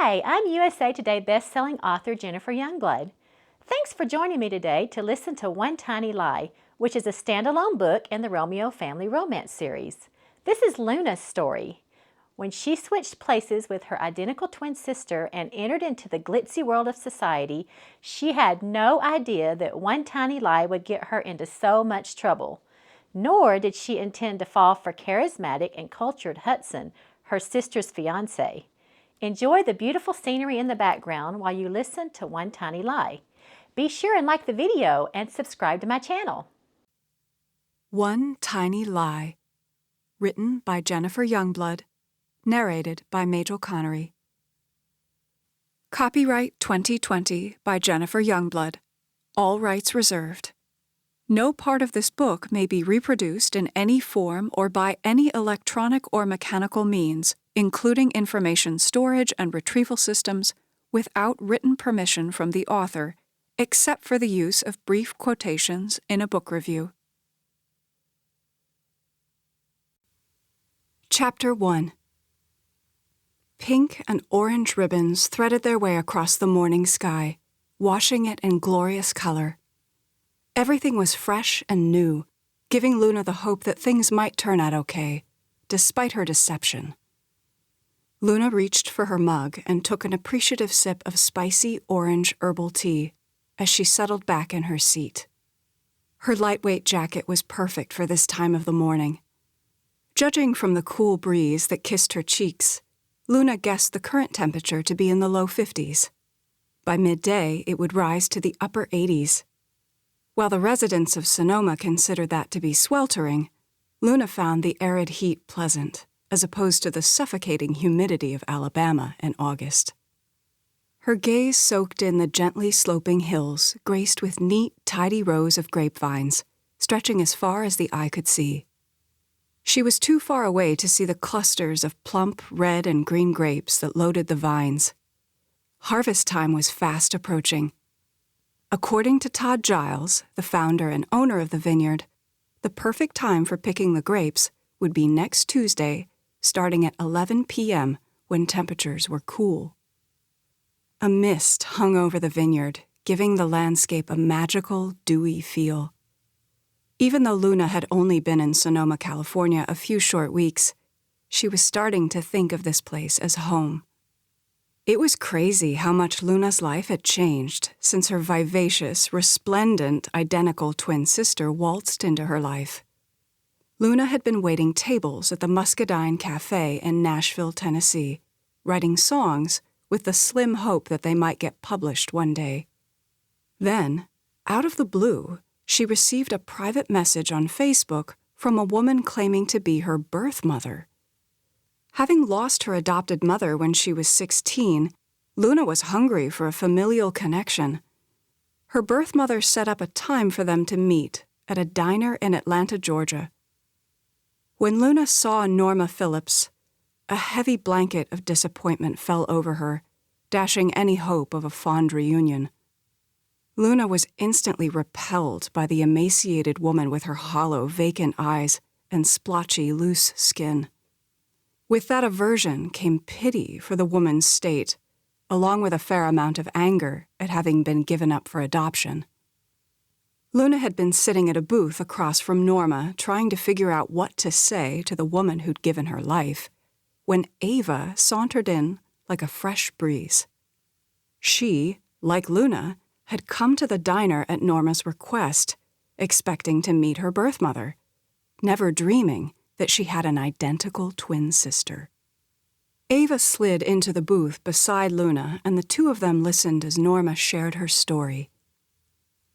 Hi, I'm USA Today bestselling author Jennifer Youngblood. Thanks for joining me today to listen to One Tiny Lie, which is a standalone book in the Romeo Family Romance Series. This is Luna's story. When she switched places with her identical twin sister and entered into the glitzy world of society, she had no idea that one tiny lie would get her into so much trouble. Nor did she intend to fall for charismatic and cultured Hudson, her sister's fiancé. Enjoy the beautiful scenery in the background while you listen to One Tiny Lie. Be sure and like the video and subscribe to my channel. One Tiny Lie, written by Jennifer Youngblood, narrated by Majel Connery. Copyright 2020 by Jennifer Youngblood. All rights reserved. No part of this book may be reproduced in any form or by any electronic or mechanical means, including information storage and retrieval systems, without written permission from the author, except for the use of brief quotations in a book review. Chapter 1. Pink and orange ribbons threaded their way across the morning sky, washing it in glorious color. Everything was fresh and new, giving Luna the hope that things might turn out okay, despite her deception. Luna reached for her mug and took an appreciative sip of spicy orange herbal tea as she settled back in her seat. Her lightweight jacket was perfect for this time of the morning. Judging from the cool breeze that kissed her cheeks, Luna guessed the current temperature to be in the low 50s. By midday, it would rise to the upper 80s. While the residents of Sonoma considered that to be sweltering, Luna found the arid heat pleasant, as opposed to the suffocating humidity of Alabama in August. Her gaze soaked in the gently sloping hills, graced with neat, tidy rows of grapevines, stretching as far as the eye could see. She was too far away to see the clusters of plump red and green grapes that loaded the vines. Harvest time was fast approaching. According to Todd Giles, the founder and owner of the vineyard, the perfect time for picking the grapes would be next Tuesday, starting at 11 p.m. when temperatures were cool. A mist hung over the vineyard, giving the landscape a magical, dewy feel. Even though Luna had only been in Sonoma, California a few short weeks, she was starting to think of this place as home. It was crazy how much Luna's life had changed since her vivacious, resplendent, identical twin sister waltzed into her life. Luna had been waiting tables at the Muscadine Cafe in Nashville, Tennessee, writing songs with the slim hope that they might get published one day. Then, out of the blue, she received a private message on Facebook from a woman claiming to be her birth mother. Having lost her adopted mother when she was 16, Luna was hungry for a familial connection. Her birth mother set up a time for them to meet at a diner in Atlanta, Georgia. When Luna saw Norma Phillips, a heavy blanket of disappointment fell over her, dashing any hope of a fond reunion. Luna was instantly repelled by the emaciated woman with her hollow, vacant eyes and splotchy, loose skin. With that aversion came pity for the woman's state, along with a fair amount of anger at having been given up for adoption. Luna had been sitting at a booth across from Norma, trying to figure out what to say to the woman who'd given her life, when Ava sauntered in like a fresh breeze. She, like Luna, had come to the diner at Norma's request, expecting to meet her birth mother, never dreaming that she had an identical twin sister. Ava slid into the booth beside Luna, and the two of them listened as Norma shared her story.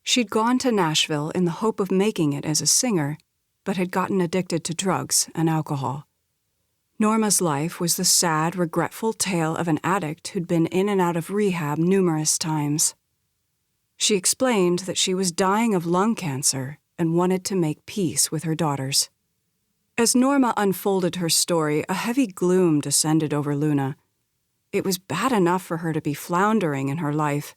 She'd gone to Nashville in the hope of making it as a singer, but had gotten addicted to drugs and alcohol. Norma's life was the sad, regretful tale of an addict who'd been in and out of rehab numerous times. She explained that she was dying of lung cancer and wanted to make peace with her daughters. As Norma unfolded her story, a heavy gloom descended over Luna. It was bad enough for her to be floundering in her life,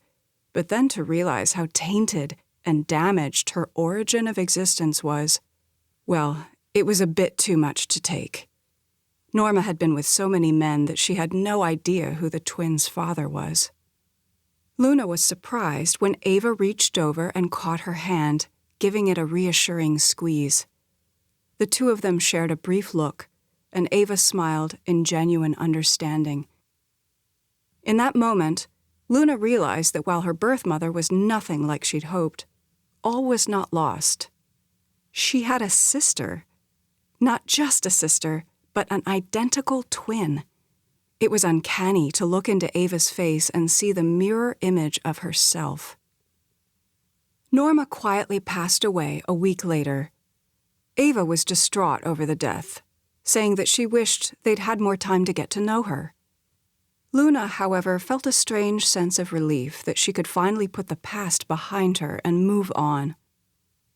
but then to realize how tainted and damaged her origin of existence was, well, it was a bit too much to take. Norma had been with so many men that she had no idea who the twins' father was. Luna was surprised when Ava reached over and caught her hand, giving it a reassuring squeeze. The two of them shared a brief look, and Ava smiled in genuine understanding. In that moment, Luna realized that while her birth mother was nothing like she'd hoped, all was not lost. She had a sister. Not just a sister, but an identical twin. It was uncanny to look into Ava's face and see the mirror image of herself. Norma quietly passed away a week later. Ava was distraught over the death, saying that she wished they'd had more time to get to know her. Luna, however, felt a strange sense of relief that she could finally put the past behind her and move on.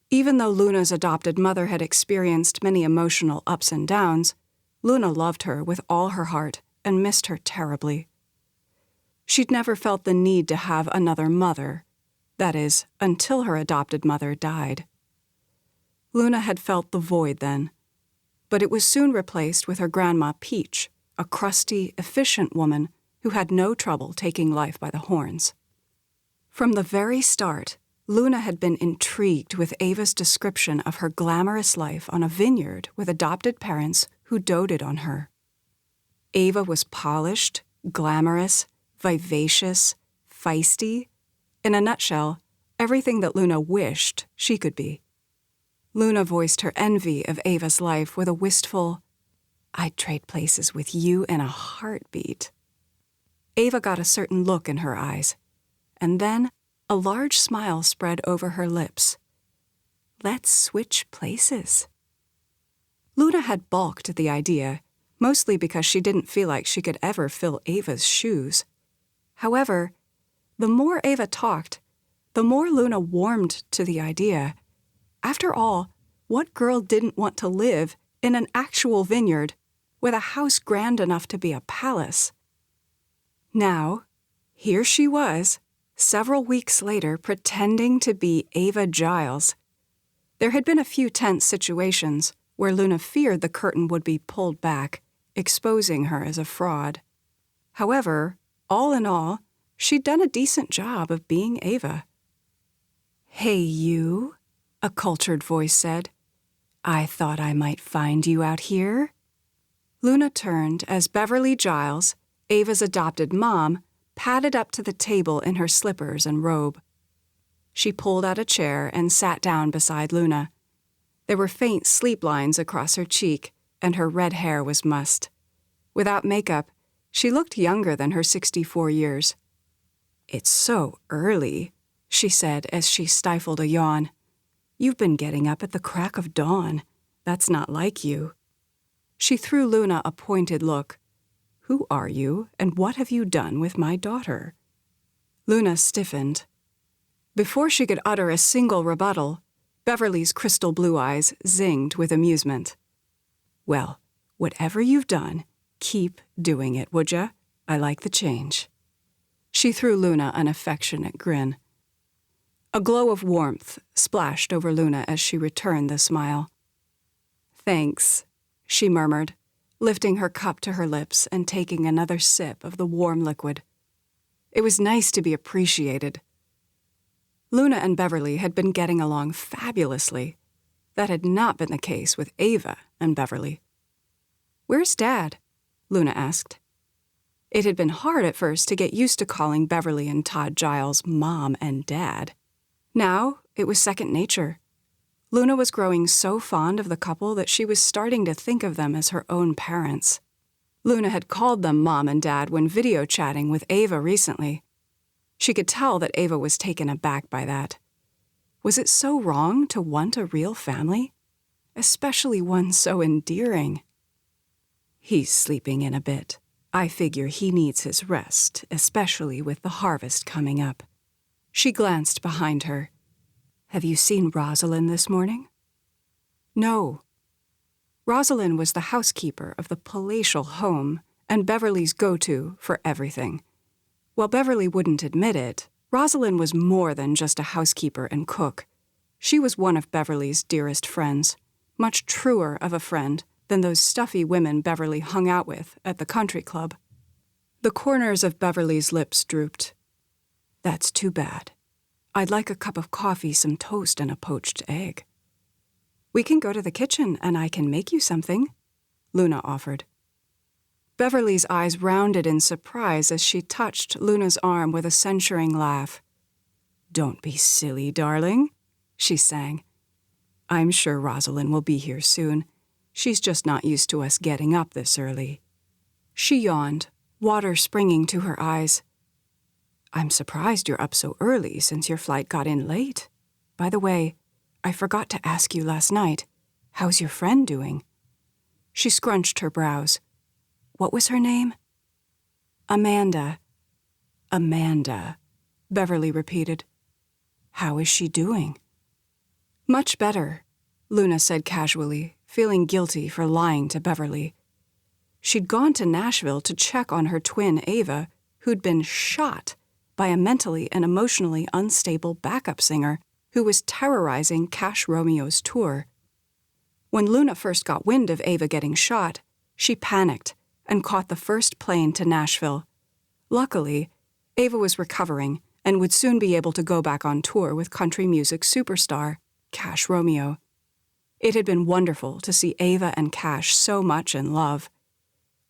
Even though Luna's adopted mother had experienced many emotional ups and downs, Luna loved her with all her heart and missed her terribly. She'd never felt the need to have another mother, that is, until her adopted mother died. Luna had felt the void then, but it was soon replaced with her grandma Peach, a crusty, efficient woman who had no trouble taking life by the horns. From the very start, Luna had been intrigued with Ava's description of her glamorous life on a vineyard with adopted parents who doted on her. Ava was polished, glamorous, vivacious, feisty. In a nutshell, everything that Luna wished she could be. Luna voiced her envy of Ava's life with a wistful, "I'd trade places with you in a heartbeat." Ava got a certain look in her eyes, and then a large smile spread over her lips. "Let's switch places." Luna had balked at the idea, mostly because she didn't feel like she could ever fill Ava's shoes. However, the more Ava talked, the more Luna warmed to the idea. After all, what girl didn't want to live in an actual vineyard with a house grand enough to be a palace? Now, here she was, several weeks later, pretending to be Ava Giles. There had been a few tense situations where Luna feared the curtain would be pulled back, exposing her as a fraud. However, all in all, she'd done a decent job of being Ava. "Hey, you," a cultured voice said. "I thought I might find you out here." Luna turned as Beverly Giles, Ava's adopted mom, padded up to the table in her slippers and robe. She pulled out a chair and sat down beside Luna. There were faint sleep lines across her cheek, and her red hair was mussed. Without makeup, she looked younger than her 64 years. "It's so early," she said as she stifled a yawn. "You've been getting up at the crack of dawn. That's not like you." She threw Luna a pointed look. "Who are you, and what have you done with my daughter?" Luna stiffened. Before she could utter a single rebuttal, Beverly's crystal blue eyes zinged with amusement. "Well, whatever you've done, keep doing it, would ya? I like the change." She threw Luna an affectionate grin. A glow of warmth splashed over Luna as she returned the smile. "Thanks," she murmured, lifting her cup to her lips and taking another sip of the warm liquid. It was nice to be appreciated. Luna and Beverly had been getting along fabulously. That had not been the case with Ava and Beverly. "Where's Dad?" Luna asked. It had been hard at first to get used to calling Beverly and Todd Giles Mom and Dad. Now it was second nature. Luna was growing so fond of the couple that she was starting to think of them as her own parents. Luna had called them Mom and Dad when video chatting with Ava recently. She could tell that Ava was taken aback by that. Was it so wrong to want a real family? Especially one so endearing. "He's sleeping in a bit. I figure he needs his rest, especially with the harvest coming up." She glanced behind her. "Have you seen Rosalind this morning?" "No." Rosalind was the housekeeper of the palatial home and Beverly's go-to for everything. While Beverly wouldn't admit it, Rosalind was more than just a housekeeper and cook. She was one of Beverly's dearest friends, much truer of a friend than those stuffy women Beverly hung out with at the country club. The corners of Beverly's lips drooped. That's too bad. I'd like a cup of coffee, some toast, and a poached egg. We can go to the kitchen and I can make you something, Luna offered. Beverly's eyes rounded in surprise as she touched Luna's arm with a censuring laugh. Don't be silly, darling, she sang. I'm sure Rosalind will be here soon. She's just not used to us getting up this early. She yawned, water springing to her eyes. I'm surprised you're up so early since your flight got in late. By the way, I forgot to ask you last night. How's your friend doing? She scrunched her brows. What was her name? Amanda. Amanda, Beverly repeated. How is she doing? Much better, Luna said casually, feeling guilty for lying to Beverly. She'd gone to Nashville to check on her twin Ava, who'd been shot by a mentally and emotionally unstable backup singer who was terrorizing Cash Romeo's tour. When Luna first got wind of Ava getting shot, she panicked and caught the first plane to Nashville. Luckily, Ava was recovering and would soon be able to go back on tour with country music superstar Cash Romeo. It had been wonderful to see Ava and Cash so much in love.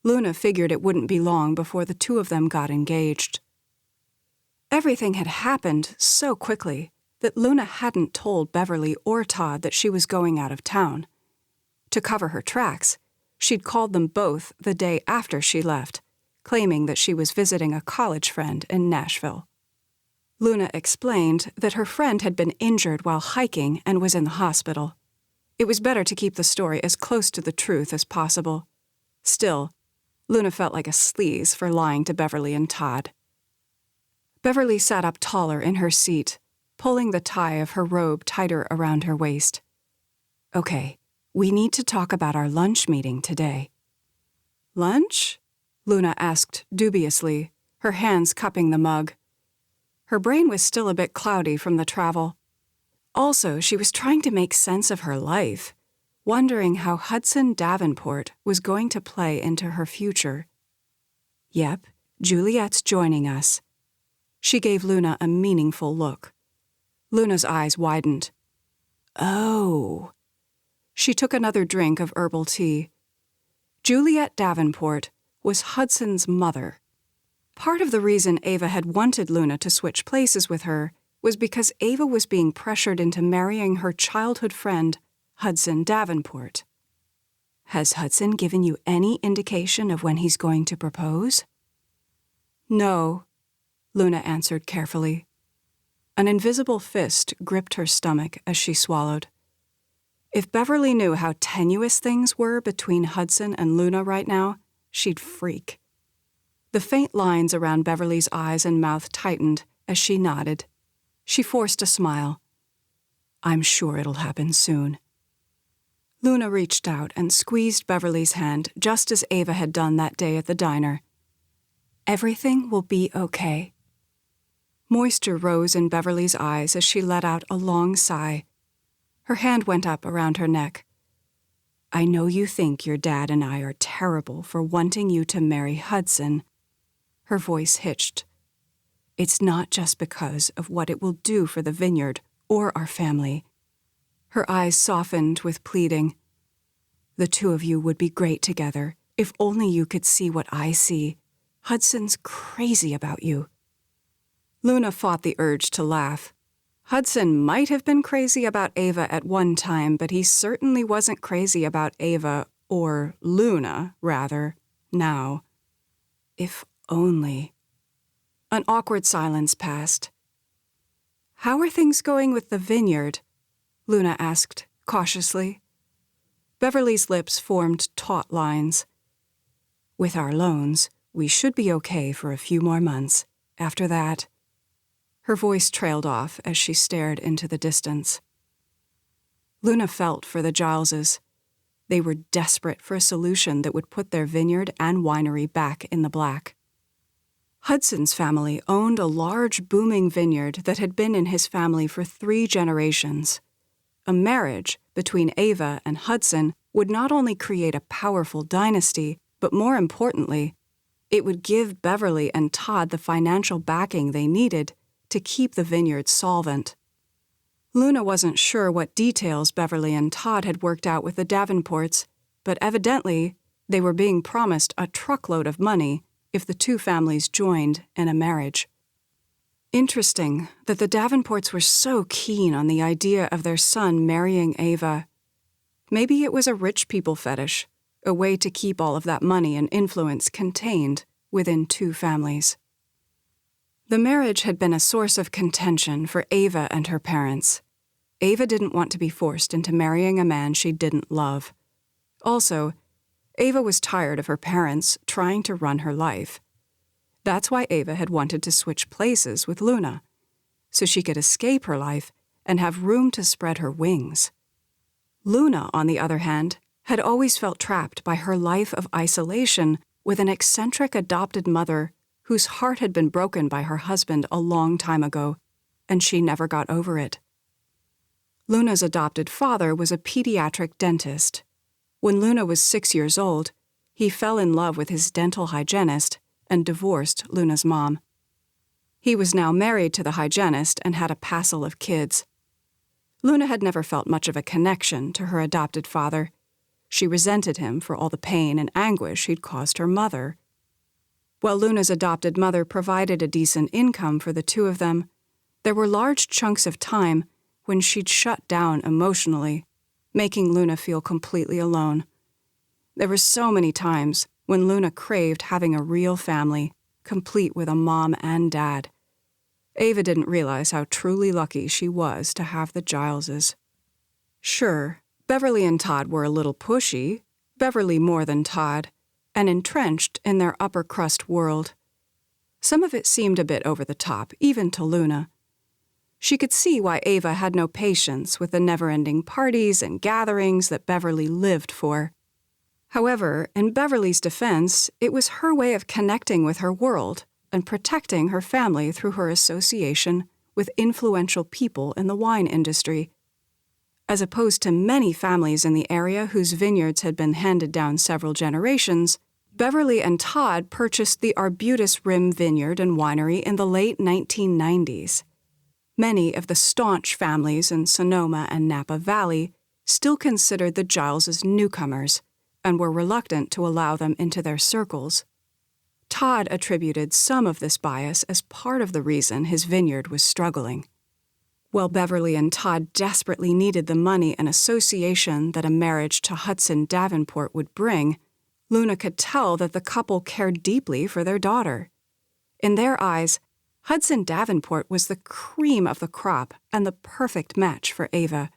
Luna figured it wouldn't be long before the two of them got engaged. Everything had happened so quickly that Luna hadn't told Beverly or Todd that she was going out of town. To cover her tracks, she'd called them both the day after she left, claiming that she was visiting a college friend in Nashville. Luna explained that her friend had been injured while hiking and was in the hospital. It was better to keep the story as close to the truth as possible. Still, Luna felt like a sleaze for lying to Beverly and Todd. Beverly sat up taller in her seat, pulling the tie of her robe tighter around her waist. Okay, we need to talk about our lunch meeting today. Lunch? Luna asked dubiously, her hands cupping the mug. Her brain was still a bit cloudy from the travel. Also, she was trying to make sense of her life, wondering how Hudson Davenport was going to play into her future. Yep, Juliet's joining us. She gave Luna a meaningful look. Luna's eyes widened. Oh. She took another drink of herbal tea. Juliet Davenport was Hudson's mother. Part of the reason Ava had wanted Luna to switch places with her was because Ava was being pressured into marrying her childhood friend, Hudson Davenport. Has Hudson given you any indication of when he's going to propose? No, Luna answered carefully. An invisible fist gripped her stomach as she swallowed. If Beverly knew how tenuous things were between Hudson and Luna right now, she'd freak. The faint lines around Beverly's eyes and mouth tightened as she nodded. She forced a smile. I'm sure it'll happen soon. Luna reached out and squeezed Beverly's hand just as Ava had done that day at the diner. Everything will be okay. Moisture rose in Beverly's eyes as she let out a long sigh. Her hand went up around her neck. I know you think your dad and I are terrible for wanting you to marry Hudson. Her voice hitched. It's not just because of what it will do for the vineyard or our family. Her eyes softened with pleading. The two of you would be great together if only you could see what I see. Hudson's crazy about you. Luna fought the urge to laugh. Hudson might have been crazy about Ava at one time, but he certainly wasn't crazy about Ava, or Luna, rather, now. If only. An awkward silence passed. How are things going with the vineyard? Luna asked, cautiously. Beverly's lips formed taut lines. With our loans, we should be okay for a few more months. After that... Her voice trailed off as she stared into the distance. Luna felt for the Gileses. They were desperate for a solution that would put their vineyard and winery back in the black. Hudson's family owned a large, booming vineyard that had been in his family for 3 generations. A marriage between Ava and Hudson would not only create a powerful dynasty, but more importantly, it would give Beverly and Todd the financial backing they needed to keep the vineyard solvent. Luna wasn't sure what details Beverly and Todd had worked out with the Davenports, but evidently they were being promised a truckload of money if the two families joined in a marriage. Interesting that the Davenports were so keen on the idea of their son marrying Ava. Maybe it was a rich people fetish, a way to keep all of that money and influence contained within two families. The marriage had been a source of contention for Ava and her parents. Ava didn't want to be forced into marrying a man she didn't love. Also, Ava was tired of her parents trying to run her life. That's why Ava had wanted to switch places with Luna, so she could escape her life and have room to spread her wings. Luna, on the other hand, had always felt trapped by her life of isolation with an eccentric adopted mother whose heart had been broken by her husband a long time ago, and she never got over it. Luna's adopted father was a pediatric dentist. When Luna was 6 years old, he fell in love with his dental hygienist and divorced Luna's mom. He was now married to the hygienist and had a passel of kids. Luna had never felt much of a connection to her adopted father. She resented him for all the pain and anguish he'd caused her mother. While Luna's adopted mother provided a decent income for the two of them, there were large chunks of time when she'd shut down emotionally, making Luna feel completely alone. There were so many times when Luna craved having a real family, complete with a mom and dad. Ava didn't realize how truly lucky she was to have the Gileses. Sure, Beverly and Todd were a little pushy, Beverly more than Todd, and entrenched in their upper-crust world. Some of it seemed a bit over the top, even to Luna. She could see why Ava had no patience with the never-ending parties and gatherings that Beverly lived for. However, in Beverly's defense, it was her way of connecting with her world and protecting her family through her association with influential people in the wine industry. As opposed to many families in the area whose vineyards had been handed down several generations, Beverly and Todd purchased the Arbutus Rim Vineyard and Winery in the late 1990s. Many of the staunch families in Sonoma and Napa Valley still considered the Gileses newcomers and were reluctant to allow them into their circles. Todd attributed some of this bias as part of the reason his vineyard was struggling. While Beverly and Todd desperately needed the money and association that a marriage to Hudson Davenport would bring, Luna could tell that the couple cared deeply for their daughter. In their eyes, Hudson Davenport was the cream of the crop and the perfect match for Ava.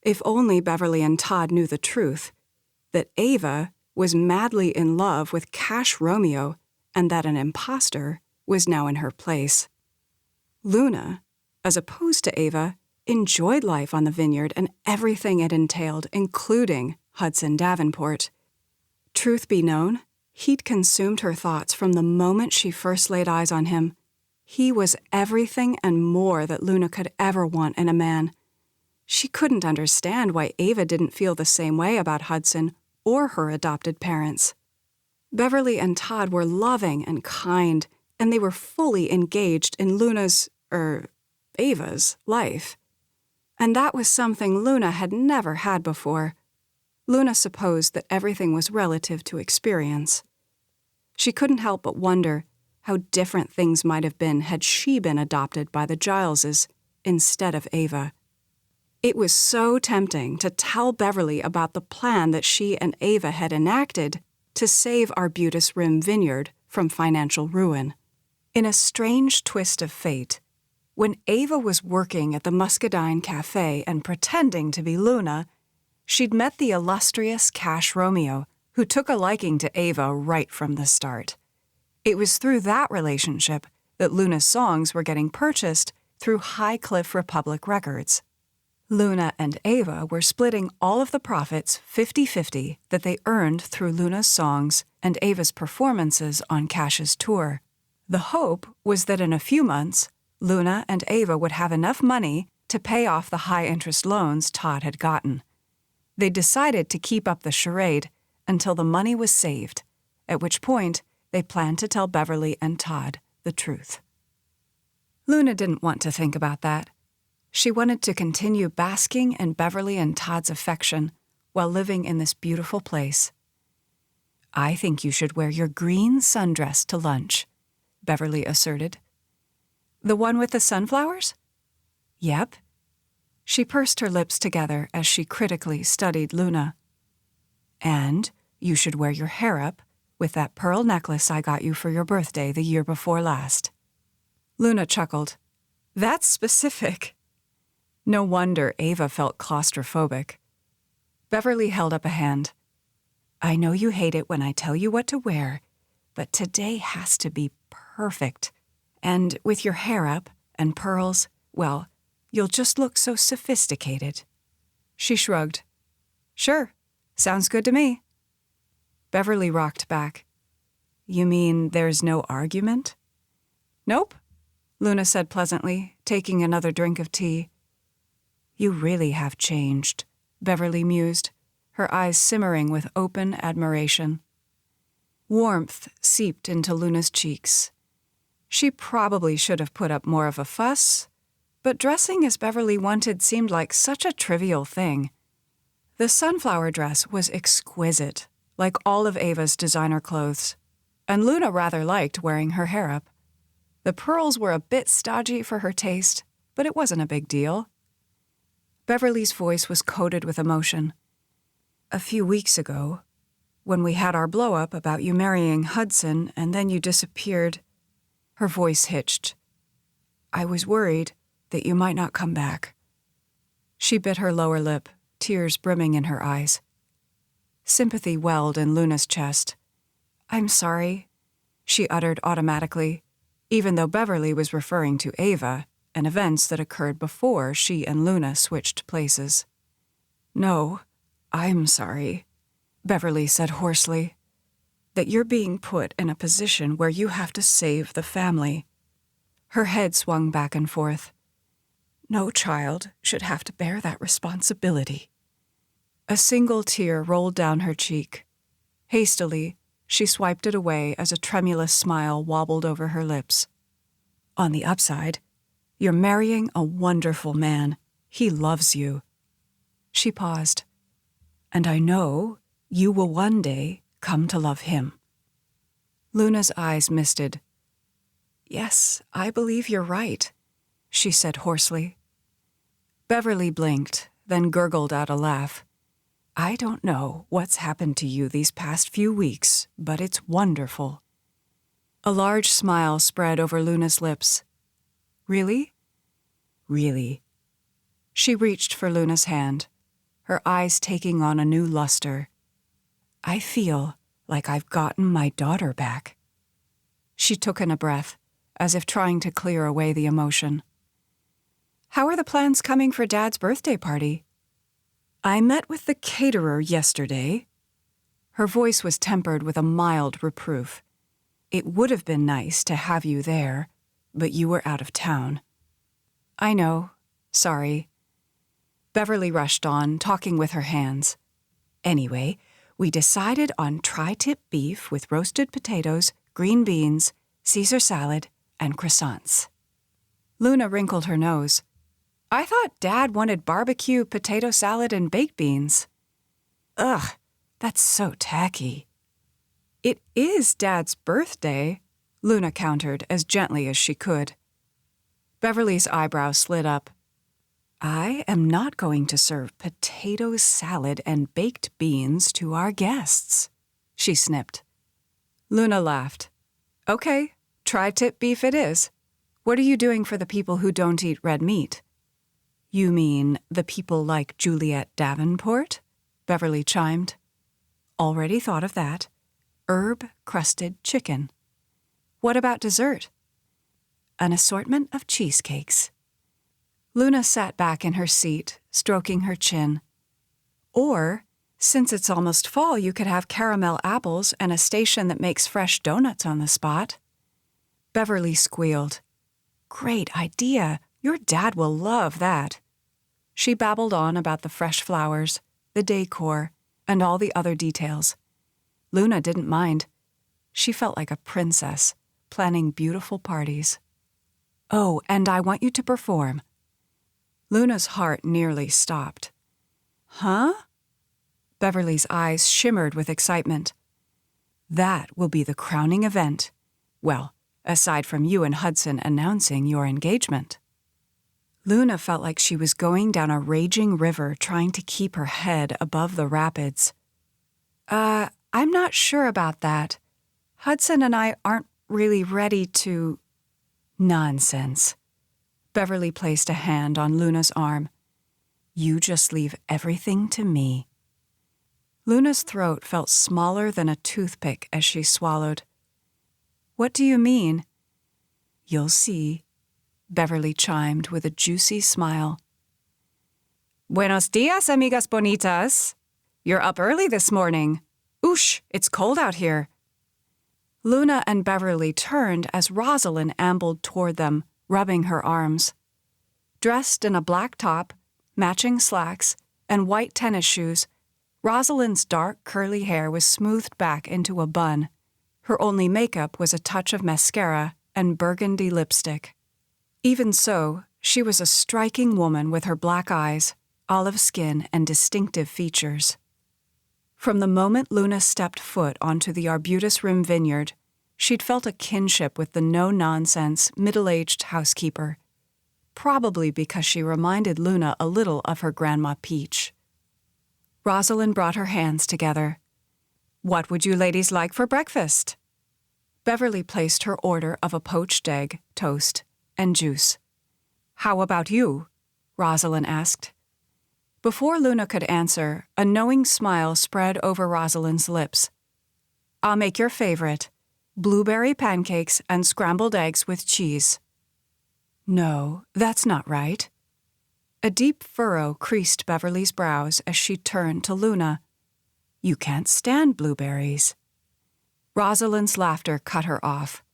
If only Beverly and Todd knew the truth, that Ava was madly in love with Cash Romeo and that an imposter was now in her place. Luna, as opposed to Ava, enjoyed life on the vineyard and everything it entailed, including Hudson Davenport. Truth be known, he'd consumed her thoughts from the moment she first laid eyes on him. He was everything and more that Luna could ever want in a man. She couldn't understand why Ava didn't feel the same way about Hudson or her adopted parents. Beverly and Todd were loving and kind, and they were fully engaged in Ava's life. And that was something Luna had never had before. Luna supposed that everything was relative to experience. She couldn't help but wonder how different things might have been had she been adopted by the Gileses instead of Ava. It was so tempting to tell Beverly about the plan that she and Ava had enacted to save Arbutus Rim Vineyard from financial ruin. In a strange twist of fate, when Ava was working at the Muscadine Cafe and pretending to be Luna, she'd met the illustrious Cash Romeo, who took a liking to Ava right from the start. It was through that relationship that Luna's songs were getting purchased through High Cliff Republic Records. Luna and Ava were splitting all of the profits 50-50 that they earned through Luna's songs and Ava's performances on Cash's tour. The hope was that in a few months, Luna and Ava would have enough money to pay off the high-interest loans Todd had gotten. They decided to keep up the charade until the money was saved, at which point they planned to tell Beverly and Todd the truth. Luna didn't want to think about that. She wanted to continue basking in Beverly and Todd's affection while living in this beautiful place. "I think you should wear your green sundress to lunch," Beverly asserted. "The one with the sunflowers?" "Yep." She pursed her lips together as she critically studied Luna. "And you should wear your hair up with that pearl necklace I got you for your birthday the year before last." Luna chuckled. "That's specific." No wonder Ava felt claustrophobic. Beverly held up a hand. "I know you hate it when I tell you what to wear, but today has to be perfect. And with your hair up and pearls, well, you'll just look so sophisticated." She shrugged. "Sure, sounds good to me." Beverly rocked back. "You mean there's no argument?" "Nope," Luna said pleasantly, taking another drink of tea. "You really have changed," Beverly mused, her eyes simmering with open admiration. Warmth seeped into Luna's cheeks. She probably should have put up more of a fuss, but dressing as Beverly wanted seemed like such a trivial thing. The sunflower dress was exquisite, like all of Ava's designer clothes, and Luna rather liked wearing her hair up. The pearls were a bit stodgy for her taste, but it wasn't a big deal. Beverly's voice was coated with emotion. "A few weeks ago, when we had our blow-up about you marrying Hudson and then you disappeared," her voice hitched, "I was worried that you might not come back." She bit her lower lip, tears brimming in her eyes. Sympathy welled in Luna's chest. "I'm sorry," she uttered automatically, even though Beverly was referring to Ava and events that occurred before she and Luna switched places. "No, I'm sorry," Beverly said hoarsely, "that you're being put in a position where you have to save the family." Her head swung back and forth. "No child should have to bear that responsibility." A single tear rolled down her cheek. Hastily, she swiped it away as a tremulous smile wobbled over her lips. "On the upside, you're marrying a wonderful man. He loves you." She paused. "And I know you will one day come to love him." Luna's eyes misted. "Yes, I believe you're right," she said hoarsely. Beverly blinked, then gurgled out a laugh. "I don't know what's happened to you these past few weeks, but it's wonderful." A large smile spread over Luna's lips. "Really?" "Really." She reached for Luna's hand, her eyes taking on a new luster. "I feel like I've gotten my daughter back." She took in a breath, as if trying to clear away the emotion. "How are the plans coming for Dad's birthday party?" "I met with the caterer yesterday." Her voice was tempered with a mild reproof. "It would have been nice to have you there, but you were out of town." "I know. Sorry." Beverly rushed on, talking with her hands. "Anyway, we decided on tri-tip beef with roasted potatoes, green beans, Caesar salad, and croissants." Luna wrinkled her nose. "I thought Dad wanted barbecue, potato salad, and baked beans." "Ugh, that's so tacky." "It is Dad's birthday," Luna countered as gently as she could. Beverly's eyebrows slid up. "I am not going to serve potato salad and baked beans to our guests," she snipped. Luna laughed. "Okay, tri-tip beef it is. What are you doing for the people who don't eat red meat?" "You mean the people like Juliet Davenport?" Beverly chimed. "Already thought of that. Herb-crusted chicken." "What about dessert?" "An assortment of cheesecakes." Luna sat back in her seat, stroking her chin. "Or, since it's almost fall, you could have caramel apples and a station that makes fresh donuts on the spot." Beverly squealed. "Great idea. Your dad will love that." She babbled on about the fresh flowers, the decor, and all the other details. Luna didn't mind. She felt like a princess, planning beautiful parties. "Oh, and I want you to perform." Luna's heart nearly stopped. "Huh?" Beverly's eyes shimmered with excitement. "That will be the crowning event. Well, aside from you and Hudson announcing your engagement." Luna felt like she was going down a raging river trying to keep her head above the rapids. I'm not sure about that. Hudson and I aren't really ready to—" "Nonsense." Beverly placed a hand on Luna's arm. "You just leave everything to me." Luna's throat felt smaller than a toothpick as she swallowed. "What do you mean?" "You'll see," Beverly chimed with a juicy smile. "Buenos dias, amigas bonitas. You're up early this morning. Oosh, it's cold out here." Luna and Beverly turned as Rosalind ambled toward them, rubbing her arms. Dressed in a black top, matching slacks, and white tennis shoes, Rosalind's dark, curly hair was smoothed back into a bun. Her only makeup was a touch of mascara and burgundy lipstick. Even so, she was a striking woman with her black eyes, olive skin, and distinctive features. From the moment Luna stepped foot onto the Arbutus Rim vineyard, she'd felt a kinship with the no-nonsense, middle-aged housekeeper, probably because she reminded Luna a little of her Grandma Peach. Rosalind brought her hands together. "What would you ladies like for breakfast?" Beverly placed her order of a poached egg, toast, and juice. "How about you?" Rosalind asked. Before Luna could answer, a knowing smile spread over Rosalind's lips. "I'll make your favorite, blueberry pancakes and scrambled eggs with cheese." "No, that's not right." A deep furrow creased Beverly's brows as she turned to Luna. "You can't stand blueberries." Rosalind's laughter cut her off.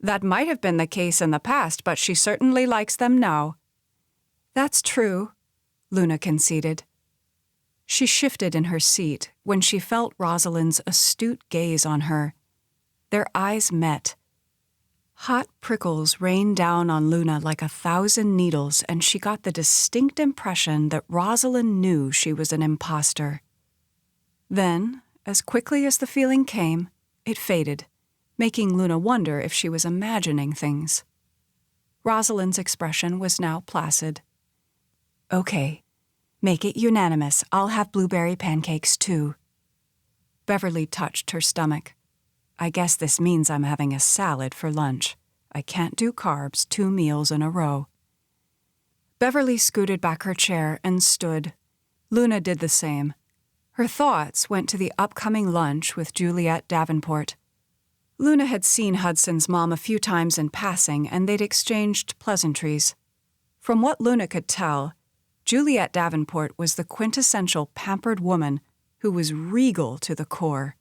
"That might have been the case in the past, but she certainly likes them now." "That's true," Luna conceded. She shifted in her seat when she felt Rosalind's astute gaze on her. Their eyes met. Hot prickles rained down on Luna like 1,000 needles, and she got the distinct impression that Rosalind knew she was an imposter. Then, as quickly as the feeling came, it faded, making Luna wonder if she was imagining things. Rosalind's expression was now placid. "Okay, make it unanimous. I'll have blueberry pancakes, too." Beverly touched her stomach. "I guess this means I'm having a salad for lunch. I can't do carbs 2 meals in a row." Beverly scooted back her chair and stood. Luna did the same. Her thoughts went to the upcoming lunch with Juliet Davenport. Luna had seen Hudson's mom a few times in passing, and they'd exchanged pleasantries. From what Luna could tell, Juliet Davenport was the quintessential pampered woman who was regal to the core.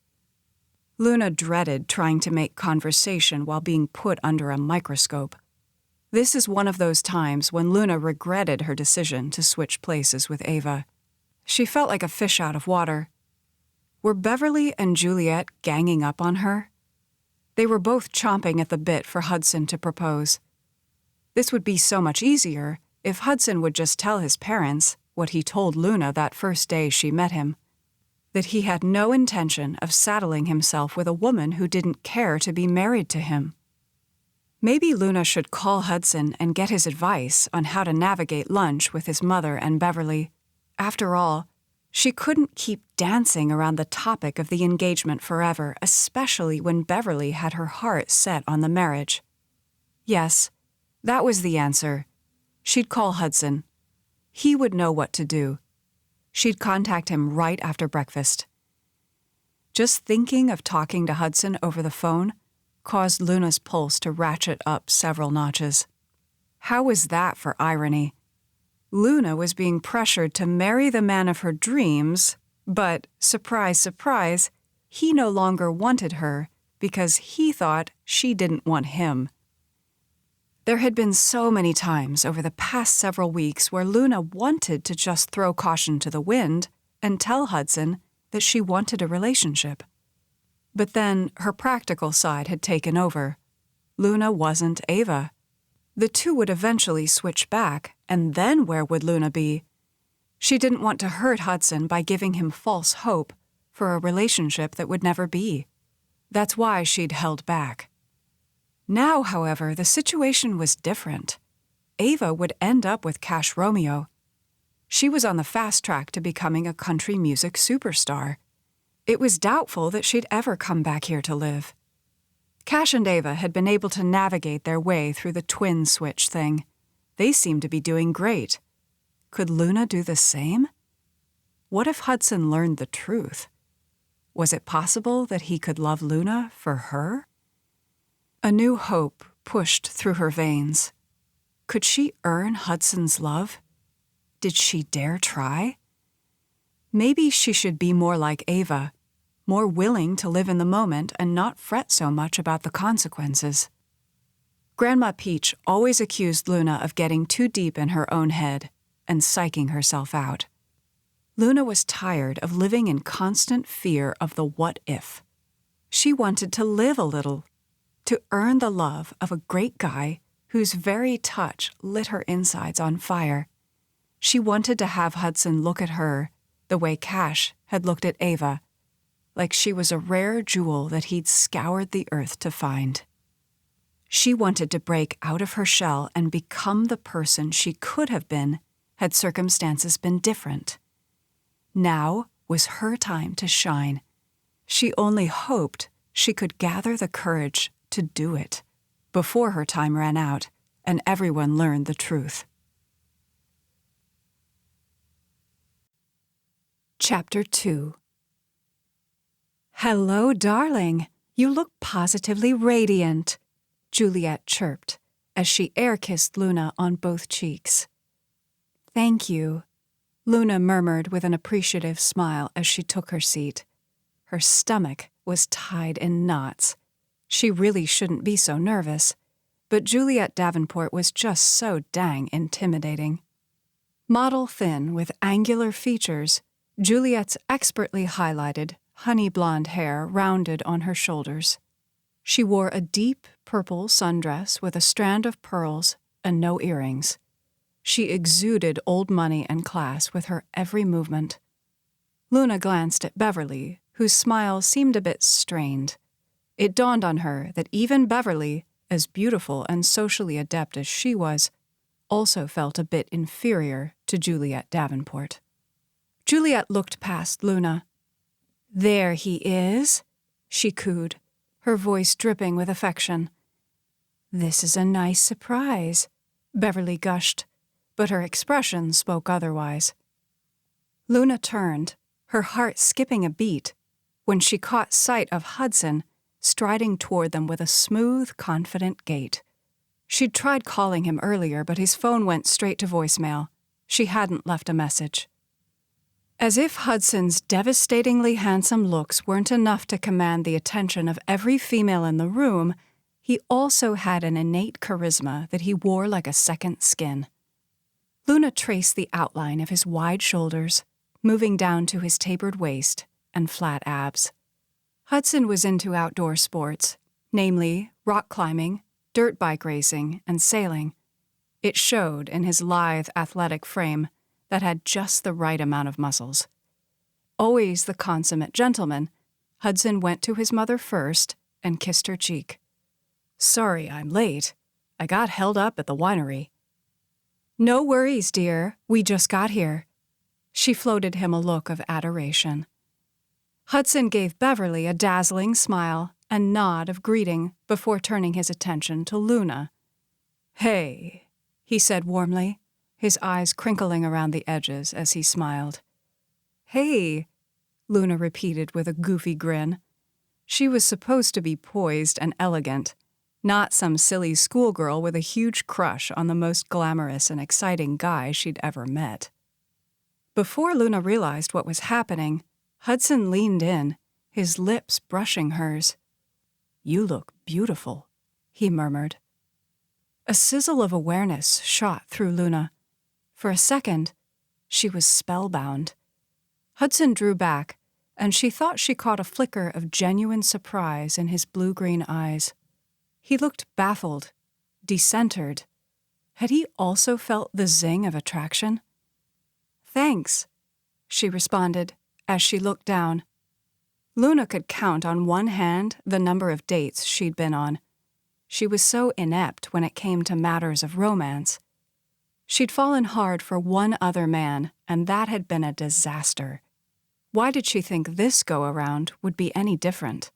Luna dreaded trying to make conversation while being put under a microscope. This is one of those times when Luna regretted her decision to switch places with Ava. She felt like a fish out of water. Were Beverly and Juliet ganging up on her? They were both chomping at the bit for Hudson to propose. This would be so much easier if Hudson would just tell his parents what he told Luna that first day she met him, that he had no intention of saddling himself with a woman who didn't care to be married to him. Maybe Luna should call Hudson and get his advice on how to navigate lunch with his mother and Beverly. After all, she couldn't keep dancing around the topic of the engagement forever, especially when Beverly had her heart set on the marriage. Yes, that was the answer. She'd call Hudson. He would know what to do. She'd contact him right after breakfast. Just thinking of talking to Hudson over the phone caused Luna's pulse to ratchet up several notches. How was that for irony? Luna was being pressured to marry the man of her dreams, but, surprise, surprise, he no longer wanted her because he thought she didn't want him. There had been so many times over the past several weeks where Luna wanted to just throw caution to the wind and tell Hudson that she wanted a relationship. But then her practical side had taken over. Luna wasn't Ava. The two would eventually switch back, and then where would Luna be? She didn't want to hurt Hudson by giving him false hope for a relationship that would never be. That's why she'd held back. Now, however, the situation was different. Ava would end up with Cash Romeo. She was on the fast track to becoming a country music superstar. It was doubtful that she'd ever come back here to live. Cash and Ava had been able to navigate their way through the twin switch thing. They seemed to be doing great. Could Luna do the same? What if Hudson learned the truth? Was it possible that he could love Luna for her? A new hope pushed through her veins. Could she earn Hudson's love? Did she dare try? Maybe she should be more like Ava, more willing to live in the moment and not fret so much about the consequences. Grandma Peach always accused Luna of getting too deep in her own head and psyching herself out. Luna was tired of living in constant fear of the what if. She wanted to live a little, to earn the love of a great guy whose very touch lit her insides on fire. She wanted to have Hudson look at her the way Cash had looked at Ava, like she was a rare jewel that he'd scoured the earth to find. She wanted to break out of her shell and become the person she could have been had circumstances been different. Now was her time to shine. She only hoped she could gather the courage to do it before her time ran out and everyone learned the truth. Chapter 2. "Hello, darling. You look positively radiant," Juliet chirped as she air-kissed Luna on both cheeks. "Thank you," Luna murmured with an appreciative smile as she took her seat. Her stomach was tied in knots. She really shouldn't be so nervous, but Juliet Davenport was just so dang intimidating. Model thin with angular features, Juliet's expertly highlighted, honey blonde hair rounded on her shoulders. She wore a deep purple sundress with a strand of pearls and no earrings. She exuded old money and class with her every movement. Luna glanced at Beverly, whose smile seemed a bit strained. It dawned on her that even Beverly, as beautiful and socially adept as she was, also felt a bit inferior to Juliet Davenport. Juliet looked past Luna. "There he is," she cooed, her voice dripping with affection. "This is a nice surprise," Beverly gushed, but her expression spoke otherwise. Luna turned, her heart skipping a beat, when she caught sight of Hudson striding toward them with a smooth, confident gait. She'd tried calling him earlier, but his phone went straight to voicemail. She hadn't left a message. As if Hudson's devastatingly handsome looks weren't enough to command the attention of every female in the room, he also had an innate charisma that he wore like a second skin. Luna traced the outline of his wide shoulders, moving down to his tapered waist and flat abs. Hudson was into outdoor sports, namely rock climbing, dirt bike racing, and sailing. It showed in his lithe, athletic frame that had just the right amount of muscles. Always the consummate gentleman, Hudson went to his mother first and kissed her cheek. "Sorry I'm late. I got held up at the winery." "No worries, dear. We just got here." She floated him a look of adoration. Hudson gave Beverly a dazzling smile and nod of greeting before turning his attention to Luna. "Hey," he said warmly, his eyes crinkling around the edges as he smiled. "Hey," Luna repeated with a goofy grin. She was supposed to be poised and elegant, not some silly schoolgirl with a huge crush on the most glamorous and exciting guy she'd ever met. Before Luna realized what was happening, Hudson leaned in, his lips brushing hers. "You look beautiful," he murmured. A sizzle of awareness shot through Luna. For a second, she was spellbound. Hudson drew back, and she thought she caught a flicker of genuine surprise in his blue-green eyes. He looked baffled, decentered. Had he also felt the zing of attraction? "Thanks," she responded as she looked down. Luna could count on one hand the number of dates she'd been on. She was so inept when it came to matters of romance. She'd fallen hard for one other man, and that had been a disaster. Why did she think this go-around would be any different?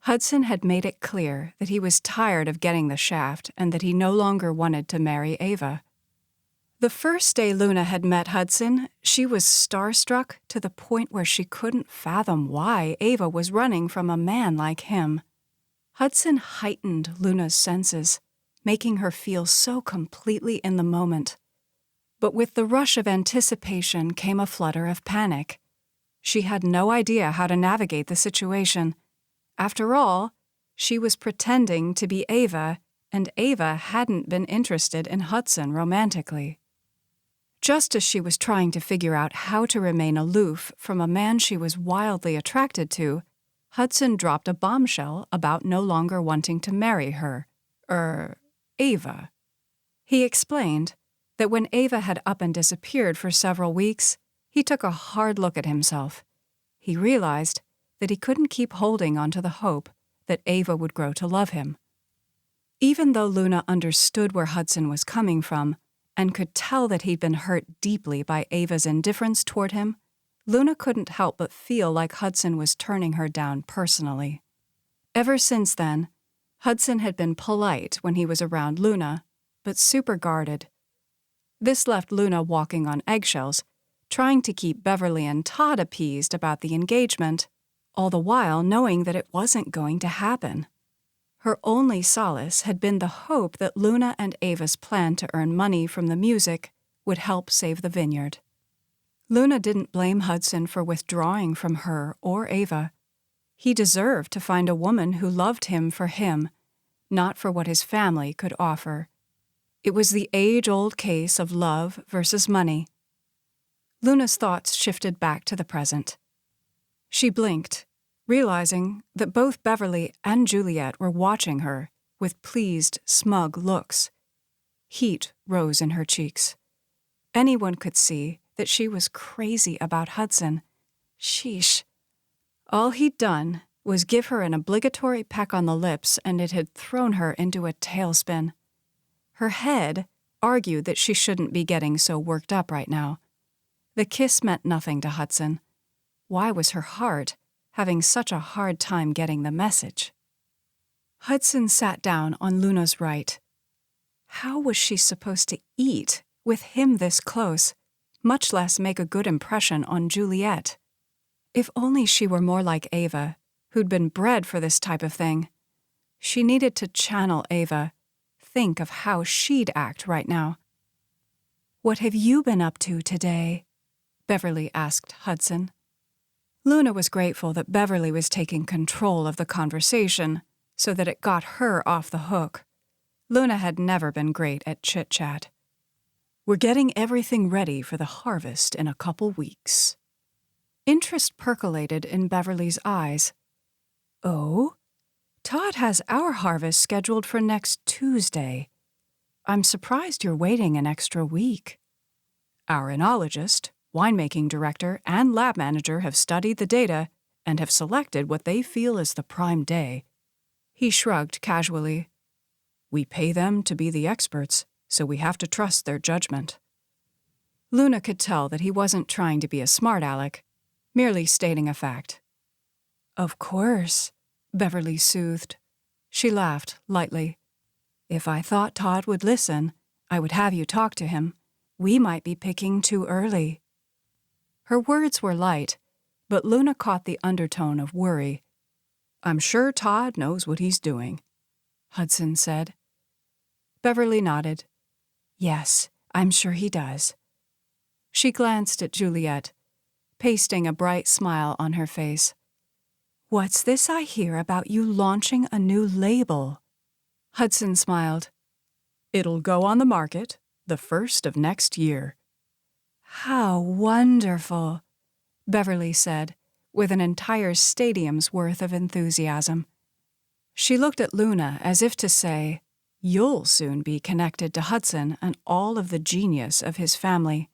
Hudson had made it clear that he was tired of getting the shaft and that he no longer wanted to marry Ava. The first day Luna had met Hudson, she was starstruck to the point where she couldn't fathom why Ava was running from a man like him. Hudson heightened Luna's senses, making her feel so completely in the moment. But with the rush of anticipation came a flutter of panic. She had no idea how to navigate the situation. After all, she was pretending to be Ava, and Ava hadn't been interested in Hudson romantically. Just as she was trying to figure out how to remain aloof from a man she was wildly attracted to, Hudson dropped a bombshell about no longer wanting to marry her, Ava. He explained that when Ava had up and disappeared for several weeks, he took a hard look at himself. He realized that he couldn't keep holding onto the hope that Ava would grow to love him. Even though Luna understood where Hudson was coming from and could tell that he'd been hurt deeply by Ava's indifference toward him, Luna couldn't help but feel like Hudson was turning her down personally. Ever since then, Hudson had been polite when he was around Luna, but super guarded. This left Luna walking on eggshells, trying to keep Beverly and Todd appeased about the engagement, all the while knowing that it wasn't going to happen. Her only solace had been the hope that Luna and Ava's plan to earn money from the music would help save the vineyard. Luna didn't blame Hudson for withdrawing from her or Ava. He deserved to find a woman who loved him for him, not for what his family could offer. It was the age-old case of love versus money. Luna's thoughts shifted back to the present. She blinked, realizing that both Beverly and Juliet were watching her with pleased, smug looks. Heat rose in her cheeks. Anyone could see that she was crazy about Hudson. Sheesh. All he'd done was give her an obligatory peck on the lips, and it had thrown her into a tailspin. Her head argued that she shouldn't be getting so worked up right now. The kiss meant nothing to Hudson. Why was her heart having such a hard time getting the message? Hudson sat down on Luna's right. How was she supposed to eat with him this close, much less make a good impression on Juliet? If only she were more like Ava, who'd been bred for this type of thing. She needed to channel Ava, think of how she'd act right now. "What have you been up to today?" Beverly asked Hudson. Luna was grateful that Beverly was taking control of the conversation so that it got her off the hook. Luna had never been great at chit-chat. "We're getting everything ready for the harvest in a couple weeks." Interest percolated in Beverly's eyes. "Oh? Todd has our harvest scheduled for next Tuesday. I'm surprised you're waiting an extra week." "Our enologist, winemaking director, and lab manager have studied the data and have selected what they feel is the prime day." He shrugged casually. "We pay them to be the experts, so we have to trust their judgment." Luna could tell that he wasn't trying to be a smart aleck, merely stating a fact. "Of course," Beverly soothed. She laughed lightly. "If I thought Todd would listen, I would have you talk to him. We might be picking too early." Her words were light, but Luna caught the undertone of worry. "I'm sure Todd knows what he's doing," Hudson said. Beverly nodded. "Yes, I'm sure he does." She glanced at Juliet, pasting a bright smile on her face. "What's this I hear about you launching a new label?" Hudson smiled. "It'll go on the market the 1st of next year." "How wonderful!" Beverly said, with an entire stadium's worth of enthusiasm. She looked at Luna as if to say, "You'll soon be connected to Hudson and all of the genius of his family."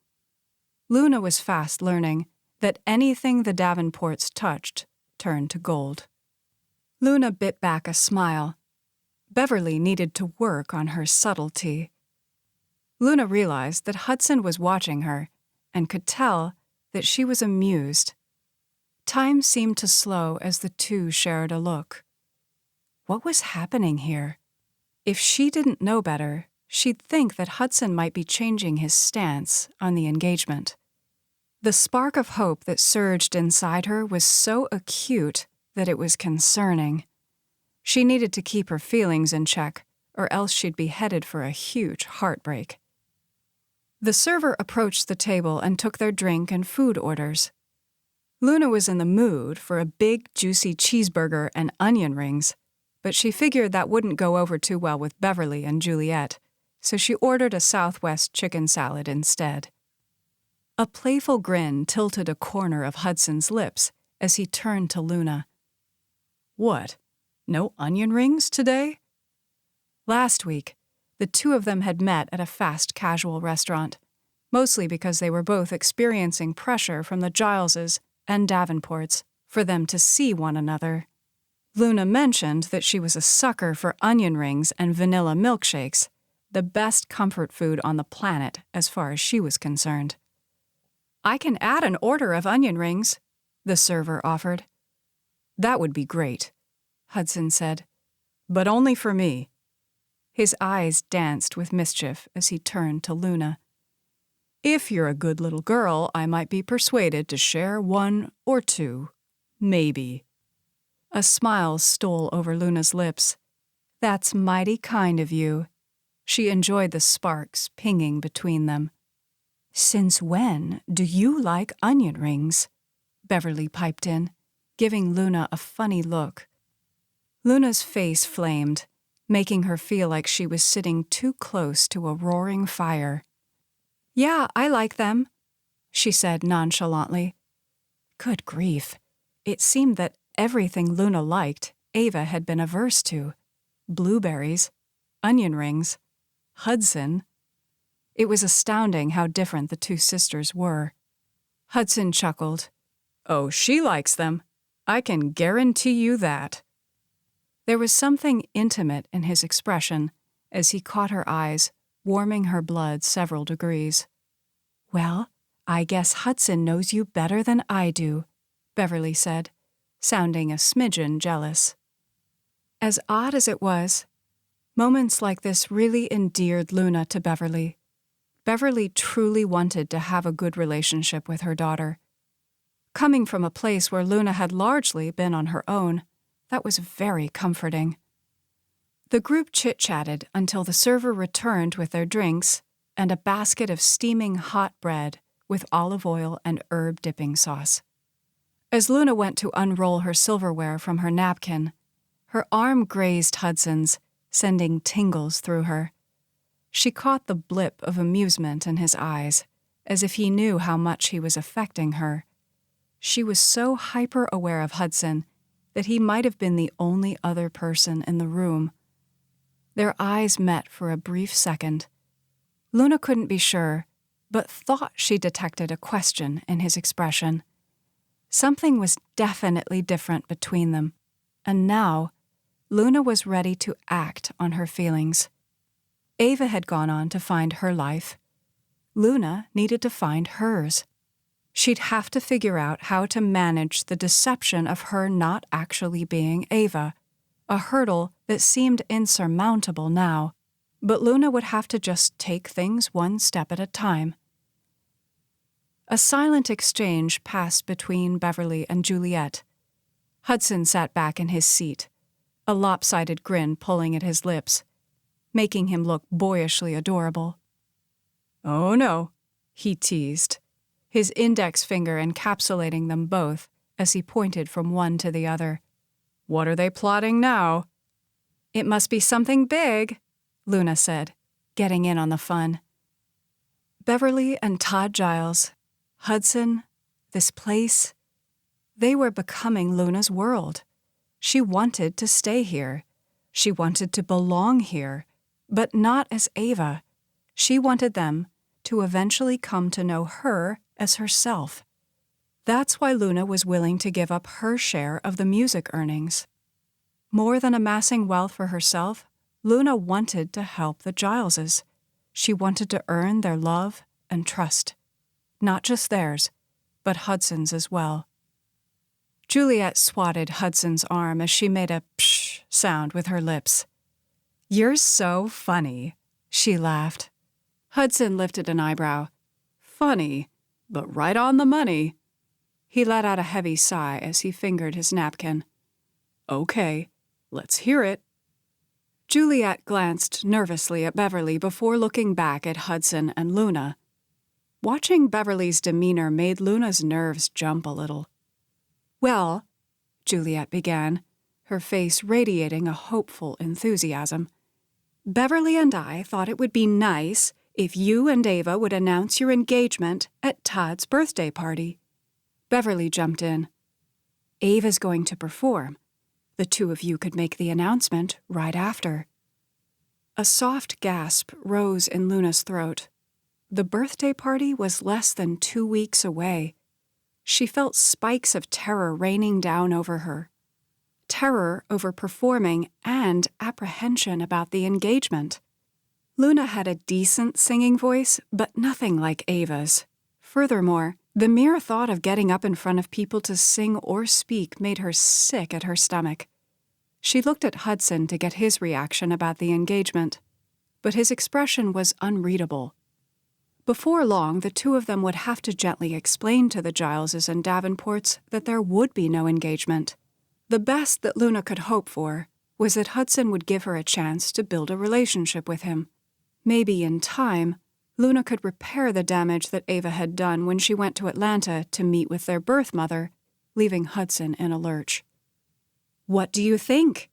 Luna was fast learning that anything the Davenports touched turned to gold. Luna bit back a smile. Beverly needed to work on her subtlety. Luna realized that Hudson was watching her and could tell that she was amused. Time seemed to slow as the two shared a look. What was happening here? If she didn't know better, she'd think that Hudson might be changing his stance on the engagement. The spark of hope that surged inside her was so acute that it was concerning. She needed to keep her feelings in check, or else she'd be headed for a huge heartbreak. The server approached the table and took their drink and food orders. Luna was in the mood for a big, juicy cheeseburger and onion rings, but she figured that wouldn't go over too well with Beverly and Juliet, so she ordered a Southwest chicken salad instead. A playful grin tilted a corner of Hudson's lips as he turned to Luna. "What? No onion rings today?" Last week, the two of them had met at a fast casual restaurant, mostly because they were both experiencing pressure from the Gileses and Davenports for them to see one another. Luna mentioned that she was a sucker for onion rings and vanilla milkshakes, the best comfort food on the planet as far as she was concerned. "I can add an order of onion rings," the server offered. "That would be great," Hudson said, "but only for me." His eyes danced with mischief as he turned to Luna. "If you're a good little girl, I might be persuaded to share one or two. Maybe." A smile stole over Luna's lips. "That's mighty kind of you." She enjoyed the sparks pinging between them. "Since when do you like onion rings?" Beverly piped in, giving Luna a funny look. Luna's face flamed, making her feel like she was sitting too close to a roaring fire. "Yeah, I like them," she said nonchalantly. Good grief. It seemed that everything Luna liked, Ava had been averse to. Blueberries, onion rings, Hudson. It was astounding how different the two sisters were. Hudson chuckled. "Oh, she likes them. I can guarantee you that." There was something intimate in his expression as he caught her eyes, warming her blood several degrees. "Well, I guess Hudson knows you better than I do," Beverly said, sounding a smidgen jealous. As odd as it was, moments like this really endeared Luna to Beverly. Beverly truly wanted to have a good relationship with her daughter. Coming from a place where Luna had largely been on her own, that was very comforting. The group chit-chatted until the server returned with their drinks and a basket of steaming hot bread with olive oil and herb dipping sauce. As Luna went to unroll her silverware from her napkin, her arm grazed Hudson's, sending tingles through her. She caught the blip of amusement in his eyes, as if he knew how much he was affecting her. She was so hyper-aware of Hudson that he might have been the only other person in the room. Their eyes met for a brief second. Luna couldn't be sure, but thought she detected a question in his expression. Something was definitely different between them, and now Luna was ready to act on her feelings. Ava had gone on to find her life. Luna needed to find hers. She'd have to figure out how to manage the deception of her not actually being Ava, a hurdle that seemed insurmountable now, but Luna would have to just take things one step at a time. A silent exchange passed between Beverly and Juliet. Hudson sat back in his seat, a lopsided grin pulling at his lips, making him look boyishly adorable. "Oh no," he teased, his index finger encapsulating them both as he pointed from one to the other. "What are they plotting now?" "It must be something big," Luna said, getting in on the fun. Beverly and Todd Giles, Hudson, this place. They were becoming Luna's world. She wanted to stay here. She wanted to belong here, but not as Ava. She wanted them to eventually come to know her as herself. That's why Luna was willing to give up her share of the music earnings. More than amassing wealth for herself, Luna wanted to help the Gileses. She wanted to earn their love and trust. Not just theirs, but Hudson's as well. Juliet swatted Hudson's arm as she made a psh sound with her lips. "You're so funny," she laughed. Hudson lifted an eyebrow. "Funny, but right on the money." He let out a heavy sigh as he fingered his napkin. "Okay, let's hear it." Juliet glanced nervously at Beverly before looking back at Hudson and Luna. Watching Beverly's demeanor made Luna's nerves jump a little. "Well," Juliet began, her face radiating a hopeful enthusiasm, "Beverly and I thought it would be nice if you and Ava would announce your engagement at Todd's birthday party." Beverly jumped in. "Ava's going to perform. The two of you could make the announcement right after." A soft gasp rose in Luna's throat. The birthday party was less than 2 weeks away. She felt spikes of terror raining down over her. Terror over performing and apprehension about the engagement. Luna had a decent singing voice, but nothing like Ava's. Furthermore, the mere thought of getting up in front of people to sing or speak made her sick at her stomach. She looked at Hudson to get his reaction about the engagement, but his expression was unreadable. Before long, the two of them would have to gently explain to the Gileses and Davenports that there would be no engagement. The best that Luna could hope for was that Hudson would give her a chance to build a relationship with him. Maybe in time, Luna could repair the damage that Ava had done when she went to Atlanta to meet with their birth mother, leaving Hudson in a lurch. "What do you think?"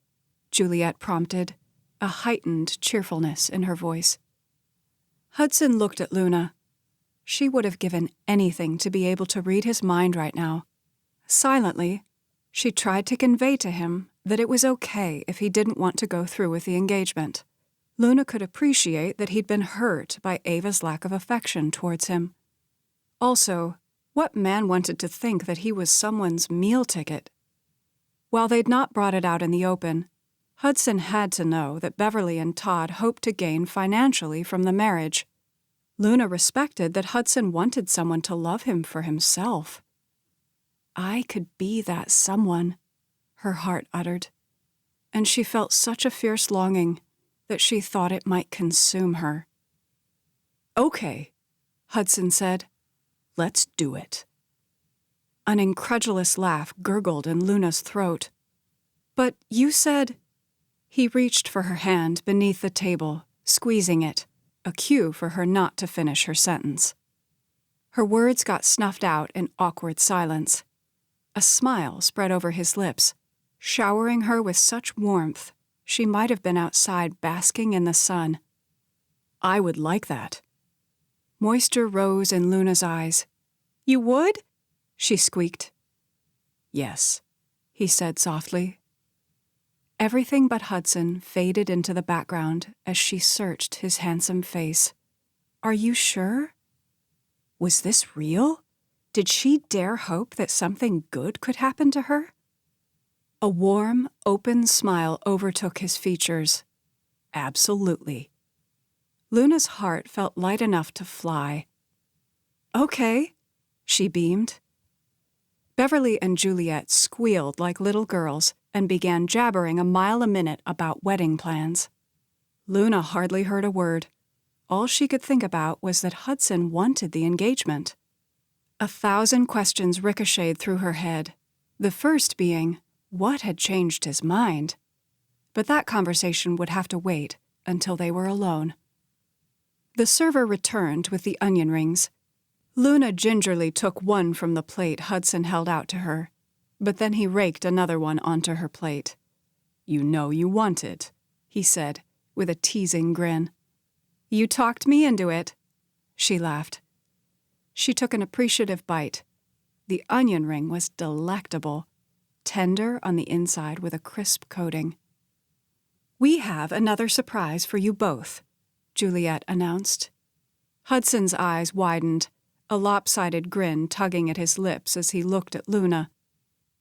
Juliet prompted, a heightened cheerfulness in her voice. Hudson looked at Luna. She would have given anything to be able to read his mind right now. Silently, she tried to convey to him that it was okay if he didn't want to go through with the engagement. Luna could appreciate that he'd been hurt by Ava's lack of affection towards him. Also, what man wanted to think that he was someone's meal ticket? While they'd not brought it out in the open, Hudson had to know that Beverly and Todd hoped to gain financially from the marriage. Luna respected that Hudson wanted someone to love him for himself. "I could be that someone," her heart uttered, and she felt such a fierce longing that she thought it might consume her. "Okay," Hudson said. "Let's do it." An incredulous laugh gurgled in Luna's throat. "But you said—" He reached for her hand beneath the table, squeezing it, a cue for her not to finish her sentence. Her words got snuffed out in awkward silence. A smile spread over his lips, showering her with such warmth she might have been outside basking in the sun. "I would like that." Moisture rose in Luna's eyes. "You would?" she squeaked. "Yes," he said softly. Everything but Hudson faded into the background as she searched his handsome face. "Are you sure? Was this real? Did she dare hope that something good could happen to her?" A warm, open smile overtook his features. "Absolutely." Luna's heart felt light enough to fly. "Okay," she beamed. Beverly and Juliet squealed like little girls and began jabbering a mile a minute about wedding plans. Luna hardly heard a word. All she could think about was that Hudson wanted the engagement. 1,000 questions ricocheted through her head, the first being, what had changed his mind? But that conversation would have to wait until they were alone. The server returned with the onion rings. Luna gingerly took one from the plate Hudson held out to her, but then he raked another one onto her plate. "You know you want it," he said, with a teasing grin. "You talked me into it," she laughed. She took an appreciative bite. The onion ring was delectable, tender on the inside with a crisp coating. "We have another surprise for you both," Juliet announced. Hudson's eyes widened, a lopsided grin tugging at his lips as he looked at Luna.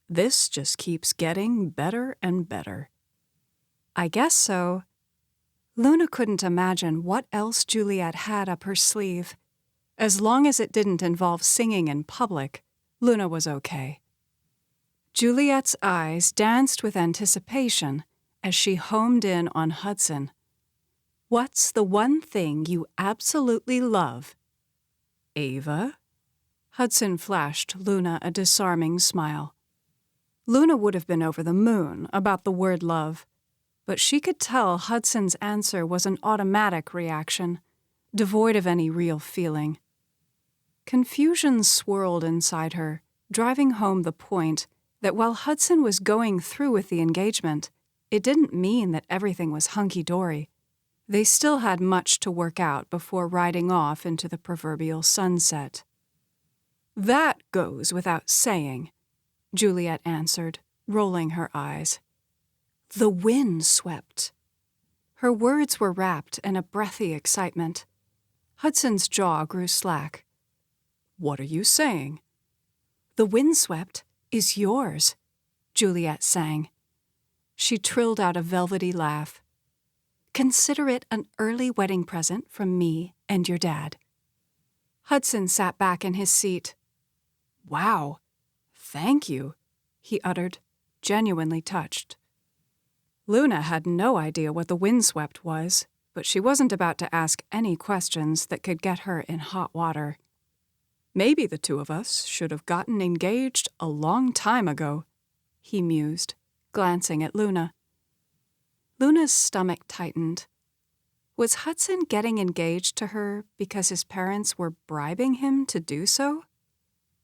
"This just keeps getting better and better." "I guess so." Luna couldn't imagine what else Juliet had up her sleeve. As long as it didn't involve singing in public, Luna was okay. Juliet's eyes danced with anticipation as she homed in on Hudson. "What's the one thing you absolutely love?" "Ava?" Hudson flashed Luna a disarming smile. Luna would have been over the moon about the word love, but she could tell Hudson's answer was an automatic reaction, devoid of any real feeling. Confusion swirled inside her, driving home the point that while Hudson was going through with the engagement, it didn't mean that everything was hunky-dory. They still had much to work out before riding off into the proverbial sunset. "That goes without saying," Juliet answered, rolling her eyes. "The wind swept." Her words were wrapped in a breathy excitement. Hudson's jaw grew slack. "What are you saying?" "The windswept is yours," Juliet sang. She trilled out a velvety laugh. "Consider it an early wedding present from me and your dad." Hudson sat back in his seat. "Wow, thank you," he uttered, genuinely touched. Luna had no idea what the windswept was, but she wasn't about to ask any questions that could get her in hot water. "Maybe the two of us should have gotten engaged a long time ago," he mused, glancing at Luna. Luna's stomach tightened. Was Hudson getting engaged to her because his parents were bribing him to do so?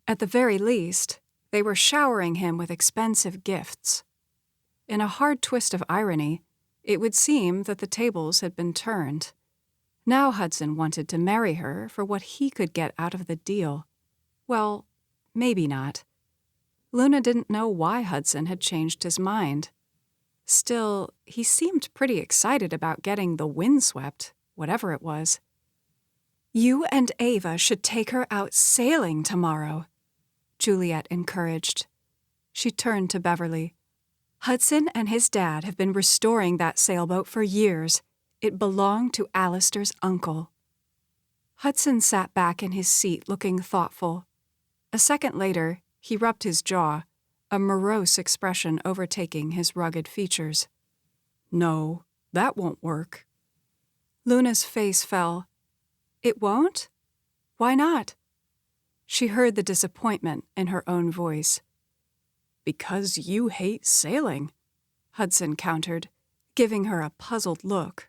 At the very least, they were showering him with expensive gifts. In a hard twist of irony, it would seem that the tables had been turned. Now Hudson wanted to marry her for what he could get out of the deal. Well, maybe not. Luna didn't know why Hudson had changed his mind. Still, he seemed pretty excited about getting the windswept, whatever it was. "You and Ava should take her out sailing tomorrow," Juliet encouraged. She turned to Beverly. "Hudson and his dad have been restoring that sailboat for years. It belonged to Alistair's uncle." Hudson sat back in his seat looking thoughtful. A second later, he rubbed his jaw, a morose expression overtaking his rugged features. "No, that won't work." Luna's face fell. "It won't? Why not?" She heard the disappointment in her own voice. "Because you hate sailing," Hudson countered, giving her a puzzled look.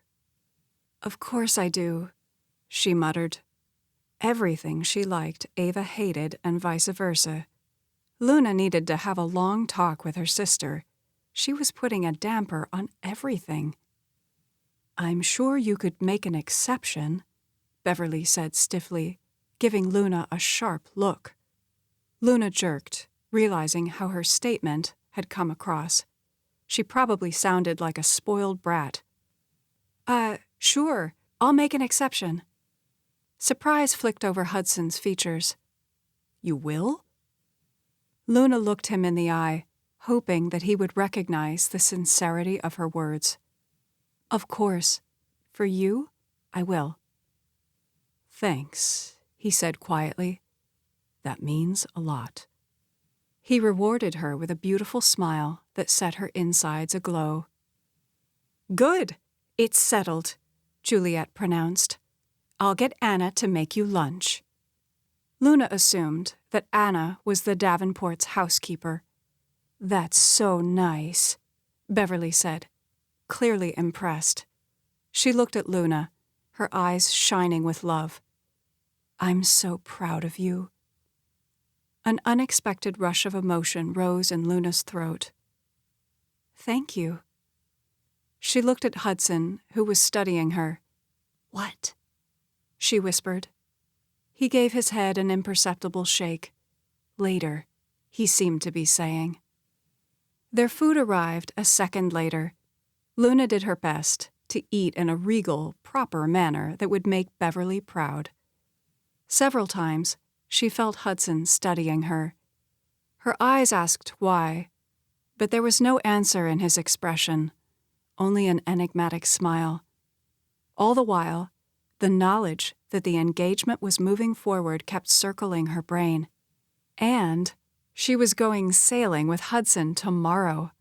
"Of course I do," she muttered. Everything she liked, Ava hated, and vice versa. Luna needed to have a long talk with her sister. She was putting a damper on everything. "I'm sure you could make an exception," Beverly said stiffly, giving Luna a sharp look. Luna jerked, realizing how her statement had come across. She probably sounded like a spoiled brat. Sure, I'll make an exception." Surprise flicked over Hudson's features. "You will?" Luna looked him in the eye, hoping that he would recognize the sincerity of her words. "Of course. For you, I will." "Thanks," he said quietly. "That means a lot." He rewarded her with a beautiful smile that set her insides aglow. "Good. It's settled," Juliet pronounced. "I'll get Anna to make you lunch." Luna assumed that Anna was the Davenport's housekeeper. "That's so nice," Beverly said, clearly impressed. She looked at Luna, her eyes shining with love. "I'm so proud of you." An unexpected rush of emotion rose in Luna's throat. "Thank you." She looked at Hudson, who was studying her. "What?" she whispered. He gave his head an imperceptible shake. Later, he seemed to be saying. Their food arrived a second later. Luna did her best to eat in a regal, proper manner that would make Beverly proud. Several times, she felt Hudson studying her. Her eyes asked why, but there was no answer in his expression, only an enigmatic smile. All the while, the knowledge that the engagement was moving forward kept circling her brain. And she was going sailing with Hudson tomorrow.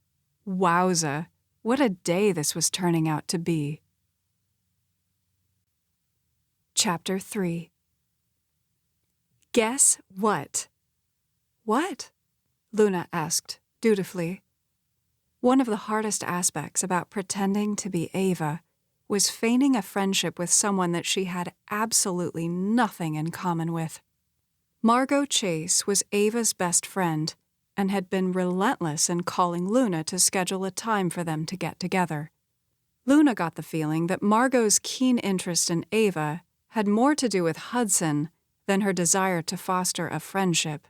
Wowza, what a day this was turning out to be. Chapter 3. Guess what? What? Luna asked dutifully. One of the hardest aspects about pretending to be Ava was feigning a friendship with someone that she had absolutely nothing in common with. Margot Chase was Ava's best friend and had been relentless in calling Luna to schedule a time for them to get together. Luna got the feeling that Margot's keen interest in Ava had more to do with Hudson than her desire to foster a friendship.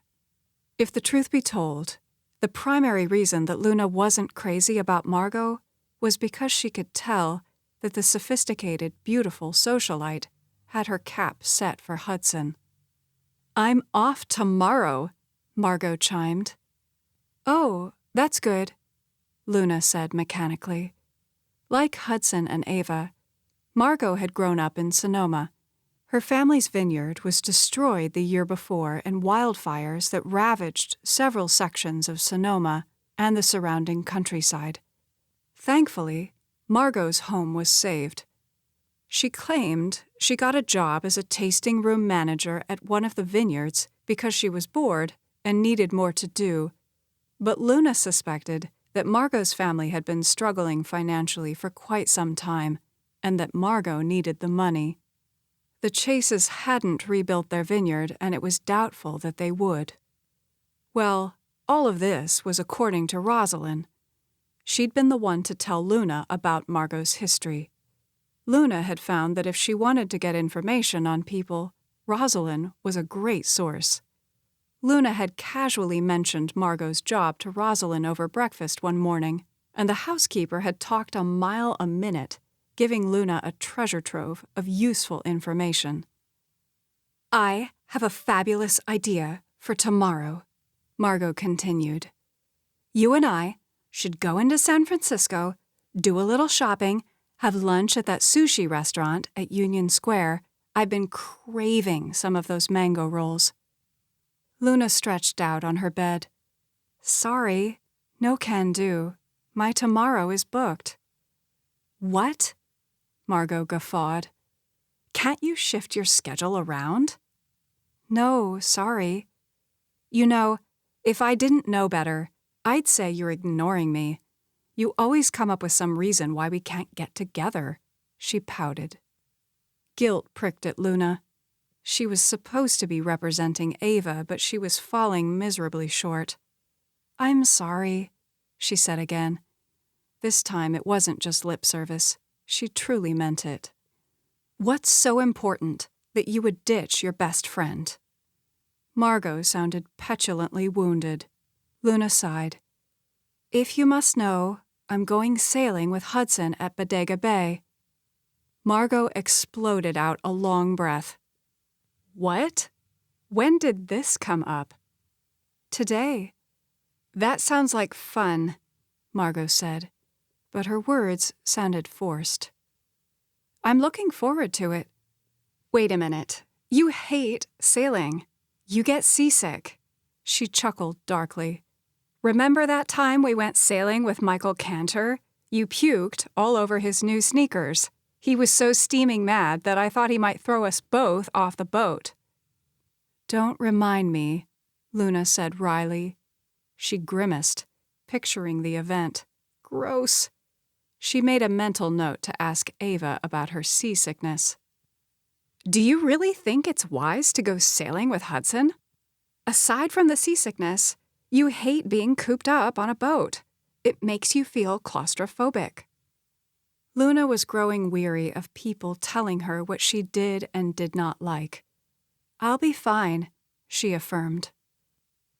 If the truth be told, the primary reason that Luna wasn't crazy about Margot was because she could tell that the sophisticated, beautiful socialite had her cap set for Hudson. "I'm off tomorrow," Margot chimed. "Oh, that's good," Luna said mechanically. Like Hudson and Ava, Margot had grown up in Sonoma. Her family's vineyard was destroyed the year before in wildfires that ravaged several sections of Sonoma and the surrounding countryside. Thankfully, Margot's home was saved. She claimed she got a job as a tasting room manager at one of the vineyards because she was bored and needed more to do, but Luna suspected that Margot's family had been struggling financially for quite some time and that Margot needed the money. The Chases hadn't rebuilt their vineyard, and it was doubtful that they would. Well, all of this was according to Rosalind. She'd been the one to tell Luna about Margot's history. Luna had found that if she wanted to get information on people, Rosalind was a great source. Luna had casually mentioned Margot's job to Rosalind over breakfast one morning, and the housekeeper had talked a mile a minute, giving Luna a treasure trove of useful information. "I have a fabulous idea for tomorrow," Margot continued. "You and I should go into San Francisco, do a little shopping, have lunch at that sushi restaurant at Union Square. I've been craving some of those mango rolls." Luna stretched out on her bed. "Sorry, no can do. My tomorrow is booked." "What?" Margot guffawed. "Can't you shift your schedule around?" "No, sorry. You know, if I didn't know better, I'd say you're ignoring me. You always come up with some reason why we can't get together," she pouted. Guilt pricked at Luna. She was supposed to be representing Ava, but she was falling miserably short. "I'm sorry," she said again. This time it wasn't just lip service. She truly meant it. "What's so important that you would ditch your best friend?" Margot sounded petulantly wounded. Luna sighed. "If you must know, I'm going sailing with Hudson at Bodega Bay." Margot exploded out a long breath. "What? When did this come up?" "Today." "That sounds like fun," Margot said, but her words sounded forced. "I'm looking forward to it." "Wait a minute. You hate sailing. You get seasick." She chuckled darkly. "Remember that time we went sailing with Michael Cantor? You puked all over his new sneakers. He was so steaming mad that I thought he might throw us both off the boat." "Don't remind me," Luna said wryly. She grimaced, picturing the event. Gross. She made a mental note to ask Ava about her seasickness. "Do you really think it's wise to go sailing with Hudson? Aside from the seasickness, you hate being cooped up on a boat. It makes you feel claustrophobic." Luna was growing weary of people telling her what she did and did not like. "I'll be fine," she affirmed.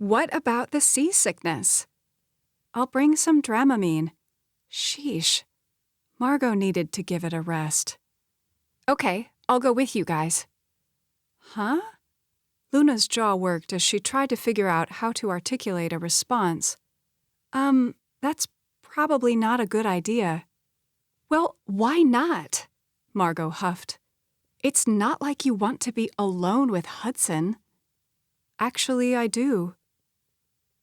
What about the seasickness? I'll bring some Dramamine. Sheesh. Margot needed to give it a rest. Okay, I'll go with you guys. Huh? Luna's jaw worked as she tried to figure out how to articulate a response. That's probably not a good idea. Well, why not? Margot huffed. It's not like you want to be alone with Hudson. Actually, I do.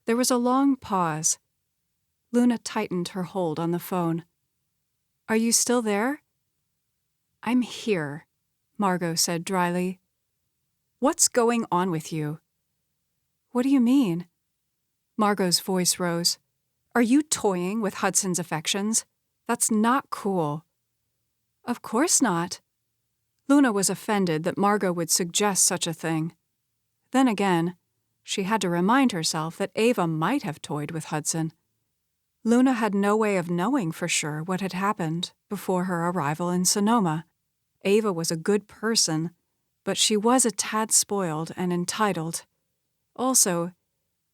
There was a long pause. Luna tightened her hold on the phone. Are you still there? I'm here, Margot said dryly. What's going on with you? What do you mean? Margot's voice rose. Are you toying with Hudson's affections? That's not cool. Of course not. Luna was offended that Margot would suggest such a thing. Then again, she had to remind herself that Ava might have toyed with Hudson. Luna had no way of knowing for sure what had happened before her arrival in Sonoma. Ava was a good person, but she was a tad spoiled and entitled. Also,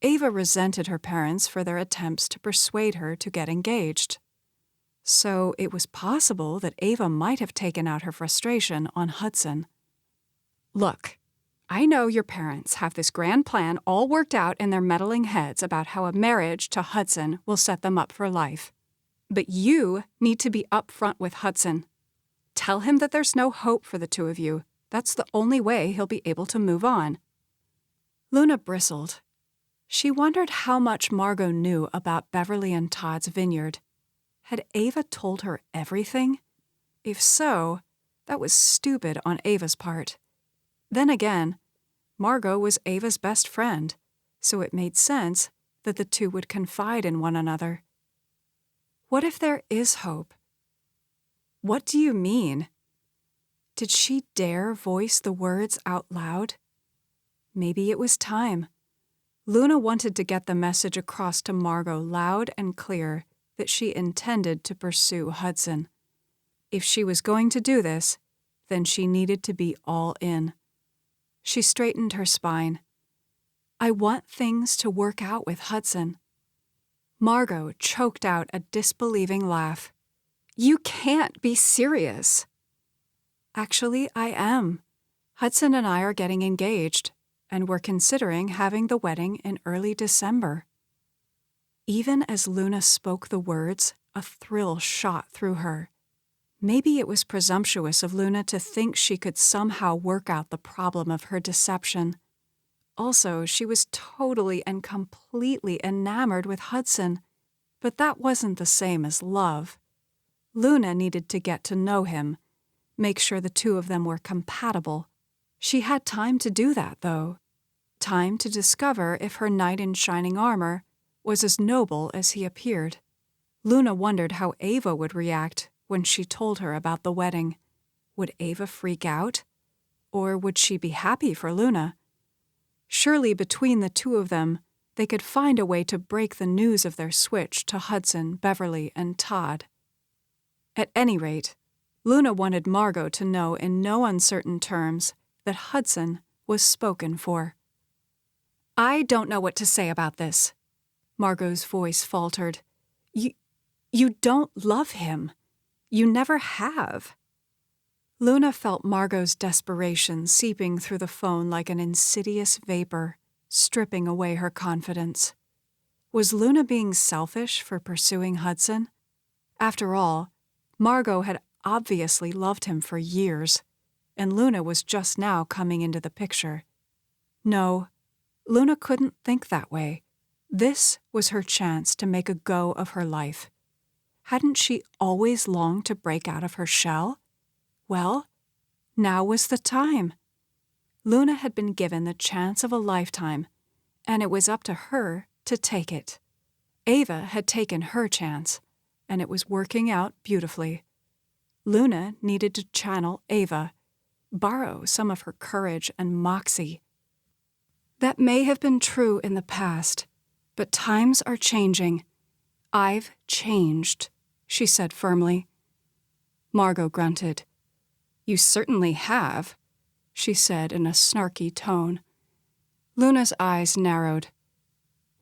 Ava resented her parents for their attempts to persuade her to get engaged. So it was possible that Ava might have taken out her frustration on Hudson. Look, I know your parents have this grand plan all worked out in their meddling heads about how a marriage to Hudson will set them up for life. But you need to be upfront with Hudson. Tell him that there's no hope for the two of you. That's the only way he'll be able to move on. Luna bristled. She wondered how much Margot knew about Beverly and Todd's vineyard. Had Ava told her everything? If so, that was stupid on Ava's part. Then again, Margot was Ava's best friend, so it made sense that the two would confide in one another. What if there is hope? What do you mean? Did she dare voice the words out loud? Maybe it was time. Luna wanted to get the message across to Margot loud and clear that she intended to pursue Hudson. If she was going to do this, then she needed to be all in. She straightened her spine. I want things to work out with Hudson. Margot choked out a disbelieving laugh. You can't be serious. Actually, I am. Hudson and I are getting engaged, and we're considering having the wedding in early December. Even as Luna spoke the words, a thrill shot through her. Maybe it was presumptuous of Luna to think she could somehow work out the problem of her deception. Also, she was totally and completely enamored with Hudson, but that wasn't the same as love. Luna needed to get to know him, make sure the two of them were compatible. She had time to do that, though. Time to discover if her knight in shining armor was as noble as he appeared. Luna wondered how Ava would react when she told her about the wedding. Would Ava freak out? Or would she be happy for Luna? Surely between the two of them, they could find a way to break the news of their switch to Hudson, Beverly, and Todd. At any rate, Luna wanted Margot to know in no uncertain terms that Hudson was spoken for. I don't know what to say about this. Margot's voice faltered. You don't love him. You never have. Luna felt Margot's desperation seeping through the phone like an insidious vapor, stripping away her confidence. Was Luna being selfish for pursuing Hudson? After all, Margot had obviously loved him for years, and Luna was just now coming into the picture. No, Luna couldn't think that way. This was her chance to make a go of her life. Hadn't she always longed to break out of her shell? Well, now was the time. Luna had been given the chance of a lifetime, and it was up to her to take it. Ava had taken her chance, and it was working out beautifully. Luna needed to channel Ava, borrow some of her courage and moxie. That may have been true in the past, but times are changing. I've changed, she said firmly. Margot grunted. You certainly have, she said in a snarky tone. Luna's eyes narrowed.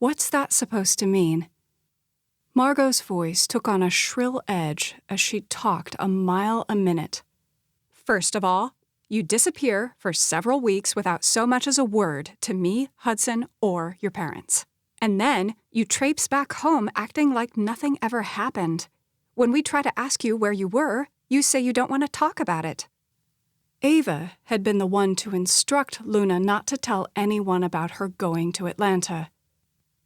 What's that supposed to mean? Margot's voice took on a shrill edge as she talked a mile a minute. First of all, you disappear for several weeks without so much as a word to me, Hudson, or your parents. And then you traipse back home acting like nothing ever happened. When we try to ask you where you were, you say you don't want to talk about it. Ava had been the one to instruct Luna not to tell anyone about her going to Atlanta.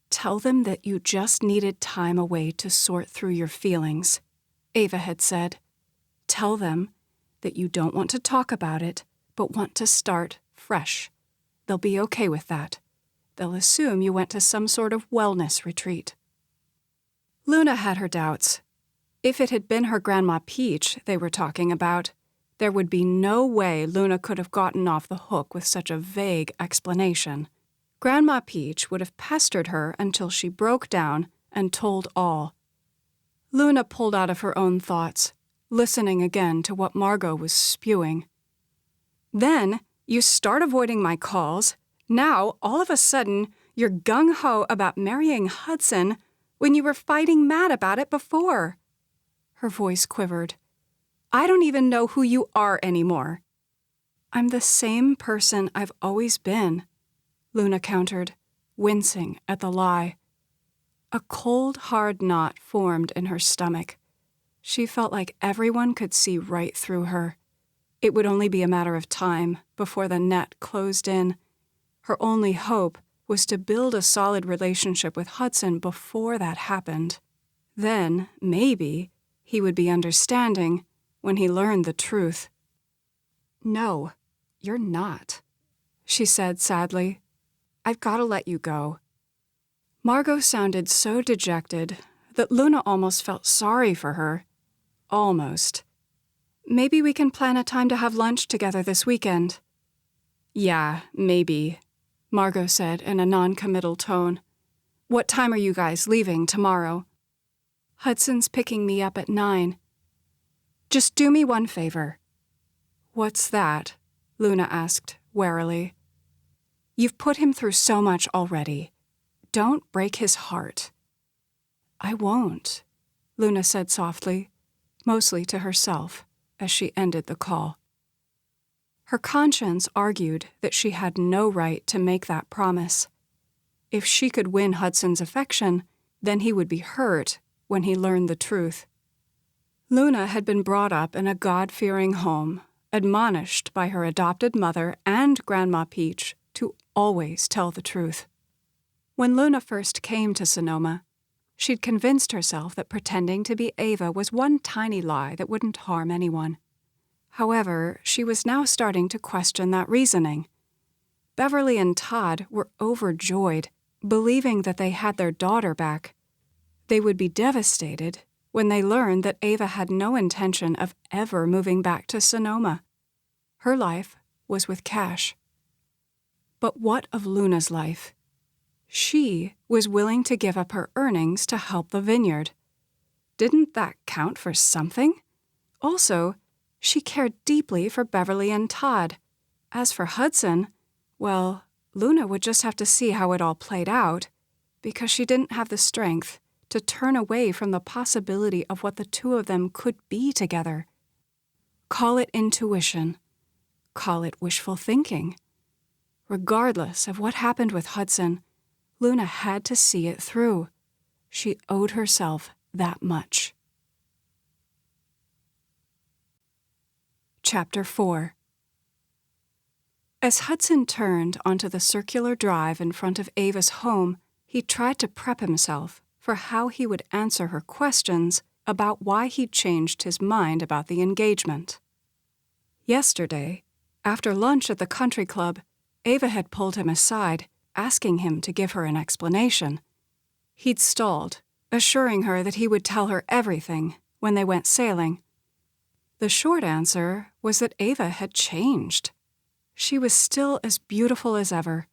Tell them that you just needed time away to sort through your feelings, Ava had said. Tell them that you don't want to talk about it, but want to start fresh. They'll be okay with that. They'll assume you went to some sort of wellness retreat. Luna had her doubts. If it had been her Grandma Peach they were talking about, there would be no way Luna could have gotten off the hook with such a vague explanation. Grandma Peach would have pestered her until she broke down and told all. Luna pulled out of her own thoughts, listening again to what Margot was spewing. Then, you start avoiding my calls. Now, all of a sudden, you're gung-ho about marrying Hudson when you were fighting mad about it before. Her voice quivered. I don't even know who you are anymore. I'm the same person I've always been, Luna countered, wincing at the lie. A cold, hard knot formed in her stomach. She felt like everyone could see right through her. It would only be a matter of time before the net closed in. Her only hope was to build a solid relationship with Hudson before that happened. Then, maybe, he would be understanding when he learned the truth. No, you're not, she said sadly. I've got to let you go. Margot sounded so dejected that Luna almost felt sorry for her. Almost. Maybe we can plan a time to have lunch together this weekend. Yeah, maybe, Margot said in a non-committal tone. What time are you guys leaving tomorrow? Hudson's picking me up at 9. Just do me one favor. What's that? Luna asked, warily. You've put him through so much already. Don't break his heart. I won't, Luna said softly, mostly to herself, as she ended the call. Her conscience argued that she had no right to make that promise. If she could win Hudson's affection, then he would be hurt when he learned the truth. Luna had been brought up in a God-fearing home, admonished by her adopted mother and Grandma Peach to always tell the truth. When Luna first came to Sonoma, she'd convinced herself that pretending to be Ava was one tiny lie that wouldn't harm anyone. However, she was now starting to question that reasoning. Beverly and Todd were overjoyed, believing that they had their daughter back. They would be devastated when they learned that Ava had no intention of ever moving back to Sonoma. Her life was with Cash. But what of Luna's life? She was willing to give up her earnings to help the vineyard. Didn't that count for something? Also, she cared deeply for Beverly and Todd. As for Hudson, well, Luna would just have to see how it all played out, because she didn't have the strength to turn away from the possibility of what the two of them could be together. Call it intuition. Call it wishful thinking. Regardless of what happened with Hudson, Luna had to see it through. She owed herself that much. Chapter 4. As Hudson turned onto the circular drive in front of Ava's home, he tried to prep himself for how he would answer her questions about why he'd changed his mind about the engagement. Yesterday, after lunch at the country club, Ava had pulled him aside, asking him to give her an explanation. He'd stalled, assuring her that he would tell her everything when they went sailing. The short answer was that Ava had changed. She was still as beautiful as ever,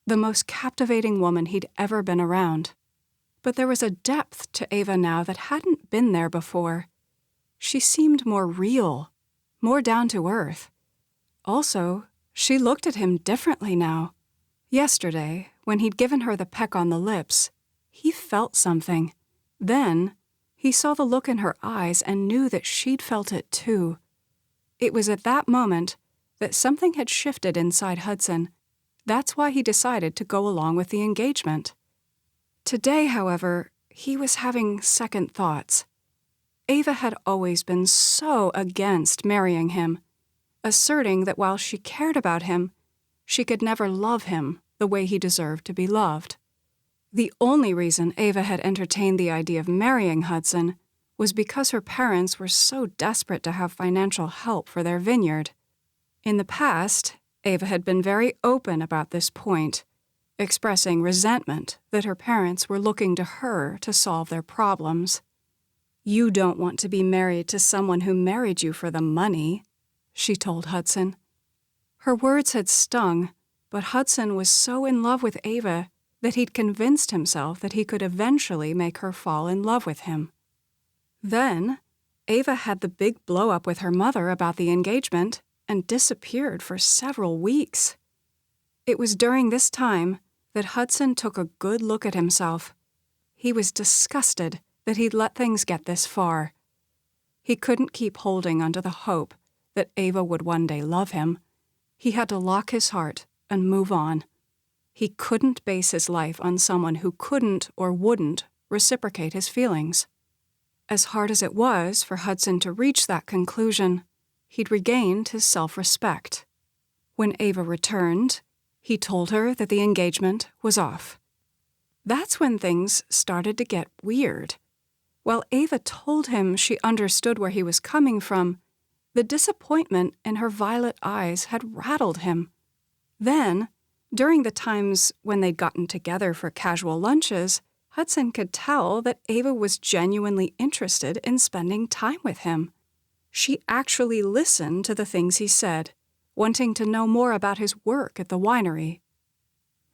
the most captivating woman he'd ever been around. But there was a depth to Ava now that hadn't been there before. She seemed more real, more down to earth. Also, she looked at him differently now. Yesterday, when he'd given her the peck on the lips, he felt something. Then, he saw the look in her eyes and knew that she'd felt it too. It was at that moment that something had shifted inside Hudson. That's why he decided to go along with the engagement. Today, however, he was having second thoughts. Ava had always been so against marrying him, asserting that while she cared about him, she could never love him the way he deserved to be loved. The only reason Ava had entertained the idea of marrying Hudson was because her parents were so desperate to have financial help for their vineyard. In the past, Ava had been very open about this point, expressing resentment that her parents were looking to her to solve their problems. "You don't want to be married to someone who married you for the money," she told Hudson. Her words had stung, but Hudson was so in love with Ava that he'd convinced himself that he could eventually make her fall in love with him. Then, Ava had the big blow-up with her mother about the engagement and disappeared for several weeks. It was during this time that Hudson took a good look at himself. He was disgusted that he'd let things get this far. He couldn't keep holding onto the hope that Ava would one day love him. He had to lock his heart and move on. He couldn't base his life on someone who couldn't or wouldn't reciprocate his feelings. As hard as it was for Hudson to reach that conclusion, he'd regained his self-respect. When Ava returned, he told her that the engagement was off. That's when things started to get weird. While Ava told him she understood where he was coming from, the disappointment in her violet eyes had rattled him. Then, during the times when they'd gotten together for casual lunches, Hudson could tell that Ava was genuinely interested in spending time with him. She actually listened to the things he said, wanting to know more about his work at the winery.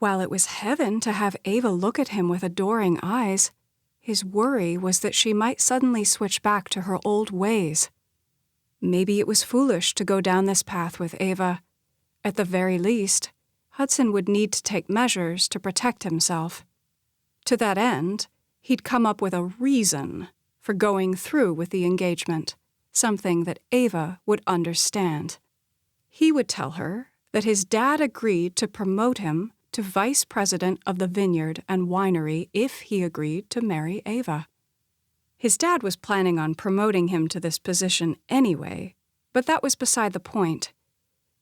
While it was heaven to have Ava look at him with adoring eyes, his worry was that she might suddenly switch back to her old ways. Maybe it was foolish to go down this path with Ava. At the very least, Hudson would need to take measures to protect himself. To that end, he'd come up with a reason for going through with the engagement, something that Ava would understand. He would tell her that his dad agreed to promote him to vice president of the vineyard and winery if he agreed to marry Ava. His dad was planning on promoting him to this position anyway, but that was beside the point.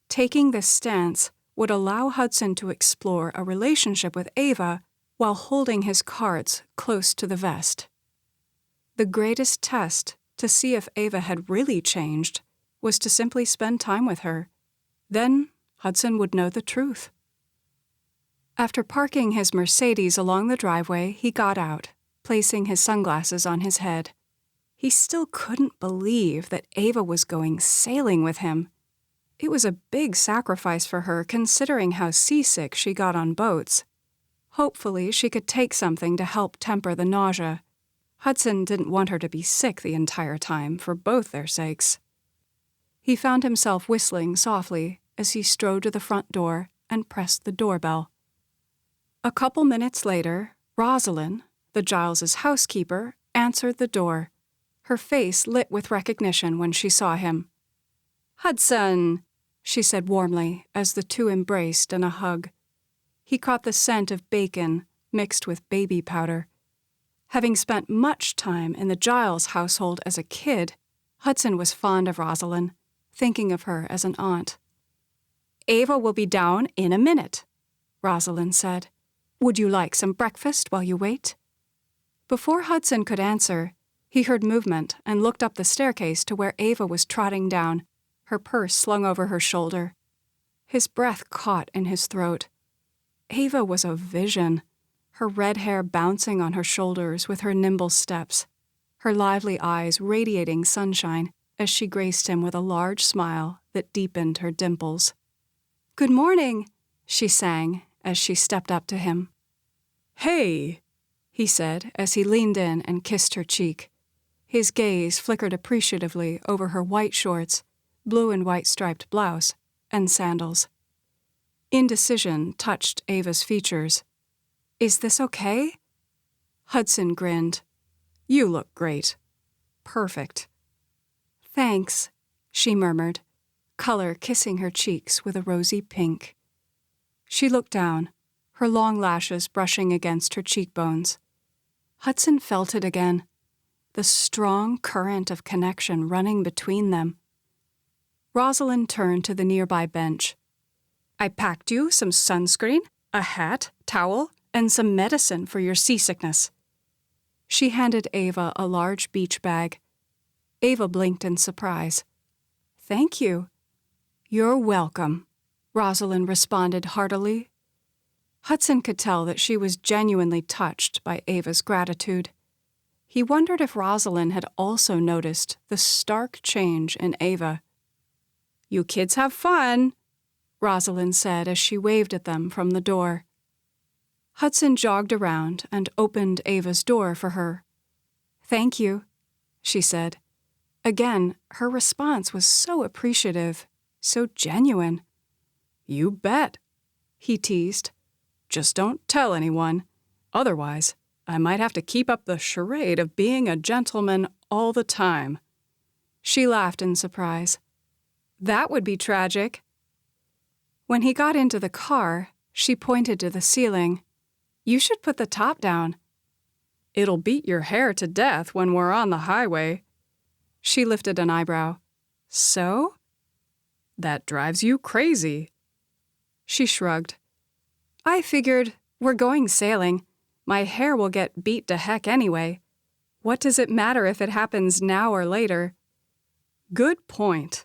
Taking this stance would allow Hudson to explore a relationship with Ava while holding his cards close to the vest. The greatest test to see if Ava had really changed was to simply spend time with her. Then Hudson would know the truth. After parking his Mercedes along the driveway, he got out, placing his sunglasses on his head. He still couldn't believe that Ava was going sailing with him. It was a big sacrifice for her considering how seasick she got on boats. Hopefully, she could take something to help temper the nausea. Hudson didn't want her to be sick the entire time for both their sakes. He found himself whistling softly as he strode to the front door and pressed the doorbell. A couple minutes later, Rosalind, the Giles' housekeeper, answered the door. Her face lit with recognition when she saw him. "Hudson," she said warmly as the two embraced in a hug. He caught the scent of bacon mixed with baby powder. Having spent much time in the Giles household as a kid, Hudson was fond of Rosalind, thinking of her as an aunt. "Ava will be down in a minute," Rosalind said. "Would you like some breakfast while you wait?" Before Hudson could answer, he heard movement and looked up the staircase to where Ava was trotting down, her purse slung over her shoulder. His breath caught in his throat. Ava was a vision, her red hair bouncing on her shoulders with her nimble steps, her lively eyes radiating sunshine as she graced him with a large smile that deepened her dimples. "Good morning," she sang as she stepped up to him. "Hey," he said as he leaned in and kissed her cheek. His gaze flickered appreciatively over her white shorts, blue and white striped blouse, and sandals. Indecision touched Ava's features. "Is this okay?" Hudson grinned. "You look great. Perfect." "Thanks," she murmured, color kissing her cheeks with a rosy pink. She looked down, her long lashes brushing against her cheekbones. Hudson felt it again, the strong current of connection running between them. Rosalind turned to the nearby bench. "I packed you some sunscreen, a hat, towel, and some medicine for your seasickness." She handed Ava a large beach bag. Ava blinked in surprise. "Thank you." "You're welcome," Rosalind responded heartily. Hudson could tell that she was genuinely touched by Ava's gratitude. He wondered if Rosalind had also noticed the stark change in Ava. "You kids have fun," Rosalind said as she waved at them from the door. Hudson jogged around and opened Ava's door for her. "Thank you," she said. Again, her response was so appreciative, so genuine. "You bet," he teased. "Just don't tell anyone. Otherwise, I might have to keep up the charade of being a gentleman all the time." She laughed in surprise. "That would be tragic." When he got into the car, she pointed to the ceiling. "You should put the top down." "It'll beat your hair to death when we're on the highway." She lifted an eyebrow. "So?" "That drives you crazy." She shrugged. "I figured, we're going sailing. My hair will get beat to heck anyway. What does it matter if it happens now or later?" "Good point."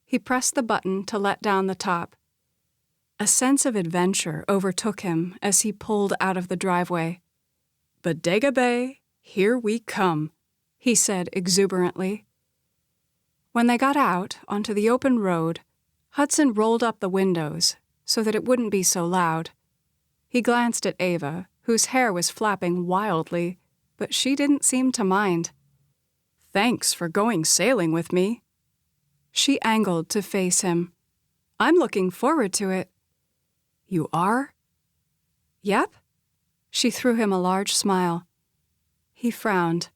He pressed the button to let down the top. A sense of adventure overtook him as he pulled out of the driveway. "Bodega Bay, here we come," he said exuberantly. When they got out onto the open road, Hudson rolled up the windows so that it wouldn't be so loud. He glanced at Ava, whose hair was flapping wildly, but she didn't seem to mind. "Thanks for going sailing with me." She angled to face him. "I'm looking forward to it." "You are?" "Yep." She threw him a large smile. He frowned.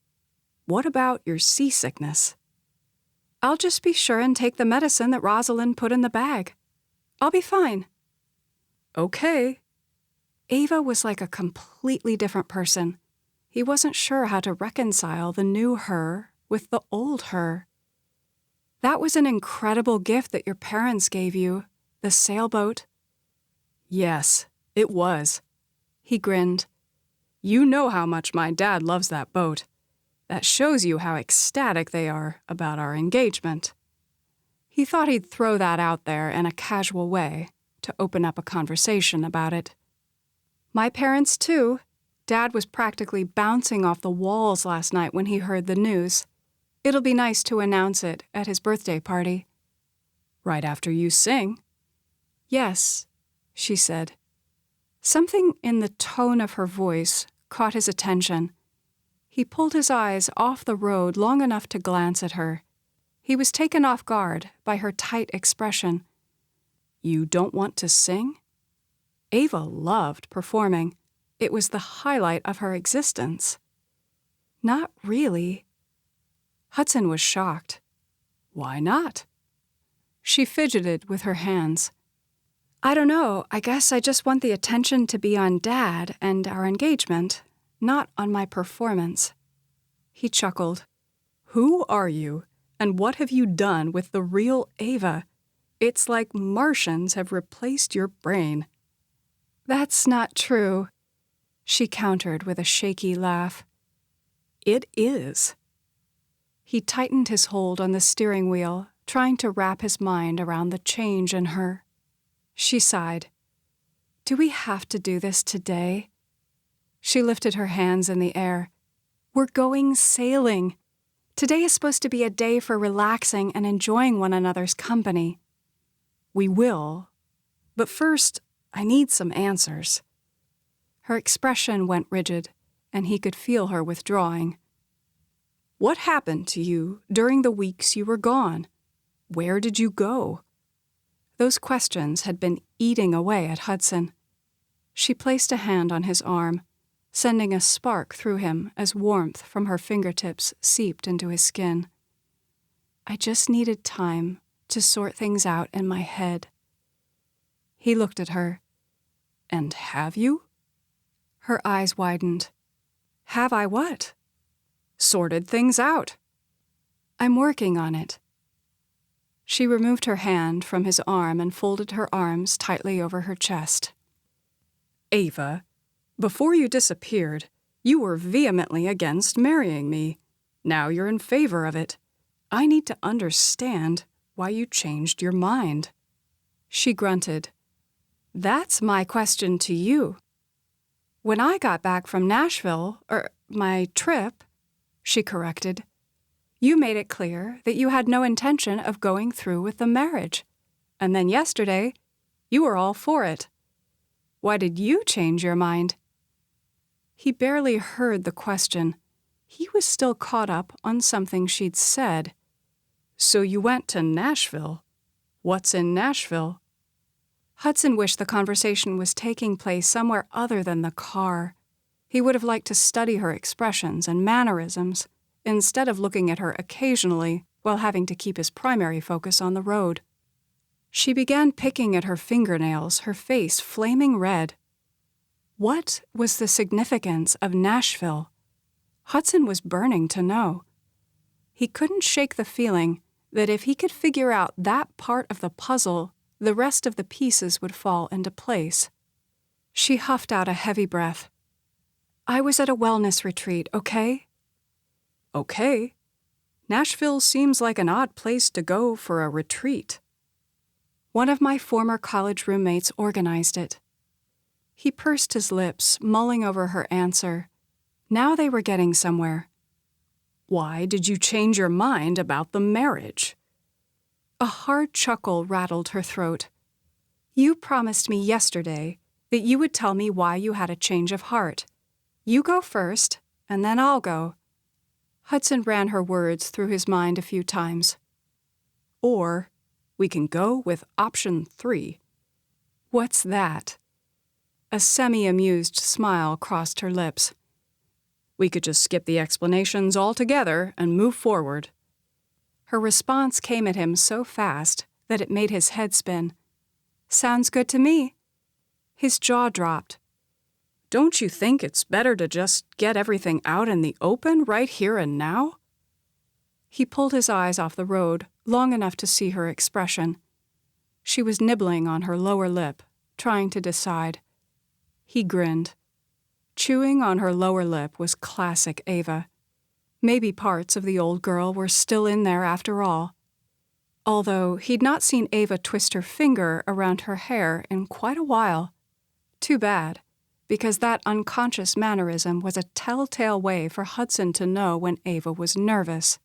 "What about your seasickness?" "I'll just be sure and take the medicine that Rosalind put in the bag. I'll be fine." "Okay." Ava was like a completely different person. He wasn't sure how to reconcile the new her with the old her. "That was an incredible gift that your parents gave you, the sailboat." "Yes, it was." He grinned. "You know how much my dad loves that boat. That shows you how ecstatic they are about our engagement." He thought he'd throw that out there in a casual way to open up a conversation about it. "My parents, too. Dad was practically bouncing off the walls last night when he heard the news. It'll be nice to announce it at his birthday party." "Right after you sing?" "Yes," she said. Something in the tone of her voice caught his attention. He pulled his eyes off the road long enough to glance at her. He was taken off guard by her tight expression. "You don't want to sing?" Ava loved performing. It was the highlight of her existence. "Not really." Hudson was shocked. "Why not?" She fidgeted with her hands. "I don't know. I guess I just want the attention to be on Dad and our engagement, not on my performance." He chuckled. "Who are you, and what have you done with the real Ava? It's like Martians have replaced your brain." "That's not true," she countered with a shaky laugh. "It is." He tightened his hold on the steering wheel, trying to wrap his mind around the change in her. She sighed. "Do we have to do this today?" She lifted her hands in the air. "We're going sailing. Today is supposed to be a day for relaxing and enjoying one another's company." "We will. But first, I need some answers." Her expression went rigid, and he could feel her withdrawing. "What happened to you during the weeks you were gone? Where did you go?" Those questions had been eating away at Hudson. She placed a hand on his arm, sending a spark through him as warmth from her fingertips seeped into his skin. I just needed time to sort things out in my head. He looked at her. And have you? Her eyes widened. Have I what? Sorted things out. I'm working on it. She removed her hand from his arm and folded her arms tightly over her chest. Ava, before you disappeared, you were vehemently against marrying me. Now you're in favor of it. I need to understand why you changed your mind. She grunted. That's my question to you. When I got back from Nashville, my trip, she corrected, you made it clear that you had no intention of going through with the marriage. And then yesterday, you were all for it. Why did you change your mind? He barely heard the question. He was still caught up on something she'd said. So you went to Nashville? What's in Nashville? Hudson wished the conversation was taking place somewhere other than the car. He would have liked to study her expressions and mannerisms, instead of looking at her occasionally while having to keep his primary focus on the road. She began picking at her fingernails, her face flaming red. What was the significance of Nashville? Hudson was burning to know. He couldn't shake the feeling that if he could figure out that part of the puzzle, the rest of the pieces would fall into place. She huffed out a heavy breath. I was at a wellness retreat, okay? Okay. Nashville seems like an odd place to go for a retreat. One of my former college roommates organized it. He pursed his lips, mulling over her answer. Now they were getting somewhere. Why did you change your mind about the marriage? A hard chuckle rattled her throat. You promised me yesterday that you would tell me why you had a change of heart. You go first, and then I'll go. Hudson ran her words through his mind a few times. Or we can go with option 3. What's that? A semi-amused smile crossed her lips. We could just skip the explanations altogether and move forward. Her response came at him so fast that it made his head spin. Sounds good to me. His jaw dropped. Don't you think it's better to just get everything out in the open right here and now? He pulled his eyes off the road long enough to see her expression. She was nibbling on her lower lip, trying to decide. He grinned. Chewing on her lower lip was classic Ava. Maybe parts of the old girl were still in there after all. Although he'd not seen Ava twist her finger around her hair in quite a while. Too bad, because that unconscious mannerism was a telltale way for Hudson to know when Ava was nervous.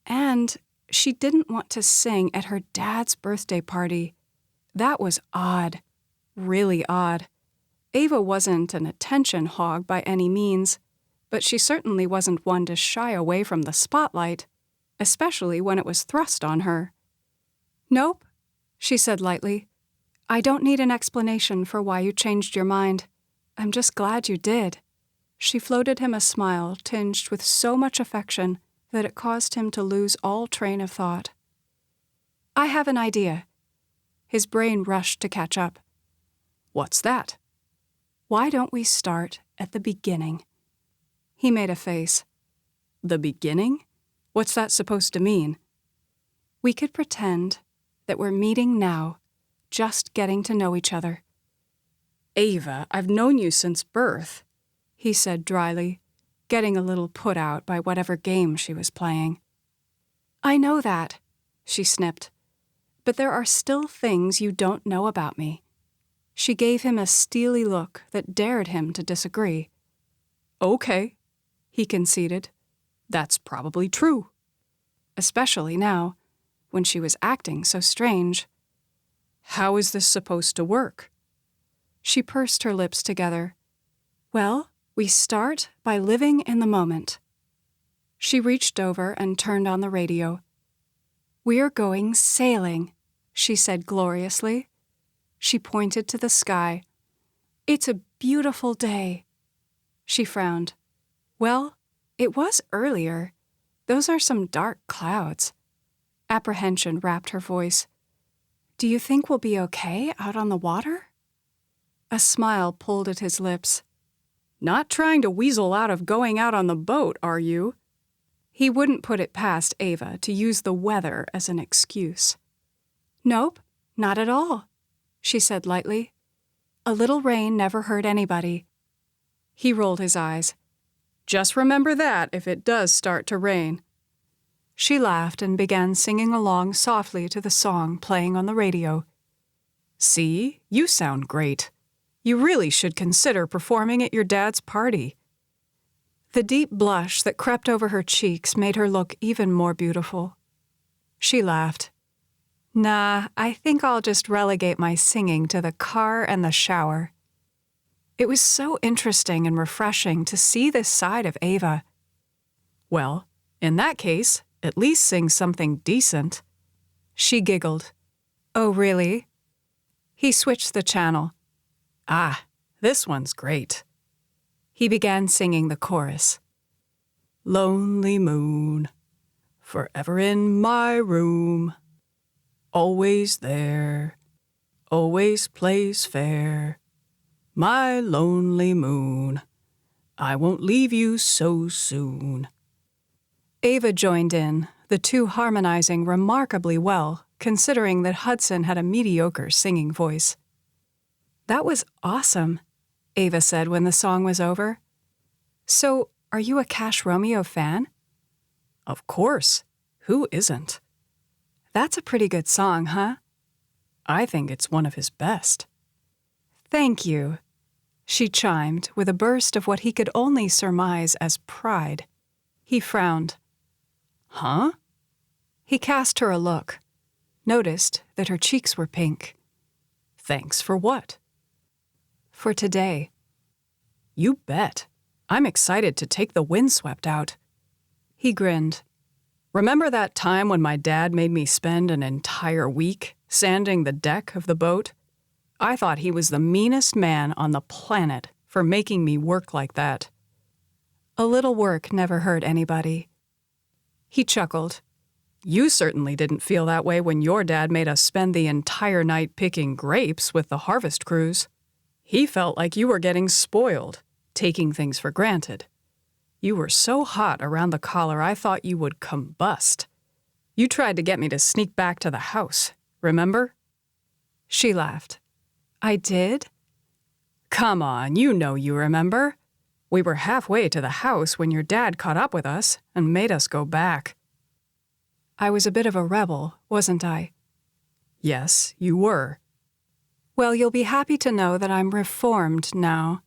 And she didn't want to sing at her dad's birthday party. That was odd. Really odd. Ava wasn't an attention hog by any means, but she certainly wasn't one to shy away from the spotlight, especially when it was thrust on her. Nope, she said lightly. I don't need an explanation for why you changed your mind. I'm just glad you did. She floated him a smile tinged with so much affection that it caused him to lose all train of thought. I have an idea. His brain rushed to catch up. What's that? Why don't we start at the beginning? He made a face. The beginning? What's that supposed to mean? We could pretend that we're meeting now, just getting to know each other. Ava, I've known you since birth, he said dryly, getting a little put out by whatever game she was playing. I know that, she snipped, but there are still things you don't know about me. She gave him a steely look that dared him to disagree. Okay, he conceded. That's probably true. Especially now, when she was acting so strange. How is this supposed to work? She pursed her lips together. Well, we start by living in the moment. She reached over and turned on the radio. We're going sailing. she said gloriously. She pointed to the sky. It's a beautiful day. She frowned. Well, it was earlier. Those are some dark clouds. Apprehension wrapped her voice. Do you think we'll be okay out on the water? A smile pulled at his lips. Not trying to weasel out of going out on the boat, are you? He wouldn't put it past Ava to use the weather as an excuse. Nope, not at all, she said lightly. A little rain never hurt anybody. He rolled his eyes. Just remember that if it does start to rain. She laughed and began singing along softly to the song playing on the radio. See, you sound great. You really should consider performing at your dad's party. The deep blush that crept over her cheeks made her look even more beautiful. She laughed. Nah, I think I'll just relegate my singing to the car and the shower. It was so interesting and refreshing to see this side of Ava. Well, in that case, at least sing something decent. She giggled. Oh, really? He switched the channel. Ah, this one's great. He began singing the chorus. Lonely moon, forever in my room, always there, always plays fair. My lonely moon, I won't leave you so soon. Ava joined in, the two harmonizing remarkably well, considering that Hudson had a mediocre singing voice. That was awesome, Ava said when the song was over. So, are you a Cash Romeo fan? Of course. Who isn't? That's a pretty good song, huh? I think it's one of his best. Thank you, she chimed with a burst of what he could only surmise as pride. He frowned. Huh? He cast her a look, noticed that her cheeks were pink. Thanks for what? For today. You bet. I'm excited to take the windswept out. He grinned. Remember that time when my dad made me spend an entire week sanding the deck of the boat? I thought he was the meanest man on the planet for making me work like that. A little work never hurt anybody. He chuckled. You certainly didn't feel that way when your dad made us spend the entire night picking grapes with the harvest crews. He felt like you were getting spoiled, taking things for granted. You were so hot around the collar I thought you would combust. You tried to get me to sneak back to the house, remember? She laughed. I did? Come on, you know you remember. We were halfway to the house when your dad caught up with us and made us go back. I was a bit of a rebel, wasn't I? Yes, you were. Well, you'll be happy to know that I'm reformed now.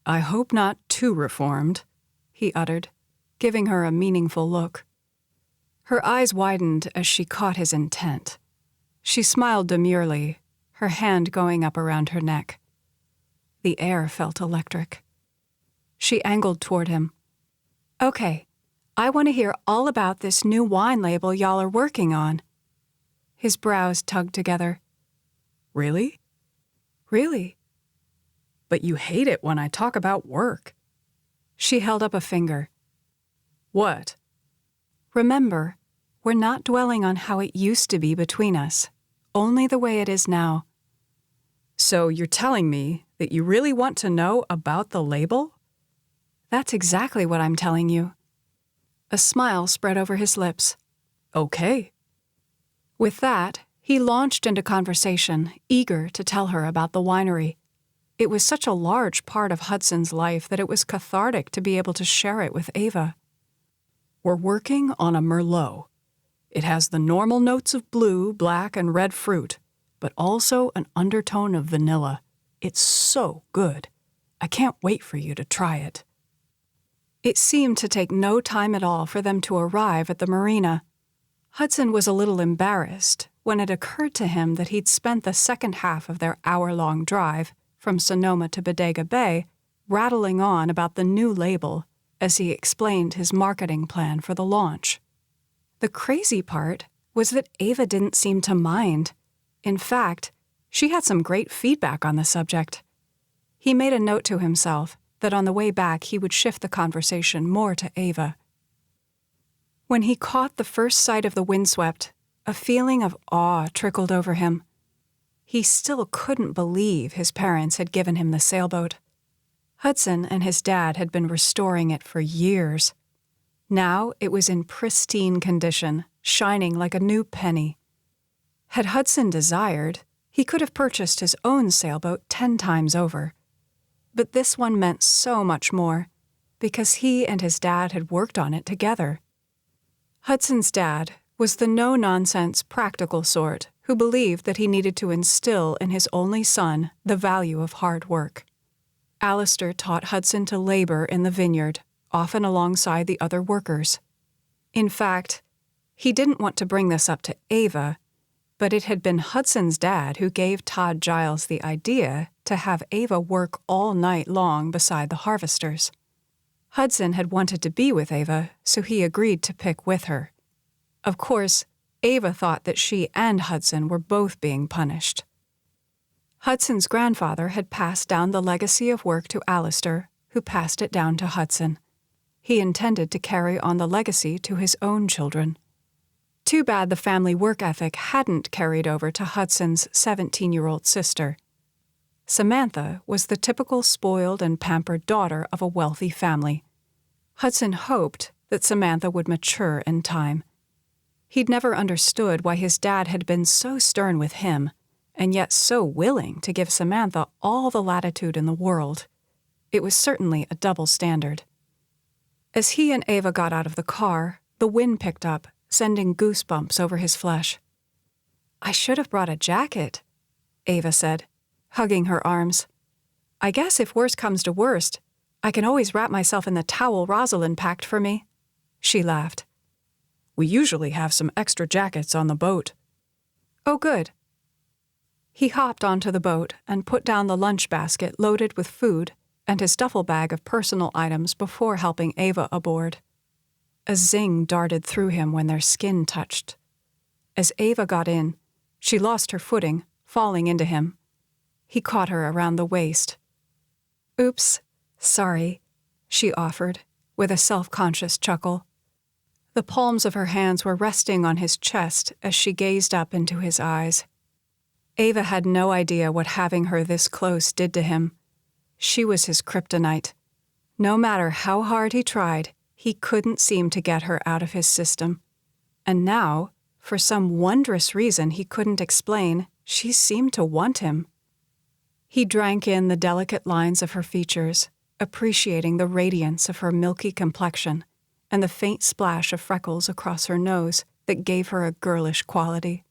I hope not too reformed, he uttered, giving her a meaningful look. Her eyes widened as she caught his intent. She smiled demurely, her hand going up around her neck. The air felt electric. She angled toward him. Okay, I want to hear all about this new wine label y'all are working on. His brows tugged together. Really? Really? But you hate it when I talk about work. She held up a finger. What? Remember, we're not dwelling on how it used to be between us, only the way it is now. So you're telling me that you really want to know about the label? That's exactly what I'm telling you. A smile spread over his lips. Okay. With that, he launched into conversation, eager to tell her about the winery. It was such a large part of Hudson's life that it was cathartic to be able to share it with Ava. We're working on a Merlot. It has the normal notes of blue, black, and red fruit, but also an undertone of vanilla. It's so good. I can't wait for you to try it. It seemed to take no time at all for them to arrive at the marina. Hudson was a little embarrassed when it occurred to him that he'd spent the second half of their hour-long drive from Sonoma to Bodega Bay rattling on about the new label as he explained his marketing plan for the launch. The crazy part was that Ava didn't seem to mind. In fact, she had some great feedback on the subject. He made a note to himself that on the way back he would shift the conversation more to Ava. When he caught the first sight of the windswept, a feeling of awe trickled over him. He still couldn't believe his parents had given him the sailboat. Hudson and his dad had been restoring it for years. Now it was in pristine condition, shining like a new penny. Had Hudson desired, he could have purchased his own sailboat 10 times over. But this one meant so much more, because he and his dad had worked on it together. Hudson's dad was the no-nonsense, practical sort who believed that he needed to instill in his only son the value of hard work. Alistair taught Hudson to labor in the vineyard, often alongside the other workers. In fact, he didn't want to bring this up to Ava, but it had been Hudson's dad who gave Todd Giles the idea to have Ava work all night long beside the harvesters. Hudson had wanted to be with Ava, so he agreed to pick with her. Of course, Ava thought that she and Hudson were both being punished. Hudson's grandfather had passed down the legacy of work to Alistair, who passed it down to Hudson. He intended to carry on the legacy to his own children. Too bad the family work ethic hadn't carried over to Hudson's 17-year-old sister. Samantha was the typical spoiled and pampered daughter of a wealthy family. Hudson hoped that Samantha would mature in time. He'd never understood why his dad had been so stern with him, and yet so willing to give Samantha all the latitude in the world. It was certainly a double standard. As he and Ava got out of the car, the wind picked up, sending goosebumps over his flesh. "I should have brought a jacket," Ava said, hugging her arms. "I guess if worst comes to worst, I can always wrap myself in the towel Rosalind packed for me." She laughed. "We usually have some extra jackets on the boat." "Oh, good." He hopped onto the boat and put down the lunch basket loaded with food and his duffel bag of personal items before helping Ava aboard. A zing darted through him when their skin touched. As Ava got in, she lost her footing, falling into him. He caught her around the waist. "Oops, sorry," she offered, with a self-conscious chuckle. The palms of her hands were resting on his chest as she gazed up into his eyes. Ava had no idea what having her this close did to him. She was his kryptonite. No matter how hard he tried, he couldn't seem to get her out of his system. And now, for some wondrous reason he couldn't explain, she seemed to want him. He drank in the delicate lines of her features, appreciating the radiance of her milky complexion and the faint splash of freckles across her nose that gave her a girlish quality.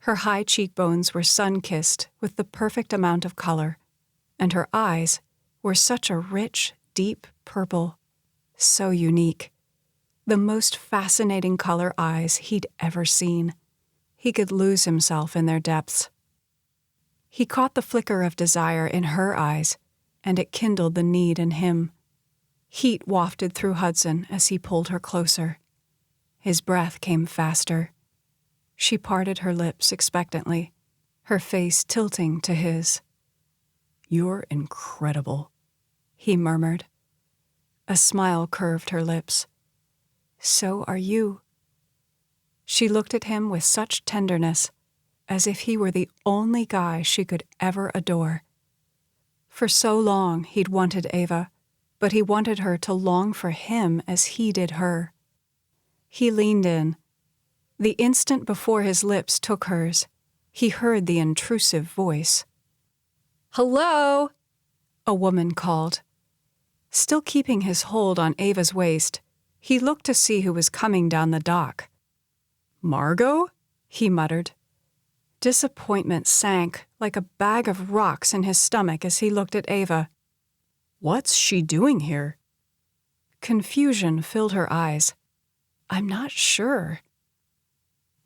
Her high cheekbones were sun-kissed with the perfect amount of color, and her eyes were such a rich, deep purple, so unique. The most fascinating color eyes he'd ever seen. He could lose himself in their depths. He caught the flicker of desire in her eyes, and it kindled the need in him. Heat wafted through Hudson as he pulled her closer. His breath came faster. She parted her lips expectantly, her face tilting to his. "You're incredible," he murmured. A smile curved her lips. "So are you." She looked at him with such tenderness, as if he were the only guy she could ever adore. For so long he'd wanted Ava, but he wanted her to long for him as he did her. He leaned in. The instant before his lips took hers, he heard the intrusive voice. "Hello?" a woman called. Still keeping his hold on Ava's waist, he looked to see who was coming down the dock. "Margot?" he muttered. Disappointment sank like a bag of rocks in his stomach as he looked at Ava. "What's she doing here?" Confusion filled her eyes. "I'm not sure."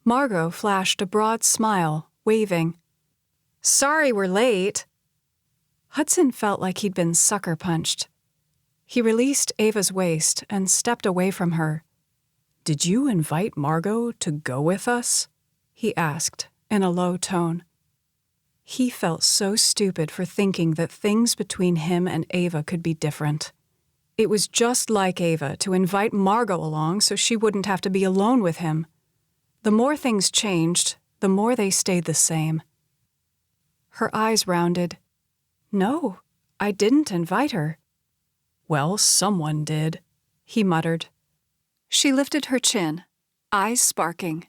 Margot flashed a broad smile, waving. "Sorry we're late." Hudson felt like he'd been sucker punched. He released Ava's waist and stepped away from her. "Did you invite Margot to go with us?" he asked in a low tone. He felt so stupid for thinking that things between him and Ava could be different. It was just like Ava to invite Margot along so she wouldn't have to be alone with him. The more things changed, the more they stayed the same. Her eyes rounded. "No, I didn't invite her." "Well, someone did," he muttered. She lifted her chin, eyes sparking.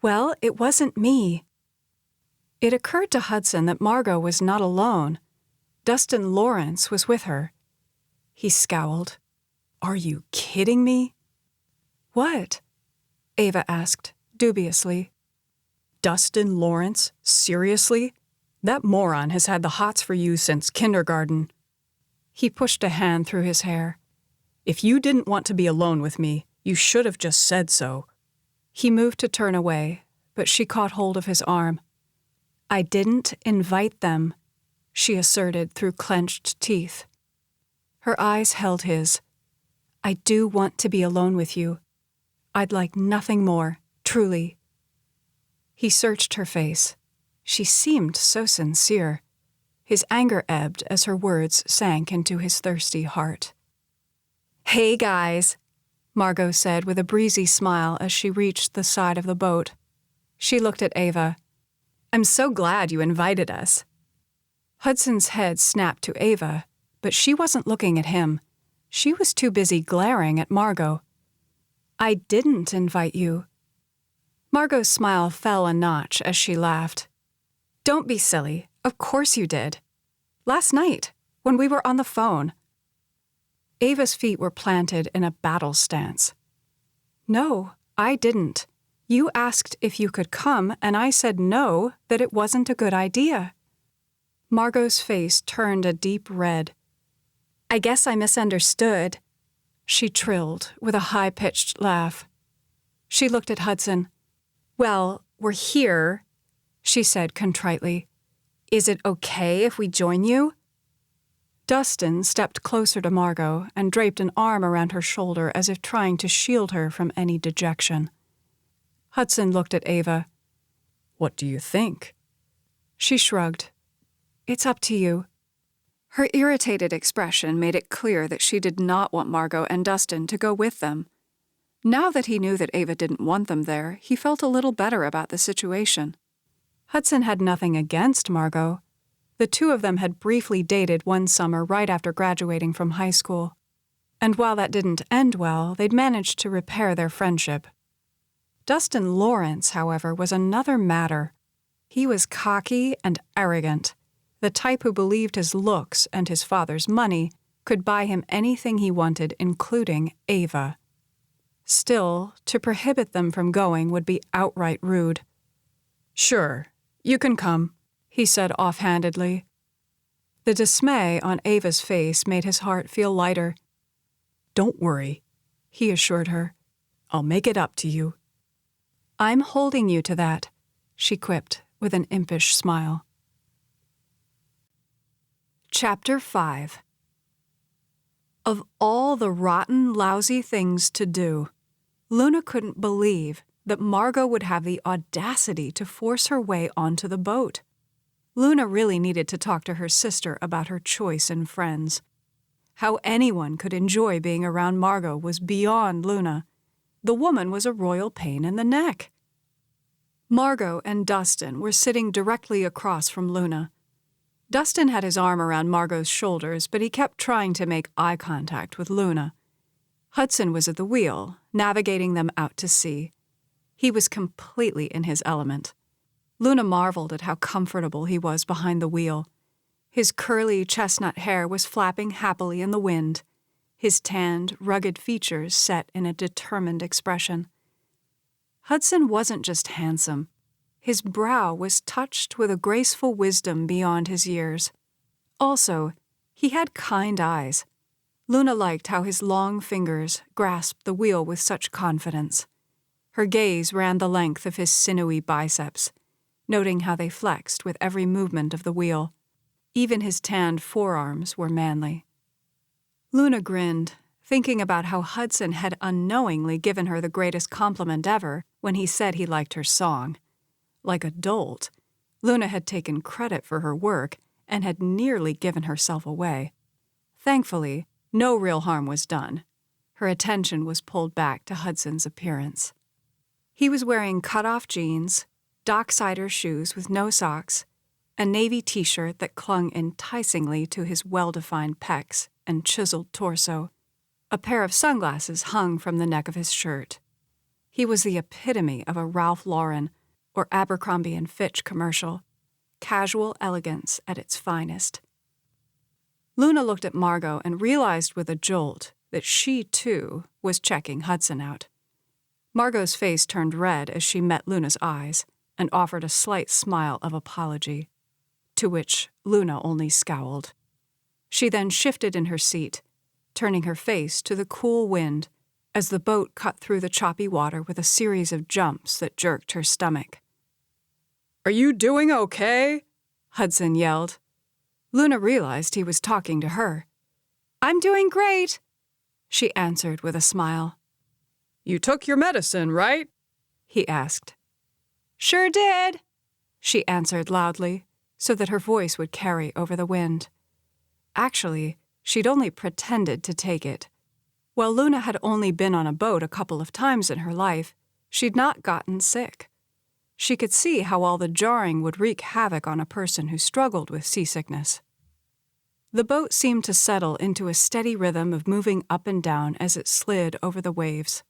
"Well, it wasn't me." It occurred to Hudson that Margot was not alone. Dustin Lawrence was with her. He scowled. "Are you kidding me?" "What?" Ava asked, dubiously. "Dustin Lawrence? Seriously? That moron has had the hots for you since kindergarten." He pushed a hand through his hair. "If you didn't want to be alone with me, you should have just said so." He moved to turn away, but she caught hold of his arm. "I didn't invite them," she asserted through clenched teeth. Her eyes held his. "I do want to be alone with you. I'd like nothing more, truly." He searched her face. She seemed so sincere. His anger ebbed as her words sank into his thirsty heart. "Hey, guys," Margot said with a breezy smile as she reached the side of the boat. She looked at Ava. "I'm so glad you invited us." Hudson's head snapped to Ava, but she wasn't looking at him. She was too busy glaring at Margot. "I didn't invite you." Margot's smile fell a notch as she laughed. "Don't be silly. Of course you did. Last night, when we were on the phone." Ava's feet were planted in a battle stance. "No, I didn't. You asked if you could come, and I said no, that it wasn't a good idea." Margot's face turned a deep red. "I guess I misunderstood," she trilled with a high-pitched laugh. She looked at Hudson. "Well, we're here," she said contritely. "Is it okay if we join you?" Dustin stepped closer to Margot and draped an arm around her shoulder as if trying to shield her from any dejection. Hudson looked at Ava. "What do you think?" She shrugged. "It's up to you." Her irritated expression made it clear that she did not want Margot and Dustin to go with them. Now that he knew that Ava didn't want them there, he felt a little better about the situation. Hudson had nothing against Margot. The two of them had briefly dated one summer right after graduating from high school. And while that didn't end well, they'd managed to repair their friendship. Dustin Lawrence, however, was another matter. He was cocky and arrogant, the type who believed his looks and his father's money could buy him anything he wanted, including Ava. Still, to prohibit them from going would be outright rude. "Sure, you can come," he said offhandedly. The dismay on Ava's face made his heart feel lighter. "Don't worry," he assured her. "I'll make it up to you." "I'm holding you to that," she quipped with an impish smile. Chapter 5. Of all the rotten, lousy things to do, Luna couldn't believe that Margot would have the audacity to force her way onto the boat. Luna really needed to talk to her sister about her choice in friends. How anyone could enjoy being around Margot was beyond Luna. The woman was a royal pain in the neck. Margot and Dustin were sitting directly across from Luna. Dustin had his arm around Margot's shoulders, but he kept trying to make eye contact with Luna. Hudson was at the wheel, navigating them out to sea. He was completely in his element. Luna marveled at how comfortable he was behind the wheel. His curly chestnut hair was flapping happily in the wind, his tanned, rugged features set in a determined expression. Hudson wasn't just handsome. His brow was touched with a graceful wisdom beyond his years. Also, he had kind eyes. Luna liked how his long fingers grasped the wheel with such confidence. Her gaze ran the length of his sinewy biceps, noting how they flexed with every movement of the wheel. Even his tanned forearms were manly. Luna grinned, thinking about how Hudson had unknowingly given her the greatest compliment ever when he said he liked her song. Like a dolt, Luna had taken credit for her work and had nearly given herself away. Thankfully, no real harm was done. Her attention was pulled back to Hudson's appearance. He was wearing cut-off jeans, Docksider shoes with no socks, a navy t-shirt that clung enticingly to his well-defined pecs and chiseled torso. A pair of sunglasses hung from the neck of his shirt. He was the epitome of a Ralph Lauren or Abercrombie & Fitch commercial, casual elegance at its finest. Luna looked at Margot and realized with a jolt that she, too, was checking Hudson out. Margot's face turned red as she met Luna's eyes and offered a slight smile of apology, to which Luna only scowled. She then shifted in her seat, turning her face to the cool wind as the boat cut through the choppy water with a series of jumps that jerked her stomach. "Are you doing okay?" Hudson yelled. Luna realized he was talking to her. "I'm doing great," she answered with a smile. "You took your medicine, right?" he asked. "Sure did," she answered loudly, so that her voice would carry over the wind. Actually, she'd only pretended to take it. While Luna had only been on a boat a couple of times in her life, she'd not gotten sick. She could see how all the jarring would wreak havoc on a person who struggled with seasickness. The boat seemed to settle into a steady rhythm of moving up and down as it slid over the waves.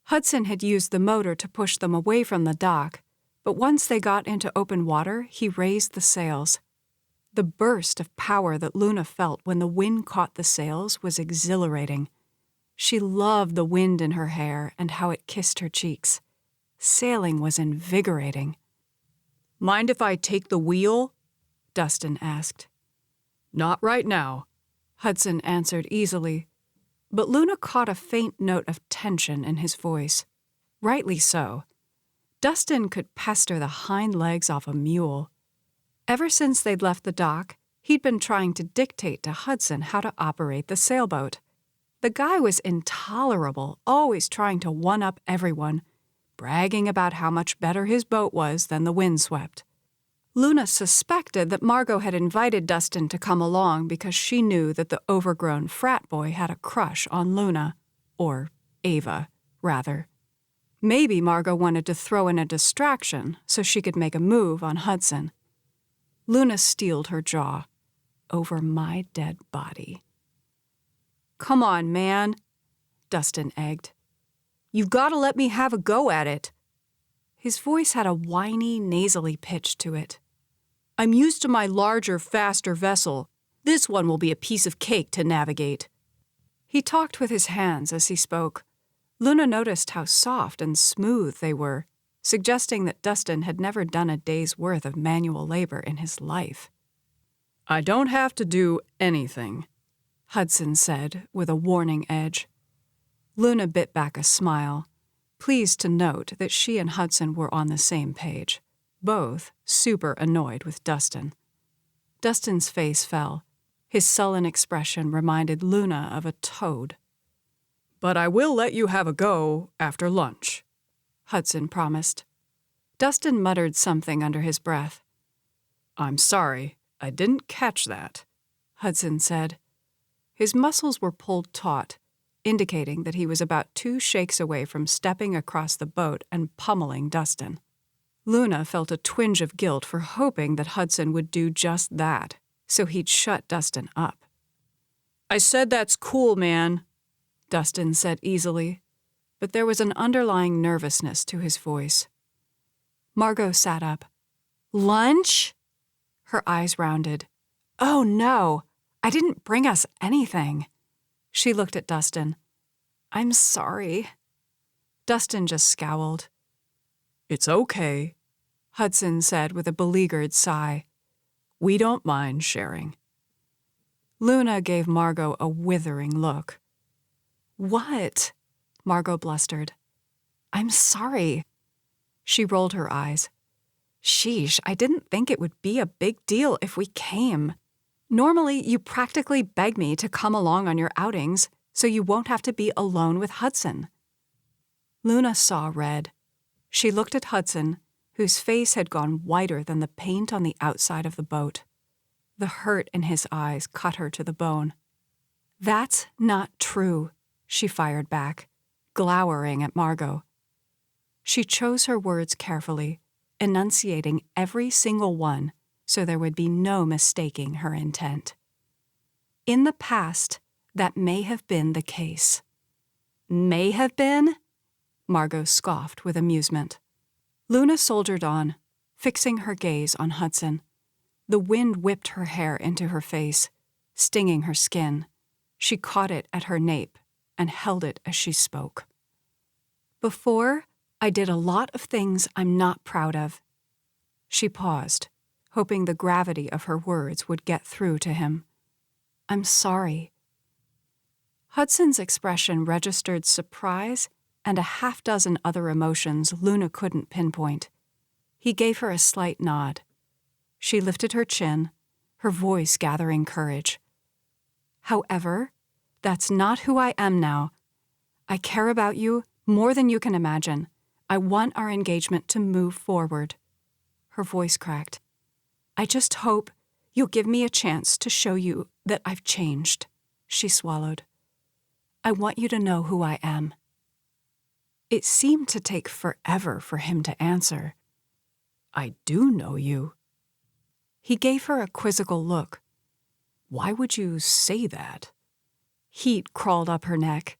Hudson had used the motor to push them away from the dock, but once they got into open water, he raised the sails. The burst of power that Luna felt when the wind caught the sails was exhilarating. She loved the wind in her hair and how it kissed her cheeks. Sailing was invigorating. "Mind if I take the wheel?" Dustin asked. "Not right now," Hudson answered easily, but Luna caught a faint note of tension in his voice. Rightly so. Dustin could pester the hind legs off a mule. Ever since they'd left the dock, he'd been trying to dictate to Hudson how to operate the sailboat. The guy was intolerable, always trying to one-up everyone, bragging about how much better his boat was than the windswept. Luna suspected that Margot had invited Dustin to come along because she knew that the overgrown frat boy had a crush on Luna, or Ava, rather. Maybe Margot wanted to throw in a distraction so she could make a move on Hudson. Luna steeled her jaw. "Over my dead body." "Come on, man," Dustin egged. "You've got to let me have a go at it." His voice had a whiny, nasally pitch to it. "I'm used to my larger, faster vessel. This one will be a piece of cake to navigate." He talked with his hands as he spoke. Luna noticed how soft and smooth they were, suggesting that Dustin had never done a day's worth of manual labor in his life. "I don't have to do anything," Hudson said with a warning edge. Luna bit back a smile, pleased to note that she and Hudson were on the same page, both super annoyed with Dustin. Dustin's face fell. His sullen expression reminded Luna of a toad. "But I will let you have a go after lunch," Hudson promised. Dustin muttered something under his breath. "I'm sorry, I didn't catch that," Hudson said. His muscles were pulled taut, indicating that he was about 2 shakes away from stepping across the boat and pummeling Dustin. Luna felt a twinge of guilt for hoping that Hudson would do just that, so he'd shut Dustin up. "I said that's cool, man," Dustin said easily, but there was an underlying nervousness to his voice. Margot sat up. "Lunch?" Her eyes rounded. "Oh, no, I didn't bring us anything." She looked at Dustin. "I'm sorry." Dustin just scowled. "It's okay," Hudson said with a beleaguered sigh. "We don't mind sharing." Luna gave Margot a withering look. "What?" Margot blustered. "I'm sorry." She rolled her eyes. "Sheesh, I didn't think it would be a big deal if we came. Normally, you practically beg me to come along on your outings so you won't have to be alone with Hudson." Luna saw red. She looked at Hudson, who whose face had gone whiter than the paint on the outside of the boat. The hurt in his eyes cut her to the bone. "That's not true," she fired back, glowering at Margot. She chose her words carefully, enunciating every single one so there would be no mistaking her intent. "In the past, that may have been the case." "May have been?" Margot scoffed with amusement. Luna soldiered on, fixing her gaze on Hudson. The wind whipped her hair into her face, stinging her skin. She caught it at her nape and held it as she spoke. "Before, I did a lot of things I'm not proud of." She paused, hoping the gravity of her words would get through to him. "I'm sorry." Hudson's expression registered surprise and a half-dozen other emotions Luna couldn't pinpoint. He gave her a slight nod. She lifted her chin, her voice gathering courage. "However, that's not who I am now. I care about you more than you can imagine. I want our engagement to move forward." Her voice cracked. "I just hope you'll give me a chance to show you that I've changed." She swallowed. "I want you to know who I am." It seemed to take forever for him to answer. "I do know you." He gave her a quizzical look. "Why would you say that?" Heat crawled up her neck.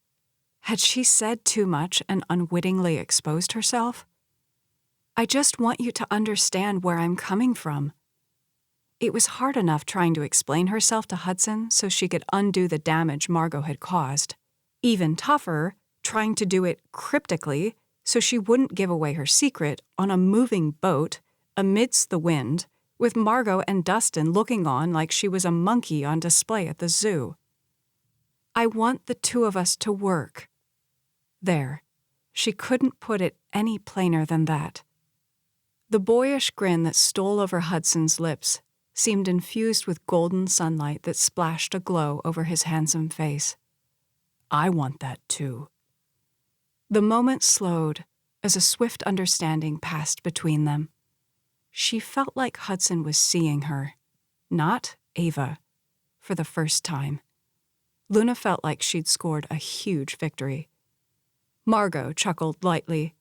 Had she said too much and unwittingly exposed herself? "I just want you to understand where I'm coming from." It was hard enough trying to explain herself to Hudson so she could undo the damage Margot had caused. Even tougher, trying to do it cryptically so she wouldn't give away her secret on a moving boat amidst the wind, with Margot and Dustin looking on like she was a monkey on display at the zoo. "I want the two of us to work." There. She couldn't put it any plainer than that. The boyish grin that stole over Hudson's lips seemed infused with golden sunlight that splashed a glow over his handsome face. "I want that too." The moment slowed as a swift understanding passed between them. She felt like Hudson was seeing her, not Ava, for the first time. Luna felt like she'd scored a huge victory. Margot chuckled lightly.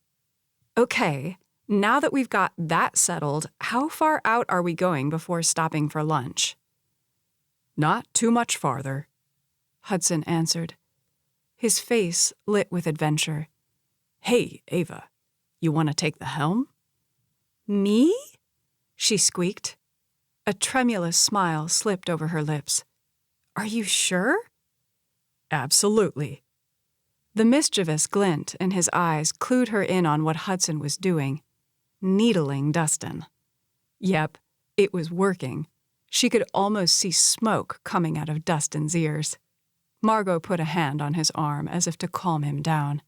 "Okay, now that we've got that settled, how far out are we going before stopping for lunch?" "Not too much farther," Hudson answered. His face lit with adventure. "Hey, Ava, you want to take the helm?" "Me?" she squeaked. A tremulous smile slipped over her lips. "Are you sure?" "Absolutely." The mischievous glint in his eyes clued her in on what Hudson was doing. Needling Dustin. Yep, it was working. She could almost see smoke coming out of Dustin's ears. Margot put a hand on his arm as if to calm him down.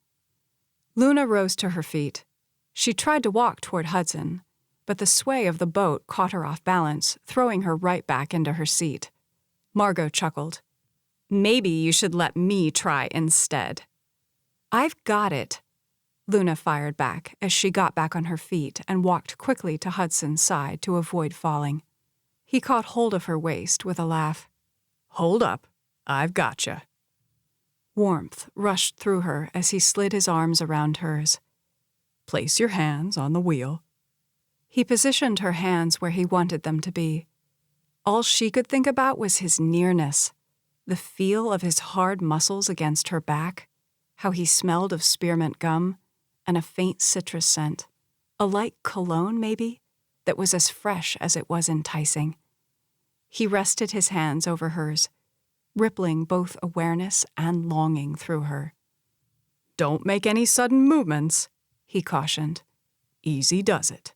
Luna rose to her feet. She tried to walk toward Hudson, but the sway of the boat caught her off balance, throwing her right back into her seat. Margot chuckled. "Maybe you should let me try instead." "I've got it," Luna fired back as she got back on her feet and walked quickly to Hudson's side to avoid falling. He caught hold of her waist with a laugh. "Hold up, I've gotcha." Warmth rushed through her as he slid his arms around hers. "Place your hands on the wheel." He positioned her hands where he wanted them to be. All she could think about was his nearness, the feel of his hard muscles against her back, how he smelled of spearmint gum, and a faint citrus scent, a light cologne maybe, that was as fresh as it was enticing. He rested his hands over hers, rippling both awareness and longing through her. "Don't make any sudden movements," he cautioned. "Easy does it."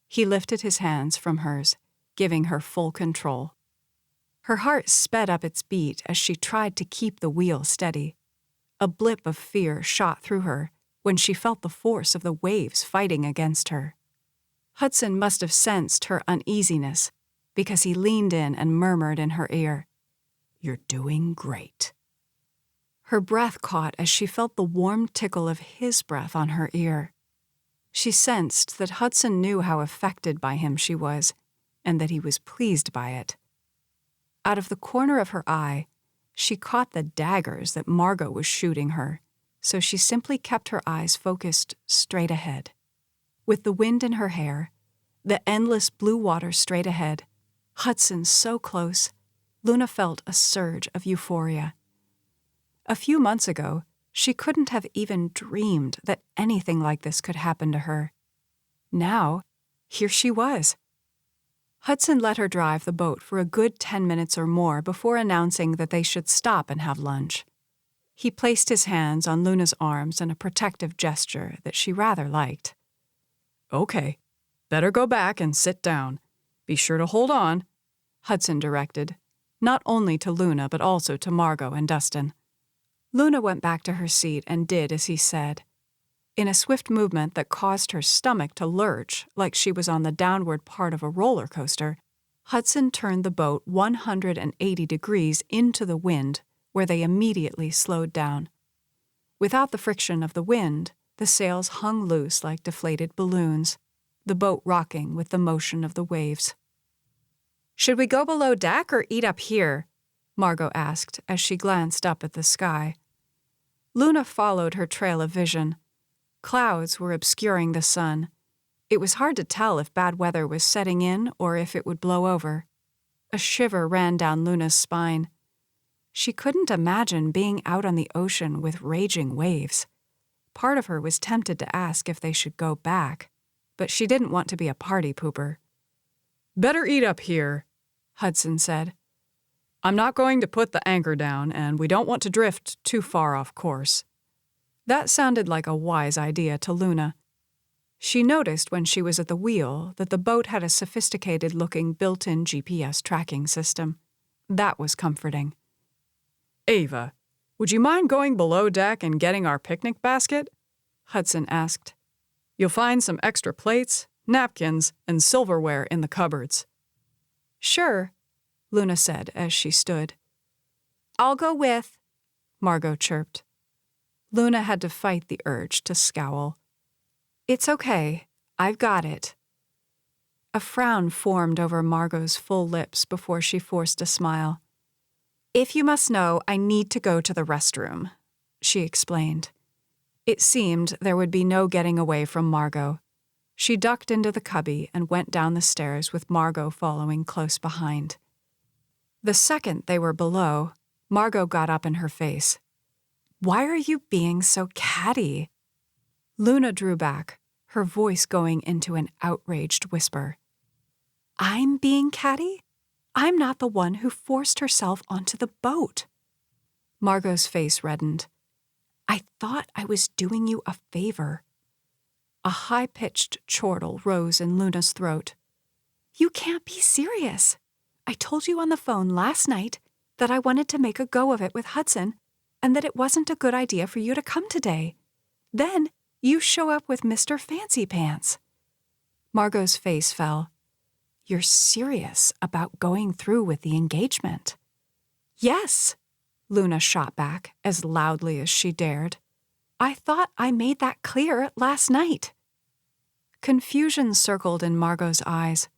He lifted his hands from hers, giving her full control. Her heart sped up its beat as she tried to keep the wheel steady. A blip of fear shot through her when she felt the force of the waves fighting against her. Hudson must have sensed her uneasiness because he leaned in and murmured in her ear, "You're doing great." Her breath caught as she felt the warm tickle of his breath on her ear. She sensed that Hudson knew how affected by him she was, and that he was pleased by it. Out of the corner of her eye, she caught the daggers that Margot was shooting her, so she simply kept her eyes focused straight ahead. With the wind in her hair, the endless blue water straight ahead, Hudson so close, Luna felt a surge of euphoria. A few months ago, she couldn't have even dreamed that anything like this could happen to her. Now, here she was. Hudson let her drive the boat for a good 10 minutes or more before announcing that they should stop and have lunch. He placed his hands on Luna's arms in a protective gesture that she rather liked. "Okay, better go back and sit down. Be sure to hold on," Hudson directed, not only to Luna but also to Margot and Dustin. Luna went back to her seat and did as he said. In a swift movement that caused her stomach to lurch like she was on the downward part of a roller coaster, Hudson turned the boat 180 degrees into the wind, where they immediately slowed down. Without the friction of the wind, the sails hung loose like deflated balloons, the boat rocking with the motion of the waves. "Should we go below deck or eat up here?" Margot asked as she glanced up at the sky. Luna followed her trail of vision. Clouds were obscuring the sun. It was hard to tell if bad weather was setting in or if it would blow over. A shiver ran down Luna's spine. She couldn't imagine being out on the ocean with raging waves. Part of her was tempted to ask if they should go back, but she didn't want to be a party pooper. "Better eat up here," Hudson said. "I'm not going to put the anchor down, and we don't want to drift too far off course." That sounded like a wise idea to Luna. She noticed when she was at the wheel that the boat had a sophisticated-looking built-in GPS tracking system. That was comforting. "Ava, would you mind going below deck and getting our picnic basket?" Hudson asked. "You'll find some extra plates, napkins, and silverware in the cupboards." "Sure," Luna said as she stood. "I'll go with," Margot chirped. Luna had to fight the urge to scowl. "It's okay. I've got it." A frown formed over Margot's full lips before she forced a smile. "If you must know, I need to go to the restroom," she explained. It seemed there would be no getting away from Margot. She ducked into the cubby and went down the stairs with Margot following close behind. The second they were below, Margot got up in her face. "Why are you being so catty?" Luna drew back, her voice going into an outraged whisper. "I'm being catty? I'm not the one who forced herself onto the boat." Margot's face reddened. "I thought I was doing you a favor." A high-pitched chortle rose in Luna's throat. "You can't be serious. I told you on the phone last night that I wanted to make a go of it with Hudson and that it wasn't a good idea for you to come today. Then you show up with Mr. Fancy Pants." Margot's face fell. "You're serious about going through with the engagement?" "Yes," Luna shot back as loudly as she dared. "I thought I made that clear last night." Confusion circled in Margot's eyes.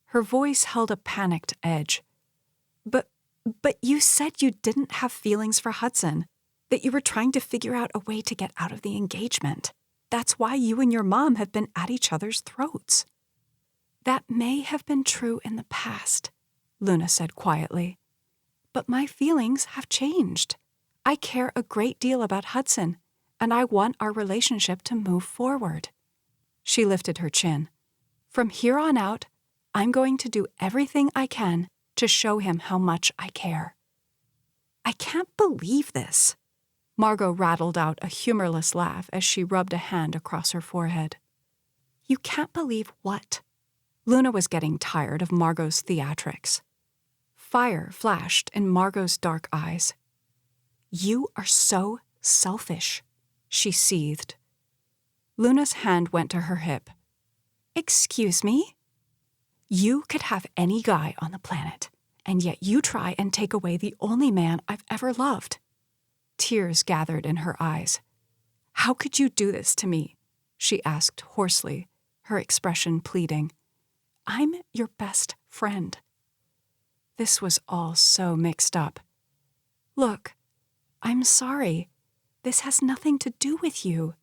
Her voice held a panicked edge. But you said you didn't have feelings for Hudson, that you were trying to figure out a way to get out of the engagement. That's why you and your mom have been at each other's throats." "That may have been true in the past," Luna said quietly. "But my feelings have changed. I care a great deal about Hudson, and I want our relationship to move forward." She lifted her chin. "From here on out, I'm going to do everything I can to show him how much I care." "I can't believe this." Margot rattled out a humorless laugh as she rubbed a hand across her forehead. "You can't believe what?" Luna was getting tired of Margot's theatrics. Fire flashed in Margot's dark eyes. "You are so selfish," she seethed. Luna's hand went to her hip. "Excuse me?" "You could have any guy on the planet, and yet you try and take away the only man I've ever loved." Tears gathered in her eyes. "How could you do this to me? she asked hoarsely, her expression pleading. I'm your best friend. This was all so mixed up. Look, I'm sorry. This has nothing to do with you.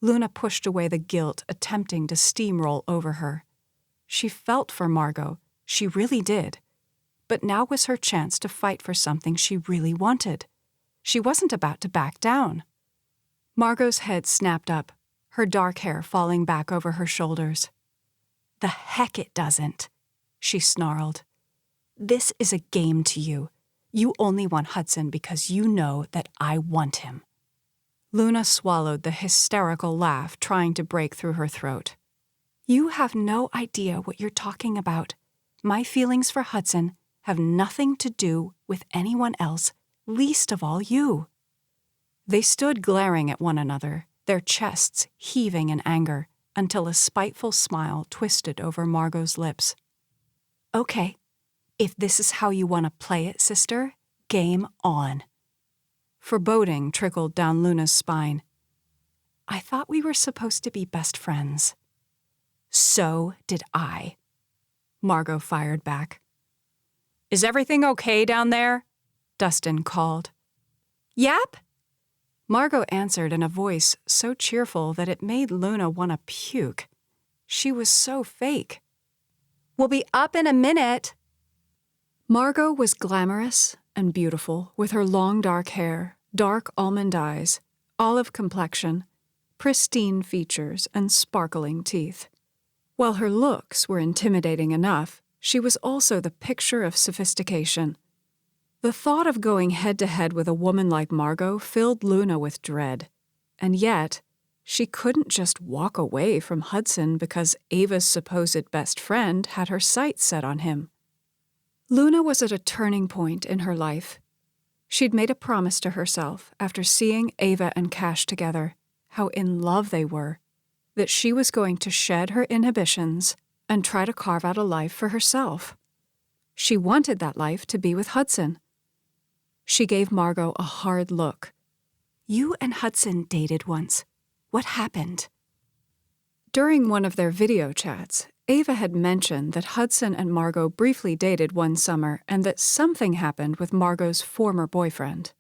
Luna pushed away the guilt, attempting to steamroll over her. She felt for Margot, she really did. But now was her chance to fight for something she really wanted. She wasn't about to back down. Margot's head snapped up, her dark hair falling back over her shoulders. The heck it doesn't, she snarled. This is a game to you. You only want Hudson because you know that I want him. Luna swallowed the hysterical laugh trying to break through her throat. You have no idea what you're talking about. My feelings for Hudson have nothing to do with anyone else, least of all you. They stood glaring at one another, their chests heaving in anger, until a spiteful smile twisted over Margot's lips. Okay, if this is how you want to play it, sister, game on. Foreboding trickled down Luna's spine. I thought we were supposed to be best friends. So did I. Margot fired back. Is everything okay down there? Dustin called. Yep. Margot answered in a voice so cheerful that it made Luna want to puke. She was so fake. We'll be up in a minute. Margot was glamorous and beautiful, with her long dark hair, dark almond eyes, olive complexion, pristine features, and sparkling teeth. While her looks were intimidating enough, she was also the picture of sophistication. The thought of going head-to-head with a woman like Margot filled Luna with dread, and yet she couldn't just walk away from Hudson because Ava's supposed best friend had her sights set on him. Luna was at a turning point in her life. She'd made a promise to herself after seeing Ava and Cash together, how in love they were, that she was going to shed her inhibitions and try to carve out a life for herself. She wanted that life to be with Hudson. She gave Margot a hard look. You and Hudson dated once. What happened? During one of their video chats, Ava had mentioned that Hudson and Margot briefly dated one summer and that something happened with Margot's former boyfriend.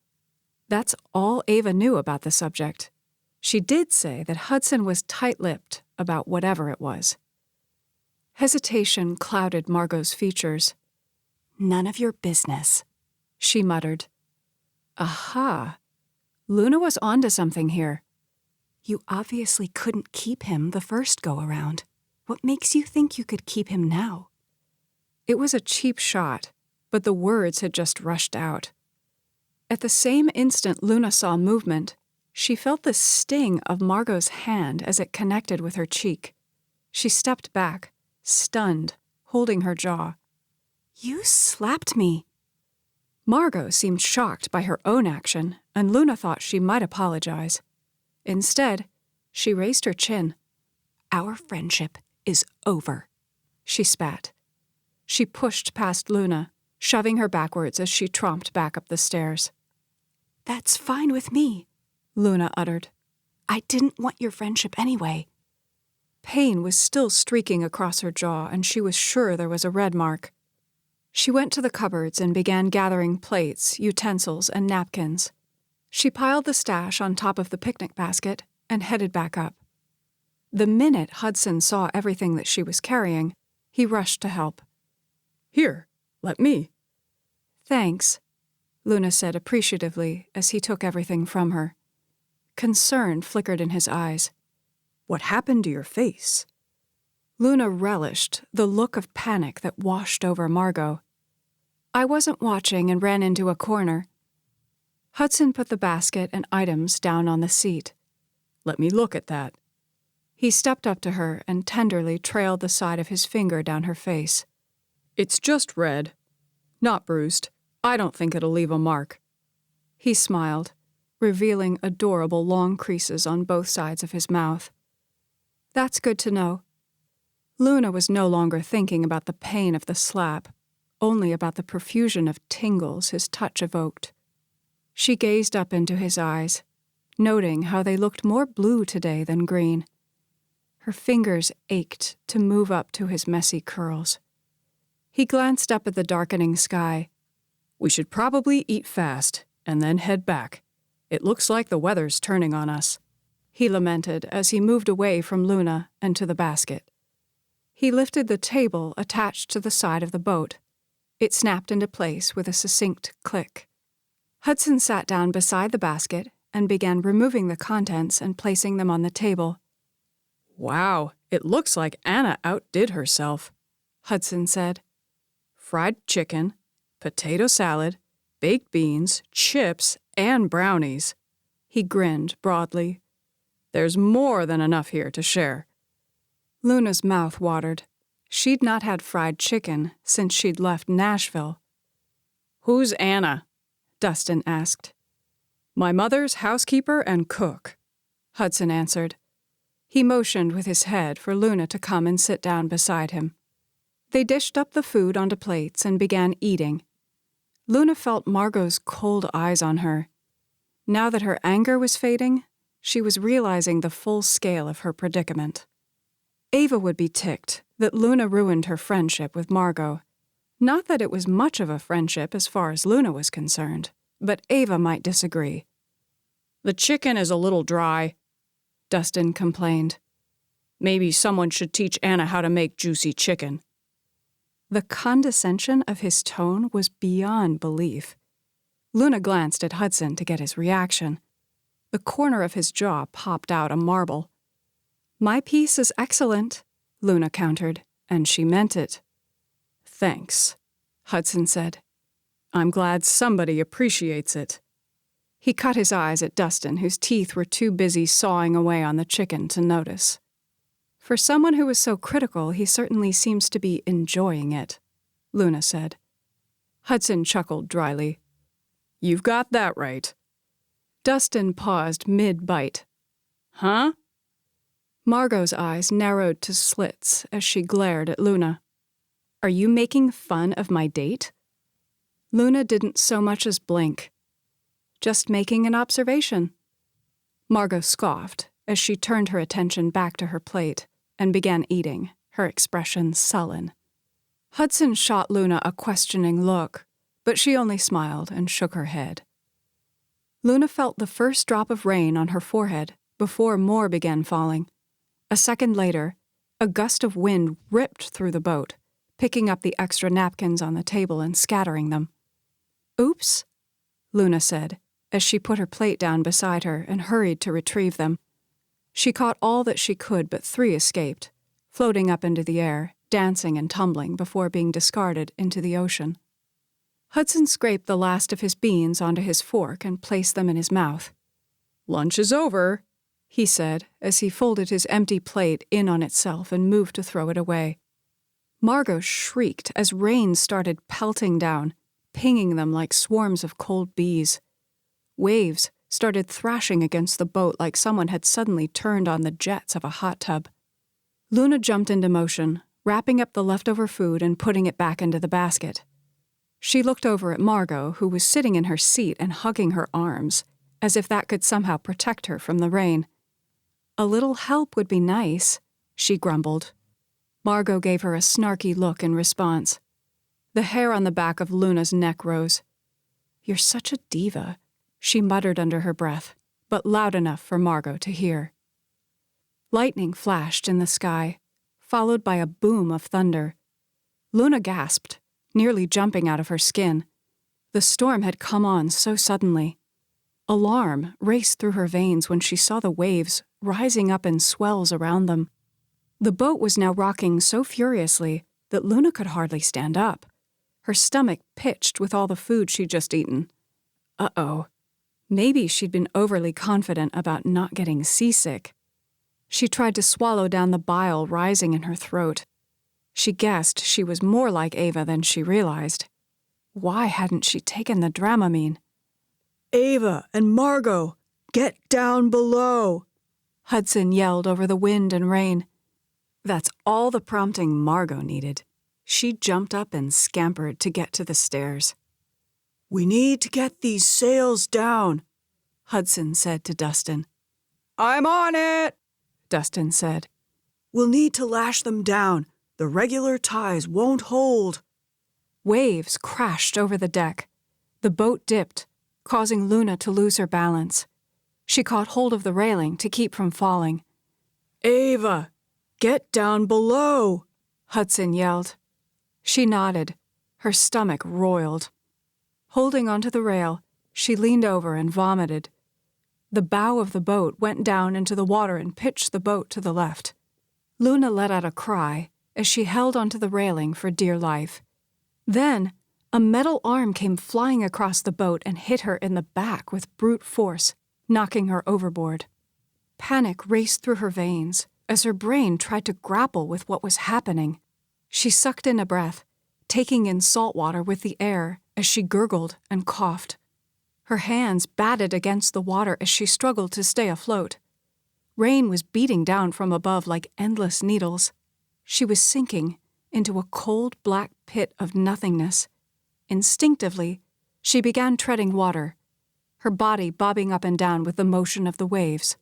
That's all Ava knew about the subject. She did say that Hudson was tight-lipped about whatever it was. Hesitation clouded Margot's features. None of your business, she muttered. Aha! Luna was onto something here. You obviously couldn't keep him the first go-around. What makes you think you could keep him now? It was a cheap shot, but the words had just rushed out. At the same instant Luna saw movement, she felt the sting of Margot's hand as it connected with her cheek. She stepped back, stunned, holding her jaw. You slapped me. Margot seemed shocked by her own action, and Luna thought she might apologize. Instead, she raised her chin. Our friendship is over, she spat. She pushed past Luna, shoving her backwards as she tromped back up the stairs. That's fine with me, Luna uttered. I didn't want your friendship anyway. Pain was still streaking across her jaw, and she was sure there was a red mark. She went to the cupboards and began gathering plates, utensils, and napkins. She piled the stash on top of the picnic basket and headed back up. The minute Hudson saw everything that she was carrying, he rushed to help. Here, let me. Thanks, Luna said appreciatively as he took everything from her. Concern flickered in his eyes. What happened to your face? Luna relished the look of panic that washed over Margot. I wasn't watching and ran into a corner. Hudson put the basket and items down on the seat. Let me look at that. He stepped up to her and tenderly trailed the side of his finger down her face. It's just red. Not bruised. I don't think it'll leave a mark. He smiled, revealing adorable long creases on both sides of his mouth. That's good to know. Luna was no longer thinking about the pain of the slap, only about the profusion of tingles his touch evoked. She gazed up into his eyes, noting how they looked more blue today than green, Her fingers ached to move up to his messy curls. He glanced up at the darkening sky. "We should probably eat fast and then head back. It looks like the weather's turning on us," he lamented as he moved away from Luna and to the basket. He lifted the table attached to the side of the boat. It snapped into place with a succinct click. Hudson sat down beside the basket and began removing the contents and placing them on the table. "Wow, it looks like Anna outdid herself," Hudson said. "Fried chicken, potato salad, baked beans, chips, and brownies." He grinned broadly. "There's more than enough here to share." Luna's mouth watered. She'd not had fried chicken since she'd left Nashville. "Who's Anna?" Dustin asked. "My mother's housekeeper and cook," Hudson answered. He motioned with his head for Luna to come and sit down beside him. They dished up the food onto plates and began eating. Luna felt Margot's cold eyes on her. Now that her anger was fading, she was realizing the full scale of her predicament. Ava would be ticked that Luna ruined her friendship with Margot. Not that it was much of a friendship as far as Luna was concerned, but Ava might disagree. "The chicken is a little dry," Dustin complained. "Maybe someone should teach Anna how to make juicy chicken." The condescension of his tone was beyond belief. Luna glanced at Hudson to get his reaction. The corner of his jaw popped out a marble. "My piece is excellent," Luna countered, and she meant it. "Thanks," Hudson said. "I'm glad somebody appreciates it." He cut his eyes at Dustin, whose teeth were too busy sawing away on the chicken to notice. "For someone who was so critical, he certainly seems to be enjoying it," Luna said. Hudson chuckled dryly. "You've got that right." Dustin paused mid-bite. "Huh?" Margot's eyes narrowed to slits as she glared at Luna. "Are you making fun of my date?" Luna didn't so much as blink. "Just making an observation." Margot scoffed as she turned her attention back to her plate and began eating, her expression sullen. Hudson shot Luna a questioning look, but she only smiled and shook her head. Luna felt the first drop of rain on her forehead before more began falling. A second later, a gust of wind ripped through the boat, picking up the extra napkins on the table and scattering them. "Oops," Luna said, as she put her plate down beside her and hurried to retrieve them. She caught all that she could, but 3 escaped, floating up into the air, dancing and tumbling before being discarded into the ocean. Hudson scraped the last of his beans onto his fork and placed them in his mouth. "Lunch is over," he said as he folded his empty plate in on itself and moved to throw it away. Margot shrieked as rain started pelting down, pinging them like swarms of cold bees. Waves started thrashing against the boat like someone had suddenly turned on the jets of a hot tub. Luna jumped into motion, wrapping up the leftover food and putting it back into the basket. She looked over at Margot, who was sitting in her seat and hugging her arms, as if that could somehow protect her from the rain. "A little help would be nice," she grumbled. Margot gave her a snarky look in response. The hair on the back of Luna's neck rose. "You're such a diva," she muttered under her breath, but loud enough for Margot to hear. Lightning flashed in the sky, followed by a boom of thunder. Luna gasped, nearly jumping out of her skin. The storm had come on so suddenly. Alarm raced through her veins when she saw the waves rising up in swells around them. The boat was now rocking so furiously that Luna could hardly stand up. Her stomach pitched with all the food she'd just eaten. Uh-oh. Maybe she'd been overly confident about not getting seasick. She tried to swallow down the bile rising in her throat. She guessed she was more like Ava than she realized. Why hadn't she taken the Dramamine? "Ava and Margot, get down below!" Hudson yelled over the wind and rain. That's all the prompting Margot needed. She jumped up and scampered to get to the stairs. "We need to get these sails down," Hudson said to Dustin. "I'm on it," Dustin said. We'll need to lash them down. The regular ties won't hold." Waves crashed over the deck. The boat dipped, causing Luna to lose her balance. She caught hold of the railing to keep from falling. "Ava, get down below," Hudson yelled. She nodded. Her stomach roiled. Holding onto the rail, she leaned over and vomited. The bow of the boat went down into the water and pitched the boat to the left. Luna let out a cry as she held onto the railing for dear life. Then, a metal arm came flying across the boat and hit her in the back with brute force, knocking her overboard. Panic raced through her veins as her brain tried to grapple with what was happening. She sucked in a breath, taking in salt water with the air as she gurgled and coughed. Her hands batted against the water as she struggled to stay afloat. Rain was beating down from above like endless needles. She was sinking into a cold black pit of nothingness. Instinctively, she began treading water, her body bobbing up and down with the motion of the waves.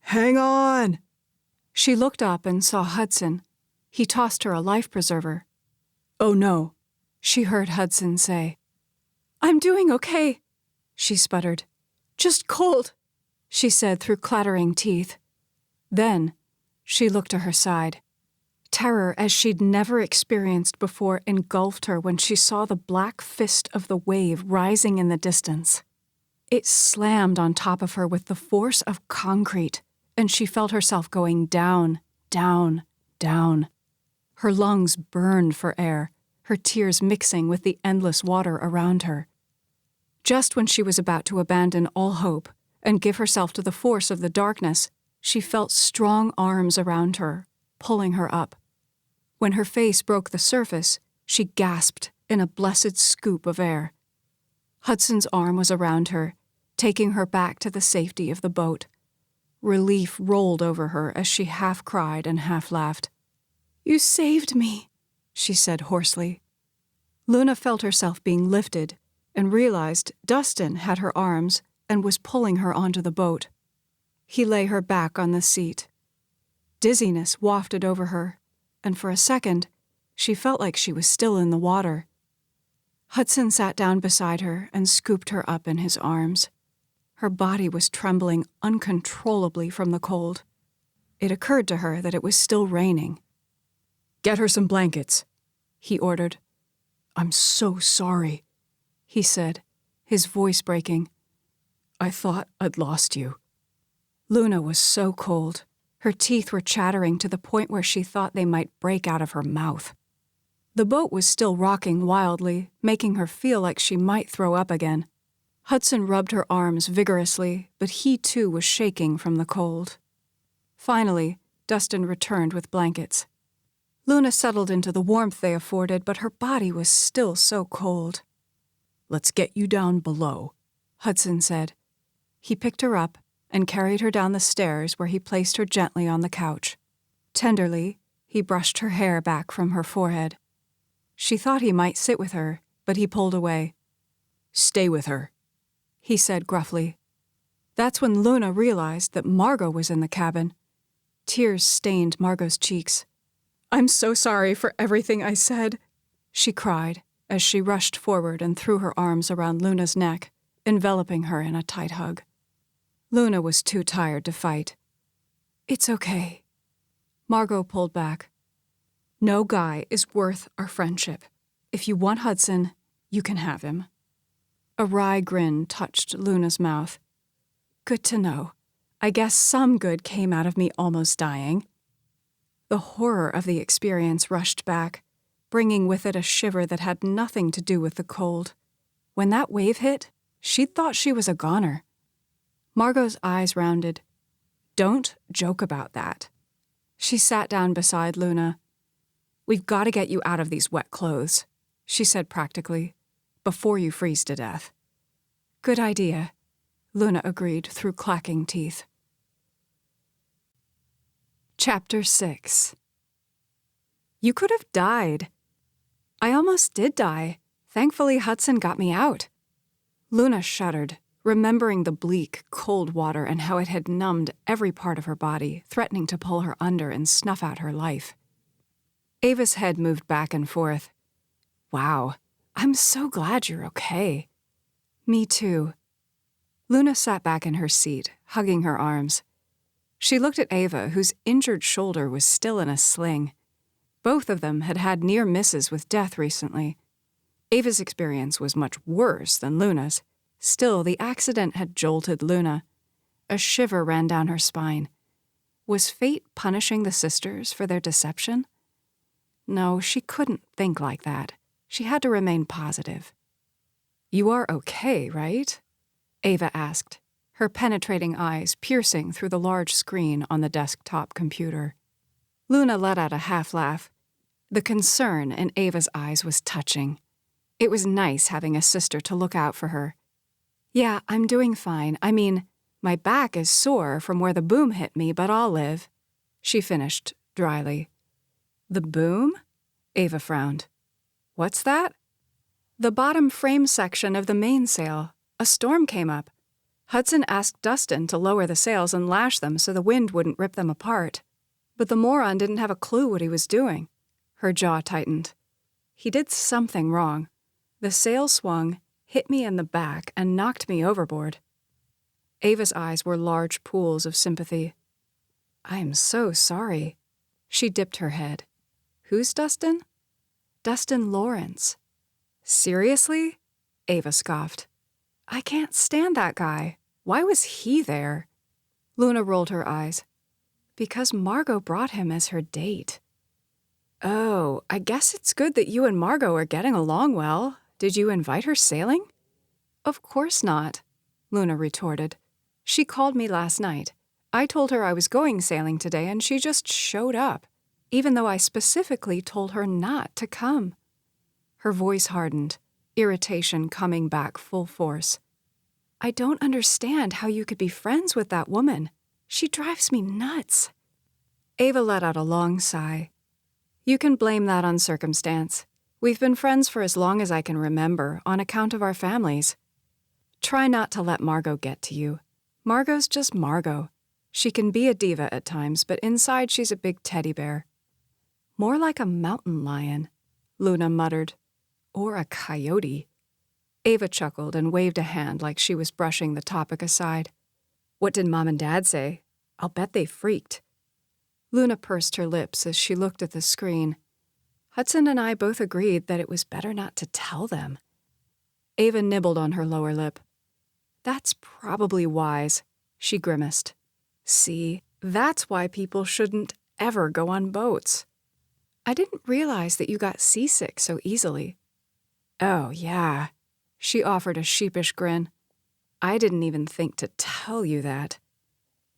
"Hang on!" She looked up and saw Hudson. He tossed her a life preserver. "Oh no," she heard Hudson say. "I'm doing okay," she sputtered. "Just cold," she said through clattering teeth. Then, she looked to her side. Terror as she'd never experienced before engulfed her when she saw the black fist of the wave rising in the distance. It slammed on top of her with the force of concrete, and she felt herself going down, down, down. Her lungs burned for air, her tears mixing with the endless water around her. Just when she was about to abandon all hope and give herself to the force of the darkness, she felt strong arms around her, pulling her up. When her face broke the surface, she gasped in a blessed scoop of air. Hudson's arm was around her, taking her back to the safety of the boat. Relief rolled over her as she half cried and half laughed. "You saved me," she said hoarsely. Luna felt herself being lifted and realized Dustin had her arms and was pulling her onto the boat. He lay her back on the seat. Dizziness wafted over her, and for a second, she felt like she was still in the water. Hudson sat down beside her and scooped her up in his arms. Her body was trembling uncontrollably from the cold. It occurred to her that it was still raining. "Get her some blankets," he ordered. "I'm so sorry," he said, his voice breaking. "I thought I'd lost you." Luna was so cold. Her teeth were chattering to the point where she thought they might break out of her mouth. The boat was still rocking wildly, making her feel like she might throw up again. Hudson rubbed her arms vigorously, but he too was shaking from the cold. Finally, Dustin returned with blankets. Luna settled into the warmth they afforded, but her body was still so cold. "Let's get you down below," Hudson said. He picked her up and carried her down the stairs where he placed her gently on the couch. Tenderly, he brushed her hair back from her forehead. She thought he might sit with her, but he pulled away. "Stay with her," he said gruffly. That's when Luna realized that Margot was in the cabin. Tears stained Margot's cheeks. "I'm so sorry for everything I said," she cried as she rushed forward and threw her arms around Luna's neck, enveloping her in a tight hug. Luna was too tired to fight. "It's okay." Margot pulled back. "No guy is worth our friendship. If you want Hudson, you can have him." A wry grin touched Luna's mouth. "Good to know. I guess some good came out of me almost dying." The horror of the experience rushed back, bringing with it a shiver that had nothing to do with the cold. When that wave hit, she'd thought she was a goner. Margot's eyes rounded. "Don't joke about that." She sat down beside Luna. "We've got to get you out of these wet clothes," she said practically, "before you freeze to death." "Good idea," Luna agreed through clacking teeth. Chapter 6. You could have died. I almost did die. Thankfully, Hudson got me out. Luna shuddered, remembering the bleak, cold water and how it had numbed every part of her body, threatening to pull her under and snuff out her life. Ava's head moved back and forth. Wow, I'm so glad you're okay. Me too. Luna sat back in her seat, hugging her arms. She looked at Ava, whose injured shoulder was still in a sling. Both of them had had near misses with death recently. Ava's experience was much worse than Luna's. Still, the accident had jolted Luna. A shiver ran down her spine. Was fate punishing the sisters for their deception? No, she couldn't think like that. She had to remain positive. You are okay, right? Ava asked, her penetrating eyes piercing through the large screen on the desktop computer. Luna let out a half-laugh. The concern in Ava's eyes was touching. It was nice having a sister to look out for her. Yeah, I'm doing fine. I mean, my back is sore from where the boom hit me, but I'll live, she finished dryly. The boom? Ava frowned. What's that? The bottom frame section of the mainsail. A storm came up. Hudson asked Dustin to lower the sails and lash them so the wind wouldn't rip them apart. But the moron didn't have a clue what he was doing. Her jaw tightened. He did something wrong. The sail swung, hit me in the back, and knocked me overboard. Ava's eyes were large pools of sympathy. I am so sorry. She dipped her head. Who's Dustin? Dustin Lawrence. Seriously? Ava scoffed. I can't stand that guy. Why was he there? Luna rolled her eyes. Because Margot brought him as her date. Oh, I guess it's good that you and Margot are getting along well. Did you invite her sailing? Of course not, Luna retorted. She called me last night. I told her I was going sailing today and she just showed up, even though I specifically told her not to come. Her voice hardened, irritation coming back full force. I don't understand how you could be friends with that woman. She drives me nuts. Ava let out a long sigh. You can blame that on circumstance. We've been friends for as long as I can remember, on account of our families. Try not to let Margot get to you. Margot's just Margot. She can be a diva at times, but inside she's a big teddy bear. More like a mountain lion, Luna muttered. Or a coyote. Ava chuckled and waved a hand like she was brushing the topic aside. What did Mom and Dad say? I'll bet they freaked. Luna pursed her lips as she looked at the screen. Hudson and I both agreed that it was better not to tell them. Ava nibbled on her lower lip. That's probably wise, she grimaced. See, that's why people shouldn't ever go on boats. I didn't realize that you got seasick so easily. Oh, yeah, she offered a sheepish grin. I didn't even think to tell you that.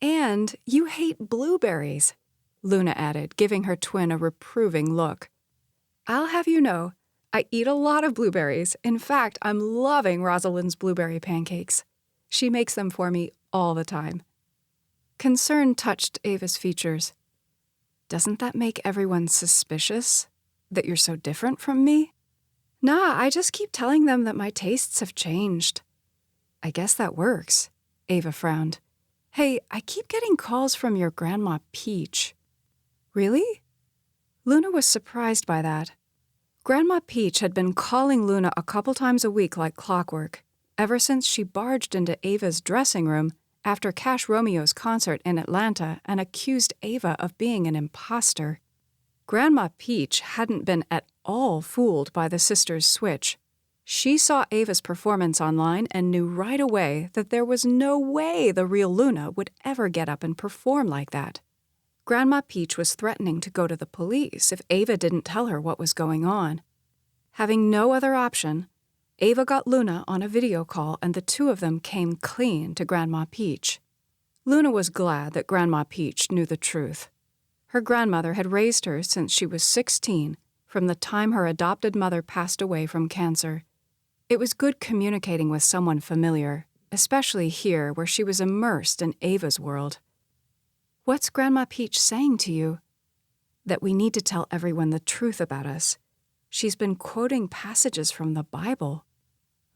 And you hate blueberries, Luna added, giving her twin a reproving look. I'll have you know, I eat a lot of blueberries. In fact, I'm loving Rosalind's blueberry pancakes. She makes them for me all the time. Concern touched Ava's features. Doesn't that make everyone suspicious? That you're so different from me? Nah, I just keep telling them that my tastes have changed. I guess that works, Ava frowned. Hey, I keep getting calls from your Grandma Peach. Really? Luna was surprised by that. Grandma Peach had been calling Luna a couple times a week like clockwork, ever since she barged into Ava's dressing room after Cash Romeo's concert in Atlanta and accused Ava of being an imposter. Grandma Peach hadn't been at all fooled by the sisters' switch. She saw Ava's performance online and knew right away that there was no way the real Luna would ever get up and perform like that. Grandma Peach was threatening to go to the police if Ava didn't tell her what was going on. Having no other option, Ava got Luna on a video call and the two of them came clean to Grandma Peach. Luna was glad that Grandma Peach knew the truth. Her grandmother had raised her since she was 16, from the time her adopted mother passed away from cancer. It was good communicating with someone familiar, especially here where she was immersed in Ava's world. What's Grandma Peach saying to you? That we need to tell everyone the truth about us. She's been quoting passages from the Bible.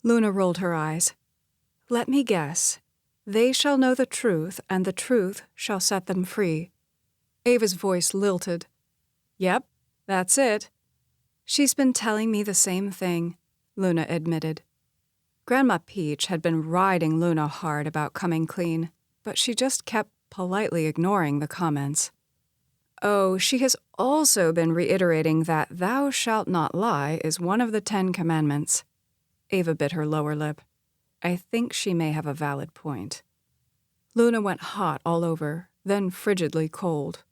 Luna rolled her eyes. Let me guess. They shall know the truth, and the truth shall set them free. Ava's voice lilted. Yep, that's it. She's been telling me the same thing, Luna admitted. Grandma Peach had been riding Luna hard about coming clean, but she just kept politely ignoring the comments. Oh, she has also been reiterating that thou shalt not lie is one of the 10 commandments. Ava bit her lower lip. I think she may have a valid point. Luna went hot all over, then frigidly cold.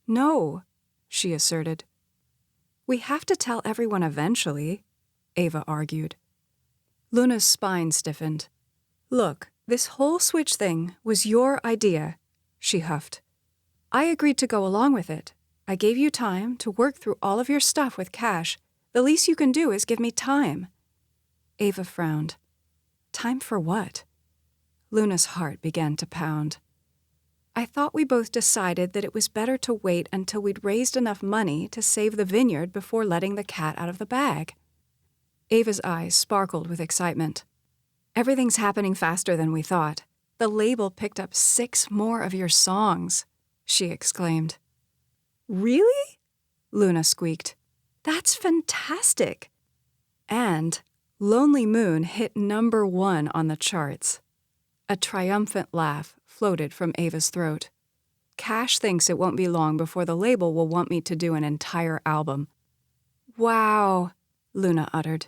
No, she asserted. We have to tell everyone eventually, Ava argued. Luna's spine stiffened. Look, this whole switch thing was your idea, she huffed. I agreed to go along with it. I gave you time to work through all of your stuff with Cash. The least you can do is give me time. Ava frowned. Time for what? Luna's heart began to pound. I thought we both decided that it was better to wait until we'd raised enough money to save the vineyard before letting the cat out of the bag. Ava's eyes sparkled with excitement. Everything's happening faster than we thought. The label picked up 6 more of your songs, she exclaimed. Really? Luna squeaked. That's fantastic. And Lonely Moon hit #1 on the charts. A triumphant laugh floated from Ava's throat. Cash thinks it won't be long before the label will want me to do an entire album. Wow, Luna uttered.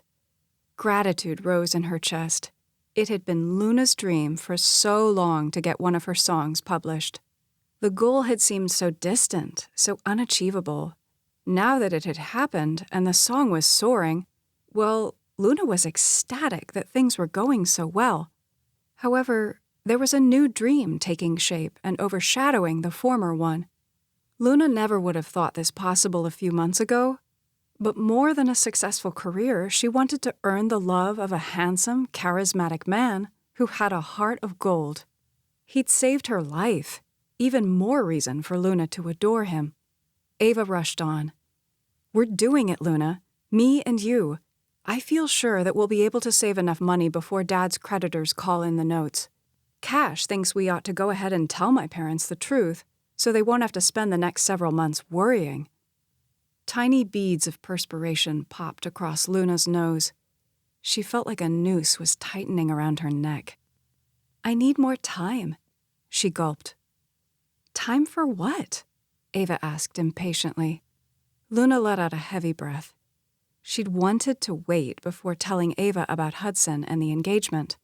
Gratitude rose in her chest. It had been Luna's dream for so long to get one of her songs published. The goal had seemed so distant, so unachievable. Now that it had happened and the song was soaring, well, Luna was ecstatic that things were going so well. However, there was a new dream taking shape and overshadowing the former one. Luna never would have thought this possible a few months ago, but more than a successful career, she wanted to earn the love of a handsome, charismatic man who had a heart of gold. He'd saved her life, even more reason for Luna to adore him. Ava rushed on. We're doing it, Luna. Me and you. I feel sure that we'll be able to save enough money before Dad's creditors call in the notes. Cash thinks we ought to go ahead and tell my parents the truth, so they won't have to spend the next several months worrying. Tiny beads of perspiration popped across Luna's nose. She felt like a noose was tightening around her neck. I need more time, she gulped. Time for what? Ava asked impatiently. Luna let out a heavy breath. She'd wanted to wait before telling Ava about Hudson and the engagement.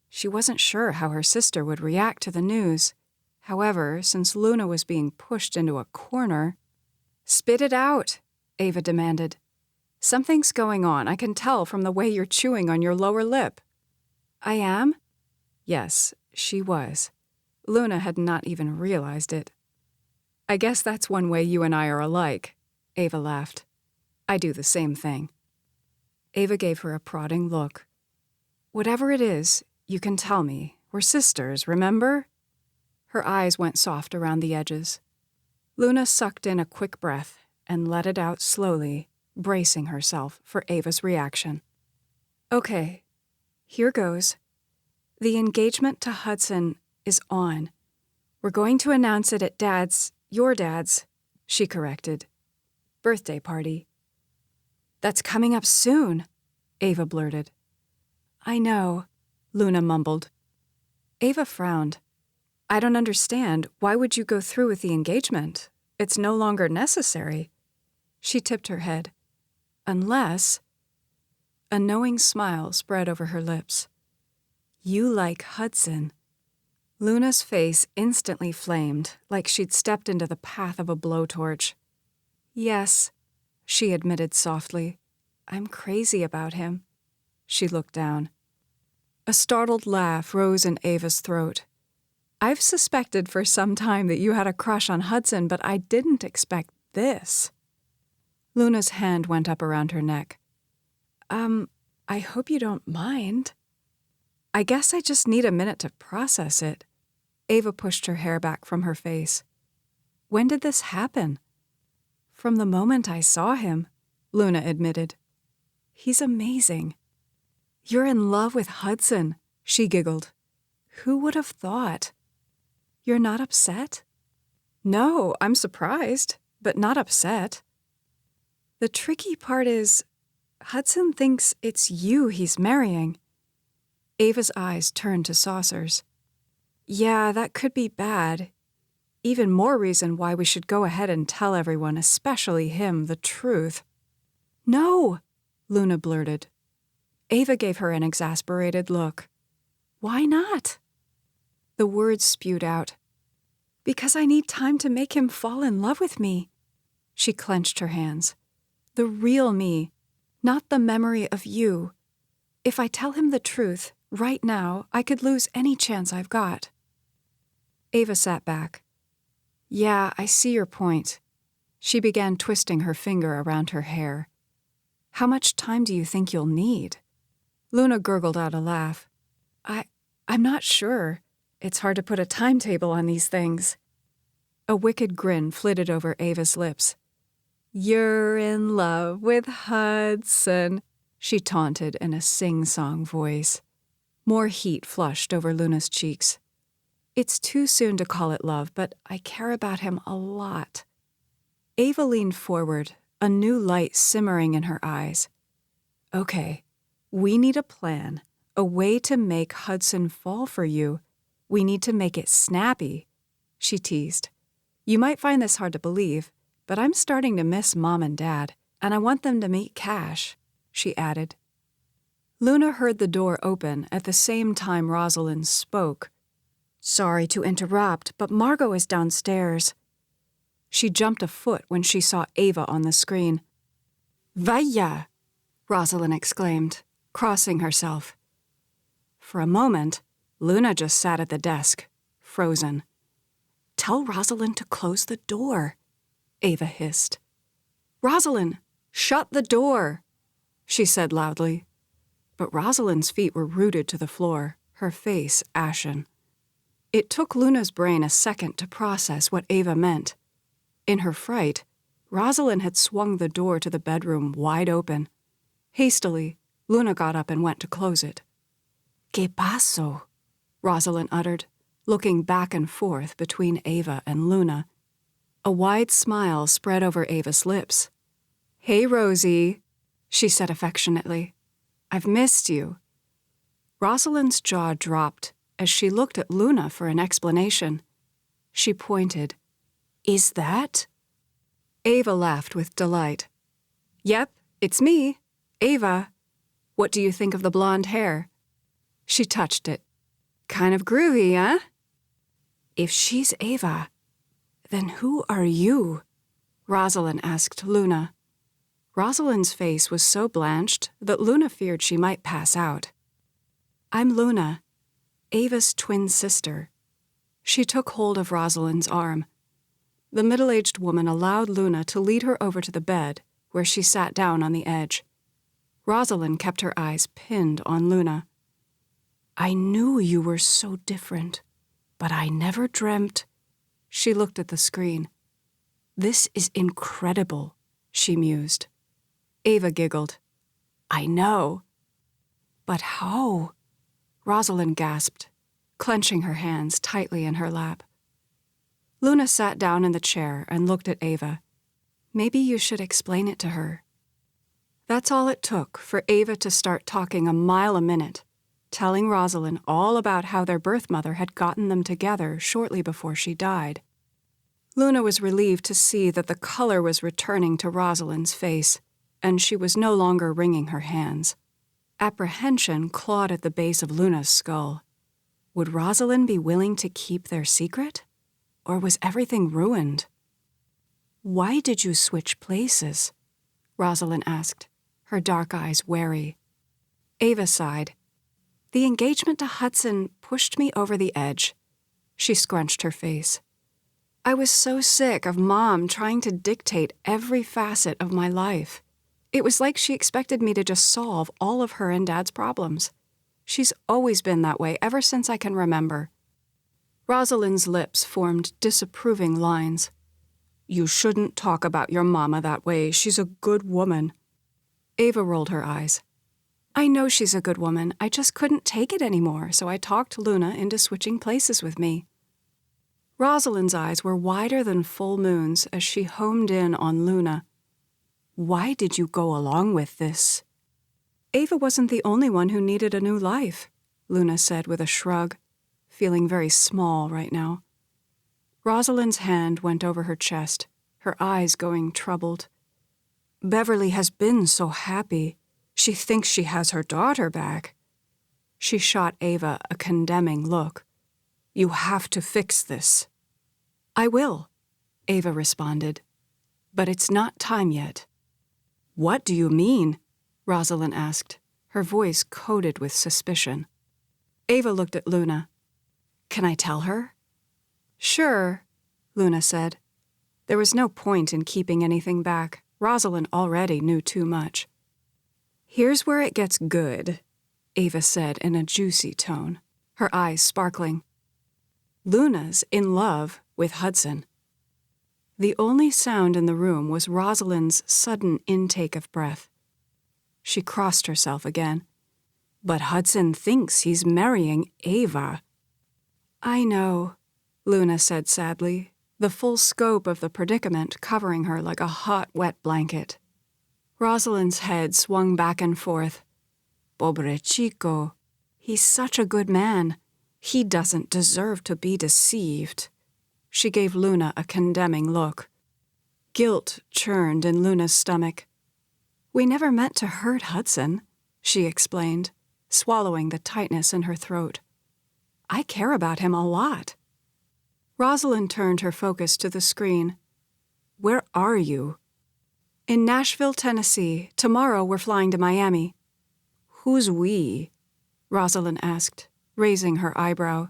She wasn't sure how her sister would react to the news. However, since Luna was being pushed into a corner... Spit it out, Ava demanded. Something's going on, I can tell from the way you're chewing on your lower lip. I am? Yes, she was. Luna had not even realized it. I guess that's one way you and I are alike, Ava laughed. I do the same thing. Ava gave her a prodding look. Whatever it is, you can tell me. We're sisters, remember? Her eyes went soft around the edges. Luna sucked in a quick breath and let it out slowly, bracing herself for Ava's reaction. Okay, here goes. The engagement to Hudson is on. We're going to announce it at your dad's, she corrected, birthday party. That's coming up soon, Ava blurted. I know, Luna mumbled. Ava frowned. I don't understand. Why would you go through with the engagement? It's no longer necessary. She tipped her head. Unless... A knowing smile spread over her lips. You like Hudson. Luna's face instantly flamed, like she'd stepped into the path of a blowtorch. Yes, she admitted softly. I'm crazy about him. She looked down. A startled laugh rose in Ava's throat. I've suspected for some time that you had a crush on Hudson, but I didn't expect this. Luna's hand went up around her neck. I hope you don't mind. I guess I just need a minute to process it. Ava pushed her hair back from her face. When did this happen? From the moment I saw him, Luna admitted. He's amazing. You're in love with Hudson, she giggled. Who would have thought? You're not upset? No, I'm surprised, but not upset. The tricky part is, Hudson thinks it's you he's marrying. Ava's eyes turned to saucers. Yeah, that could be bad. Even more reason why we should go ahead and tell everyone, especially him, the truth. No, Luna blurted. Ava gave her an exasperated look. Why not? The words spewed out. Because I need time to make him fall in love with me. She clenched her hands. The real me, not the memory of you. If I tell him the truth, right now, I could lose any chance I've got. Ava sat back. Yeah, I see your point. She began twisting her finger around her hair. How much time do you think you'll need? Luna gurgled out a laugh. I'm not sure. It's hard to put a timetable on these things. A wicked grin flitted over Ava's lips. You're in love with Hudson, she taunted in a sing-song voice. More heat flushed over Luna's cheeks. It's too soon to call it love, but I care about him a lot. Ava leaned forward, a new light simmering in her eyes. Okay, we need a plan, a way to make Hudson fall for you. We need to make it snappy, she teased. You might find this hard to believe, but I'm starting to miss Mom and Dad, and I want them to meet Cash, she added. Luna heard the door open at the same time Rosalind spoke. Sorry to interrupt, but Margot is downstairs. She jumped a foot when she saw Ava on the screen. Vaya! Rosalind exclaimed, crossing herself. For a moment, Luna just sat at the desk, frozen. Tell Rosalind to close the door, Ava hissed. Rosalind, shut the door, she said loudly. But Rosalind's feet were rooted to the floor, her face ashen. It took Luna's brain a second to process what Ava meant. In her fright, Rosalind had swung the door to the bedroom wide open. Hastily, Luna got up and went to close it. ¿Qué pasó? Rosalind uttered, looking back and forth between Ava and Luna. A wide smile spread over Ava's lips. Hey, Rosie, she said affectionately. I've missed you. Rosalind's jaw dropped as she looked at Luna for an explanation. She pointed. Is that? Ava laughed with delight. Yep, it's me, Ava. What do you think of the blonde hair? She touched it. Kind of groovy, huh? If she's Ava, then who are you? Rosalind asked Luna. Rosalind's face was so blanched that Luna feared she might pass out. I'm Luna, Ava's twin sister. She took hold of Rosalind's arm. The middle-aged woman allowed Luna to lead her over to the bed, where she sat down on the edge. Rosalind kept her eyes pinned on Luna. I knew you were so different, but I never dreamt. She looked at the screen. This is incredible, she mused. Ava giggled. I know. But how? Rosalind gasped, clenching her hands tightly in her lap. Luna sat down in the chair and looked at Ava. Maybe you should explain it to her. That's all it took for Ava to start talking a mile a minute, telling Rosalind all about how their birth mother had gotten them together shortly before she died. Luna was relieved to see that the color was returning to Rosalind's face, and she was no longer wringing her hands. Apprehension clawed at the base of Luna's skull. Would Rosalind be willing to keep their secret? Or was everything ruined? Why did you switch places? Rosalind asked, her dark eyes wary. Ava sighed. The engagement to Hudson pushed me over the edge. She scrunched her face. I was so sick of Mom trying to dictate every facet of my life. It was like she expected me to just solve all of her and Dad's problems. She's always been that way ever since I can remember. Rosalind's lips formed disapproving lines. You shouldn't talk about your mama that way. She's a good woman. Ava rolled her eyes. I know she's a good woman. I just couldn't take it anymore, so I talked Luna into switching places with me. Rosalind's eyes were wider than full moons as she homed in on Luna. Why did you go along with this? Ava wasn't the only one who needed a new life, Luna said with a shrug, feeling very small right now. Rosalind's hand went over her chest, her eyes going troubled. Beverly has been so happy. She thinks she has her daughter back. She shot Ava a condemning look. You have to fix this. I will, Ava responded. But it's not time yet. What do you mean? Rosalind asked, her voice coated with suspicion. Ava looked at Luna. Can I tell her? Sure, Luna said. There was no point in keeping anything back. Rosalind already knew too much. Here's where it gets good, Ava said in a juicy tone, her eyes sparkling. Luna's in love with Hudson. The only sound in the room was Rosalind's sudden intake of breath. She crossed herself again. But Hudson thinks he's marrying Ava. I know, Luna said sadly, the full scope of the predicament covering her like a hot, wet blanket. Rosalind's head swung back and forth. Pobre chico. He's such a good man. He doesn't deserve to be deceived. She gave Luna a condemning look. Guilt churned in Luna's stomach. We never meant to hurt Hudson, she explained, swallowing the tightness in her throat. I care about him a lot. Rosalind turned her focus to the screen. Where are you? In Nashville, Tennessee. Tomorrow we're flying to Miami. Who's we? Rosalind asked, raising her eyebrow.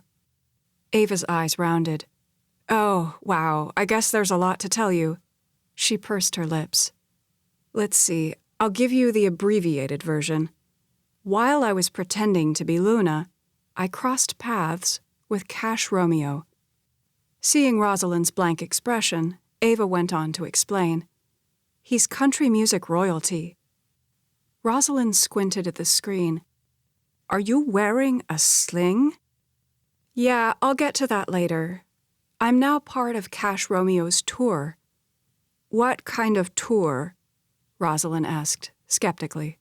Ava's eyes rounded. Oh, wow, I guess there's a lot to tell you. She pursed her lips. Let's see, I'll give you the abbreviated version. While I was pretending to be Luna, I crossed paths with Cash Romeo. Seeing Rosalind's blank expression, Ava went on to explain. He's country music royalty. Rosalind squinted at the screen. Are you wearing a sling? Yeah, I'll get to that later. I'm now part of Cash Romeo's tour. What kind of tour? Rosalind asked, skeptically.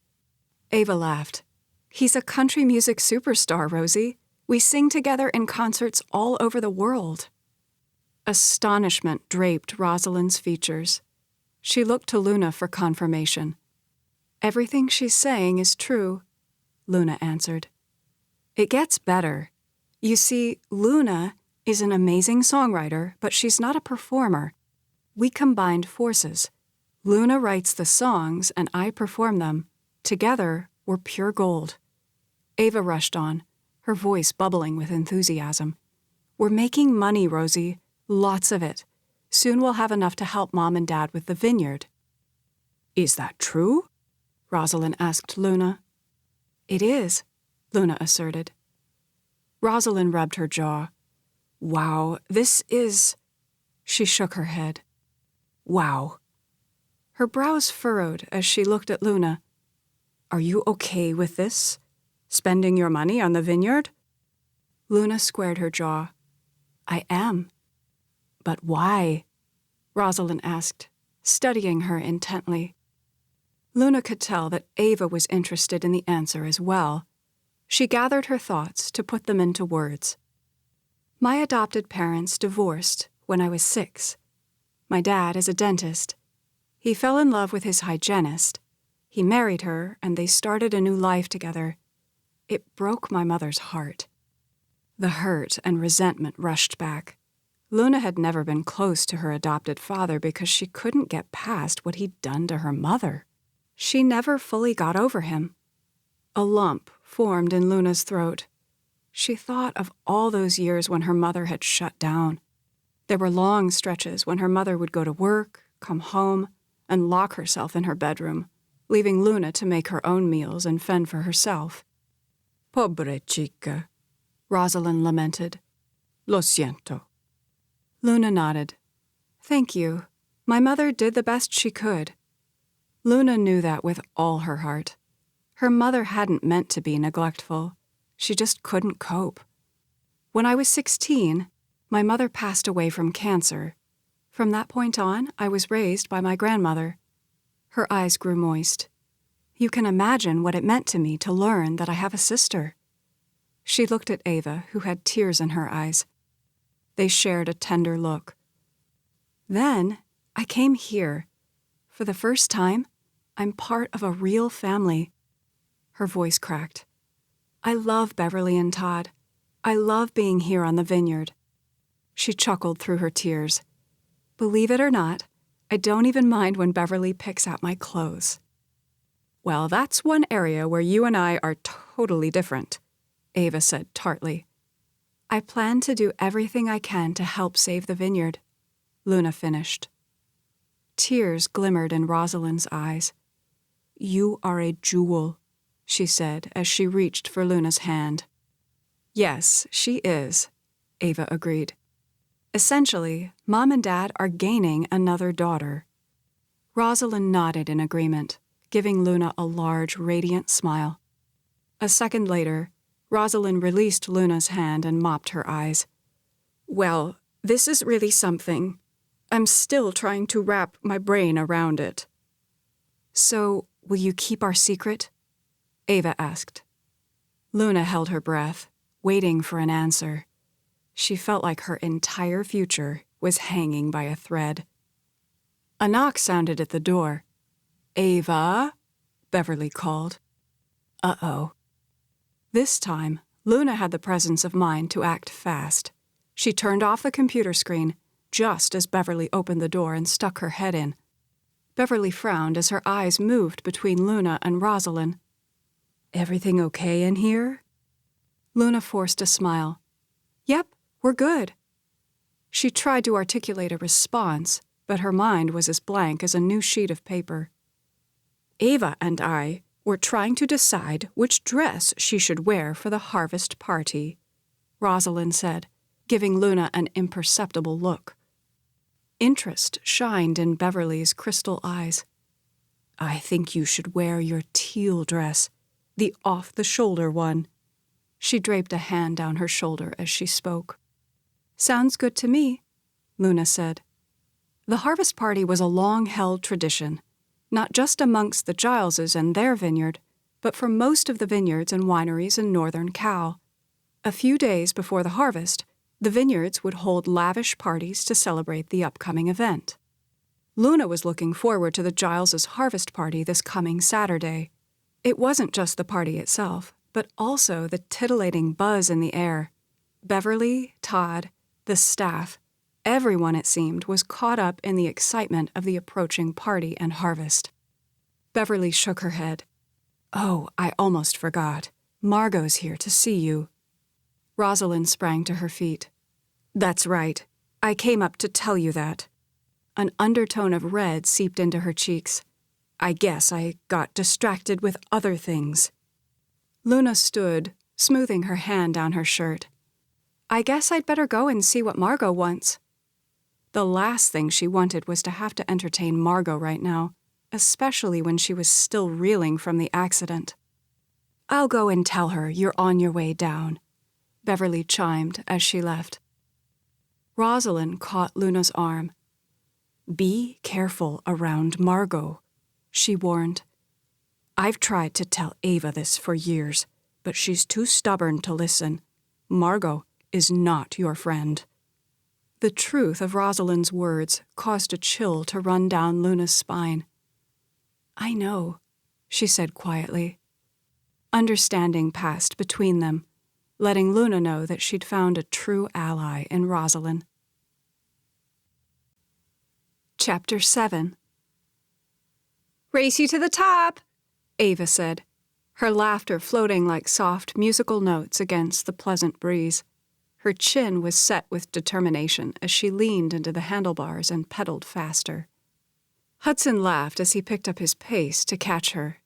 Ava laughed. He's a country music superstar, Rosie. We sing together in concerts all over the world. Astonishment draped Rosalind's features. She looked to Luna for confirmation. Everything she's saying is true, Luna answered. It gets better. You see, Luna is an amazing songwriter, but she's not a performer. We combined forces. Luna writes the songs and I perform them. Together, we're pure gold. Ava rushed on, her voice bubbling with enthusiasm. We're making money, Rosie. Lots of it. Soon we'll have enough to help Mom and Dad with the vineyard. Is that true? Rosalind asked Luna. It is, Luna asserted. Rosalind rubbed her jaw. Wow, this is... She shook her head. Wow. Her brows furrowed as she looked at Luna. Are you okay with this? Spending your money on the vineyard? Luna squared her jaw. I am. But why? Rosalind asked, studying her intently. Luna could tell that Ava was interested in the answer as well. She gathered her thoughts to put them into words. My adopted parents divorced when I was 6. My dad is a dentist. He fell in love with his hygienist. He married her, and they started a new life together. It broke my mother's heart. The hurt and resentment rushed back. Luna had never been close to her adopted father because she couldn't get past what he'd done to her mother. She never fully got over him. A lump formed in Luna's throat. She thought of all those years when her mother had shut down. There were long stretches when her mother would go to work, come home, and lock herself in her bedroom, leaving Luna to make her own meals and fend for herself. Pobre chica, Rosalind lamented. Lo siento. Luna nodded. Thank you. My mother did the best she could. Luna knew that with all her heart. Her mother hadn't meant to be neglectful. She just couldn't cope. When I was 16, my mother passed away from cancer. From that point on, I was raised by my grandmother. Her eyes grew moist. You can imagine what it meant to me to learn that I have a sister. She looked at Ava, who had tears in her eyes. They shared a tender look. Then, I came here. For the first time, I'm part of a real family. Her voice cracked. I love Beverly and Todd. I love being here on the vineyard. She chuckled through her tears. Believe it or not, I don't even mind when Beverly picks out my clothes. Well, that's one area where you and I are totally different, Ava said tartly. I plan to do everything I can to help save the vineyard, Luna finished. Tears glimmered in Rosalind's eyes. You are a jewel, she said as she reached for Luna's hand. Yes, she is, Ava agreed. Essentially, Mom and Dad are gaining another daughter. Rosalind nodded in agreement, giving Luna a large, radiant smile. A second later, Rosalind released Luna's hand and mopped her eyes. Well, this is really something. I'm still trying to wrap my brain around it. So, will you keep our secret? Ava asked. Luna held her breath, waiting for an answer. She felt like her entire future was hanging by a thread. A knock sounded at the door. Ava? Beverly called. Uh-oh. This time, Luna had the presence of mind to act fast. She turned off the computer screen just as Beverly opened the door and stuck her head in. Beverly frowned as her eyes moved between Luna and Rosalind. Everything okay in here? Luna forced a smile. Yep, we're good. She tried to articulate a response, but her mind was as blank as a new sheet of paper. Ava and I were trying to decide which dress she should wear for the harvest party, Rosalind said, giving Luna an imperceptible look. Interest shined in Beverly's crystal eyes. I think you should wear your teal dress, the off-the-shoulder one. She draped a hand down her shoulder as she spoke. Sounds good to me, Luna said. The harvest party was a long-held tradition, not just amongst the Gileses and their vineyard, but for most of the vineyards and wineries in northern Cal. A few days before the harvest, the vineyards would hold lavish parties to celebrate the upcoming event. Luna was looking forward to the Gileses' harvest party this coming Saturday. It wasn't just the party itself, but also the titillating buzz in the air. Beverly, Todd, the staff, everyone, it seemed, was caught up in the excitement of the approaching party and harvest. Beverly shook her head. Oh, I almost forgot. Margot's here to see you. Rosalind sprang to her feet. That's right. I came up to tell you that. An undertone of red seeped into her cheeks. I guess I got distracted with other things. Luna stood, smoothing her hand down her shirt. I guess I'd better go and see what Margot wants. The last thing she wanted was to have to entertain Margot right now, especially when she was still reeling from the accident. I'll go and tell her you're on your way down, Beverly chimed as she left. Rosalind caught Luna's arm. Be careful around Margot, she warned. I've tried to tell Ava this for years, but she's too stubborn to listen. Margot is not your friend. The truth of Rosalind's words caused a chill to run down Luna's spine. I know, she said quietly. Understanding passed between them, letting Luna know that she'd found a true ally in Rosalind. Chapter 7. Race you to the top, Ava said, her laughter floating like soft musical notes against the pleasant breeze. Her chin was set with determination as she leaned into the handlebars and pedaled faster. Hudson laughed as he picked up his pace to catch her.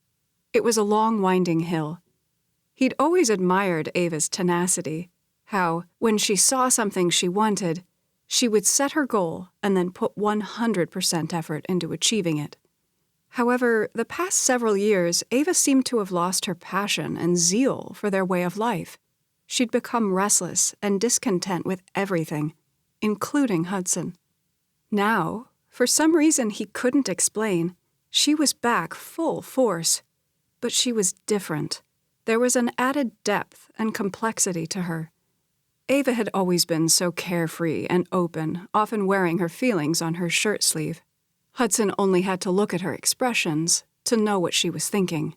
It was a long, winding hill. He'd always admired Ava's tenacity, how, when she saw something she wanted, she would set her goal and then put 100% effort into achieving it. However, the past several years, Ava seemed to have lost her passion and zeal for their way of life. She'd become restless and discontent with everything, including Hudson. Now, for some reason he couldn't explain, she was back full force. But she was different. There was an added depth and complexity to her. Ava had always been so carefree and open, often wearing her feelings on her shirt sleeve. Hudson only had to look at her expressions to know what she was thinking.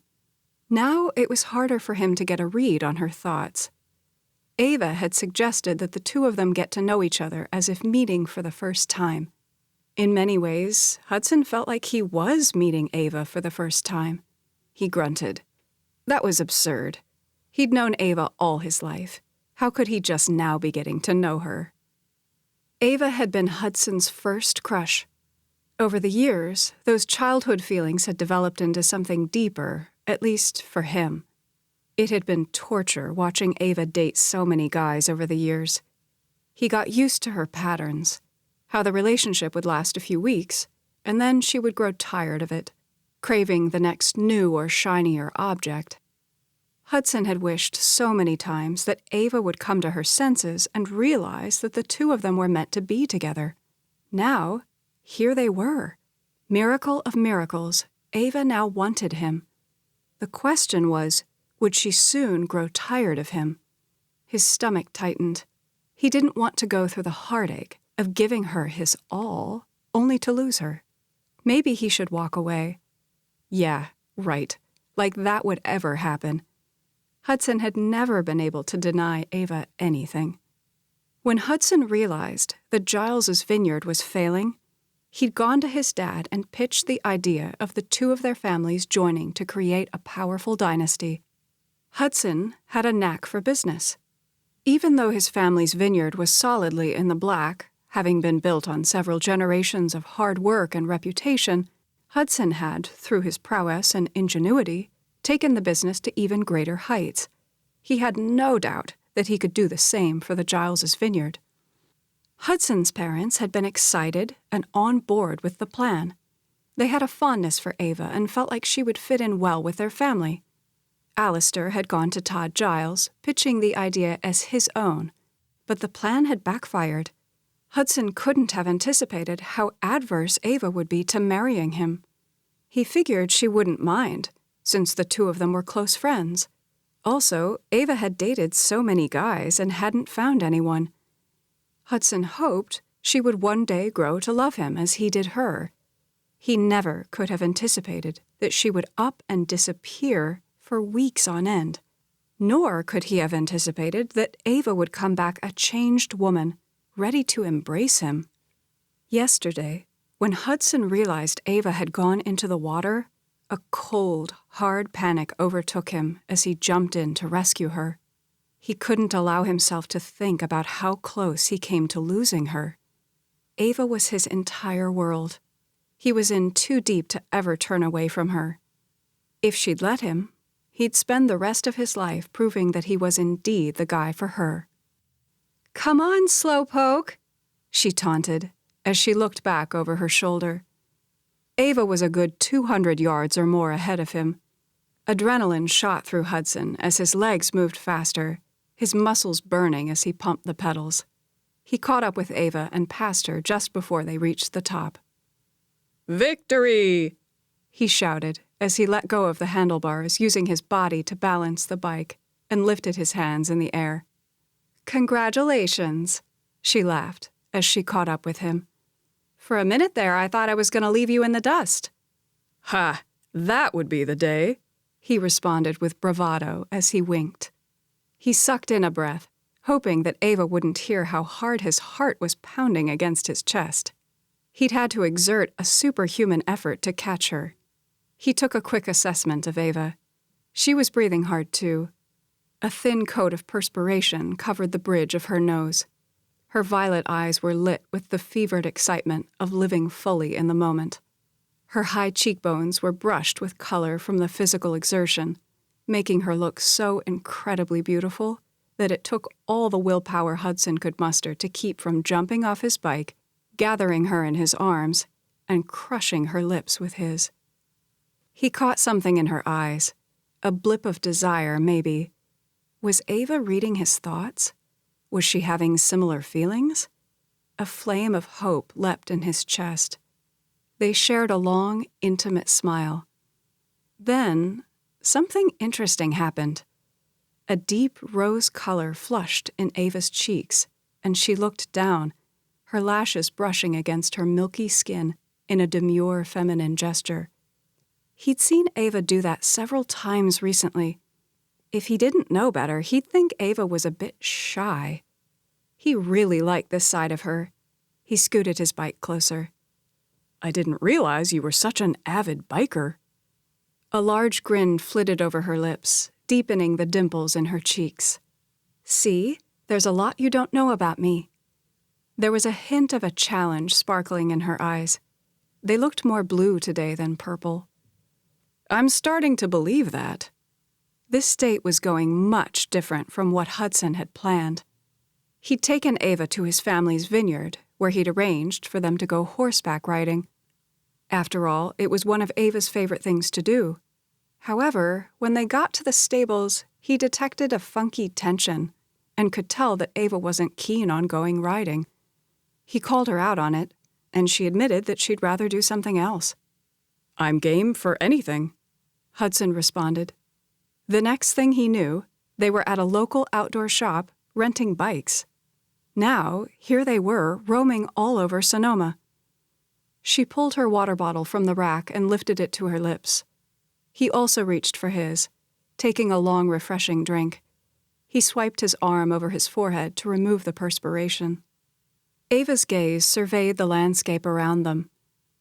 Now it was harder for him to get a read on her thoughts. Ava had suggested that the two of them get to know each other as if meeting for the first time. In many ways, Hudson felt like he was meeting Ava for the first time. He grunted. That was absurd. He'd known Ava all his life. How could he just now be getting to know her? Ava had been Hudson's first crush. Over the years, those childhood feelings had developed into something deeper, at least for him. It had been torture watching Ava date so many guys over the years. He got used to her patterns, how the relationship would last a few weeks, and then she would grow tired of it, craving the next new or shinier object. Hudson had wished so many times that Ava would come to her senses and realize that the two of them were meant to be together. Now, here they were. Miracle of miracles, Ava now wanted him. The question was, would she soon grow tired of him? His stomach tightened. He didn't want to go through the heartache of giving her his all, only to lose her. Maybe he should walk away. Yeah, right. Like that would ever happen. Hudson had never been able to deny Ava anything. When Hudson realized that Giles's vineyard was failing, he'd gone to his dad and pitched the idea of the two of their families joining to create a powerful dynasty. Hudson had a knack for business. Even though his family's vineyard was solidly in the black, having been built on several generations of hard work and reputation, Hudson had, through his prowess and ingenuity, taken the business to even greater heights. He had no doubt that he could do the same for the Giles's vineyard. Hudson's parents had been excited and on board with the plan. They had a fondness for Ava and felt like she would fit in well with their family. Alistair had gone to Todd Giles, pitching the idea as his own, but the plan had backfired. Hudson couldn't have anticipated how adverse Ava would be to marrying him. He figured she wouldn't mind, since the two of them were close friends. Also, Ava had dated so many guys and hadn't found anyone. Hudson hoped she would one day grow to love him as he did her. He never could have anticipated that she would up and disappear for weeks on end. Nor could he have anticipated that Ava would come back a changed woman, ready to embrace him. Yesterday, when Hudson realized Ava had gone into the water, a cold, hard panic overtook him as he jumped in to rescue her. He couldn't allow himself to think about how close he came to losing her. Ava was his entire world. He was in too deep to ever turn away from her. If she'd let him, he'd spend the rest of his life proving that he was indeed the guy for her. "Come on, slowpoke," she taunted as she looked back over her shoulder. Ava was a good 200 yards or more ahead of him. Adrenaline shot through Hudson as his legs moved faster, his muscles burning as he pumped the pedals. He caught up with Ava and passed her just before they reached the top. "Victory!" he shouted as he let go of the handlebars, using his body to balance the bike, and lifted his hands in the air. "Congratulations," she laughed as she caught up with him. "For a minute there, I thought I was going to leave you in the dust." "Ha, that would be the day," he responded with bravado as he winked. He sucked in a breath, hoping that Ava wouldn't hear how hard his heart was pounding against his chest. He'd had to exert a superhuman effort to catch her. He took a quick assessment of Ava. She was breathing hard, too. A thin coat of perspiration covered the bridge of her nose. Her violet eyes were lit with the fevered excitement of living fully in the moment. Her high cheekbones were brushed with color from the physical exertion, making her look so incredibly beautiful that it took all the willpower Hudson could muster to keep from jumping off his bike, gathering her in his arms, and crushing her lips with his. He caught something in her eyes, a blip of desire, maybe. Was Ava reading his thoughts? Was she having similar feelings? A flame of hope leapt in his chest. They shared a long, intimate smile. Then, something interesting happened. A deep rose color flushed in Ava's cheeks, and she looked down, her lashes brushing against her milky skin in a demure feminine gesture. He'd seen Ava do that several times recently. If he didn't know better, he'd think Ava was a bit shy. He really liked this side of her. He scooted his bike closer. "I didn't realize you were such an avid biker." A large grin flitted over her lips, deepening the dimples in her cheeks. "See, there's a lot you don't know about me." There was a hint of a challenge sparkling in her eyes. They looked more blue today than purple. "I'm starting to believe that." This date was going much different from what Hudson had planned. He'd taken Ava to his family's vineyard, where he'd arranged for them to go horseback riding. After all, it was one of Ava's favorite things to do. However, when they got to the stables, he detected a funky tension and could tell that Ava wasn't keen on going riding. He called her out on it, and she admitted that she'd rather do something else. "I'm game for anything," Hudson responded. The next thing he knew, they were at a local outdoor shop renting bikes. Now, here they were, roaming all over Sonoma. She pulled her water bottle from the rack and lifted it to her lips. He also reached for his, taking a long, refreshing drink. He swiped his arm over his forehead to remove the perspiration. Ava's gaze surveyed the landscape around them.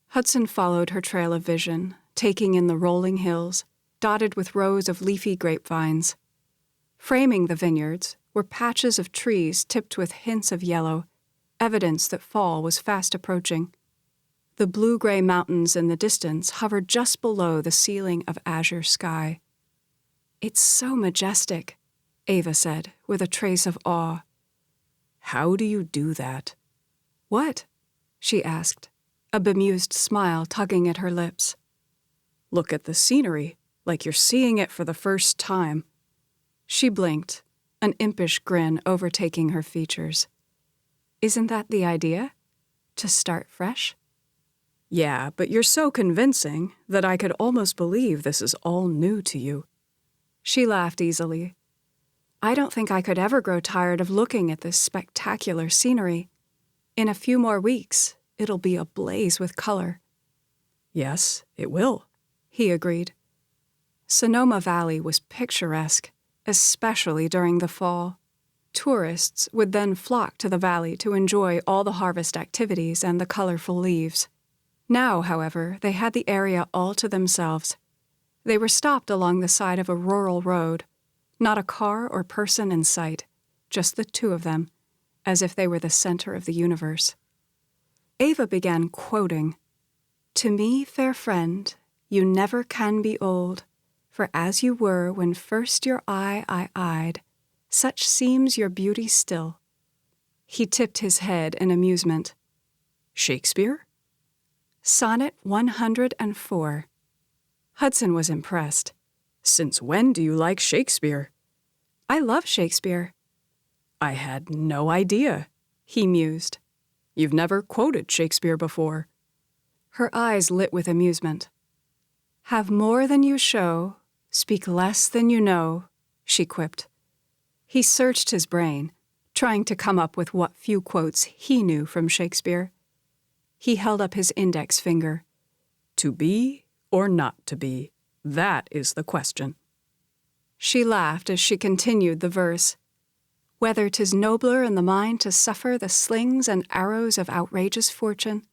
Hudson followed her trail of vision, taking in the rolling hills, dotted with rows of leafy grapevines. Framing the vineyards were patches of trees tipped with hints of yellow, evidence that fall was fast approaching. The blue-gray mountains in the distance hovered just below the ceiling of azure sky. "It's so majestic," Ava said, with a trace of awe. "How do you do that?" "What?" she asked, a bemused smile tugging at her lips. "Look at the scenery, like you're seeing it for the first time." She blinked, an impish grin overtaking her features. "Isn't that the idea? To start fresh?" "Yeah, but you're so convincing that I could almost believe this is all new to you." She laughed easily. "I don't think I could ever grow tired of looking at this spectacular scenery. In a few more weeks, it'll be ablaze with color." "Yes, it will," he agreed. Sonoma Valley was picturesque, especially during the fall. Tourists would then flock to the valley to enjoy all the harvest activities and the colorful leaves. Now, however, they had the area all to themselves. They were stopped along the side of a rural road, not a car or person in sight, just the two of them, as if they were the center of the universe. Ava began quoting, "To me, fair friend, you never can be old, for as you were when first your eye I eyed, such seems your beauty still." He tipped his head in amusement. "Shakespeare?" "Sonnet 104. Hudson was impressed. "Since when do you like Shakespeare?" "I love Shakespeare." "I had no idea," he mused. "You've never quoted Shakespeare before." Her eyes lit with amusement. "Have more than you show, speak less than you know," she quipped. He searched his brain, trying to come up with what few quotes he knew from Shakespeare. He held up his index finger. "To be or not to be, that is the question." She laughed as she continued the verse. "Whether 'tis nobler in the mind to suffer the slings and arrows of outrageous fortune,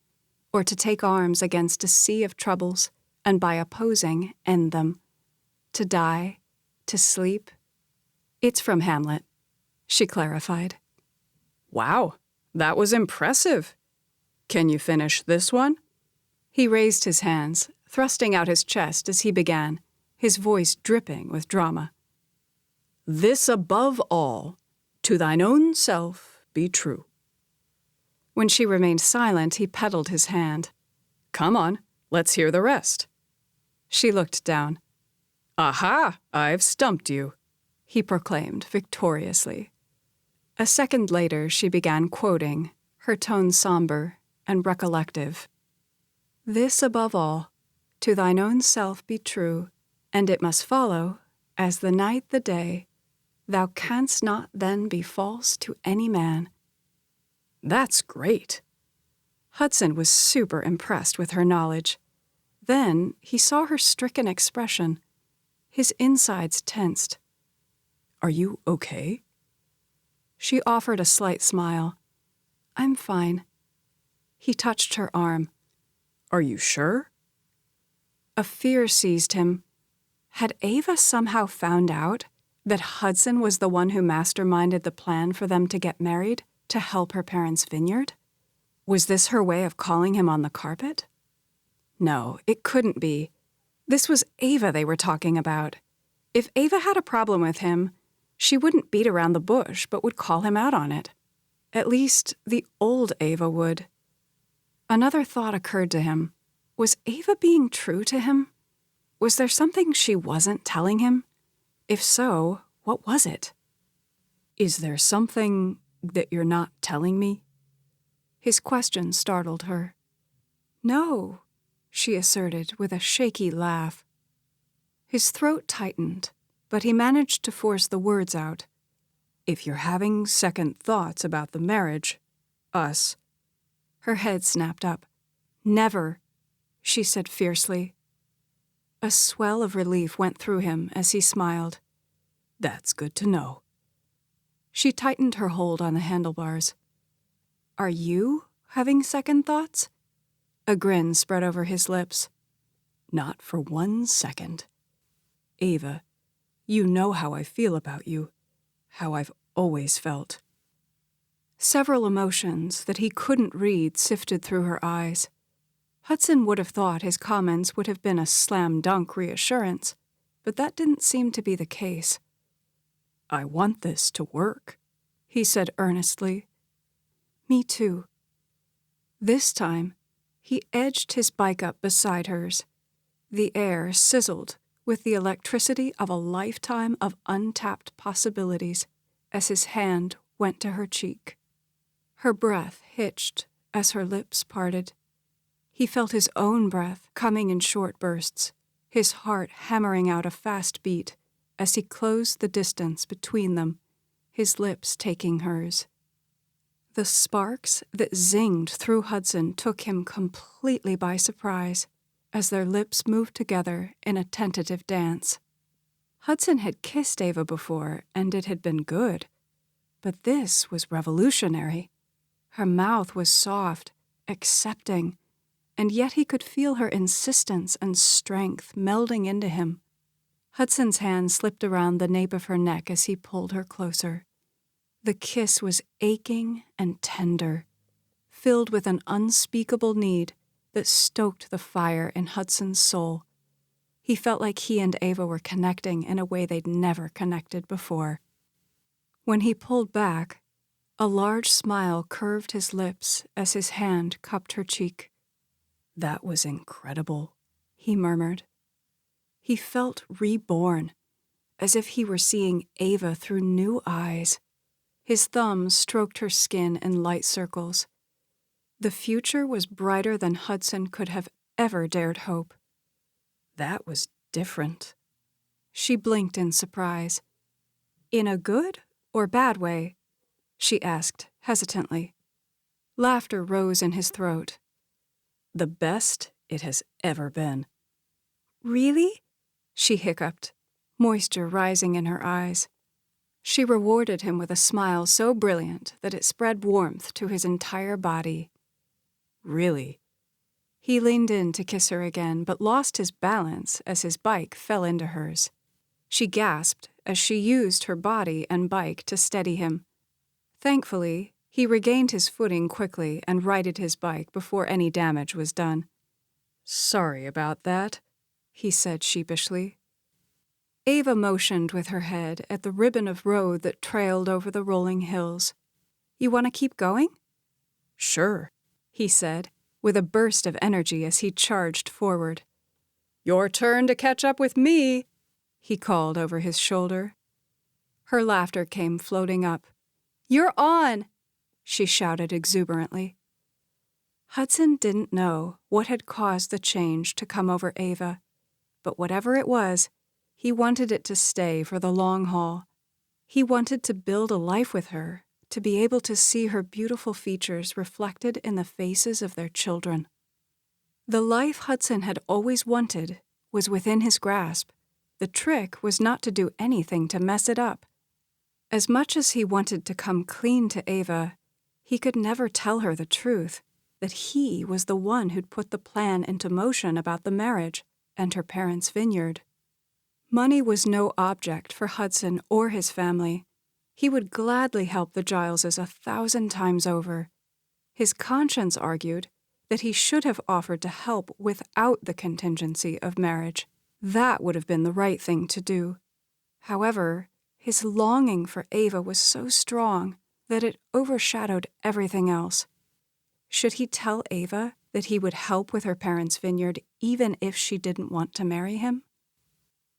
or to take arms against a sea of troubles, and by opposing end them. To die, to sleep." "It's from Hamlet," she clarified. "Wow, that was impressive. Can you finish this one?" He raised his hands, thrusting out his chest as he began, his voice dripping with drama. "This above all, to thine own self be true." When she remained silent, he pedaled his hand. "Come on, let's hear the rest." She looked down. "Aha! I've stumped you," he proclaimed victoriously. A second later, she began quoting, her tone somber and recollective. "This above all, to thine own self be true, and it must follow, as the night the day, thou canst not then be false to any man." That's great. Hudson was super impressed with her knowledge. Then he saw her stricken expression. His insides tensed. "Are you okay?" She offered a slight smile. "I'm fine." He touched her arm. "Are you sure?" A fear seized him. Had Ava somehow found out that Hudson was the one who masterminded the plan for them to get married to help her parents' vineyard? Was this her way of calling him on the carpet? No, it couldn't be. This was Ava they were talking about. If Ava had a problem with him, she wouldn't beat around the bush but would call him out on it. At least, the old Ava would. Another thought occurred to him. Was Ava being true to him? Was there something she wasn't telling him? If so, what was it? "Is there something that you're not telling me?" His question startled her. "No," she asserted with a shaky laugh. His throat tightened, but he managed to force the words out. "If you're having second thoughts about the marriage, us." Her head snapped up. "Never," she said fiercely. A swell of relief went through him as he smiled. "That's good to know." She tightened her hold on the handlebars. "Are you having second thoughts?" A grin spread over his lips. "Not for 1 second. Ava, you know how I feel about you, how I've always felt." Several emotions that he couldn't read sifted through her eyes. Hudson would have thought his comments would have been a slam-dunk reassurance, but that didn't seem to be the case. "I want this to work," he said earnestly. "Me too." This time, he edged his bike up beside hers. The air sizzled with the electricity of a lifetime of untapped possibilities as his hand went to her cheek. Her breath hitched as her lips parted. He felt his own breath coming in short bursts, his heart hammering out a fast beat as he closed the distance between them, his lips taking hers. The sparks that zinged through Hudson took him completely by surprise as their lips moved together in a tentative dance. Hudson had kissed Ava before, and it had been good. But this was revolutionary. Her mouth was soft, accepting, and yet he could feel her insistence and strength melding into him. Hudson's hand slipped around the nape of her neck as he pulled her closer. The kiss was aching and tender, filled with an unspeakable need that stoked the fire in Hudson's soul. He felt like he and Ava were connecting in a way they'd never connected before. When he pulled back, a large smile curved his lips as his hand cupped her cheek. "That was incredible," he murmured. He felt reborn, as if he were seeing Ava through new eyes. His thumb stroked her skin in light circles. The future was brighter than Hudson could have ever dared hope. "That was different." She blinked in surprise. "In a good or bad way?" she asked hesitantly. Laughter rose in his throat. "The best it has ever been." "Really?" she hiccuped, moisture rising in her eyes. She rewarded him with a smile so brilliant that it spread warmth to his entire body. "Really?" He leaned in to kiss her again, but lost his balance as his bike fell into hers. She gasped as she used her body and bike to steady him. Thankfully, he regained his footing quickly and righted his bike before any damage was done. "Sorry about that," he said sheepishly. Ava motioned with her head at the ribbon of road that trailed over the rolling hills. "You want to keep going?" "Sure," he said, with a burst of energy as he charged forward. "Your turn to catch up with me," he called over his shoulder. Her laughter came floating up. "You're on!" she shouted exuberantly. Hudson didn't know what had caused the change to come over Ava, but whatever it was, he wanted it to stay for the long haul. He wanted to build a life with her, to be able to see her beautiful features reflected in the faces of their children. The life Hudson had always wanted was within his grasp. The trick was not to do anything to mess it up. As much as he wanted to come clean to Ava, he could never tell her the truth, that he was the one who'd put the plan into motion about the marriage and her parents' vineyard. Money was no object for Hudson or his family. He would gladly help the Gileses 1,000 times over. His conscience argued that he should have offered to help without the contingency of marriage. That would have been the right thing to do. However, his longing for Ava was so strong that it overshadowed everything else. Should he tell Ava that he would help with her parents' vineyard even if she didn't want to marry him?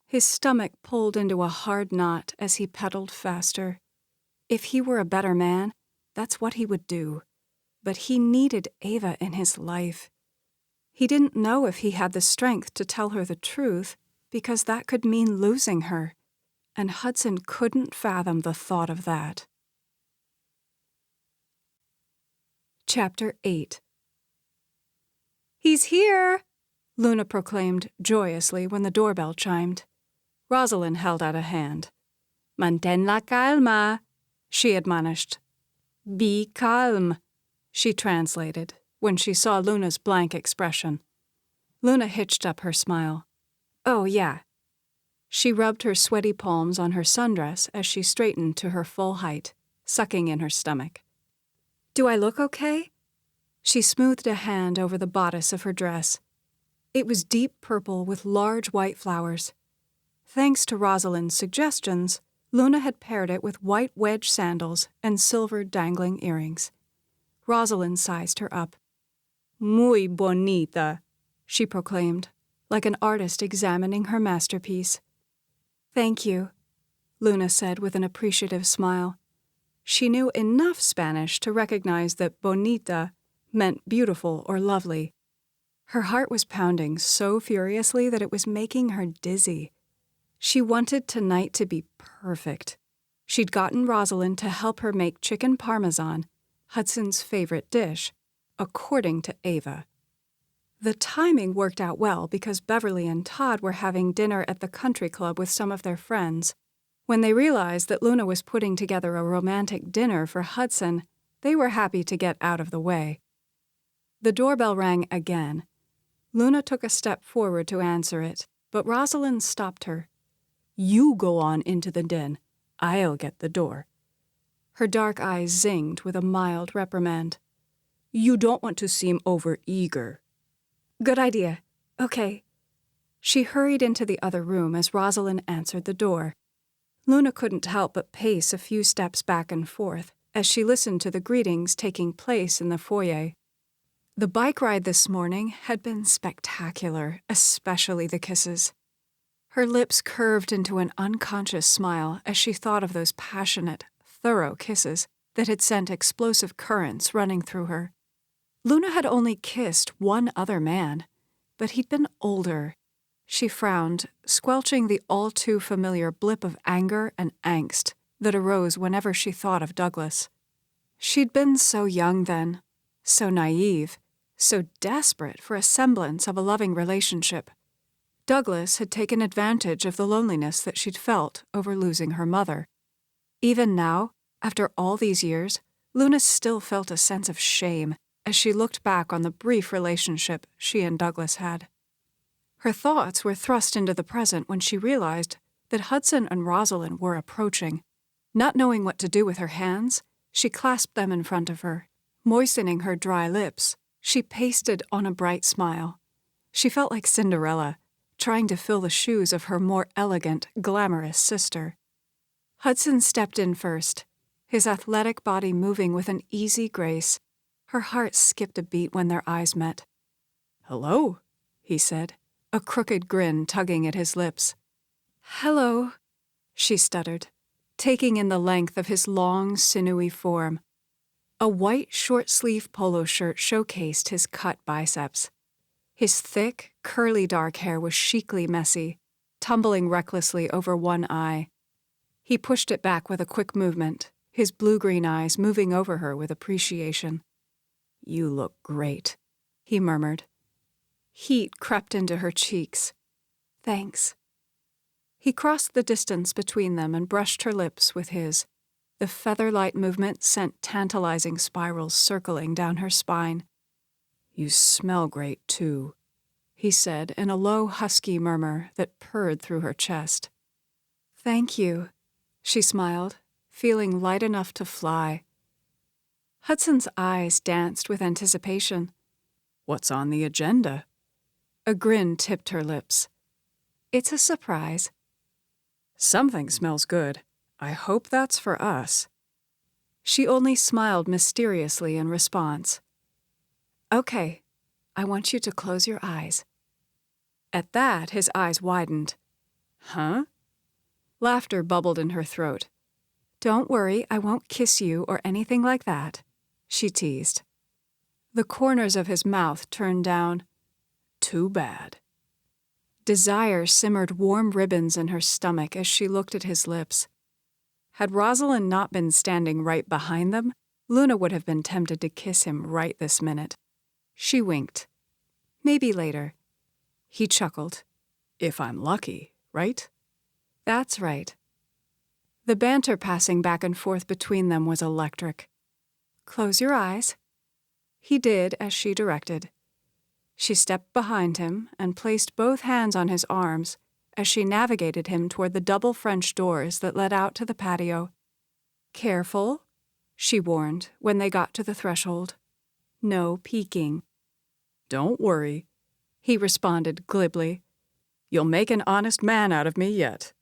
His stomach pulled into a hard knot as he pedaled faster. If he were a better man, that's what he would do. But he needed Ava in his life. He didn't know if he had the strength to tell her the truth, because that could mean losing her, and Hudson couldn't fathom the thought of that. Chapter 8. "He's here!" Luna proclaimed joyously when the doorbell chimed. Rosalind held out a hand. "Mantén la calma," she admonished. "Be calm," she translated when she saw Luna's blank expression. Luna hitched up her smile. "Oh, yeah." She rubbed her sweaty palms on her sundress as she straightened to her full height, sucking in her stomach. "Do I look okay?" She smoothed a hand over the bodice of her dress. It was deep purple with large white flowers. Thanks to Rosalind's suggestions, Luna had paired it with white wedge sandals and silver dangling earrings. Rosalind sized her up. "Muy bonita," she proclaimed, like an artist examining her masterpiece. "Thank you," Luna said with an appreciative smile. She knew enough Spanish to recognize that bonita meant beautiful or lovely. Her heart was pounding so furiously that it was making her dizzy. She wanted tonight to be perfect. She'd gotten Rosalind to help her make chicken parmesan, Hudson's favorite dish, according to Ava. The timing worked out well because Beverly and Todd were having dinner at the country club with some of their friends. When they realized that Luna was putting together a romantic dinner for Hudson, they were happy to get out of the way. The doorbell rang again. Luna took a step forward to answer it, but Rosalind stopped her. "You go on into the den. I'll get the door." Her dark eyes zinged with a mild reprimand. "You don't want to seem over-eager." "Good idea. Okay." She hurried into the other room as Rosalind answered the door. Luna couldn't help but pace a few steps back and forth as she listened to the greetings taking place in the foyer. The bike ride this morning had been spectacular, especially the kisses. Her lips curved into an unconscious smile as she thought of those passionate, thorough kisses that had sent explosive currents running through her. Luna had only kissed one other man, but he'd been older. She frowned, squelching the all-too-familiar blip of anger and angst that arose whenever she thought of Douglas. She'd been so young then, so naive, so desperate for a semblance of a loving relationship. Douglas had taken advantage of the loneliness that she'd felt over losing her mother. Even now, after all these years, Luna still felt a sense of shame as she looked back on the brief relationship she and Douglas had. Her thoughts were thrust into the present when she realized that Hudson and Rosalind were approaching. Not knowing what to do with her hands, she clasped them in front of her. Moistening her dry lips, she pasted on a bright smile. She felt like Cinderella, trying to fill the shoes of her more elegant, glamorous sister. Hudson stepped in first, his athletic body moving with an easy grace. Her heart skipped a beat when their eyes met. "Hello," he said. a crooked grin tugging at his lips. "Hello," she stuttered, taking in the length of his long, sinewy form. A white short-sleeve polo shirt showcased his cut biceps. His thick, curly dark hair was chicly messy, tumbling recklessly over one eye. He pushed it back with a quick movement, his blue-green eyes moving over her with appreciation. "You look great," he murmured. Heat crept into her cheeks. "Thanks." He crossed the distance between them and brushed her lips with his. The feather-light movement sent tantalizing spirals circling down her spine. "You smell great, too," he said in a low, husky murmur that purred through her chest. "Thank you," she smiled, feeling light enough to fly. Hudson's eyes danced with anticipation. "What's on the agenda?" A grin tipped her lips. "It's a surprise." "Something smells good. I hope that's for us." She only smiled mysteriously in response. "Okay, I want you to close your eyes." At that, his eyes widened. "Huh?" Laughter bubbled in her throat. "Don't worry, I won't kiss you or anything like that," she teased. The corners of his mouth turned down. "Too bad." Desire simmered warm ribbons in her stomach as she looked at his lips. Had Rosalind not been standing right behind them, Luna would have been tempted to kiss him right this minute. She winked. "Maybe later." He chuckled. "If I'm lucky, right?" "That's right." The banter passing back and forth between them was electric. "Close your eyes." He did as she directed. She stepped behind him and placed both hands on his arms as she navigated him toward the double French doors that led out to the patio. "Careful," she warned when they got to the threshold. "No peeking." "Don't worry," he responded glibly. "You'll make an honest man out of me yet."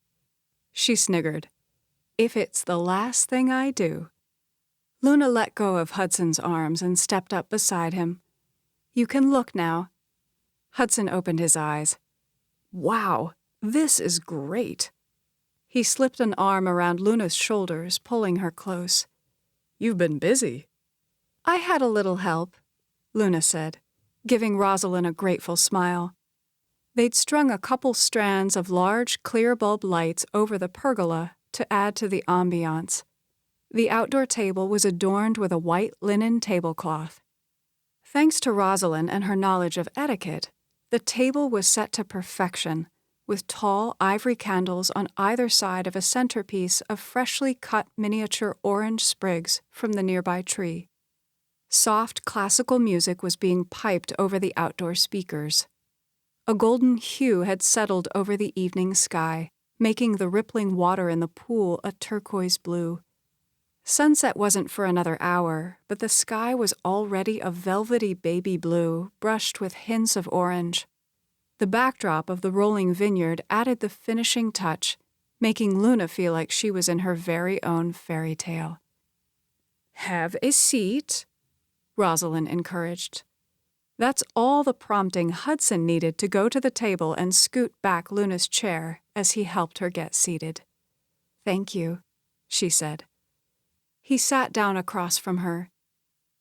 She sniggered. "If it's the last thing I do." Luna let go of Hudson's arms and stepped up beside him. "You can look now." Hudson opened his eyes. "Wow, this is great." He slipped an arm around Luna's shoulders, pulling her close. "You've been busy." "I had a little help," Luna said, giving Rosalind a grateful smile. They'd strung a couple strands of large, clear bulb lights over the pergola to add to the ambiance. The outdoor table was adorned with a white linen tablecloth. Thanks to Rosalind and her knowledge of etiquette, the table was set to perfection, with tall ivory candles on either side of a centerpiece of freshly cut miniature orange sprigs from the nearby tree. Soft classical music was being piped over the outdoor speakers. A golden hue had settled over the evening sky, making the rippling water in the pool a turquoise blue. Sunset wasn't for another hour, but the sky was already a velvety baby blue, brushed with hints of orange. The backdrop of the rolling vineyard added the finishing touch, making Luna feel like she was in her very own fairy tale. "Have a seat," Rosalind encouraged. That's all the prompting Hudson needed to go to the table and scoot back Luna's chair as he helped her get seated. "Thank you," she said. He sat down across from her.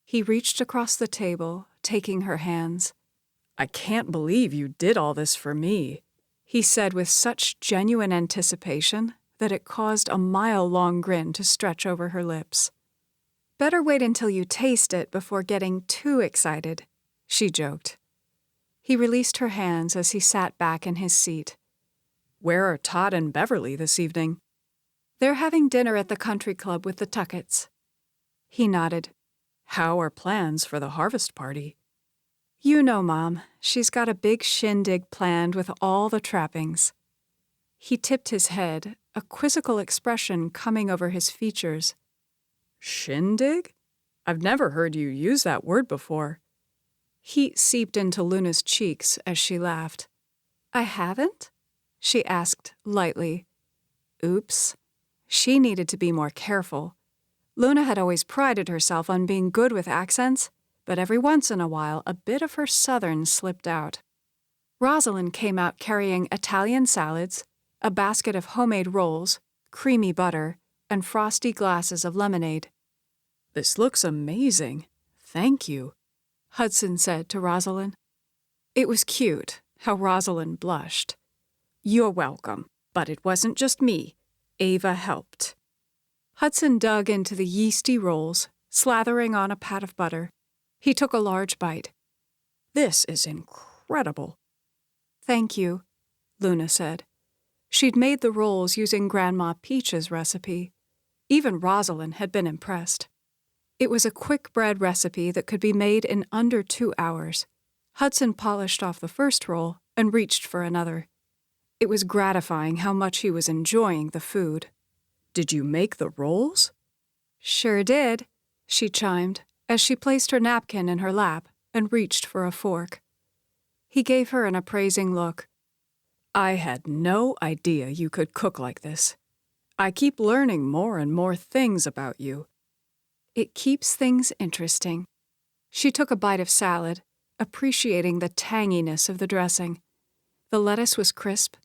He reached across the table, taking her hands. "I can't believe you did all this for me," he said with such genuine anticipation that it caused a mile-long grin to stretch over her lips. "Better wait until you taste it before getting too excited," she joked. He released her hands as he sat back in his seat. "Where are Todd and Beverly this evening?" "They're having dinner at the country club with the Tucketts." He nodded. "How are plans for the harvest party?" "You know, Mom, she's got a big shindig planned with all the trappings." He tipped his head, a quizzical expression coming over his features. "Shindig? I've never heard you use that word before." Heat seeped into Luna's cheeks as she laughed. "I haven't?" she asked lightly. Oops. She needed to be more careful. Luna had always prided herself on being good with accents, but every once in a while a bit of her Southern slipped out. Rosalind came out carrying Italian salads, a basket of homemade rolls, creamy butter, and frosty glasses of lemonade. "This looks amazing. Thank you," Hudson said to Rosalind. It was cute how Rosalind blushed. "You're welcome, but it wasn't just me. Ava helped." Hudson dug into the yeasty rolls, slathering on a pat of butter. He took a large bite. "This is incredible." "Thank you," Luna said. She'd made the rolls using Grandma Peach's recipe. Even Rosalind had been impressed. It was a quick bread recipe that could be made in under 2 hours. Hudson polished off the first roll and reached for another. It was gratifying how much he was enjoying the food. "Did you make the rolls?" "Sure did," she chimed as she placed her napkin in her lap and reached for a fork. He gave her an appraising look. "I had no idea you could cook like this. I keep learning more and more things about you." "It keeps things interesting." She took a bite of salad, appreciating the tanginess of the dressing. The lettuce was crisp,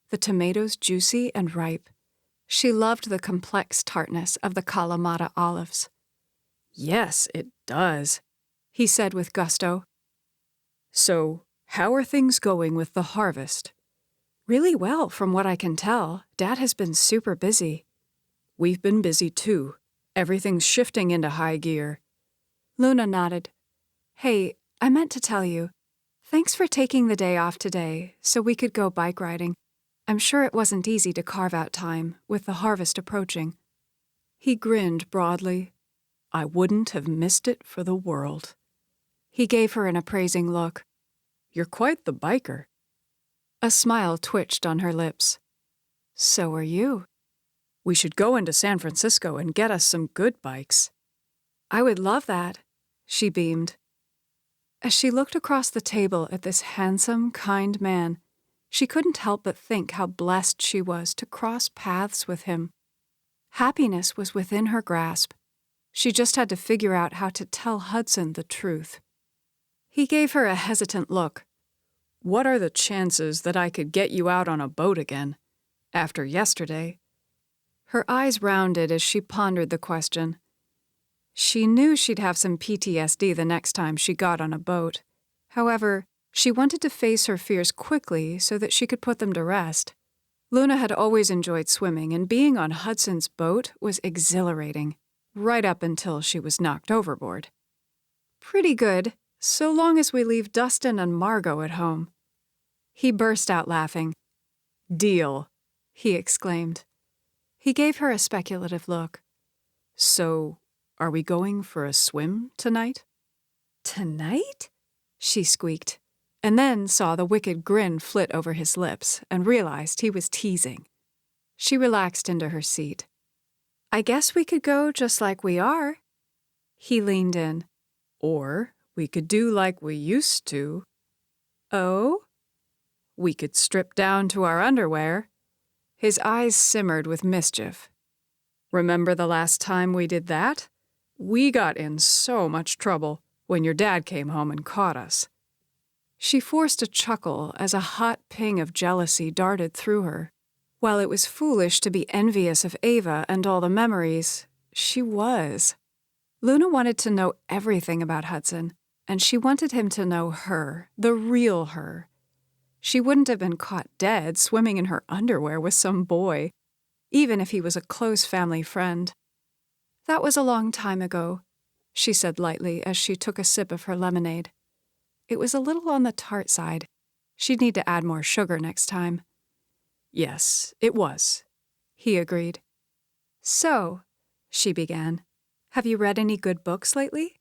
the tomatoes juicy and ripe. She loved the complex tartness of the Kalamata olives. "Yes, it does," he said with gusto. "So, how are things going with the harvest?" "Really well, from what I can tell. Dad has been super busy." "We've been busy too. Everything's shifting into high gear." Luna nodded. "Hey, I meant to tell you. Thanks for taking the day off today so we could go bike riding. I'm sure it wasn't easy to carve out time with the harvest approaching." He grinned broadly. "I wouldn't have missed it for the world." He gave her an appraising look. "You're quite the biker." A smile twitched on her lips. "So are you." "We should go into San Francisco and get us some good bikes." "I would love that," she beamed. As she looked across the table at this handsome, kind man, she couldn't help but think how blessed she was to cross paths with him. Happiness was within her grasp. She just had to figure out how to tell Hudson the truth. He gave her a hesitant look. "What are the chances that I could get you out on a boat again? After yesterday?" Her eyes rounded as she pondered the question. She knew she'd have some PTSD the next time she got on a boat. However, she wanted to face her fears quickly so that she could put them to rest. Luna had always enjoyed swimming, and being on Hudson's boat was exhilarating, right up until she was knocked overboard. "Pretty good, so long as we leave Dustin and Margot at home." He burst out laughing. "Deal," he exclaimed. He gave her a speculative look. "So, are we going for a swim tonight?" "Tonight?" she squeaked, and then saw the wicked grin flit over his lips and realized he was teasing. She relaxed into her seat. "I guess we could go just like we are." He leaned in. "Or we could do like we used to." "Oh?" "We could strip down to our underwear." His eyes simmered with mischief. "Remember the last time we did that? We got in so much trouble when your dad came home and caught us." She forced a chuckle as a hot ping of jealousy darted through her. While it was foolish to be envious of Ava and all the memories, she was. Luna wanted to know everything about Hudson, and she wanted him to know her, the real her. She wouldn't have been caught dead swimming in her underwear with some boy, even if he was a close family friend. "That was a long time ago," she said lightly as she took a sip of her lemonade. It was a little on the tart side. She'd need to add more sugar next time. "Yes, it was," he agreed. "So," she began, "have you read any good books lately?"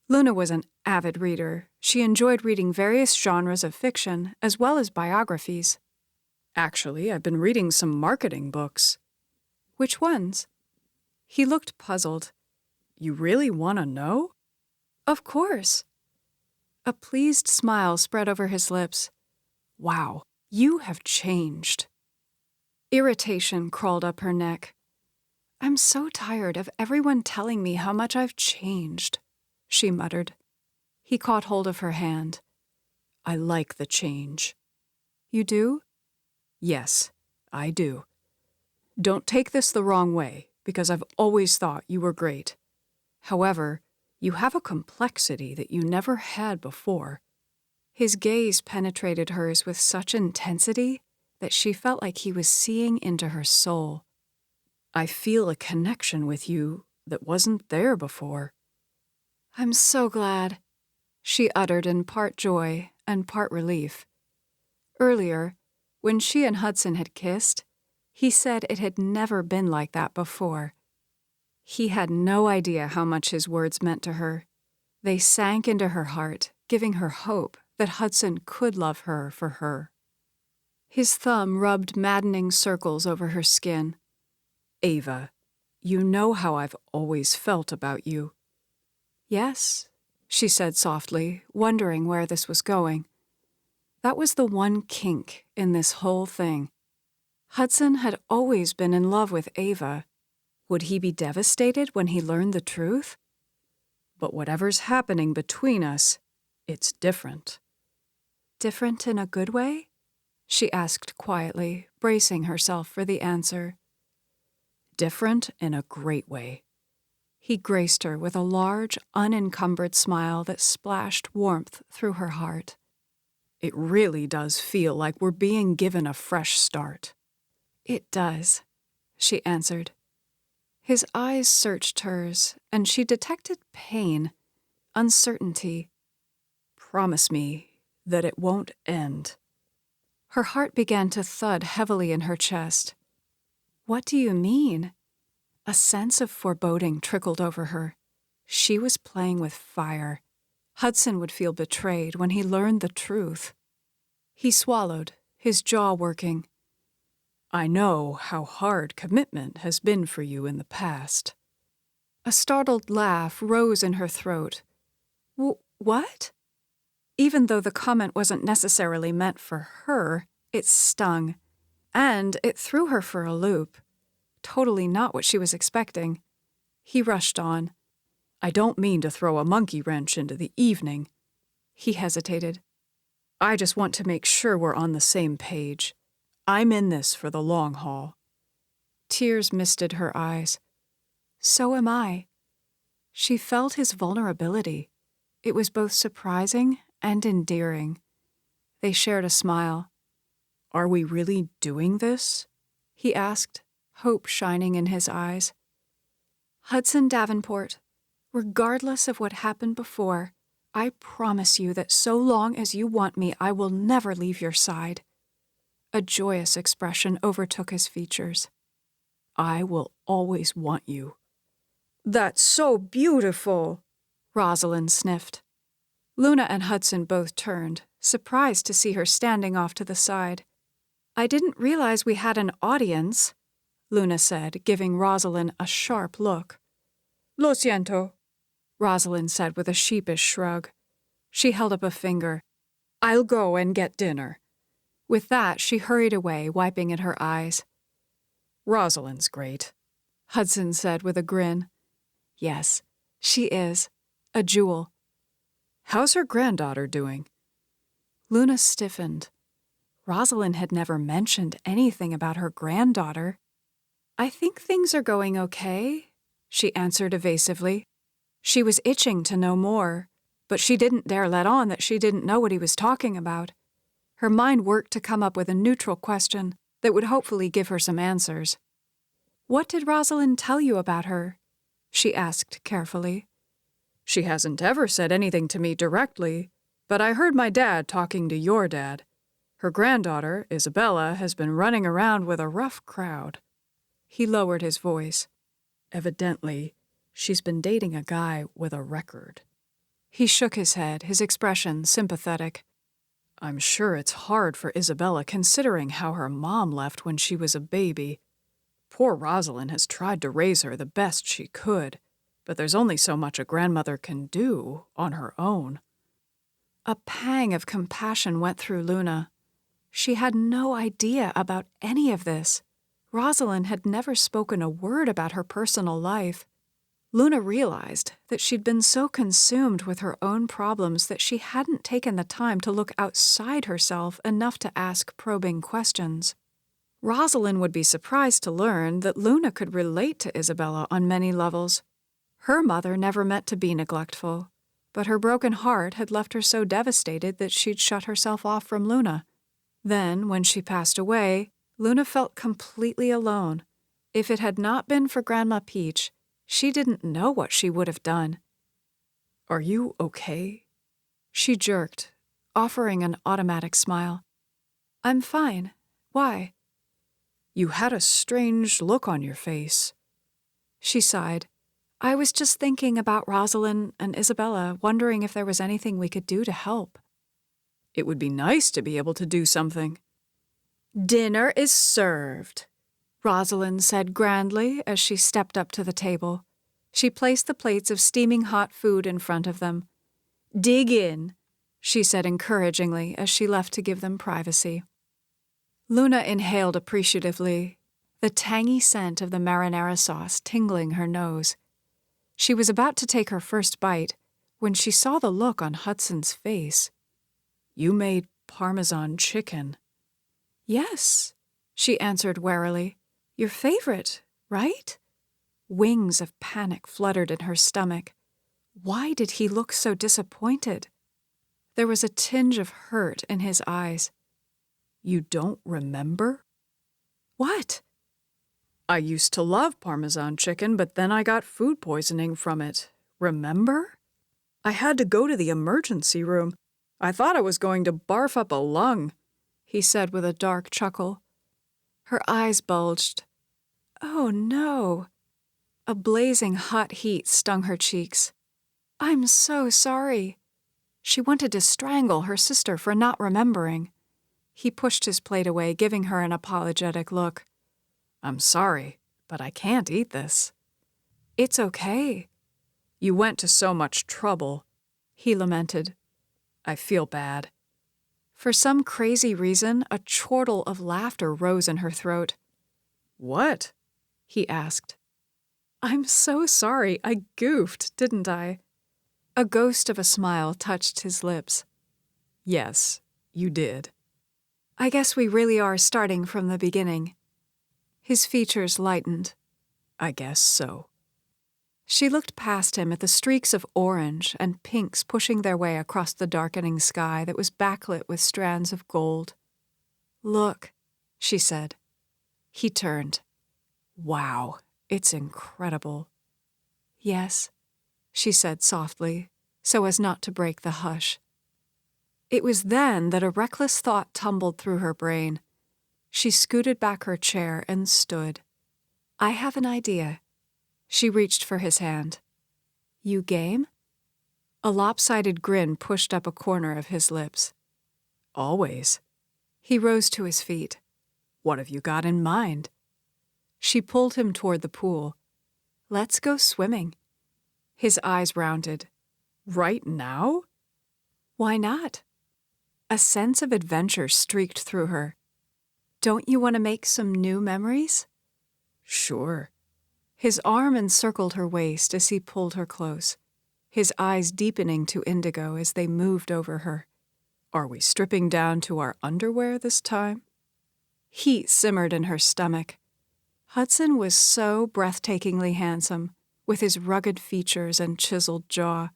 Luna was an avid reader. She enjoyed reading various genres of fiction as well as biographies. "Actually, I've been reading some marketing books." "Which ones?" He looked puzzled. "You really want to know?" "Of course." A pleased smile spread over his lips. "Wow, you have changed." Irritation crawled up her neck. "I'm so tired of everyone telling me how much I've changed," she muttered. He caught hold of her hand. I like the change. You do? Yes, I do. Don't take this the wrong way, because I've always thought you were great. However, you have a complexity that you never had before. His gaze penetrated hers with such intensity that she felt like he was seeing into her soul. I feel a connection with you that wasn't there before. I'm so glad, she uttered in part joy and part relief. Earlier, when she and Hudson had kissed, he said it had never been like that before. He had no idea how much his words meant to her. They sank into her heart, giving her hope that Hudson could love her for her. His thumb rubbed maddening circles over her skin. Ava, you know how I've always felt about you. Yes, she said softly, wondering where this was going. That was the one kink in this whole thing. Hudson had always been in love with Ava. Would he be devastated when he learned the truth? But whatever's happening between us, it's different. Different in a good way? She asked quietly, bracing herself for the answer. Different in a great way. He graced her with a large, unencumbered smile that splashed warmth through her heart. It really does feel like we're being given a fresh start. It does, she answered. His eyes searched hers, and she detected pain, uncertainty. Promise me that it won't end. Her heart began to thud heavily in her chest. What do you mean? A sense of foreboding trickled over her. She was playing with fire. Hudson would feel betrayed when he learned the truth. He swallowed, his jaw working. I know how hard commitment has been for you in the past. A startled laugh rose in her throat. What? Even though the comment wasn't necessarily meant for her, it stung, and it threw her for a loop. Totally not what she was expecting. He rushed on. I don't mean to throw a monkey wrench into the evening. He hesitated. I just want to make sure we're on the same page. I'm in this for the long haul. Tears misted her eyes. So am I. She felt his vulnerability. It was both surprising and endearing. They shared a smile. Are we really doing this? He asked, hope shining in his eyes. Hudson Davenport, regardless of what happened before, I promise you that so long as you want me, I will never leave your side. A joyous expression overtook his features. I will always want you. That's so beautiful, Rosalind sniffed. Luna and Hudson both turned, surprised to see her standing off to the side. I didn't realize we had an audience, Luna said, giving Rosalind a sharp look. Lo siento, Rosalind said with a sheepish shrug. She held up a finger. I'll go and get dinner. With that, she hurried away, wiping at her eyes. Rosalind's great, Hudson said with a grin. Yes, she is. A jewel. How's her granddaughter doing? Luna stiffened. Rosalind had never mentioned anything about her granddaughter. I think things are going okay, she answered evasively. She was itching to know more, but she didn't dare let on that she didn't know what he was talking about. Her mind worked to come up with a neutral question that would hopefully give her some answers. What did Rosalind tell you about her? She asked carefully. She hasn't ever said anything to me directly, but I heard my dad talking to your dad. Her granddaughter, Isabella, has been running around with a rough crowd. He lowered his voice. Evidently, she's been dating a guy with a record. He shook his head, his expression sympathetic. I'm sure it's hard for Isabella considering how her mom left when she was a baby. Poor Rosalind has tried to raise her the best she could, but there's only so much a grandmother can do on her own. A pang of compassion went through Luna. She had no idea about any of this. Rosalind had never spoken a word about her personal life. Luna realized that she'd been so consumed with her own problems that she hadn't taken the time to look outside herself enough to ask probing questions. Rosalind would be surprised to learn that Luna could relate to Isabella on many levels. Her mother never meant to be neglectful, but her broken heart had left her so devastated that she'd shut herself off from Luna. Then, when she passed away, Luna felt completely alone. If it had not been for Grandma Peach, she didn't know what she would have done. "Are you okay?" She jerked, offering an automatic smile. "I'm fine. Why?" "You had a strange look on your face." She sighed. "I was just thinking about Rosalind and Isabella, wondering if there was anything we could do to help." "It would be nice to be able to do something." "Dinner is served," Rosalind said grandly as she stepped up to the table. She placed the plates of steaming hot food in front of them. "Dig in," she said encouragingly as she left to give them privacy. Luna inhaled appreciatively, the tangy scent of the marinara sauce tingling her nose. She was about to take her first bite when she saw the look on Hudson's face. "You made Parmesan chicken." "Yes," she answered warily. "Your favorite, right?" Wings of panic fluttered in her stomach. Why did he look so disappointed? There was a tinge of hurt in his eyes. "You don't remember?" "What?" "I used to love Parmesan chicken, but then I got food poisoning from it. Remember? I had to go to the emergency room. I thought I was going to barf up a lung," he said with a dark chuckle. Her eyes bulged. "Oh, no." A blazing hot heat stung her cheeks. "I'm so sorry." She wanted to strangle her sister for not remembering. He pushed his plate away, giving her an apologetic look. "I'm sorry, but I can't eat this." "It's okay." "You went to so much trouble," he lamented. "I feel bad." For some crazy reason, a chortle of laughter rose in her throat. "What?" he asked. "I'm so sorry. I goofed, didn't I?" A ghost of a smile touched his lips. "Yes, you did." "I guess we really are starting from the beginning." His features lightened. "I guess so." She looked past him at the streaks of orange and pinks pushing their way across the darkening sky that was backlit with strands of gold. "Look," she said. He turned. "Wow, it's incredible." "Yes," she said softly, so as not to break the hush. It was then that a reckless thought tumbled through her brain. She scooted back her chair and stood. "I have an idea." She reached for his hand. "You game?" A lopsided grin pushed up a corner of his lips. "Always." He rose to his feet. "What have you got in mind?" She pulled him toward the pool. "Let's go swimming." His eyes rounded. "Right now?" "Why not?" A sense of adventure streaked through her. "Don't you want to make some new memories?" "Sure." His arm encircled her waist as he pulled her close, his eyes deepening to indigo as they moved over her. "Are we stripping down to our underwear this time?" Heat simmered in her stomach. Hudson was so breathtakingly handsome, with his rugged features and chiseled jaw.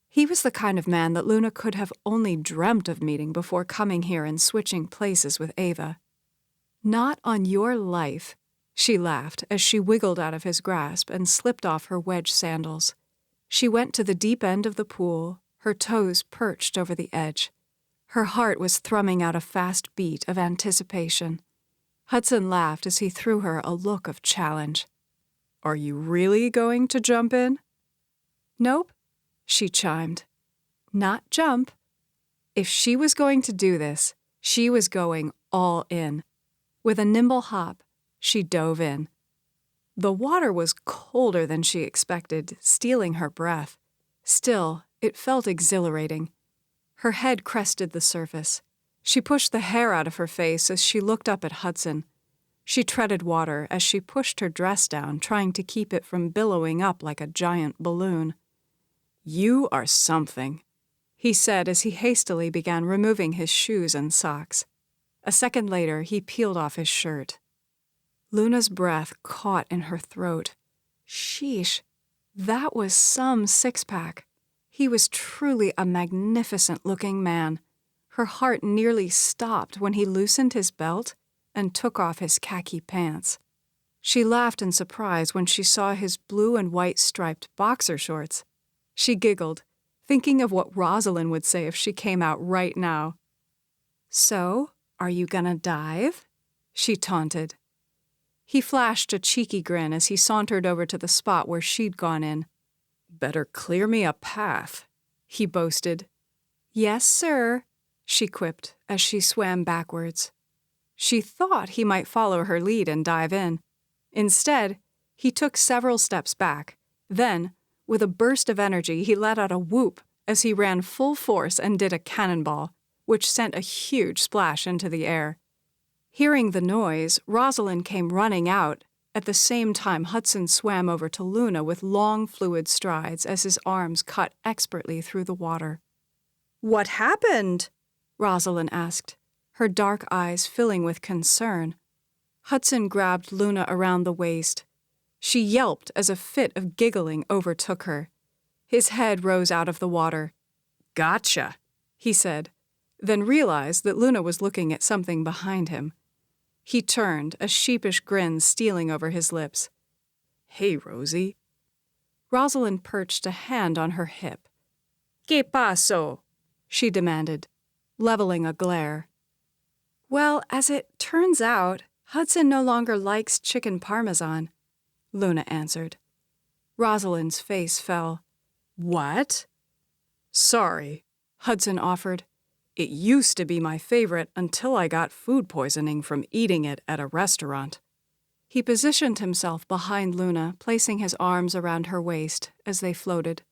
He was the kind of man that Luna could have only dreamt of meeting before coming here and switching places with Ava. "Not on your life," she laughed as she wiggled out of his grasp and slipped off her wedge sandals. She went to the deep end of the pool, her toes perched over the edge. Her heart was thrumming out a fast beat of anticipation. Hudson laughed as he threw her a look of challenge. "Are you really going to jump in?" "Nope," she chimed. "Not jump." If she was going to do this, she was going all in. With a nimble hop, she dove in. The water was colder than she expected, stealing her breath. Still, it felt exhilarating. Her head crested the surface. She pushed the hair out of her face as she looked up at Hudson. She treaded water as she pushed her dress down, trying to keep it from billowing up like a giant balloon. "You are something," he said as he hastily began removing his shoes and socks. A second later, he peeled off his shirt. Luna's breath caught in her throat. Sheesh, that was some six-pack. He was truly a magnificent-looking man. Her heart nearly stopped when he loosened his belt and took off his khaki pants. She laughed in surprise when she saw his blue and white striped boxer shorts. She giggled, thinking of what Rosalind would say if she came out right now. "So, are you gonna dive?" she taunted. He flashed a cheeky grin as he sauntered over to the spot where she'd gone in. "Better clear me a path," he boasted. "Yes, sir," she quipped as she swam backwards. She thought he might follow her lead and dive in. Instead, he took several steps back. Then, with a burst of energy, he let out a whoop as he ran full force and did a cannonball, which sent a huge splash into the air. Hearing the noise, Rosalind came running out. At the same time, Hudson swam over to Luna with long, fluid strides as his arms cut expertly through the water. "What happened?" Rosalind asked, her dark eyes filling with concern. Hudson grabbed Luna around the waist. She yelped as a fit of giggling overtook her. His head rose out of the water. "Gotcha," he said, then realized that Luna was looking at something behind him. He turned, a sheepish grin stealing over his lips. "Hey, Rosie." Rosalind perched a hand on her hip. "¿Qué pasó?" she demanded, leveling a glare. "Well, as it turns out, Hudson no longer likes chicken parmesan," Luna answered. Rosalind's face fell. "What?" "Sorry," Hudson offered. "It used to be my favorite until I got food poisoning from eating it at a restaurant." He positioned himself behind Luna, placing his arms around her waist as they floated.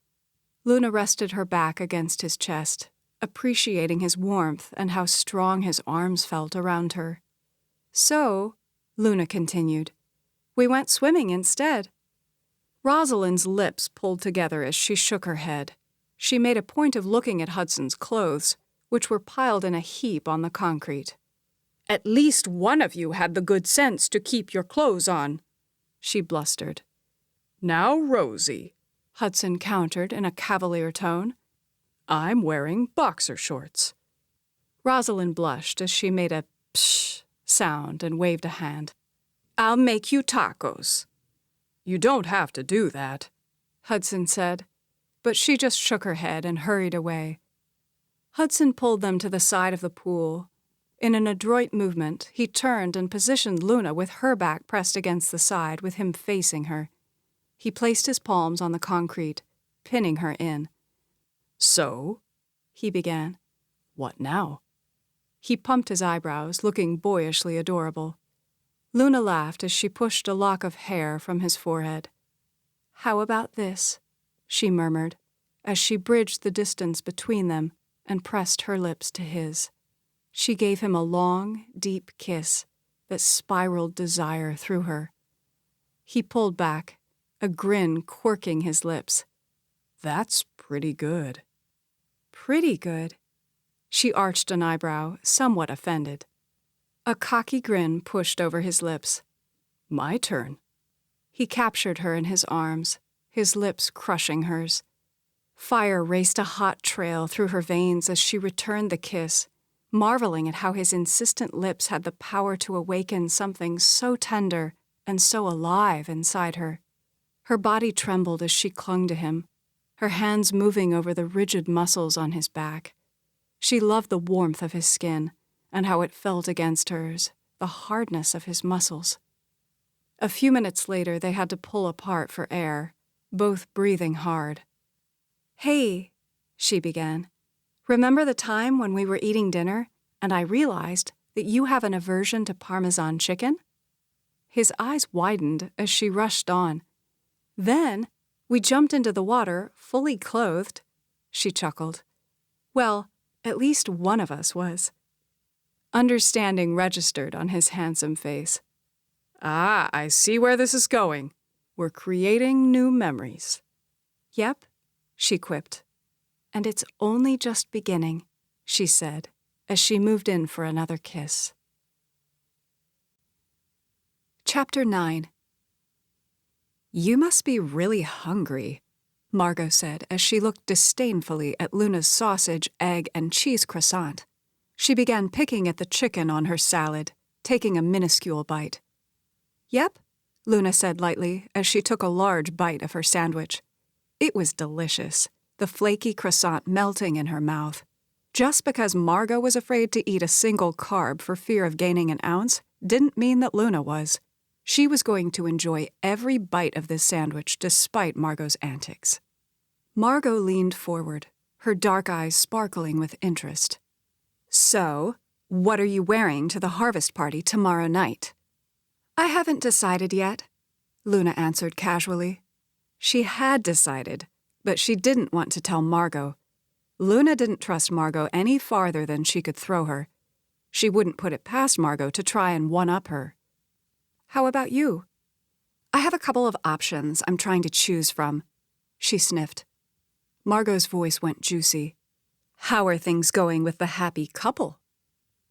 Luna rested her back against his chest, appreciating his warmth and how strong his arms felt around her. "So," Luna continued, "we went swimming instead." Rosalind's lips pulled together as she shook her head. She made a point of looking at Hudson's clothes, which were piled in a heap on the concrete. "At least one of you had the good sense to keep your clothes on," she blustered. "Now, Rosie," Hudson countered in a cavalier tone, "I'm wearing boxer shorts." Rosalind blushed as she made a psh sound and waved a hand. "I'll make you tacos." "You don't have to do that," Hudson said, but she just shook her head and hurried away. Hudson pulled them to the side of the pool. In an adroit movement, he turned and positioned Luna with her back pressed against the side, with him facing her. He placed his palms on the concrete, pinning her in. "So?" he began. "What now?" He pumped his eyebrows, looking boyishly adorable. Luna laughed as she pushed a lock of hair from his forehead. "How about this?" she murmured, as she bridged the distance between them and pressed her lips to his. She gave him a long, deep kiss that spiraled desire through her. He pulled back, a grin quirking his lips. "That's pretty good." "Pretty good?" She arched an eyebrow, somewhat offended. A cocky grin pushed over his lips. "My turn." He captured her in his arms, his lips crushing hers. Fire raced a hot trail through her veins as she returned the kiss, marveling at how his insistent lips had the power to awaken something so tender and so alive inside her. Her body trembled as she clung to him, her hands moving over the rigid muscles on his back. She loved the warmth of his skin and how it felt against hers, the hardness of his muscles. A few minutes later, they had to pull apart for air, both breathing hard. "Hey," she began, "remember the time when we were eating dinner and I realized that you have an aversion to Parmesan chicken?" His eyes widened as she rushed on. "Then we jumped into the water, fully clothed," she chuckled. "Well, at least one of us was." Understanding registered on his handsome face. Ah, I see where this is going. We're creating new memories. Yep, she quipped. And it's only just beginning, she said, as she moved in for another kiss. Chapter 9. You must be really hungry, Margot said as she looked disdainfully at Luna's sausage, egg, and cheese croissant. She began picking at the chicken on her salad, taking a minuscule bite. Yep, Luna said lightly as she took a large bite of her sandwich. It was delicious, the flaky croissant melting in her mouth. Just because Margot was afraid to eat a single carb for fear of gaining an ounce didn't mean that Luna was. She was going to enjoy every bite of this sandwich despite Margot's antics. Margot leaned forward, her dark eyes sparkling with interest. So, what are you wearing to the harvest party tomorrow night? I haven't decided yet, Luna answered casually. She had decided, but she didn't want to tell Margot. Luna didn't trust Margot any farther than she could throw her. She wouldn't put it past Margot to try and one-up her. How about you? I have a couple of options I'm trying to choose from, she sniffed. Margot's voice went juicy. How are things going with the happy couple?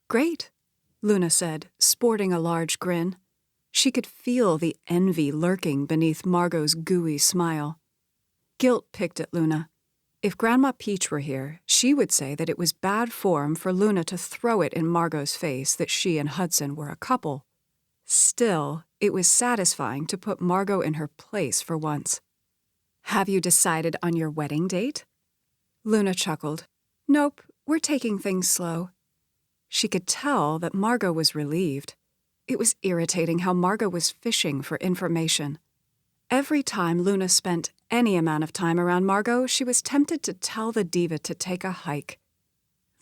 Great, Luna said, sporting a large grin. She could feel the envy lurking beneath Margot's gooey smile. Guilt picked at Luna. If Grandma Peach were here, she would say that it was bad form for Luna to throw it in Margot's face that she and Hudson were a couple. Still, it was satisfying to put Margot in her place for once. Have you decided on your wedding date? Luna chuckled. Nope, we're taking things slow. She could tell that Margot was relieved. It was irritating how Margot was fishing for information. Every time Luna spent any amount of time around Margot, she was tempted to tell the diva to take a hike.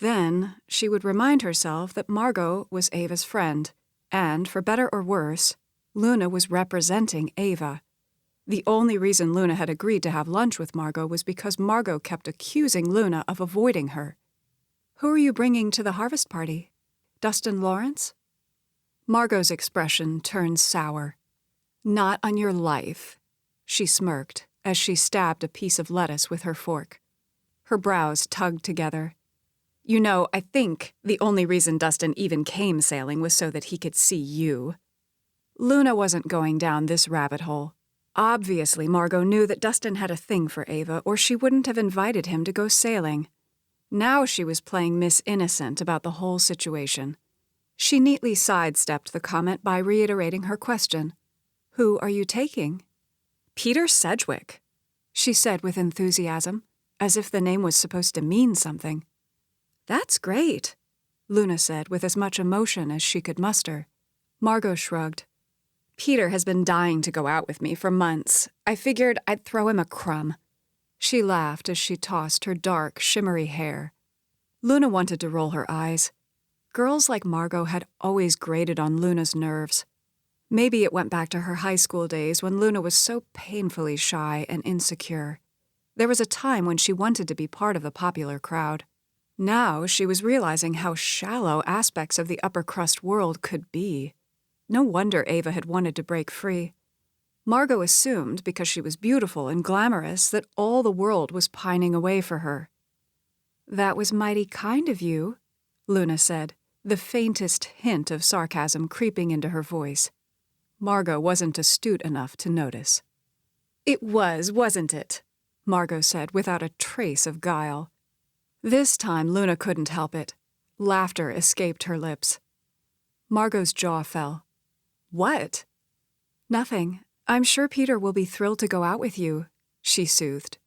Then she would remind herself that Margot was Ava's friend, and, for better or worse, Luna was representing Ava. The only reason Luna had agreed to have lunch with Margot was because Margot kept accusing Luna of avoiding her. Who are you bringing to the harvest party? Dustin Lawrence? Margot's expression turned sour. Not on your life, she smirked as she stabbed a piece of lettuce with her fork. Her brows tugged together. You know, I think the only reason Dustin even came sailing was so that he could see you. Luna wasn't going down this rabbit hole. Obviously, Margot knew that Dustin had a thing for Ava, or she wouldn't have invited him to go sailing. Now she was playing Miss Innocent about the whole situation. She neatly sidestepped the comment by reiterating her question. Who are you taking? Peter Sedgwick, she said with enthusiasm, as if the name was supposed to mean something. That's great, Luna said with as much emotion as she could muster. Margot shrugged. Peter has been dying to go out with me for months. I figured I'd throw him a crumb. She laughed as she tossed her dark, shimmery hair. Luna wanted to roll her eyes. Girls like Margot had always grated on Luna's nerves. Maybe it went back to her high school days when Luna was so painfully shy and insecure. There was a time when she wanted to be part of the popular crowd. Now she was realizing how shallow aspects of the upper-crust world could be. No wonder Ava had wanted to break free. Margot assumed, because she was beautiful and glamorous, that all the world was pining away for her. That was mighty kind of you, Luna said, the faintest hint of sarcasm creeping into her voice. Margot wasn't astute enough to notice. It was, wasn't it? Margot said without a trace of guile. This time Luna couldn't help it. Laughter escaped her lips. Margot's jaw fell. What? Nothing. I'm sure Peter will be thrilled to go out with you, she soothed.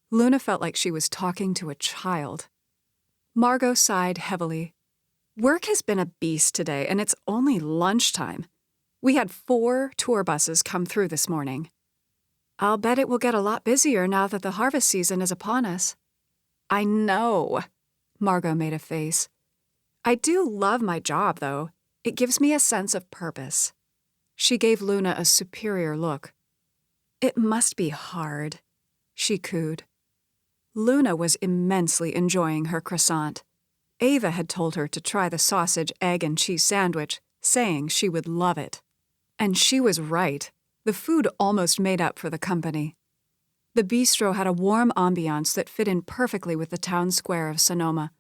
Luna felt like she was talking to a child. Margot sighed heavily. Work has been a beast today, and it's only lunchtime. We had 4 tour buses come through this morning. I'll bet it will get a lot busier now that the harvest season is upon us. I know, Margot made a face. I do love my job, though. It gives me a sense of purpose. She gave Luna a superior look. It must be hard, she cooed. Luna was immensely enjoying her croissant. Ava had told her to try the sausage, egg, and cheese sandwich, saying she would love it. And she was right. The food almost made up for the company. The bistro had a warm ambiance that fit in perfectly with the town square of Sonoma.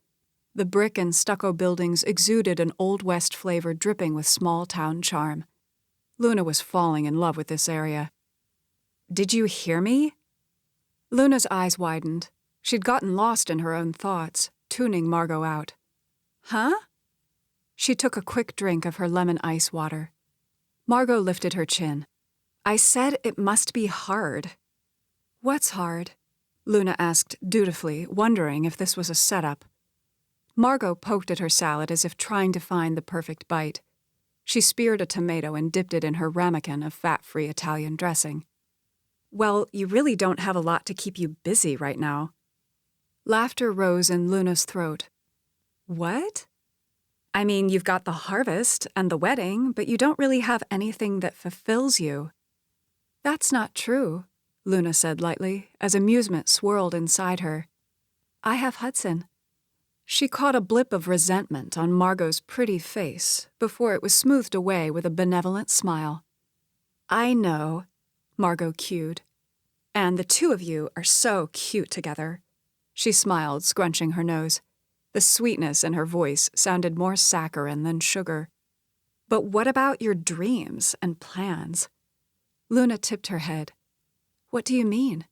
The brick and stucco buildings exuded an Old West flavor dripping with small-town charm. Luna was falling in love with this area. "Did you hear me?" Luna's eyes widened. She'd gotten lost in her own thoughts, tuning Margot out. "Huh?" She took a quick drink of her lemon ice water. Margot lifted her chin. "I said it must be hard." "What's hard?" Luna asked dutifully, wondering if this was a setup. Margot poked at her salad as if trying to find the perfect bite. She speared a tomato and dipped it in her ramekin of fat-free Italian dressing. "Well, you really don't have a lot to keep you busy right now." Laughter rose in Luna's throat. "What?" "I mean, you've got the harvest and the wedding, but you don't really have anything that fulfills you." "That's not true," Luna said lightly, as amusement swirled inside her. "I have Hudson." She caught a blip of resentment on Margot's pretty face before it was smoothed away with a benevolent smile. "I know," Margot cued. "And the two of you are so cute together." She smiled, scrunching her nose. The sweetness in her voice sounded more saccharine than sugar. "But what about your dreams and plans?" Luna tipped her head. "What do you mean?"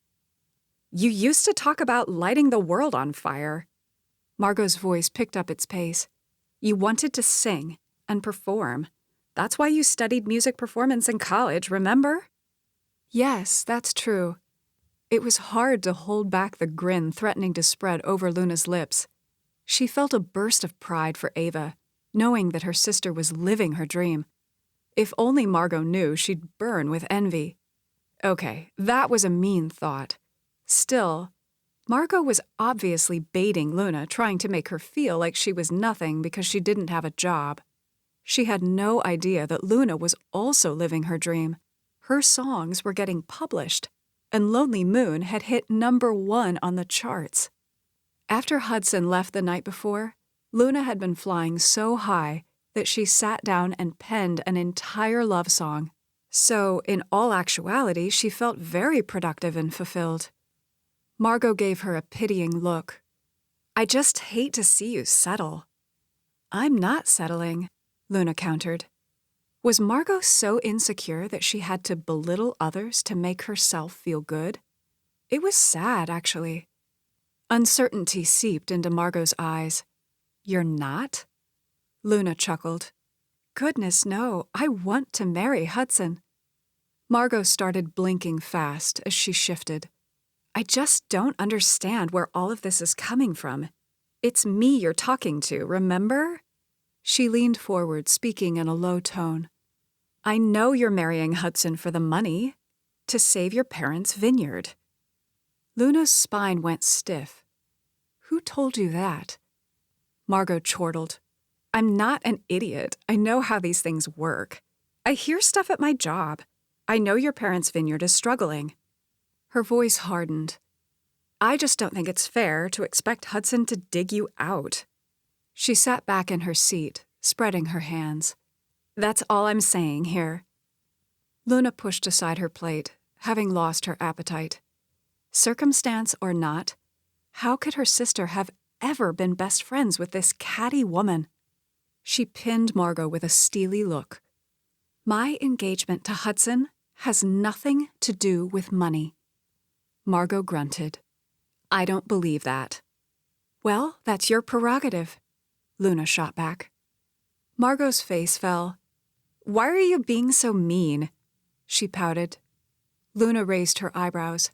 "You used to talk about lighting the world on fire." Margot's voice picked up its pace. "You wanted to sing and perform. That's why you studied music performance in college, remember?" "Yes, that's true." It was hard to hold back the grin threatening to spread over Luna's lips. She felt a burst of pride for Ava, knowing that her sister was living her dream. If only Margot knew, she'd burn with envy. Okay, that was a mean thought. Still, Margot was obviously baiting Luna, trying to make her feel like she was nothing because she didn't have a job. She had no idea that Luna was also living her dream. Her songs were getting published, and Lonely Moon had hit #1 on the charts. After Hudson left the night before, Luna had been flying so high that she sat down and penned an entire love song. So, in all actuality, she felt very productive and fulfilled. Margot gave her a pitying look. "I just hate to see you settle." "I'm not settling," Luna countered. Was Margot so insecure that she had to belittle others to make herself feel good? It was sad, actually. Uncertainty seeped into Margot's eyes. "You're not?" Luna chuckled. "Goodness, no, I want to marry Hudson." Margot started blinking fast as she shifted. "I just don't understand where all of this is coming from. It's me you're talking to, remember?" She leaned forward, speaking in a low tone. "I know you're marrying Hudson for the money, to save your parents' vineyard." Luna's spine went stiff. "Who told you that?" Margot chortled. "I'm not an idiot. I know how these things work. I hear stuff at my job. I know your parents' vineyard is struggling." Her voice hardened. "I just don't think it's fair to expect Hudson to dig you out." She sat back in her seat, spreading her hands. "That's all I'm saying here." Luna pushed aside her plate, having lost her appetite. Circumstance or not, how could her sister have ever been best friends with this catty woman? She pinned Margot with a steely look. "My engagement to Hudson has nothing to do with money." Margot grunted. "I don't believe that." "Well, that's your prerogative," Luna shot back. Margot's face fell. "Why are you being so mean?" She pouted. Luna raised her eyebrows.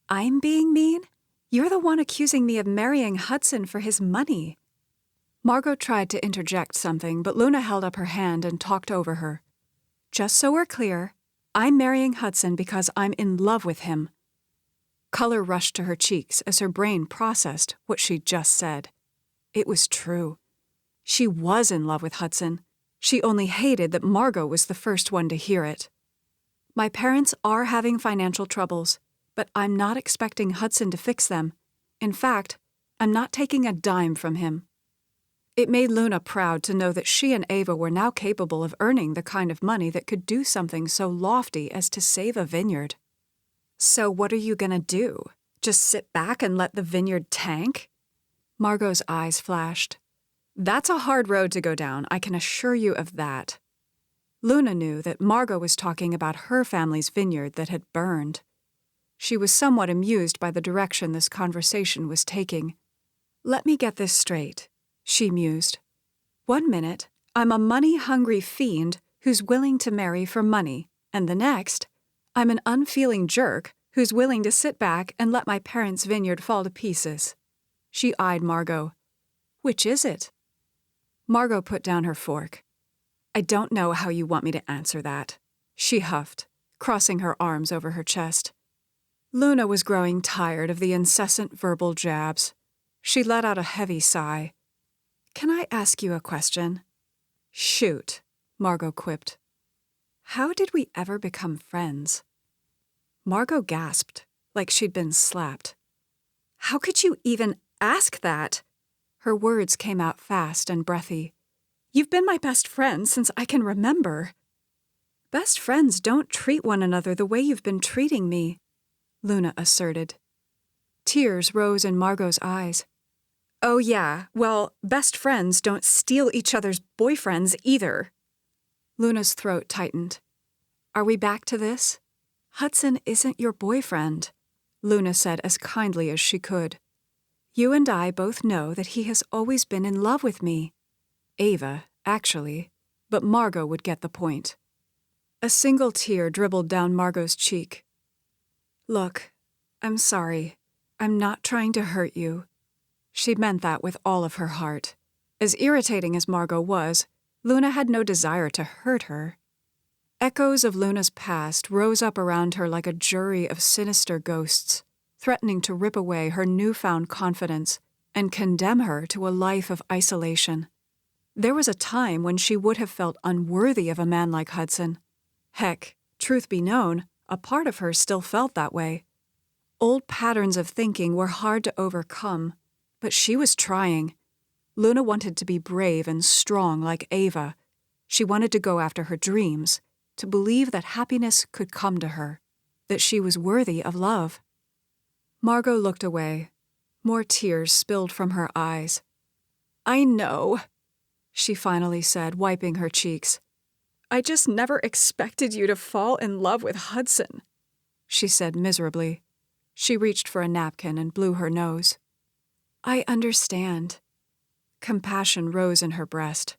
"I'm being mean? You're the one accusing me of marrying Hudson for his money." Margot tried to interject something, but Luna held up her hand and talked over her. "Just so we're clear, I'm marrying Hudson because I'm in love with him." Color rushed to her cheeks as her brain processed what she'd just said. It was true. She was in love with Hudson. She only hated that Margot was the first one to hear it. "My parents are having financial troubles, but I'm not expecting Hudson to fix them. In fact, I'm not taking a dime from him." It made Luna proud to know that she and Ava were now capable of earning the kind of money that could do something so lofty as to save a vineyard. So what are you gonna do? Just sit back and let the vineyard tank? Margot's eyes flashed. That's a hard road to go down, I can assure you of that. Luna knew that Margot was talking about her family's vineyard that had burned. She was somewhat amused by the direction this conversation was taking. Let me get this straight, she mused. 1 minute, I'm a money-hungry fiend who's willing to marry for money, and the next, I'm an unfeeling jerk who's willing to sit back and let my parents' vineyard fall to pieces. She eyed Margot. Which is it? Margot put down her fork. I don't know how you want me to answer that, she huffed, crossing her arms over her chest. Luna was growing tired of the incessant verbal jabs. She let out a heavy sigh. Can I ask you a question? Shoot, Margot quipped. How did we ever become friends? Margot gasped, like she'd been slapped. How could you even ask that? Her words came out fast and breathy. You've been my best friend since I can remember. Best friends don't treat one another the way you've been treating me, Luna asserted. Tears rose in Margot's eyes. Oh yeah, well, best friends don't steal each other's boyfriends either. Luna's throat tightened. Are we back to this? Hudson isn't your boyfriend, Luna said as kindly as she could. You and I both know that he has always been in love with me. Ava, actually, but Margot would get the point. A single tear dribbled down Margot's cheek. Look, I'm sorry. I'm not trying to hurt you. She meant that with all of her heart. As irritating as Margot was, Luna had no desire to hurt her. Echoes of Luna's past rose up around her like a jury of sinister ghosts, threatening to rip away her newfound confidence and condemn her to a life of isolation. There was a time when she would have felt unworthy of a man like Hudson. Heck, truth be known, a part of her still felt that way. Old patterns of thinking were hard to overcome, but she was trying. Luna wanted to be brave and strong like Ava. She wanted to go after her dreams, to believe that happiness could come to her, that she was worthy of love. Margot looked away. More tears spilled from her eyes. I know, she finally said, wiping her cheeks. I just never expected you to fall in love with Hudson, she said miserably. She reached for a napkin and blew her nose. I understand. Compassion rose in her breast.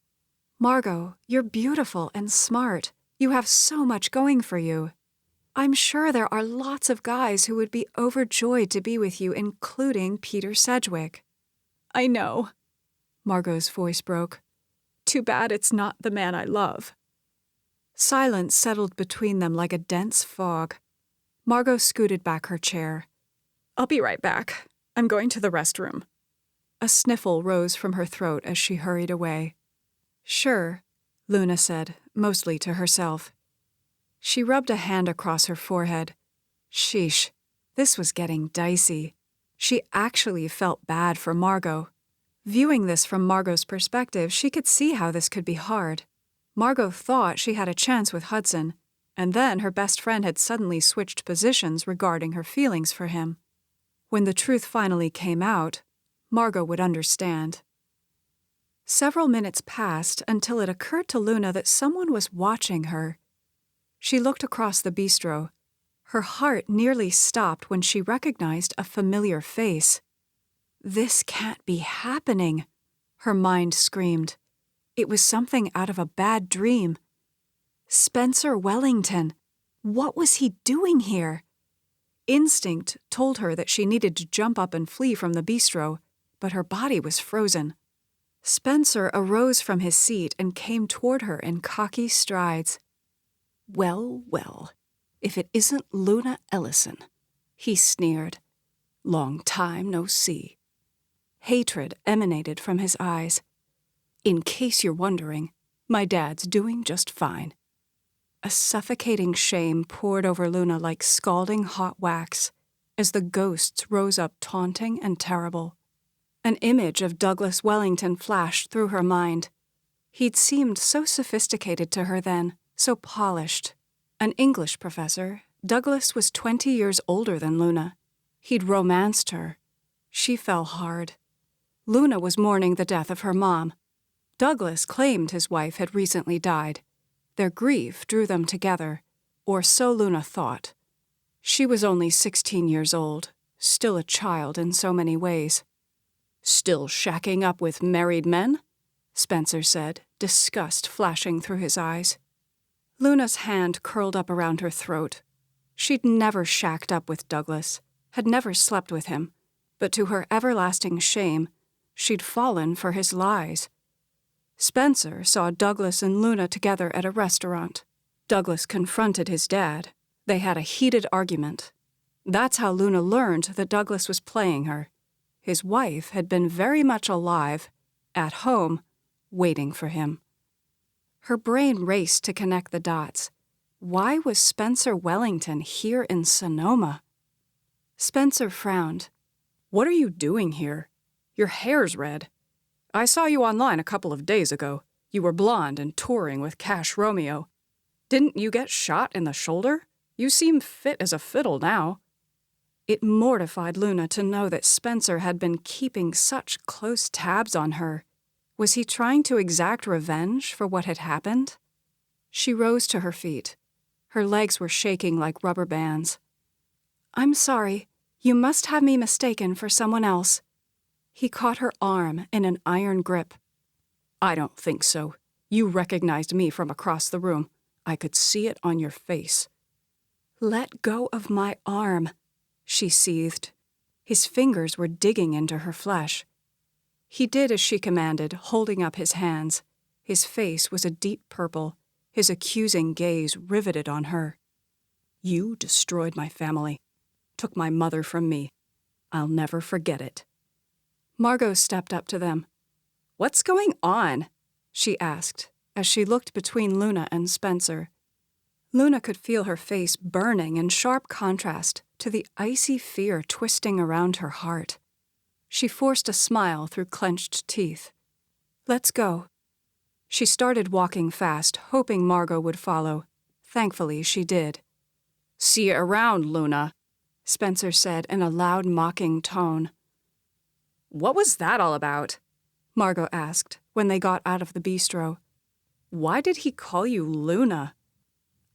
Margot, you're beautiful and smart. You have so much going for you. I'm sure there are lots of guys who would be overjoyed to be with you, including Peter Sedgwick. I know. Margot's voice broke. Too bad it's not the man I love. Silence settled between them like a dense fog. Margot scooted back her chair. I'll be right back. I'm going to the restroom. A sniffle rose from her throat as she hurried away. Sure, Luna said, mostly to herself. She rubbed a hand across her forehead. Sheesh, this was getting dicey. She actually felt bad for Margot. Viewing this from Margot's perspective, she could see how this could be hard. Margot thought she had a chance with Hudson, and then her best friend had suddenly switched positions regarding her feelings for him. When the truth finally came out, Margot would understand. Several minutes passed until it occurred to Luna that someone was watching her. She looked across the bistro. Her heart nearly stopped when she recognized a familiar face. This can't be happening, her mind screamed. It was something out of a bad dream. Spencer Wellington. What was he doing here? Instinct told her that she needed to jump up and flee from the bistro, but her body was frozen. Spencer arose from his seat and came toward her in cocky strides. Well, well, if it isn't Luna Ellison, he sneered. Long time no see. Hatred emanated from his eyes. In case you're wondering, my dad's doing just fine. A suffocating shame poured over Luna like scalding hot wax as the ghosts rose up taunting and terrible. An image of Douglas Wellington flashed through her mind. He'd seemed so sophisticated to her then, so polished. An English professor, Douglas was 20 years older than Luna. He'd romanced her. She fell hard. Luna was mourning the death of her mom. Douglas claimed his wife had recently died. Their grief drew them together, or so Luna thought. She was only 16 years old, still a child in so many ways. "Still shacking up with married men?" Spencer said, disgust flashing through his eyes. Luna's hand curled up around her throat. She'd never shacked up with Douglas, had never slept with him, but to her everlasting shame, she'd fallen for his lies. Spencer saw Douglas and Luna together at a restaurant. Douglas confronted his dad. They had a heated argument. That's how Luna learned that Douglas was playing her. His wife had been very much alive, at home, waiting for him. Her brain raced to connect the dots. Why was Spencer Wellington here in Sonoma? Spencer frowned. "What are you doing here? Your hair's red. I saw you online a couple of days ago. You were blonde and touring with Cash Romeo. Didn't you get shot in the shoulder? You seem fit as a fiddle now." It mortified Luna to know that Spencer had been keeping such close tabs on her. Was he trying to exact revenge for what had happened? She rose to her feet. Her legs were shaking like rubber bands. "I'm sorry. You must have me mistaken for someone else." He caught her arm in an iron grip. "I don't think so. You recognized me from across the room. I could see it on your face." "Let go of my arm," she seethed. His fingers were digging into her flesh. He did as she commanded, holding up his hands. His face was a deep purple, his accusing gaze riveted on her. "You destroyed my family, took my mother from me. I'll never forget it." Margot stepped up to them. "What's going on?" she asked, as she looked between Luna and Spencer. Luna could feel her face burning in sharp contrast to the icy fear twisting around her heart. She forced a smile through clenched teeth. "Let's go." She started walking fast, hoping Margot would follow. Thankfully, she did. "See you around, Luna," Spencer said in a loud, mocking tone. "What was that all about?" Margot asked when they got out of the bistro. "Why did he call you Luna?"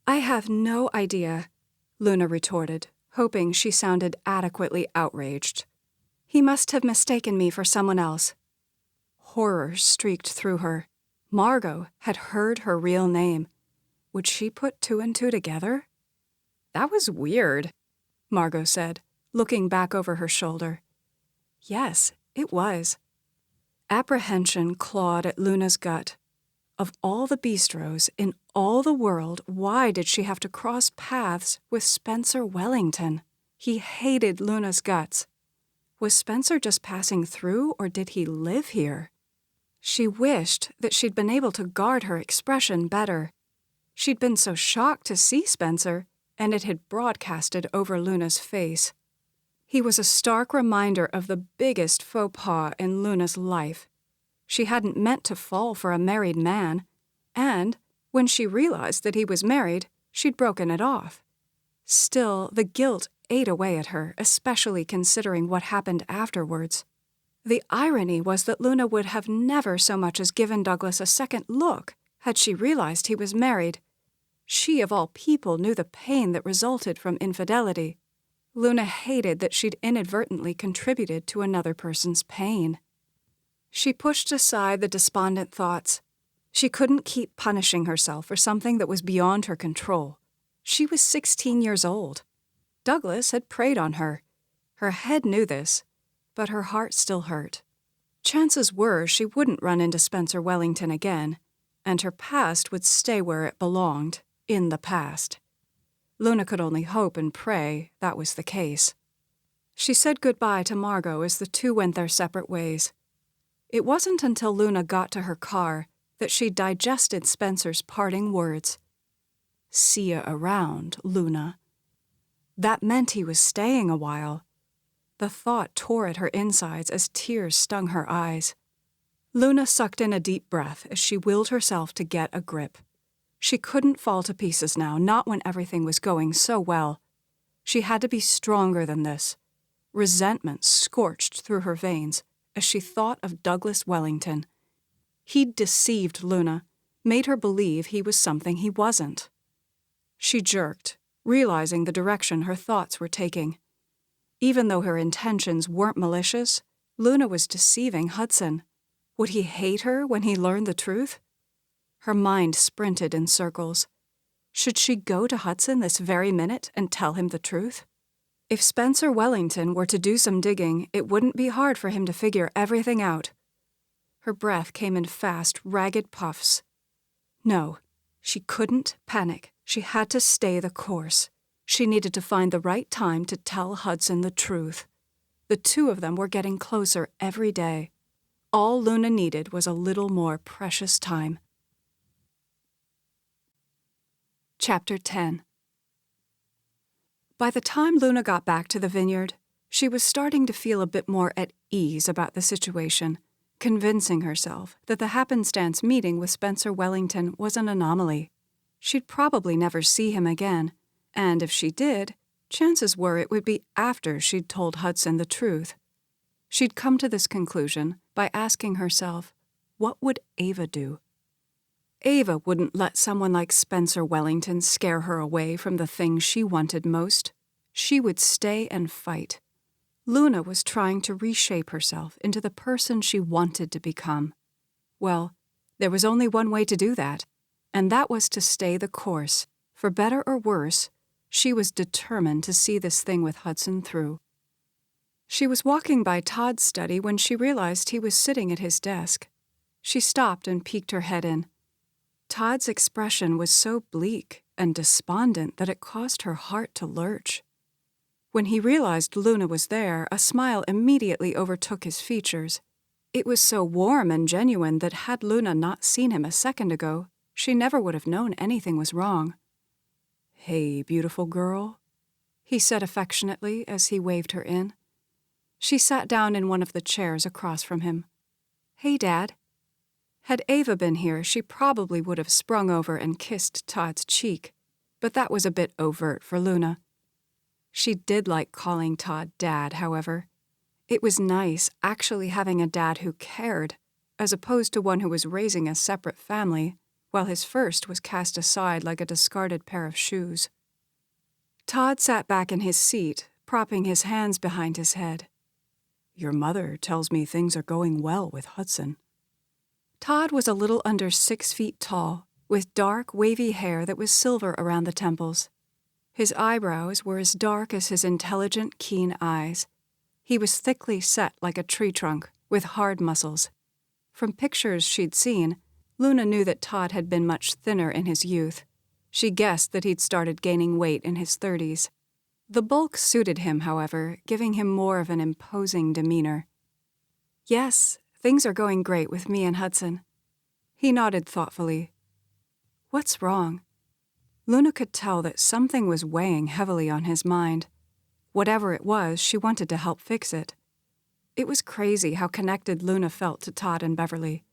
"I have no idea," Luna retorted, hoping she sounded adequately outraged. "He must have mistaken me for someone else." Horror streaked through her. Margot had heard her real name. Would she put two and two together? "That was weird," Margot said, looking back over her shoulder. Yes, it was. Apprehension clawed at Luna's gut. Of all the bistros in all the world, why did she have to cross paths with Spencer Wellington? He hated Luna's guts. Was Spencer just passing through, or did he live here? She wished that she'd been able to guard her expression better. She'd been so shocked to see Spencer, and it had broadcasted over Luna's face. He was a stark reminder of the biggest faux pas in Luna's life. She hadn't meant to fall for a married man, and, when she realized that he was married, she'd broken it off. Still, the guilt ate away at her, especially considering what happened afterwards. The irony was that Luna would have never so much as given Douglas a second look had she realized he was married. She, of all people, knew the pain that resulted from infidelity. Luna hated that she'd inadvertently contributed to another person's pain. She pushed aside the despondent thoughts. She couldn't keep punishing herself for something that was beyond her control. She was 16 years old. Douglas had preyed on her. Her head knew this, but her heart still hurt. Chances were she wouldn't run into Spencer Wellington again, and her past would stay where it belonged, in the past. Luna could only hope and pray that was the case. She said goodbye to Margot as the two went their separate ways. It wasn't until Luna got to her car that she digested Spencer's parting words. "See ya around, Luna." That meant he was staying a while. The thought tore at her insides as tears stung her eyes. Luna sucked in a deep breath as she willed herself to get a grip. She couldn't fall to pieces now, not when everything was going so well. She had to be stronger than this. Resentment scorched through her veins as she thought of Douglas Wellington. He'd deceived Luna, made her believe he was something he wasn't. She jerked, realizing the direction her thoughts were taking. Even though her intentions weren't malicious, Luna was deceiving Hudson. Would he hate her when he learned the truth? Her mind sprinted in circles. Should she go to Hudson this very minute and tell him the truth? If Spencer Wellington were to do some digging, it wouldn't be hard for him to figure everything out. Her breath came in fast, ragged puffs. No, she couldn't panic. She had to stay the course. She needed to find the right time to tell Hudson the truth. The two of them were getting closer every day. All Luna needed was a little more precious time. Chapter 10. By the time Luna got back to the vineyard, she was starting to feel a bit more at ease about the situation, convincing herself that the happenstance meeting with Spencer Wellington was an anomaly. She'd probably never see him again, and if she did, chances were it would be after she'd told Hudson the truth. She'd come to this conclusion by asking herself, what would Ava do? Ava wouldn't let someone like Spencer Wellington scare her away from the thing she wanted most. She would stay and fight. Luna was trying to reshape herself into the person she wanted to become. Well, there was only one way to do that, and that was to stay the course. For better or worse, she was determined to see this thing with Hudson through. She was walking by Todd's study when she realized he was sitting at his desk. She stopped and peeked her head in. Todd's expression was so bleak and despondent that it caused her heart to lurch. When he realized Luna was there, a smile immediately overtook his features. It was so warm and genuine that had Luna not seen him a second ago, she never would have known anything was wrong. "Hey, beautiful girl," he said affectionately as he waved her in. She sat down in one of the chairs across from him. "Hey, Dad." Had Ava been here, she probably would have sprung over and kissed Todd's cheek, but that was a bit overt for Luna. She did like calling Todd Dad, however. It was nice actually having a dad who cared, as opposed to one who was raising a separate family, while his first was cast aside like a discarded pair of shoes. Todd sat back in his seat, propping his hands behind his head. "Your mother tells me things are going well with Hudson." Todd was a little under 6 feet tall, with dark, wavy hair that was silver around the temples. His eyebrows were as dark as his intelligent, keen eyes. He was thickly set like a tree trunk, with hard muscles. From pictures she'd seen, Luna knew that Todd had been much thinner in his youth. She guessed that he'd started gaining weight in his 30s. The bulk suited him, however, giving him more of an imposing demeanor. "Yes, things are going great with me and Hudson." He nodded thoughtfully. "What's wrong?" Luna could tell that something was weighing heavily on his mind. Whatever it was, she wanted to help fix it. It was crazy how connected Luna felt to Todd and Beverly.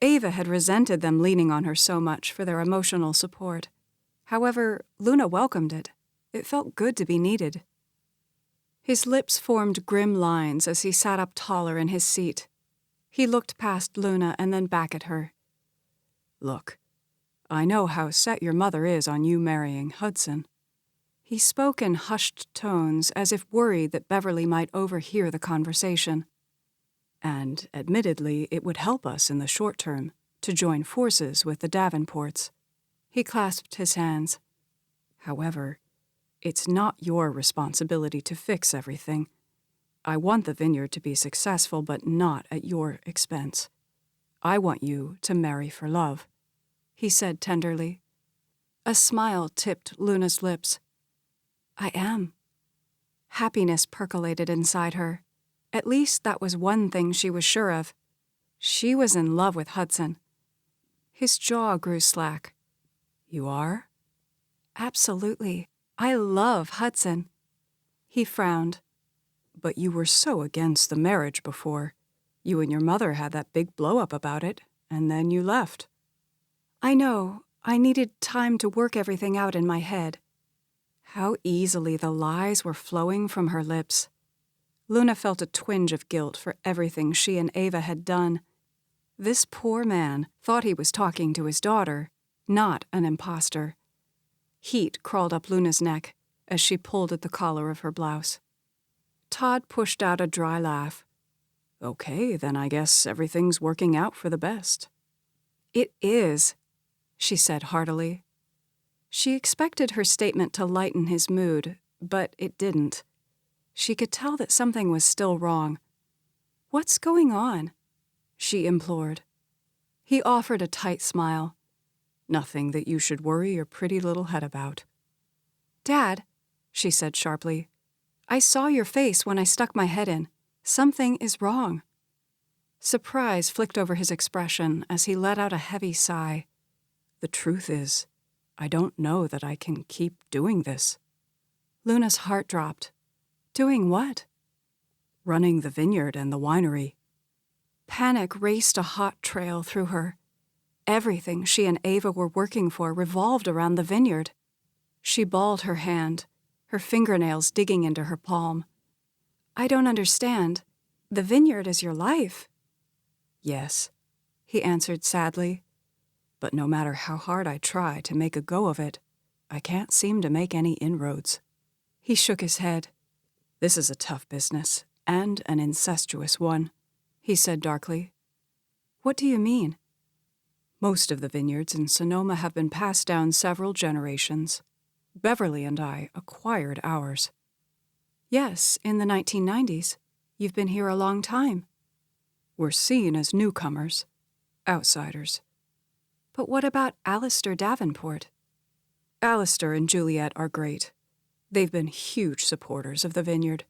Ava had resented them leaning on her so much for their emotional support. However, Luna welcomed it. It felt good to be needed. His lips formed grim lines as he sat up taller in his seat. He looked past Luna and then back at her. "Look, I know how set your mother is on you marrying Hudson." He spoke in hushed tones as if worried that Beverly might overhear the conversation. "And admittedly, it would help us in the short term to join forces with the Davenports." He clasped his hands. "However, it's not your responsibility to fix everything. I want the vineyard to be successful, but not at your expense. I want you to marry for love," he said tenderly. A smile tipped Luna's lips. "I am." Happiness percolated inside her. At least that was one thing she was sure of. She was in love with Hudson. His jaw grew slack. "You are?" "Absolutely. I love Hudson." He frowned. But you were so against the marriage before. You and your mother had that big blow-up about it, and then you left. I know. I needed time to work everything out in my head. How easily the lies were flowing from her lips. Luna felt a twinge of guilt for everything she and Ava had done. This poor man thought he was talking to his daughter, not an imposter. Heat crawled up Luna's neck as she pulled at the collar of her blouse. Todd pushed out a dry laugh. Okay, then I guess everything's working out for the best. It is, she said heartily. She expected her statement to lighten his mood, but it didn't. She could tell that something was still wrong. What's going on? She implored. He offered a tight smile. Nothing that you should worry your pretty little head about. Dad, she said sharply, I saw your face when I stuck my head in. Something is wrong. Surprise flicked over his expression as he let out a heavy sigh. The truth is, I don't know that I can keep doing this. Luna's heart dropped. Doing what? Running the vineyard and the winery. Panic raced a hot trail through her. Everything she and Ava were working for revolved around the vineyard. She balled her hand, her fingernails digging into her palm. I don't understand. The vineyard is your life. Yes, he answered sadly. But no matter how hard I try to make a go of it, I can't seem to make any inroads. He shook his head. This is a tough business, and an incestuous one, he said darkly. What do you mean? Most of the vineyards in Sonoma have been passed down several generations. Beverly and I acquired ours. Yes, in the 1990s. You've been here a long time. We're seen as newcomers, outsiders. But what about Alistair Davenport? Alistair and Juliet are great. They've been huge supporters of the vineyard,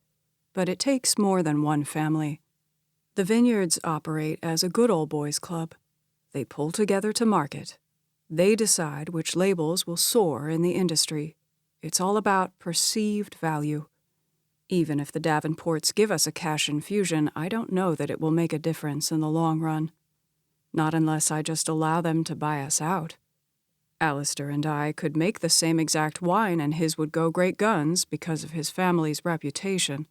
but it takes more than one family. The vineyards operate as a good old boys club. They pull together to market. They decide which labels will soar in the industry. It's all about perceived value. Even if the Davenports give us a cash infusion, I don't know that it will make a difference in the long run. Not unless I just allow them to buy us out. Alistair and I could make the same exact wine and his would go great guns because of his family's reputation.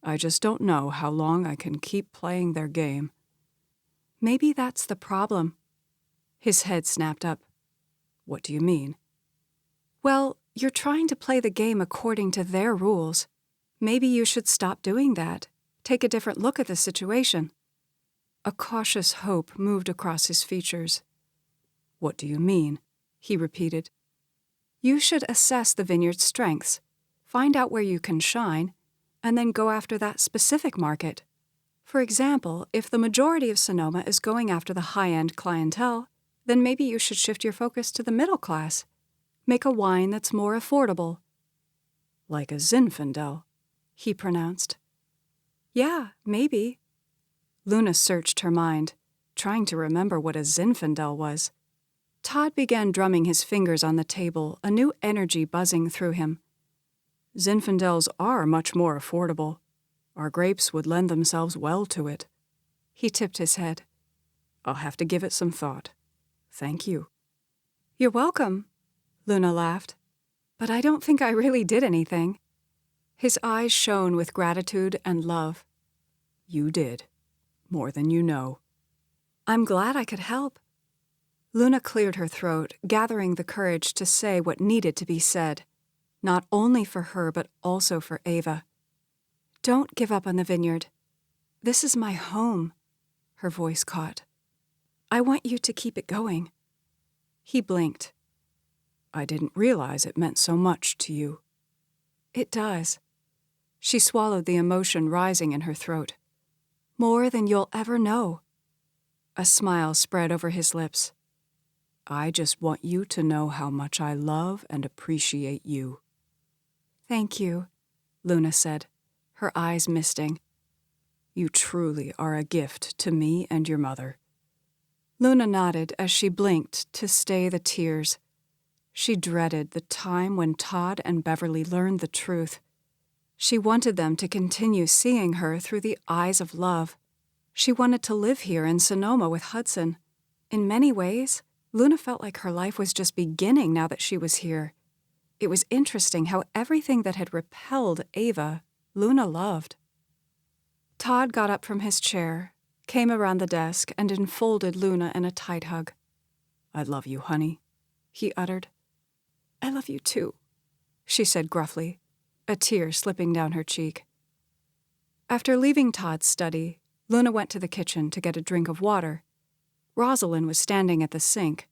I just don't know how long I can keep playing their game. Maybe that's the problem. His head snapped up. What do you mean? Well, you're trying to play the game according to their rules. Maybe you should stop doing that. Take a different look at the situation. A cautious hope moved across his features. What do you mean? He repeated. You should assess the vineyard's strengths, find out where you can shine, and then go after that specific market. For example, if the majority of Sonoma is going after the high-end clientele, then maybe you should shift your focus to the middle class. Make a wine that's more affordable. Like a Zinfandel, he pronounced. Yeah, maybe. Luna searched her mind, trying to remember what a Zinfandel was. Todd began drumming his fingers on the table, a new energy buzzing through him. Zinfandels are much more affordable. Our grapes would lend themselves well to it. He tipped his head. I'll have to give it some thought. Thank you. You're welcome, Luna laughed. But I don't think I really did anything. His eyes shone with gratitude and love. You did. More than you know. I'm glad I could help. Luna cleared her throat, gathering the courage to say what needed to be said, not only for her but also for Ava. Don't give up on the vineyard. This is my home, her voice caught. I want you to keep it going. He blinked. I didn't realize it meant so much to you. It does. She swallowed the emotion rising in her throat. More than you'll ever know. A smile spread over his lips. I just want you to know how much I love and appreciate you. Thank you, Luna said, her eyes misting. You truly are a gift to me and your mother. Luna nodded as she blinked to stay the tears. She dreaded the time when Todd and Beverly learned the truth. She wanted them to continue seeing her through the eyes of love. She wanted to live here in Sonoma with Hudson. In many ways, Luna felt like her life was just beginning now that she was here. It was interesting how everything that had repelled Ava, Luna loved. Todd got up from his chair, came around the desk, and enfolded Luna in a tight hug. "I love you, honey," he uttered. "I love you too," she said gruffly, a tear slipping down her cheek. After leaving Todd's study, Luna went to the kitchen to get a drink of water. Rosalind was standing at the sink.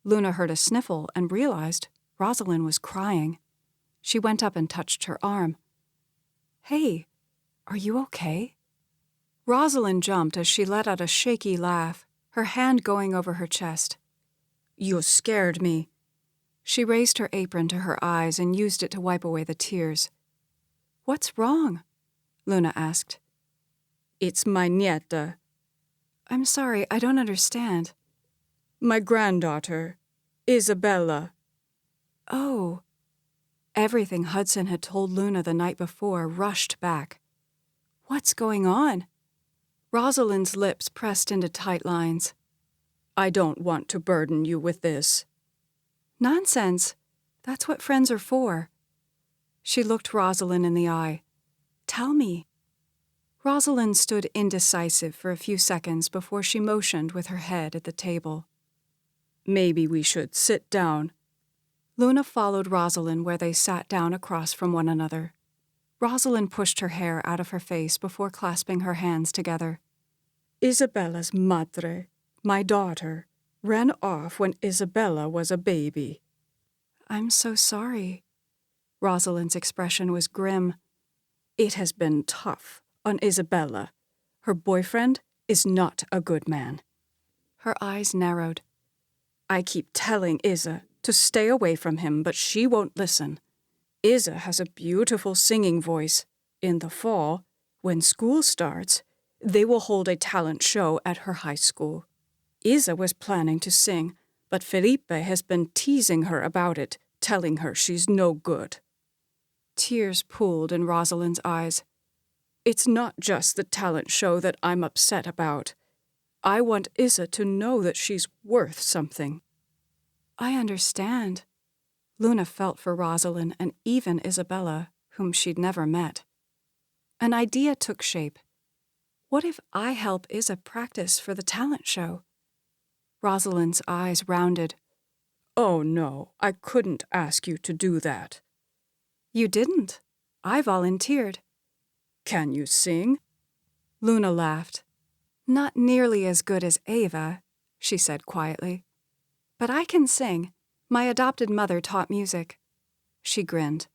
Luna heard a sniffle and realized Rosalind was crying. She went up and touched her arm. "Hey, are you okay?" Rosalind jumped as she let out a shaky laugh, her hand going over her chest. "You scared me." She raised her apron to her eyes and used it to wipe away the tears. "What's wrong?" Luna asked. "It's my nieta." "I'm sorry, I don't understand." "My granddaughter, Isabella." "Oh." Everything Hudson had told Luna the night before rushed back. "What's going on?" Rosalind's lips pressed into tight lines. "I don't want to burden you with this." "Nonsense. That's what friends are for." She looked Rosalind in the eye. "Tell me." Rosalind stood indecisive for a few seconds before she motioned with her head at the table. "Maybe we should sit down." Luna followed Rosalind where they sat down across from one another. Rosalind pushed her hair out of her face before clasping her hands together. "Isabella's madre, my daughter, ran off when Isabella was a baby." "I'm so sorry." Rosalind's expression was grim. "It has been tough on Isabella. Her boyfriend is not a good man." Her eyes narrowed. "I keep telling Isa to stay away from him, but she won't listen. Isa has a beautiful singing voice. In the fall, when school starts, they will hold a talent show at her high school. Isa was planning to sing, but Felipe has been teasing her about it, telling her she's no good." Tears pooled in Rosalind's eyes. "It's not just the talent show that I'm upset about. I want Isa to know that she's worth something." "I understand." Luna felt for Rosalind and even Isabella, whom she'd never met. An idea took shape. What if I help Isa practice for the talent show? Rosalind's eyes rounded. "Oh no, I couldn't ask you to do that." "You didn't. I volunteered." "Can you sing?" Luna laughed. "Not nearly as good as Ava," she said quietly. "But I can sing. My adopted mother taught music." She grinned.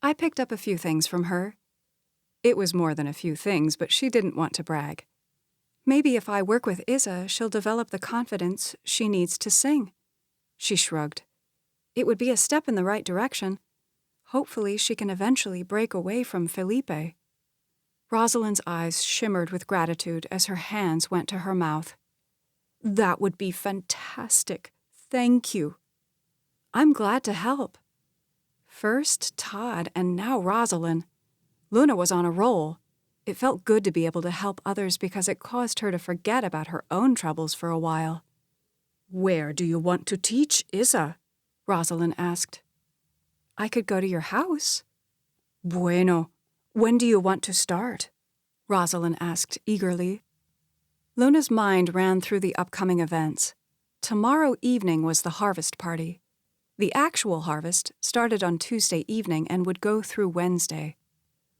"I picked up a few things from her." It was more than a few things, but she didn't want to brag. "Maybe if I work with Isa, she'll develop the confidence she needs to sing." She shrugged. "It would be a step in the right direction. Hopefully she can eventually break away from Felipe." Rosalind's eyes shimmered with gratitude as her hands went to her mouth. "That would be fantastic. Thank you." "I'm glad to help." First Todd and now Rosalind. Luna was on a roll. It felt good to be able to help others because it caused her to forget about her own troubles for a while. "Where do you want to teach, Isa?" Rosalind asked. "I could go to your house." "Bueno. When do you want to start?" Rosalind asked eagerly. Luna's mind ran through the upcoming events. Tomorrow evening was the harvest party. The actual harvest started on Tuesday evening and would go through Wednesday.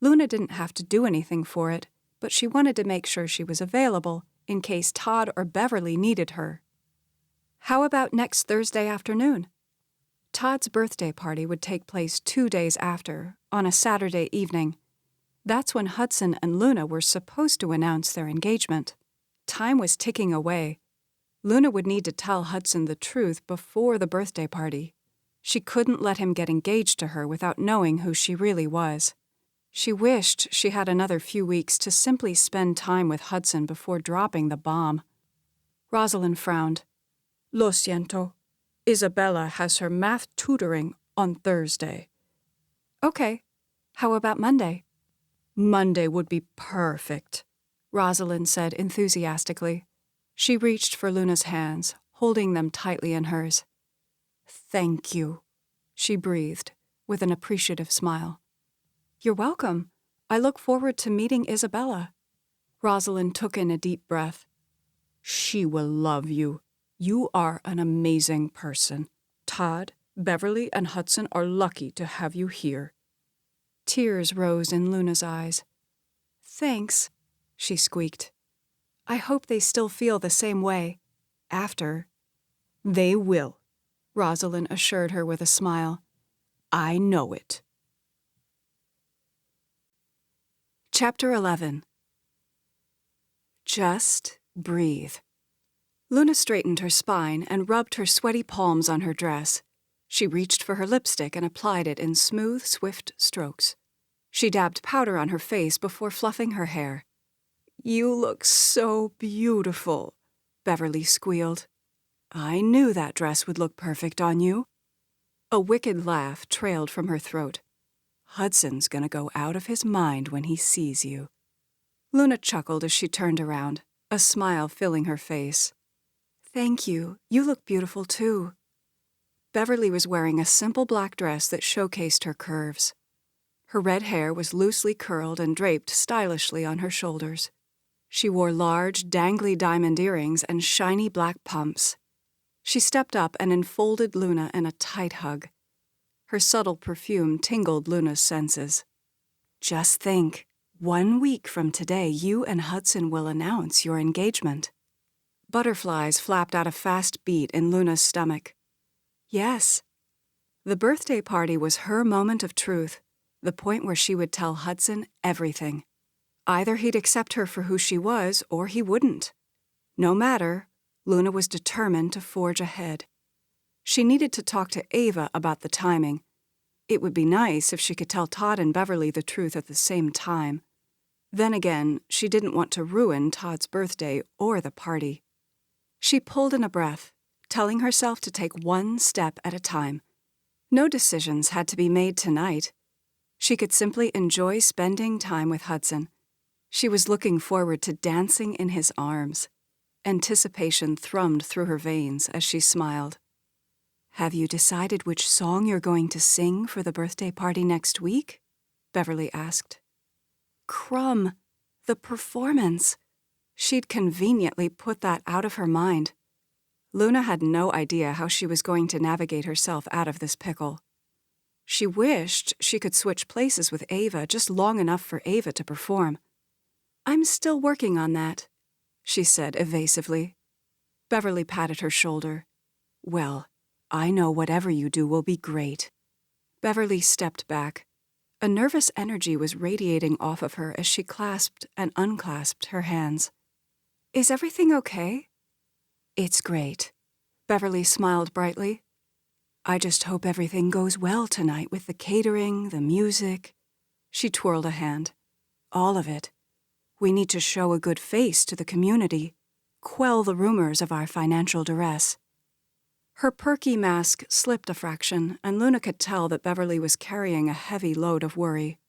Luna didn't have to do anything for it, but she wanted to make sure she was available in case Todd or Beverly needed her. How about next Thursday afternoon? Todd's birthday party would take place 2 days after, on a Saturday evening. That's when Hudson and Luna were supposed to announce their engagement. Time was ticking away. Luna would need to tell Hudson the truth before the birthday party. She couldn't let him get engaged to her without knowing who she really was. She wished she had another few weeks to simply spend time with Hudson before dropping the bomb. Rosalind frowned. "Lo siento. Isabella has her math tutoring on Thursday." "Okay." How about Monday? Monday would be perfect, Rosalind said enthusiastically. She reached for Luna's hands, holding them tightly in hers. Thank you, she breathed, with an appreciative smile. You're welcome. I look forward to meeting Isabella. Rosalind took in a deep breath. She will love you. You are an amazing person. Todd, Beverly, and Hudson are lucky to have you here. Tears rose in Luna's eyes. Thanks, she squeaked. I hope they still feel the same way. After. They will, Rosalind assured her with a smile. I know it. Chapter 11. Just breathe. Luna straightened her spine and rubbed her sweaty palms on her dress. She reached for her lipstick and applied it in smooth, swift strokes. She dabbed powder on her face before fluffing her hair. You look so beautiful, Beverly squealed. I knew that dress would look perfect on you. A wicked laugh trailed from her throat. Hudson's gonna go out of his mind when he sees you. Luna chuckled as she turned around, a smile filling her face. Thank you. You look beautiful, too. Beverly was wearing a simple black dress that showcased her curves. Her red hair was loosely curled and draped stylishly on her shoulders. She wore large, dangly diamond earrings and shiny black pumps. She stepped up and enfolded Luna in a tight hug. Her subtle perfume tingled Luna's senses. Just think, 1 week from today, you and Hudson will announce your engagement. Butterflies flapped out a fast beat in Luna's stomach. Yes. The birthday party was her moment of truth, the point where she would tell Hudson everything. Either he'd accept her for who she was, or he wouldn't. No matter, Luna was determined to forge ahead. She needed to talk to Ava about the timing. It would be nice if she could tell Todd and Beverly the truth at the same time. Then again, she didn't want to ruin Todd's birthday or the party. She pulled in a breath, telling herself to take one step at a time. No decisions had to be made tonight. She could simply enjoy spending time with Hudson. She was looking forward to dancing in his arms. Anticipation thrummed through her veins as she smiled. Have you decided which song you're going to sing for the birthday party next week? Beverly asked. Crumb, the performance. She'd conveniently put that out of her mind. Luna had no idea how she was going to navigate herself out of this pickle. She wished she could switch places with Ava just long enough for Ava to perform. I'm still working on that, she said evasively. Beverly patted her shoulder. Well, I know whatever you do will be great. Beverly stepped back. A nervous energy was radiating off of her as she clasped and unclasped her hands. Is everything okay? It's great. Beverly smiled brightly. I just hope everything goes well tonight with the catering, the music. She twirled a hand. All of it. We need to show a good face to the community, quell the rumors of our financial duress. Her perky mask slipped a fraction, and Luna could tell that Beverly was carrying a heavy load of worry.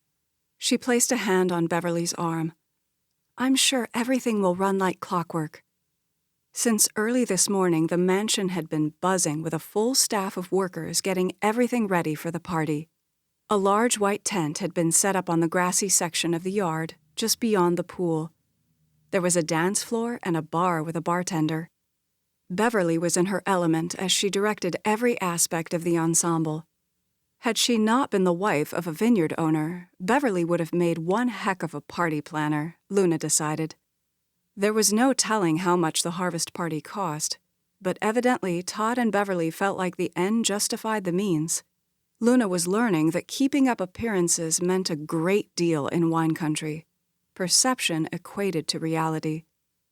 She placed a hand on Beverly's arm. I'm sure everything will run like clockwork. Since early this morning, the mansion had been buzzing with a full staff of workers getting everything ready for the party. A large white tent had been set up on the grassy section of the yard, just beyond the pool. There was a dance floor and a bar with a bartender. Beverly was in her element as she directed every aspect of the ensemble. Had she not been the wife of a vineyard owner, Beverly would have made one heck of a party planner, Luna decided. There was no telling how much the harvest party cost, but evidently Todd and Beverly felt like the end justified the means. Luna was learning that keeping up appearances meant a great deal in wine country. Perception equated to reality.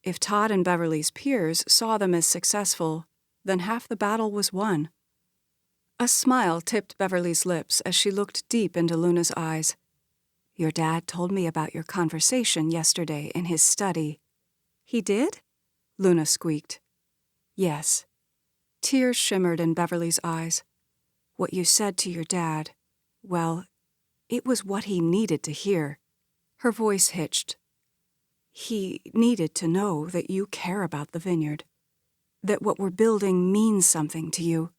If Todd and Beverly's peers saw them as successful, then half the battle was won. A smile tipped Beverly's lips as she looked deep into Luna's eyes. Your dad told me about your conversation yesterday in his study. He did? Luna squeaked. Yes. Tears shimmered in Beverly's eyes. What you said to your dad, well, It was what he needed to hear. Her voice hitched. He needed to know that you care about the vineyard, that what we're building means something to you.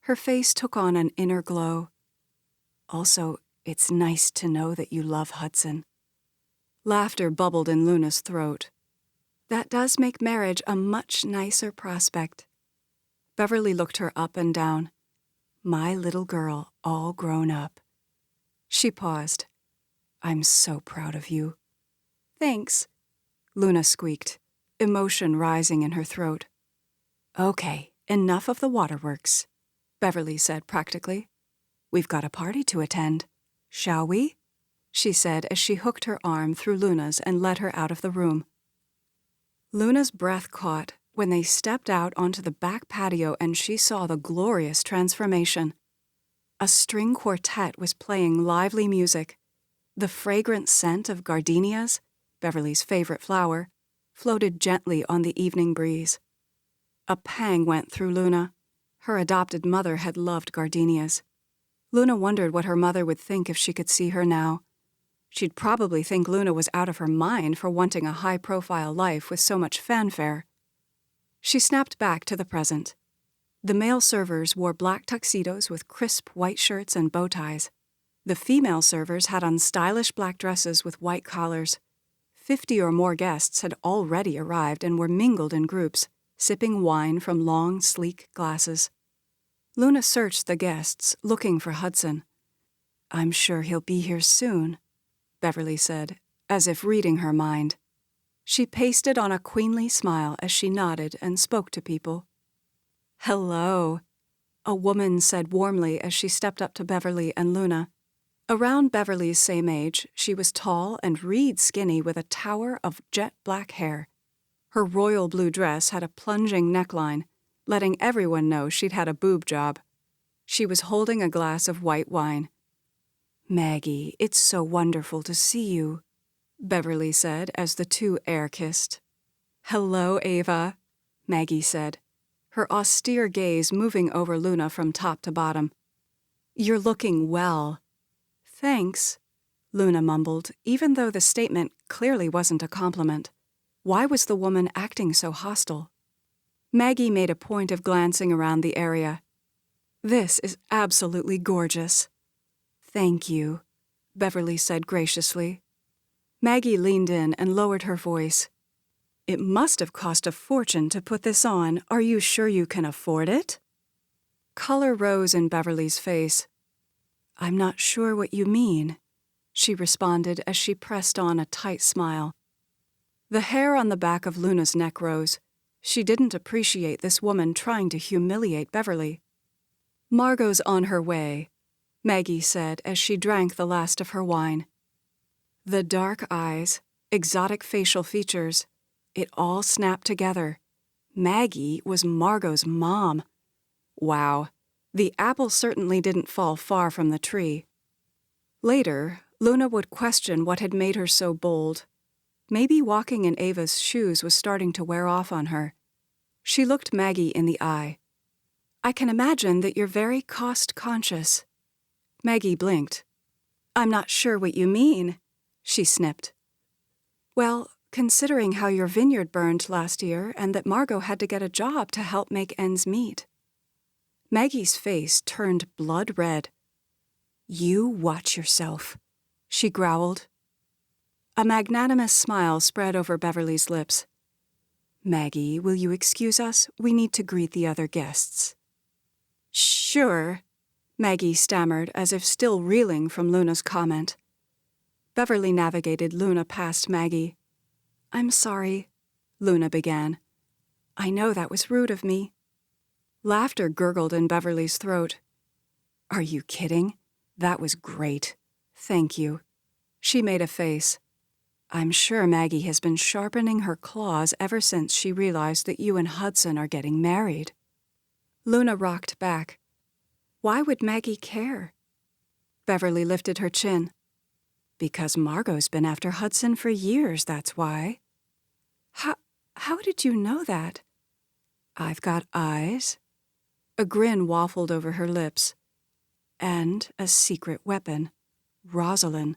Her face took on an inner glow. Also, it's nice to know that you love Hudson. Laughter bubbled in Luna's throat. That does make marriage a much nicer prospect. Beverly looked her up and down. My little girl, all grown up. She paused. I'm so proud of you. Thanks, Luna squeaked, emotion rising in her throat. Okay, enough of the waterworks, Beverly said practically. We've got a party to attend. Shall we? She said as she hooked her arm through Luna's and led her out of the room. Luna's breath caught when they stepped out onto the back patio and she saw the glorious transformation. A string quartet was playing lively music. The fragrant scent of gardenias, Beverly's favorite flower, floated gently on the evening breeze. A pang went through Luna. Her adopted mother had loved gardenias. Luna wondered what her mother would think if she could see her now. She'd probably think Luna was out of her mind for wanting a high-profile life with so much fanfare. She snapped back to the present. The male servers wore black tuxedos with crisp white shirts and bow ties. The female servers had on stylish black dresses with white collars. 50 or more guests had already arrived and were mingled in groups, sipping wine from long, sleek glasses. Luna searched the guests, looking for Hudson. I'm sure he'll be here soon, Beverly said, as if reading her mind. She pasted on a queenly smile as she nodded and spoke to people. Hello, a woman said warmly as she stepped up to Beverly and Luna. Around Beverly's same age, she was tall and reed skinny with a tower of jet black hair. Her royal blue dress had a plunging neckline, letting everyone know she'd had a boob job. She was holding a glass of white wine. Maggie, it's so wonderful to see you, Beverly said as the two air-kissed. Hello, Ava, Maggie said, her austere gaze moving over Luna from top to bottom. You're looking well. Thanks, Luna mumbled, even though the statement clearly wasn't a compliment. Why was the woman acting so hostile? Maggie made a point of glancing around the area. This is absolutely gorgeous. Thank you, Beverly said graciously. Maggie leaned in and lowered her voice. It must have cost a fortune to put this on. Are you sure you can afford it? Color rose in Beverly's face. I'm not sure what you mean, she responded as she pressed on a tight smile. The hair on the back of Luna's neck rose. She didn't appreciate this woman trying to humiliate Beverly. Margot's on her way, Maggie said as she drank the last of her wine. The dark eyes, exotic facial features, it all snapped together. Maggie was Margot's mom. Wow, the apple certainly didn't fall far from the tree. Later, Luna would question what had made her so bold. Maybe walking in Ava's shoes was starting to wear off on her. She looked Maggie in the eye. I can imagine that you're very cost-conscious. Maggie blinked. I'm not sure what you mean, she snipped. Well, considering how your vineyard burned last year and that Margot had to get a job to help make ends meet. Maggie's face turned blood red. You watch yourself, she growled. A magnanimous smile spread over Beverly's lips. Maggie, will you excuse us? We need to greet the other guests. Sure, Maggie stammered as if still reeling from Luna's comment. Beverly navigated Luna past Maggie. I'm sorry, Luna began. I know that was rude of me. Laughter gurgled in Beverly's throat. Are you kidding? That was great. Thank you. She made a face. I'm sure Maggie has been sharpening her claws ever since she realized that you and Hudson are getting married. Luna rocked back. Why would Maggie care? Beverly lifted her chin. Because Margot's been after Hudson for years, that's why. How did you know that? I've got eyes. A grin waffled over her lips. And a secret weapon. Rosalind.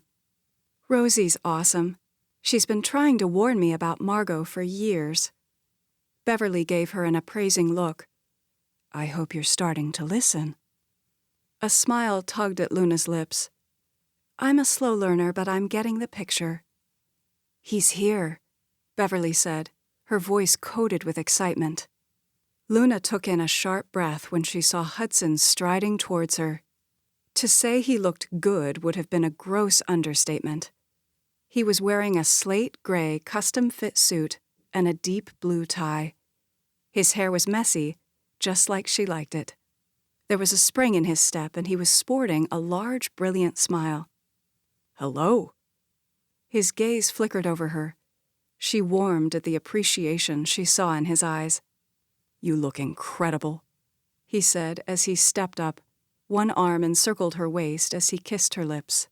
Rosie's awesome. She's been trying to warn me about Margot for years. Beverly gave her an appraising look. I hope you're starting to listen. A smile tugged at Luna's lips. I'm a slow learner, but I'm getting the picture. He's here, Beverly said, her voice coated with excitement. Luna took in a sharp breath when she saw Hudson striding towards her. To say he looked good would have been a gross understatement. He was wearing a slate-gray custom-fit suit and a deep blue tie. His hair was messy, just like she liked it. There was a spring in his step, and he was sporting a large, brilliant smile. Hello. His gaze flickered over her. She warmed at the appreciation she saw in his eyes. You look incredible, he said as he stepped up. One arm encircled her waist as he kissed her lips.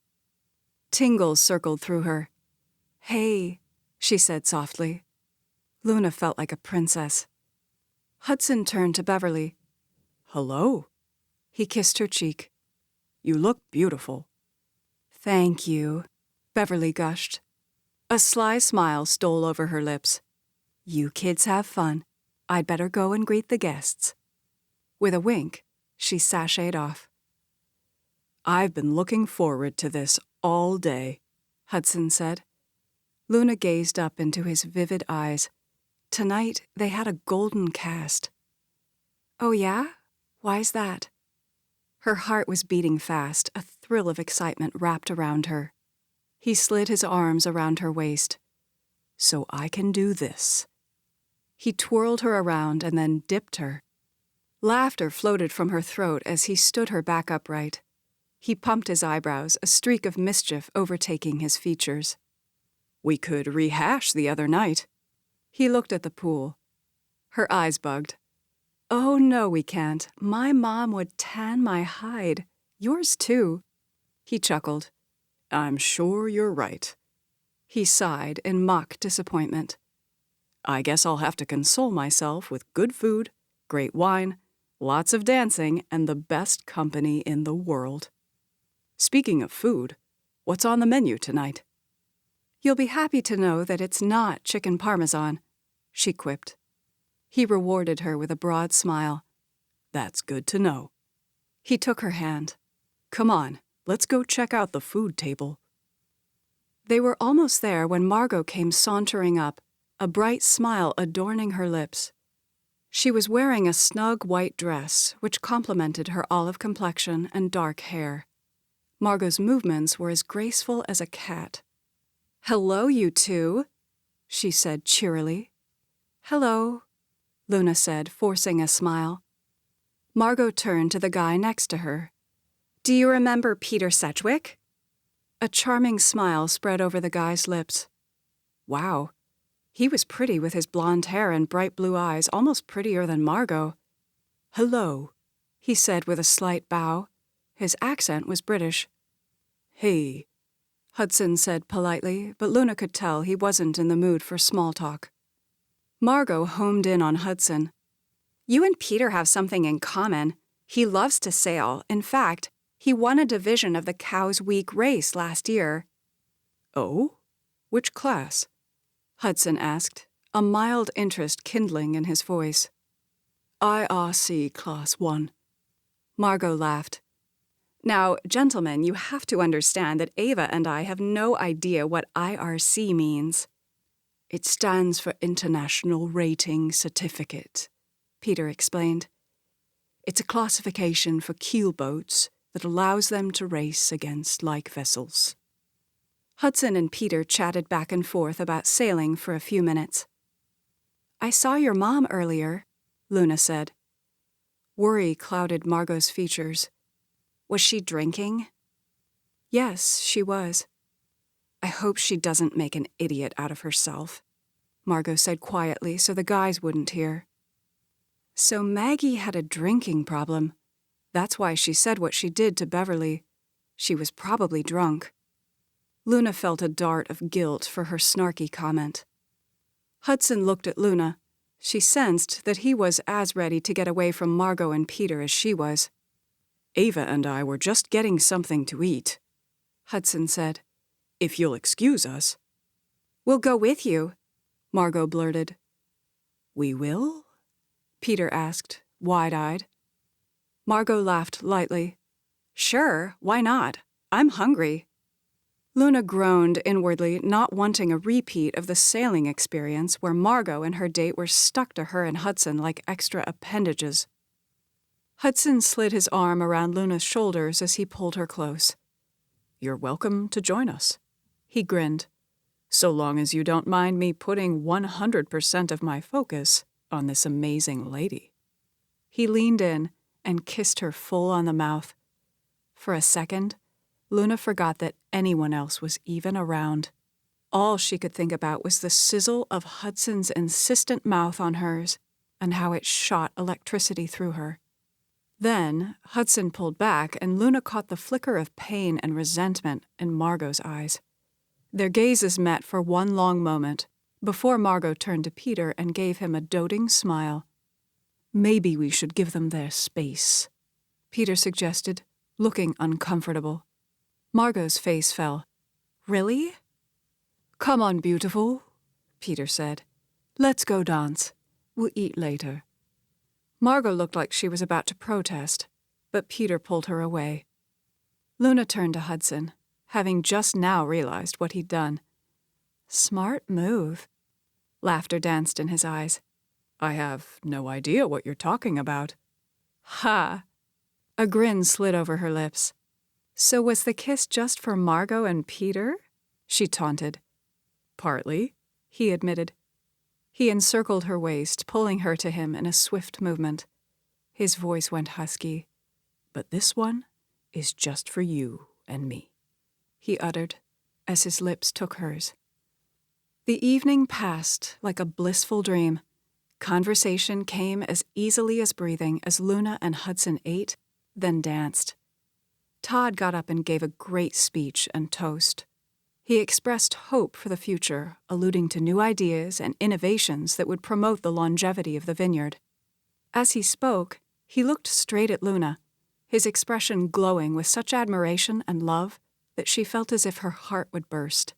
Tingles circled through her. Hey, she said softly. Luna felt like a princess. Hudson turned to Beverly. Hello. He kissed her cheek. You look beautiful. Thank you, Beverly gushed. A sly smile stole over her lips. You kids have fun. I'd better go and greet the guests. With a wink, she sashayed off. I've been looking forward to this all day, Hudson said. Luna gazed up into his vivid eyes. Tonight, they had a golden cast. Oh yeah? Why's that? Her heart was beating fast, a thrill of excitement wrapped around her. He slid his arms around her waist. So I can do this. He twirled her around and then dipped her. Laughter floated from her throat as he stood her back upright. He pumped his eyebrows, a streak of mischief overtaking his features. We could rehash the other night. He looked at the pool. Her eyes bugged. Oh, no, we can't. My mom would tan my hide. Yours, too. He chuckled. I'm sure you're right. He sighed in mock disappointment. I guess I'll have to console myself with good food, great wine, lots of dancing, and the best company in the world. Speaking of food, what's on the menu tonight? You'll be happy to know that it's not chicken parmesan, she quipped. He rewarded her with a broad smile. That's good to know. He took her hand. Come on, let's go check out the food table. They were almost there when Margot came sauntering up, a bright smile adorning her lips. She was wearing a snug white dress, which complemented her olive complexion and dark hair. Margot's movements were as graceful as a cat. Hello, you two, she said cheerily. Hello, Luna said, forcing a smile. Margot turned to the guy next to her. Do you remember Peter Sedgwick? A charming smile spread over the guy's lips. Wow, he was pretty with his blonde hair and bright blue eyes, almost prettier than Margot. Hello, he said with a slight bow. His accent was British. Hey, Hudson said politely, but Luna could tell he wasn't in the mood for small talk. Margot homed in on Hudson. You and Peter have something in common. He loves to sail. In fact, he won a division of the Cows Week race last year. Oh? Which class? Hudson asked, a mild interest kindling in his voice. IRC Class 1. Margot laughed. Now, gentlemen, you have to understand that Ava and I have no idea what IRC means. It stands for International Rating Certificate, Peter explained. It's a classification for keelboats that allows them to race against like vessels. Hudson and Peter chatted back and forth about sailing for a few minutes. I saw your mom earlier, Luna said. Worry clouded Margot's features. Was she drinking? Yes, she was. I hope she doesn't make an idiot out of herself, Margot said quietly so the guys wouldn't hear. So Maggie had a drinking problem. That's why she said what she did to Beverly. She was probably drunk. Luna felt a dart of guilt for her snarky comment. Hudson looked at Luna. She sensed that he was as ready to get away from Margot and Peter as she was. Ava and I were just getting something to eat, Hudson said. "If you'll excuse us." "We'll go with you," Margot blurted. "We will?" Peter asked, wide-eyed. Margot laughed lightly. "Sure, why not? I'm hungry." Luna groaned inwardly, not wanting a repeat of the sailing experience where Margot and her date were stuck to her and Hudson like extra appendages. Hudson slid his arm around Luna's shoulders as he pulled her close. "You're welcome to join us," he grinned, "so long as you don't mind me putting 100% of my focus on this amazing lady." He leaned in and kissed her full on the mouth. For a second, Luna forgot that anyone else was even around. All she could think about was the sizzle of Hudson's insistent mouth on hers and how it shot electricity through her. Then, Hudson pulled back and Luna caught the flicker of pain and resentment in Margot's eyes. Their gazes met for one long moment before Margot turned to Peter and gave him a doting smile. "Maybe we should give them their space," Peter suggested, looking uncomfortable. Margot's face fell. "Really?" "Come on, beautiful," Peter said. "Let's go dance. We'll eat later." Margot looked like she was about to protest, but Peter pulled her away. Luna turned to Hudson, having just now realized what he'd done. "Smart move." Laughter danced in his eyes. "I have no idea what you're talking about." "Ha!" A grin slid over her lips. "So was the kiss just for Margot and Peter?" she taunted. "Partly," he admitted. He encircled her waist, pulling her to him in a swift movement. His voice went husky. "But this one is just for you and me," he uttered, as his lips took hers. The evening passed like a blissful dream. Conversation came as easily as breathing as Luna and Hudson ate, then danced. Todd got up and gave a great speech and toast. He expressed hope for the future, alluding to new ideas and innovations that would promote the longevity of the vineyard. As he spoke, he looked straight at Luna, his expression glowing with such admiration and love that she felt as if her heart would burst.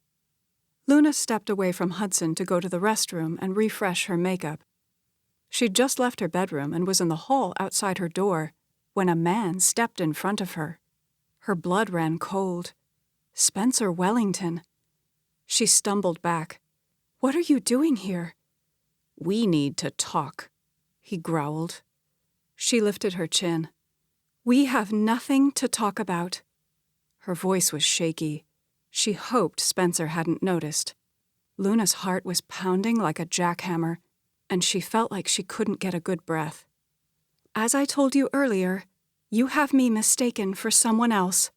Luna stepped away from Hudson to go to the restroom and refresh her makeup. She'd just left her bedroom and was in the hall outside her door when a man stepped in front of her. Her blood ran cold. Spencer Wellington. She stumbled back. "What are you doing here?" "We need to talk," he growled. She lifted her chin. "We have nothing to talk about." Her voice was shaky. She hoped Spencer hadn't noticed. Luna's heart was pounding like a jackhammer, and she felt like she couldn't get a good breath. "As I told you earlier, you have me mistaken for someone else."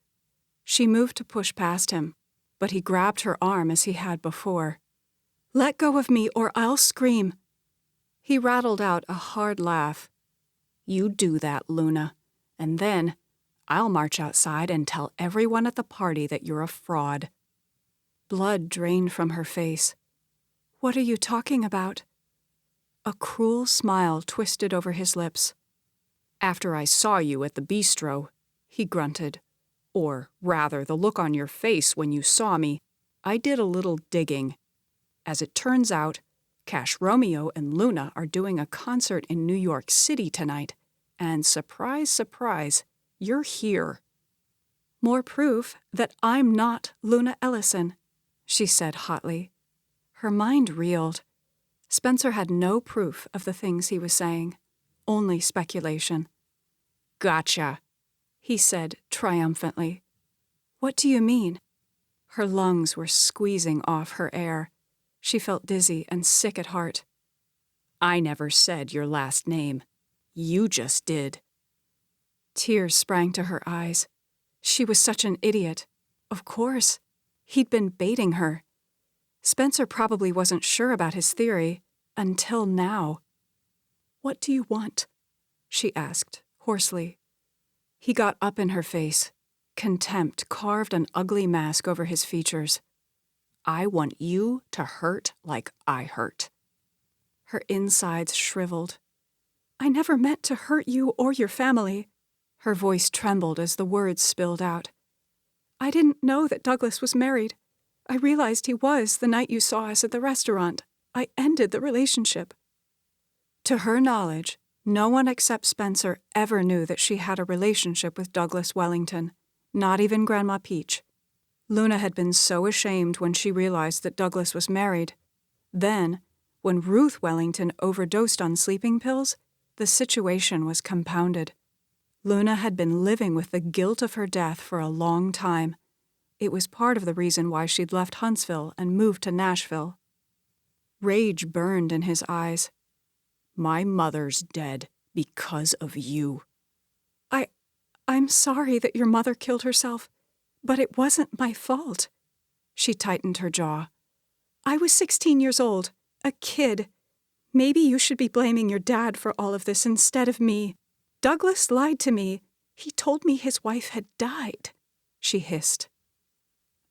She moved to push past him, but he grabbed her arm as he had before. "Let go of me or I'll scream." He rattled out a hard laugh. "You do that, Luna, and then I'll march outside and tell everyone at the party that you're a fraud." Blood drained from her face. "What are you talking about?" A cruel smile twisted over his lips. "After I saw you at the bistro," he grunted, "or rather the look on your face when you saw me, I did a little digging. As it turns out, Cash Romeo and Luna are doing a concert in New York City tonight, and surprise, surprise, you're here." "More proof that I'm not Luna Ellison," she said hotly. Her mind reeled. Spencer had no proof of the things he was saying, only speculation. "Gotcha," he said triumphantly. "What do you mean?" Her lungs were squeezing off her air. She felt dizzy and sick at heart. "I never said your last name. You just did." Tears sprang to her eyes. She was such an idiot. Of course. He'd been baiting her. Spencer probably wasn't sure about his theory until now. "What do you want?" she asked, hoarsely. He got up in her face. Contempt carved an ugly mask over his features. "I want you to hurt like I hurt." Her insides shriveled. "I never meant to hurt you or your family." Her voice trembled as the words spilled out. I didn't know that Douglas was married. I realized he was the night you saw us at the restaurant. I ended the relationship." To her knowledge, no one except Spencer ever knew that she had a relationship with Douglas Wellington, not even Grandma Peach. Luna had been so ashamed when she realized that Douglas was married. Then, when Ruth Wellington overdosed on sleeping pills, the situation was compounded. Luna had been living with the guilt of her death for a long time. It was part of the reason why she'd left Huntsville and moved to Nashville. Rage burned in his eyes. "My mother's dead because of you." I'm sorry that your mother killed herself, but it wasn't my fault." She tightened her jaw. "I was 16 years old, a kid. Maybe you should be blaming your dad for all of this instead of me. Douglas lied to me. He told me his wife had died," she hissed.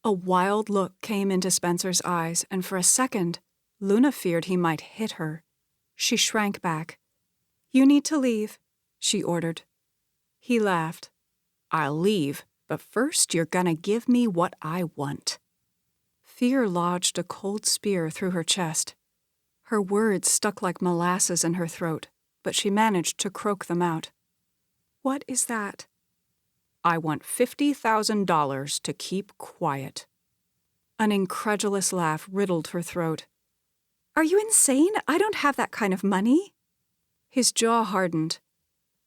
A wild look came into Spencer's eyes, and for a second, Luna feared he might hit her. She shrank back. "You need to leave," she ordered. He laughed. "I'll leave, but first you're gonna give me what I want." Fear lodged a cold spear through her chest. Her words stuck like molasses in her throat, but she managed to croak them out. "What is that?" "I want $50,000 to keep quiet." An incredulous laugh riddled her throat. "Are you insane? I don't have that kind of money." His jaw hardened.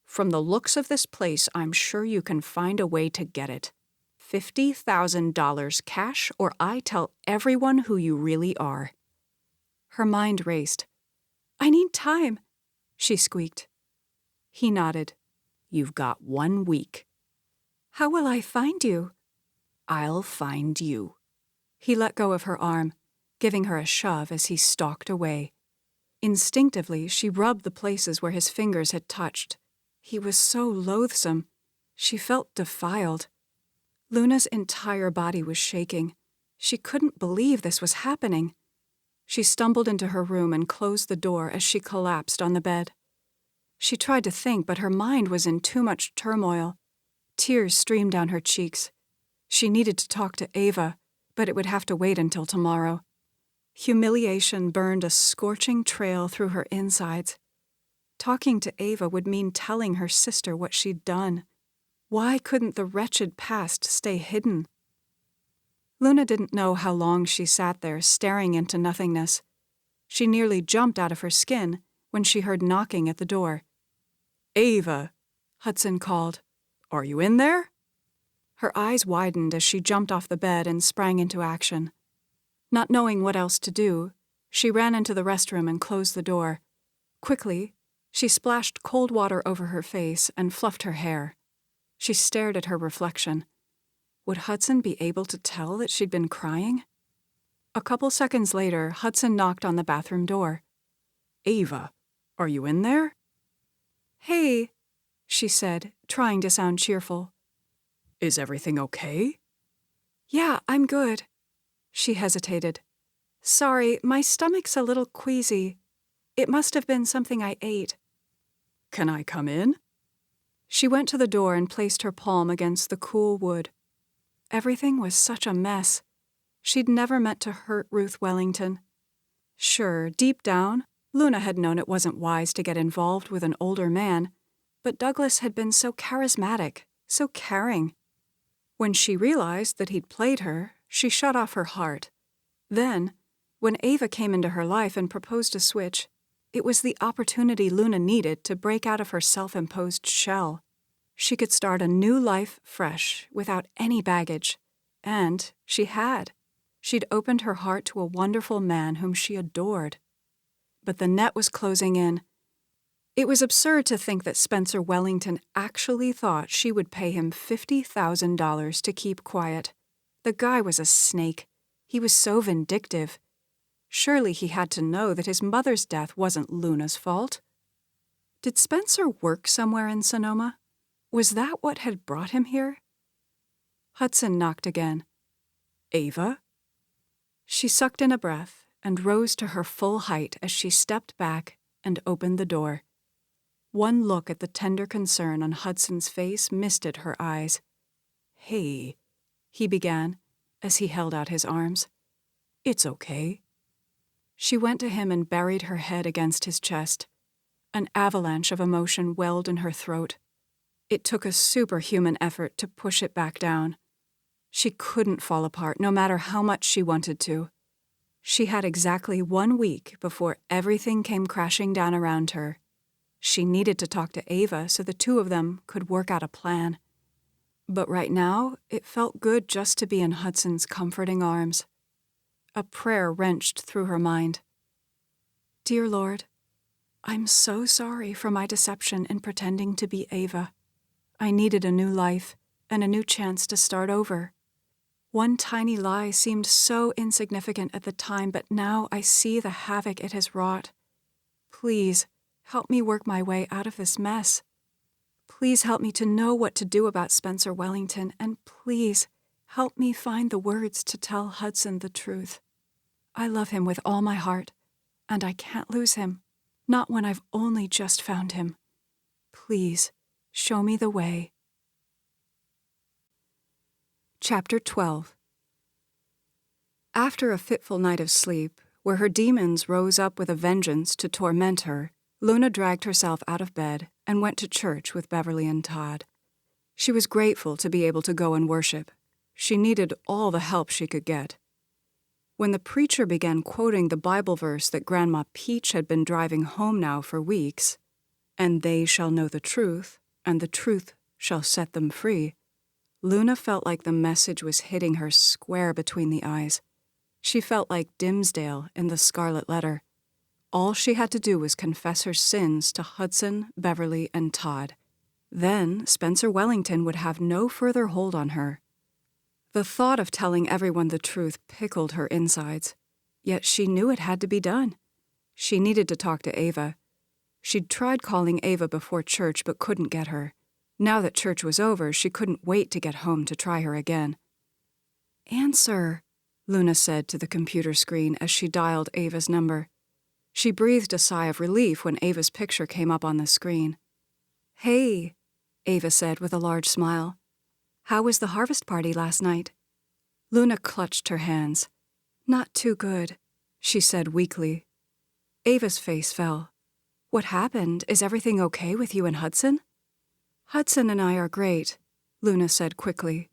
"From the looks of this place, I'm sure you can find a way to get it. $50,000 cash, or I tell everyone who you really are." Her mind raced. "I need time," she squeaked. He nodded. "You've got 1 week." "How will I find you?" "I'll find you." He let go of her arm, giving her a shove as he stalked away. Instinctively, she rubbed the places where his fingers had touched. He was so loathsome. She felt defiled. Luna's entire body was shaking. She couldn't believe this was happening. She stumbled into her room and closed the door as she collapsed on the bed. She tried to think, but her mind was in too much turmoil. Tears streamed down her cheeks. She needed to talk to Ava, but it would have to wait until tomorrow. Humiliation burned a scorching trail through her insides. Talking to Ava would mean telling her sister what she'd done. Why couldn't the wretched past stay hidden? Luna didn't know how long she sat there staring into nothingness. She nearly jumped out of her skin when she heard knocking at the door. "Ava," Hudson called. "Are you in there?" Her eyes widened as she jumped off the bed and sprang into action. Not knowing what else to do, she ran into the restroom and closed the door. Quickly, she splashed cold water over her face and fluffed her hair. She stared at her reflection. Would Hudson be able to tell that she'd been crying? A couple seconds later, Hudson knocked on the bathroom door. "Ava, are you in there?" "Hey," she said, trying to sound cheerful. "Is everything okay?" "Yeah, I'm good." She hesitated. "Sorry, my stomach's a little queasy. It must have been something I ate." "Can I come in?" She went to the door and placed her palm against the cool wood. Everything was such a mess. She'd never meant to hurt Ruth Wellington. Sure, deep down, Luna had known it wasn't wise to get involved with an older man, but Douglas had been so charismatic, so caring. When she realized that he'd played her, she shut off her heart. Then, when Ava came into her life and proposed a switch, it was the opportunity Luna needed to break out of her self-imposed shell. She could start a new life fresh, without any baggage. And she had. She'd opened her heart to a wonderful man whom she adored. But the net was closing in. It was absurd to think that Spencer Wellington actually thought she would pay him $50,000 to keep quiet. The guy was a snake. He was so vindictive. Surely he had to know that his mother's death wasn't Luna's fault. Did Spencer work somewhere in Sonoma? Was that what had brought him here? Hudson knocked again. "Ava?" She sucked in a breath and rose to her full height as she stepped back and opened the door. One look at the tender concern on Hudson's face misted her eyes. "Hey, he began as he held out his arms. "It's okay." She went to him and buried her head against his chest. An avalanche of emotion welled in her throat. It took a superhuman effort to push it back down. She couldn't fall apart, no matter how much she wanted to. She had exactly 1 week before everything came crashing down around her. She needed to talk to Ava so the two of them could work out a plan. But right now, it felt good just to be in Hudson's comforting arms. A prayer wrenched through her mind. "Dear Lord, I'm so sorry for my deception in pretending to be Ava. I needed a new life and a new chance to start over. One tiny lie seemed so insignificant at the time, but now I see the havoc it has wrought. Please, help me work my way out of this mess. Please help me to know what to do about Spencer Wellington, and please help me find the words to tell Hudson the truth. I love him with all my heart, and I can't lose him, not when I've only just found him. Please, show me the way." Chapter 12. After a fitful night of sleep, where her demons rose up with a vengeance to torment her, Luna dragged herself out of bed and went to church with Beverly and Todd. She was grateful to be able to go and worship. She needed all the help she could get. When the preacher began quoting the Bible verse that Grandma Peach had been driving home now for weeks, "And they shall know the truth, and the truth shall set them free," Luna felt like the message was hitting her square between the eyes. She felt like Dimmesdale in The Scarlet Letter. All she had to do was confess her sins to Hudson, Beverly, and Todd. Then Spencer Wellington would have no further hold on her. The thought of telling everyone the truth pickled her insides, yet she knew it had to be done. She needed to talk to Ava. She'd tried calling Ava before church but couldn't get her. Now that church was over, she couldn't wait to get home to try her again. "Answer," Luna said to the computer screen as she dialed Ava's number. She breathed a sigh of relief when Ava's picture came up on the screen. "Hey," Ava said with a large smile. "How was the harvest party last night?" Luna clutched her hands. "Not too good," she said weakly. Ava's face fell. "What happened? Is everything okay with you and Hudson?" "Hudson and I are great," Luna said quickly.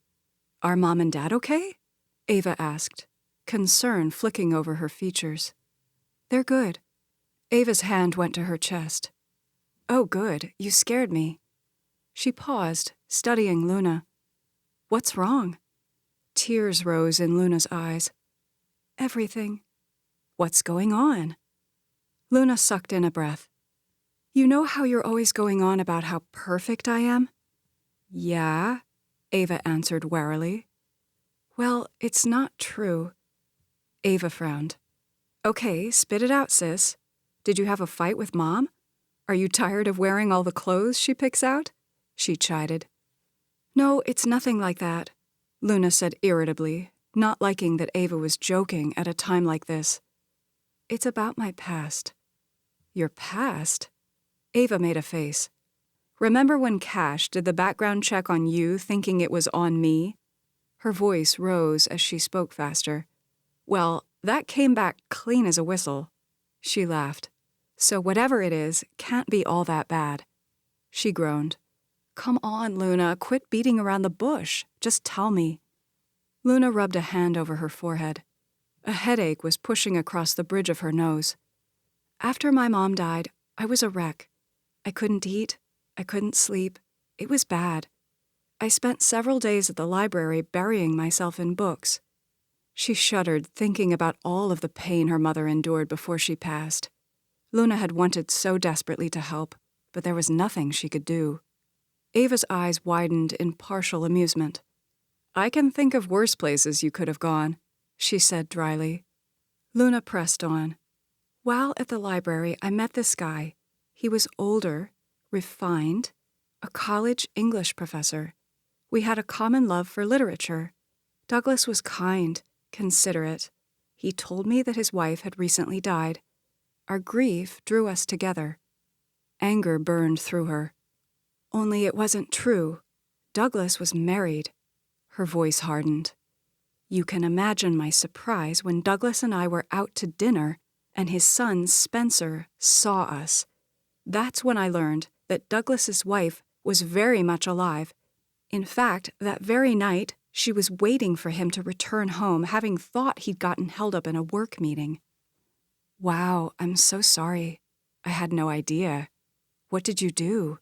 "Are Mom and Dad okay?" Ava asked, concern flicking over her features. "They're good." Ava's hand went to her chest. "Oh, good. You scared me." She paused, studying Luna. "What's wrong?" Tears rose in Luna's eyes. "Everything." "What's going on?" Luna sucked in a breath. "You know how you're always going on about how perfect I am?" "Yeah," Ava answered warily. "Well, it's not true." Ava frowned. "Okay, spit it out, sis. Did you have a fight with Mom? Are you tired of wearing all the clothes she picks out?" she chided. "No, it's nothing like that," Luna said irritably, not liking that Ava was joking at a time like this. "It's about my past." "Your past?" Ava made a face. "Remember when Cash did the background check on you thinking it was on me?" Her voice rose as she spoke faster. "Well, that came back clean as a whistle." She laughed. "So whatever it is, can't be all that bad." She groaned. "Come on, Luna, quit beating around the bush. Just tell me." Luna rubbed a hand over her forehead. A headache was pushing across the bridge of her nose. "After my mom died, I was a wreck. I couldn't eat. I couldn't sleep. It was bad. I spent several days at the library burying myself in books." She shuddered, thinking about all of the pain her mother endured before she passed. Luna had wanted so desperately to help, but there was nothing she could do. Ava's eyes widened in partial amusement. "I can think of worse places you could have gone," she said dryly. Luna pressed on. "While at the library, I met this guy. He was older, refined, a college English professor. We had a common love for literature. Douglas was kind, considerate. He told me that his wife had recently died. Our grief drew us together." Anger burned through her. Only it wasn't true. Douglas was married. Her voice hardened. You can imagine my surprise when Douglas and I were out to dinner and his son, Spencer, saw us. That's when I learned that Douglas's wife was very much alive. In fact, that very night, she was waiting for him to return home, having thought he'd gotten held up in a work meeting. Wow, I'm so sorry. I had no idea. What did you do?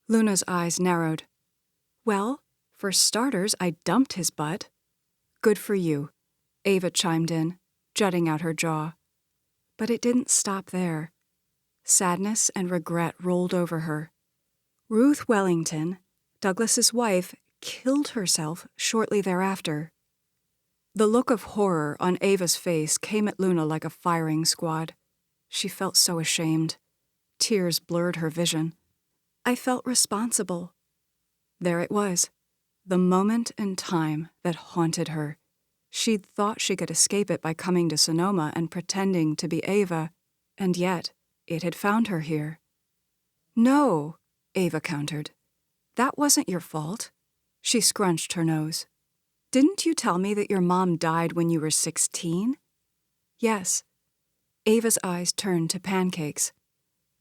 Luna's eyes narrowed. Well, for starters, I dumped his butt. Good for you, Ava chimed in, jutting out her jaw. But it didn't stop there. Sadness and regret rolled over her. Ruth Wellington, Douglas's wife, killed herself shortly thereafter. The look of horror on Ava's face came at Luna like a firing squad. She felt so ashamed. Tears blurred her vision. I felt responsible. There it was, the moment in time that haunted her. She'd thought she could escape it by coming to Sonoma and pretending to be Ava, and yet it had found her here. No, Ava countered. That wasn't your fault. She scrunched her nose. Didn't you tell me that your mom died when you were 16? Yes. Ava's eyes turned to pancakes.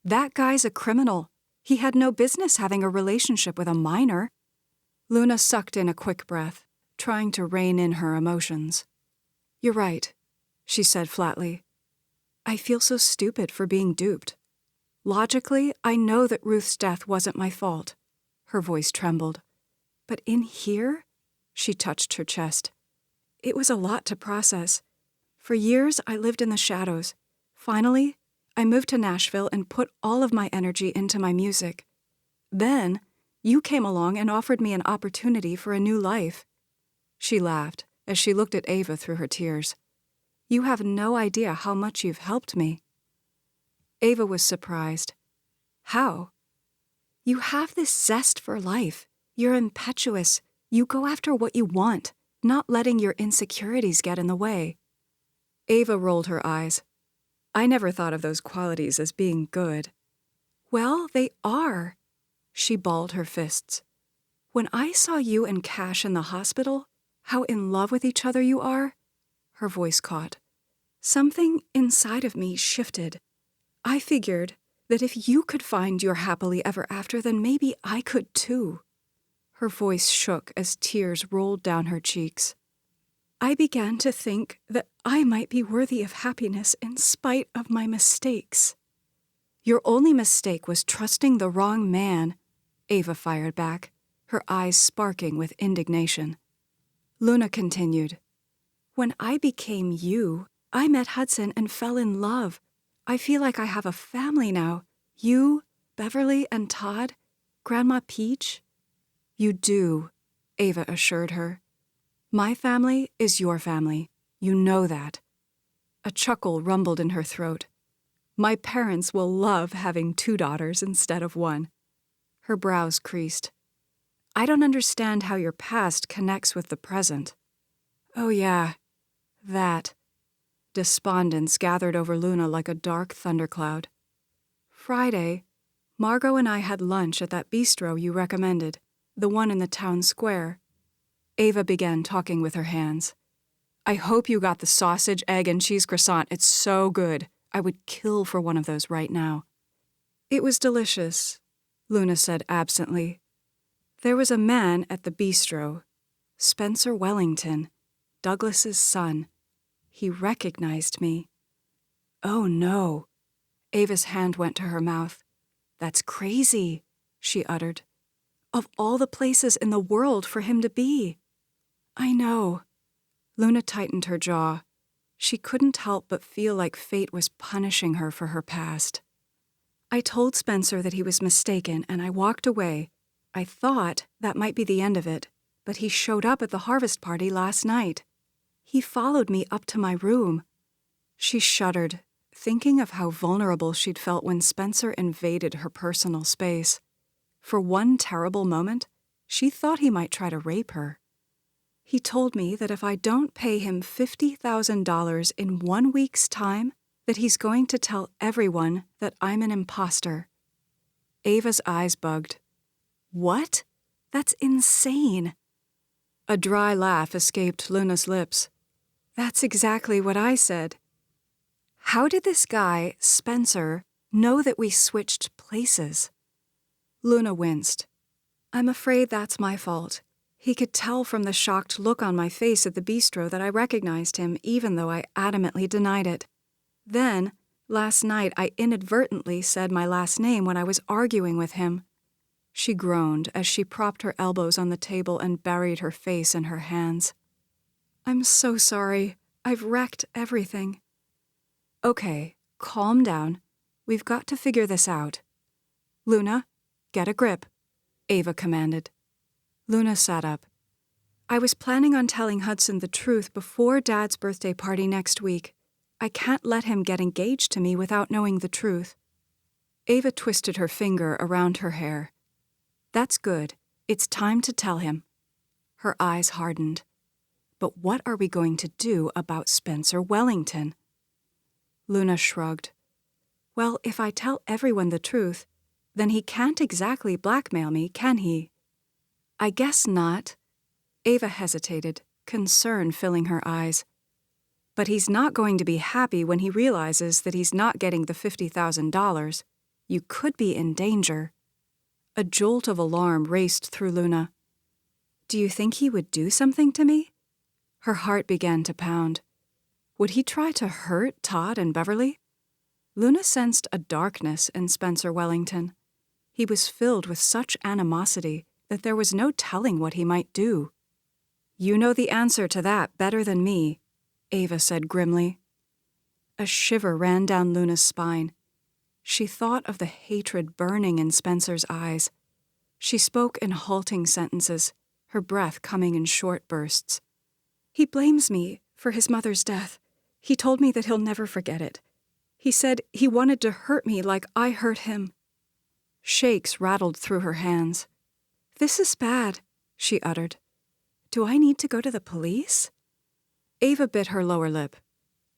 That guy's a criminal. He had no business having a relationship with a minor. Luna sucked in a quick breath, trying to rein in her emotions. You're right, she said flatly. I feel so stupid for being duped. Logically, I know that Ruth's death wasn't my fault. Her voice trembled. But in here, she touched her chest. It was a lot to process. For years, I lived in the shadows. Finally, I moved to Nashville and put all of my energy into my music. Then, you came along and offered me an opportunity for a new life. She laughed as she looked at Ava through her tears. You have no idea how much you've helped me. Ava was surprised. How? You have this zest for life. You're impetuous. You go after what you want, not letting your insecurities get in the way. Ava rolled her eyes. I never thought of those qualities as being good. Well, they are. She balled her fists. When I saw you and Cash in the hospital, how in love with each other you are, her voice caught. Something inside of me shifted. I figured that if you could find your happily ever after, then maybe I could too. Her voice shook as tears rolled down her cheeks. I began to think that I might be worthy of happiness in spite of my mistakes. Your only mistake was trusting the wrong man, Ava fired back, her eyes sparking with indignation. Luna continued. When I became you, I met Hudson and fell in love. I feel like I have a family now. You, Beverly, and Todd, Grandma Peach. You do, Ava assured her. My family is your family. You know that. A chuckle rumbled in her throat. My parents will love having 2 daughters instead of 1. Her brows creased. I don't understand how your past connects with the present. Oh yeah, that. Despondence gathered over Luna like a dark thundercloud. Friday, Margot and I had lunch at that bistro you recommended, the one in the town square. Ava began talking with her hands. I hope you got the sausage, egg, and cheese croissant. It's so good. I would kill for one of those right now. It was delicious, Luna said absently. There was a man at the bistro, Spencer Wellington, Douglas's son. He recognized me. Oh no. Ava's hand went to her mouth. That's crazy, she uttered. Of all the places in the world for him to be. I know. Luna tightened her jaw. She couldn't help but feel like fate was punishing her for her past. I told Spencer that he was mistaken, and I walked away. I thought that might be the end of it, but he showed up at the harvest party last night. He followed me up to my room. She shuddered, thinking of how vulnerable she'd felt when Spencer invaded her personal space. For one terrible moment, she thought he might try to rape her. He told me that if I don't pay him $50,000 in 1 week's time, that he's going to tell everyone that I'm an imposter. Ava's eyes bugged. What? That's insane. A dry laugh escaped Luna's lips. That's exactly what I said. How did this guy, Spencer, know that we switched places? Luna winced. I'm afraid that's my fault. He could tell from the shocked look on my face at the bistro that I recognized him, even though I adamantly denied it. Then, last night, I inadvertently said my last name when I was arguing with him. She groaned as she propped her elbows on the table and buried her face in her hands. I'm so sorry. I've wrecked everything. Okay, calm down. We've got to figure this out. Luna, get a grip, Ava commanded. Luna sat up. I was planning on telling Hudson the truth before Dad's birthday party next week. I can't let him get engaged to me without knowing the truth. Ava twisted her finger around her hair. That's good. It's time to tell him. Her eyes hardened. But what are we going to do about Spencer Wellington? Luna shrugged. Well, if I tell everyone the truth, then he can't exactly blackmail me, can he? I guess not. Ava hesitated, concern filling her eyes. But he's not going to be happy when he realizes that he's not getting the $50,000. You could be in danger. A jolt of alarm raced through Luna. Do you think he would do something to me? Her heart began to pound. Would he try to hurt Todd and Beverly? Luna sensed a darkness in Spencer Wellington. He was filled with such animosity that there was no telling what he might do. You know the answer to that better than me, Ava said grimly. A shiver ran down Luna's spine. She thought of the hatred burning in Spencer's eyes. She spoke in halting sentences, her breath coming in short bursts. He blames me for his mother's death. He told me that he'll never forget it. He said he wanted to hurt me like I hurt him. Shakes rattled through her hands. This is bad, she uttered. Do I need to go to the police? Ava bit her lower lip.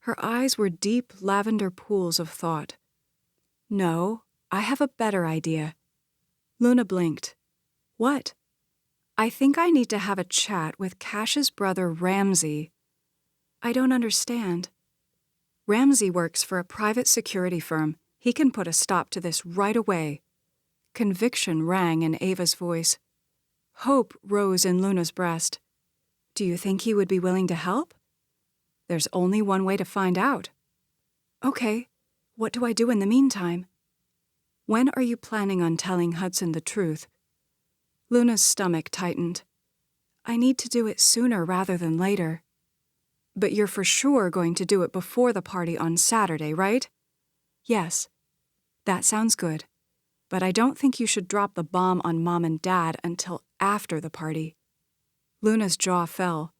Her eyes were deep lavender pools of thought. No, I have a better idea. Luna blinked. What? I think I need to have a chat with Cash's brother Ramsey. I don't understand. Ramsey works for a private security firm. He can put a stop to this right away. Conviction rang in Ava's voice. Hope rose in Luna's breast. Do you think he would be willing to help? There's only one way to find out. Okay, what do I do in the meantime? When are you planning on telling Hudson the truth? Luna's stomach tightened. I need to do it sooner rather than later. But you're for sure going to do it before the party on Saturday, right? Yes. That sounds good. But I don't think you should drop the bomb on Mom and Dad until after the party. Luna's jaw fell.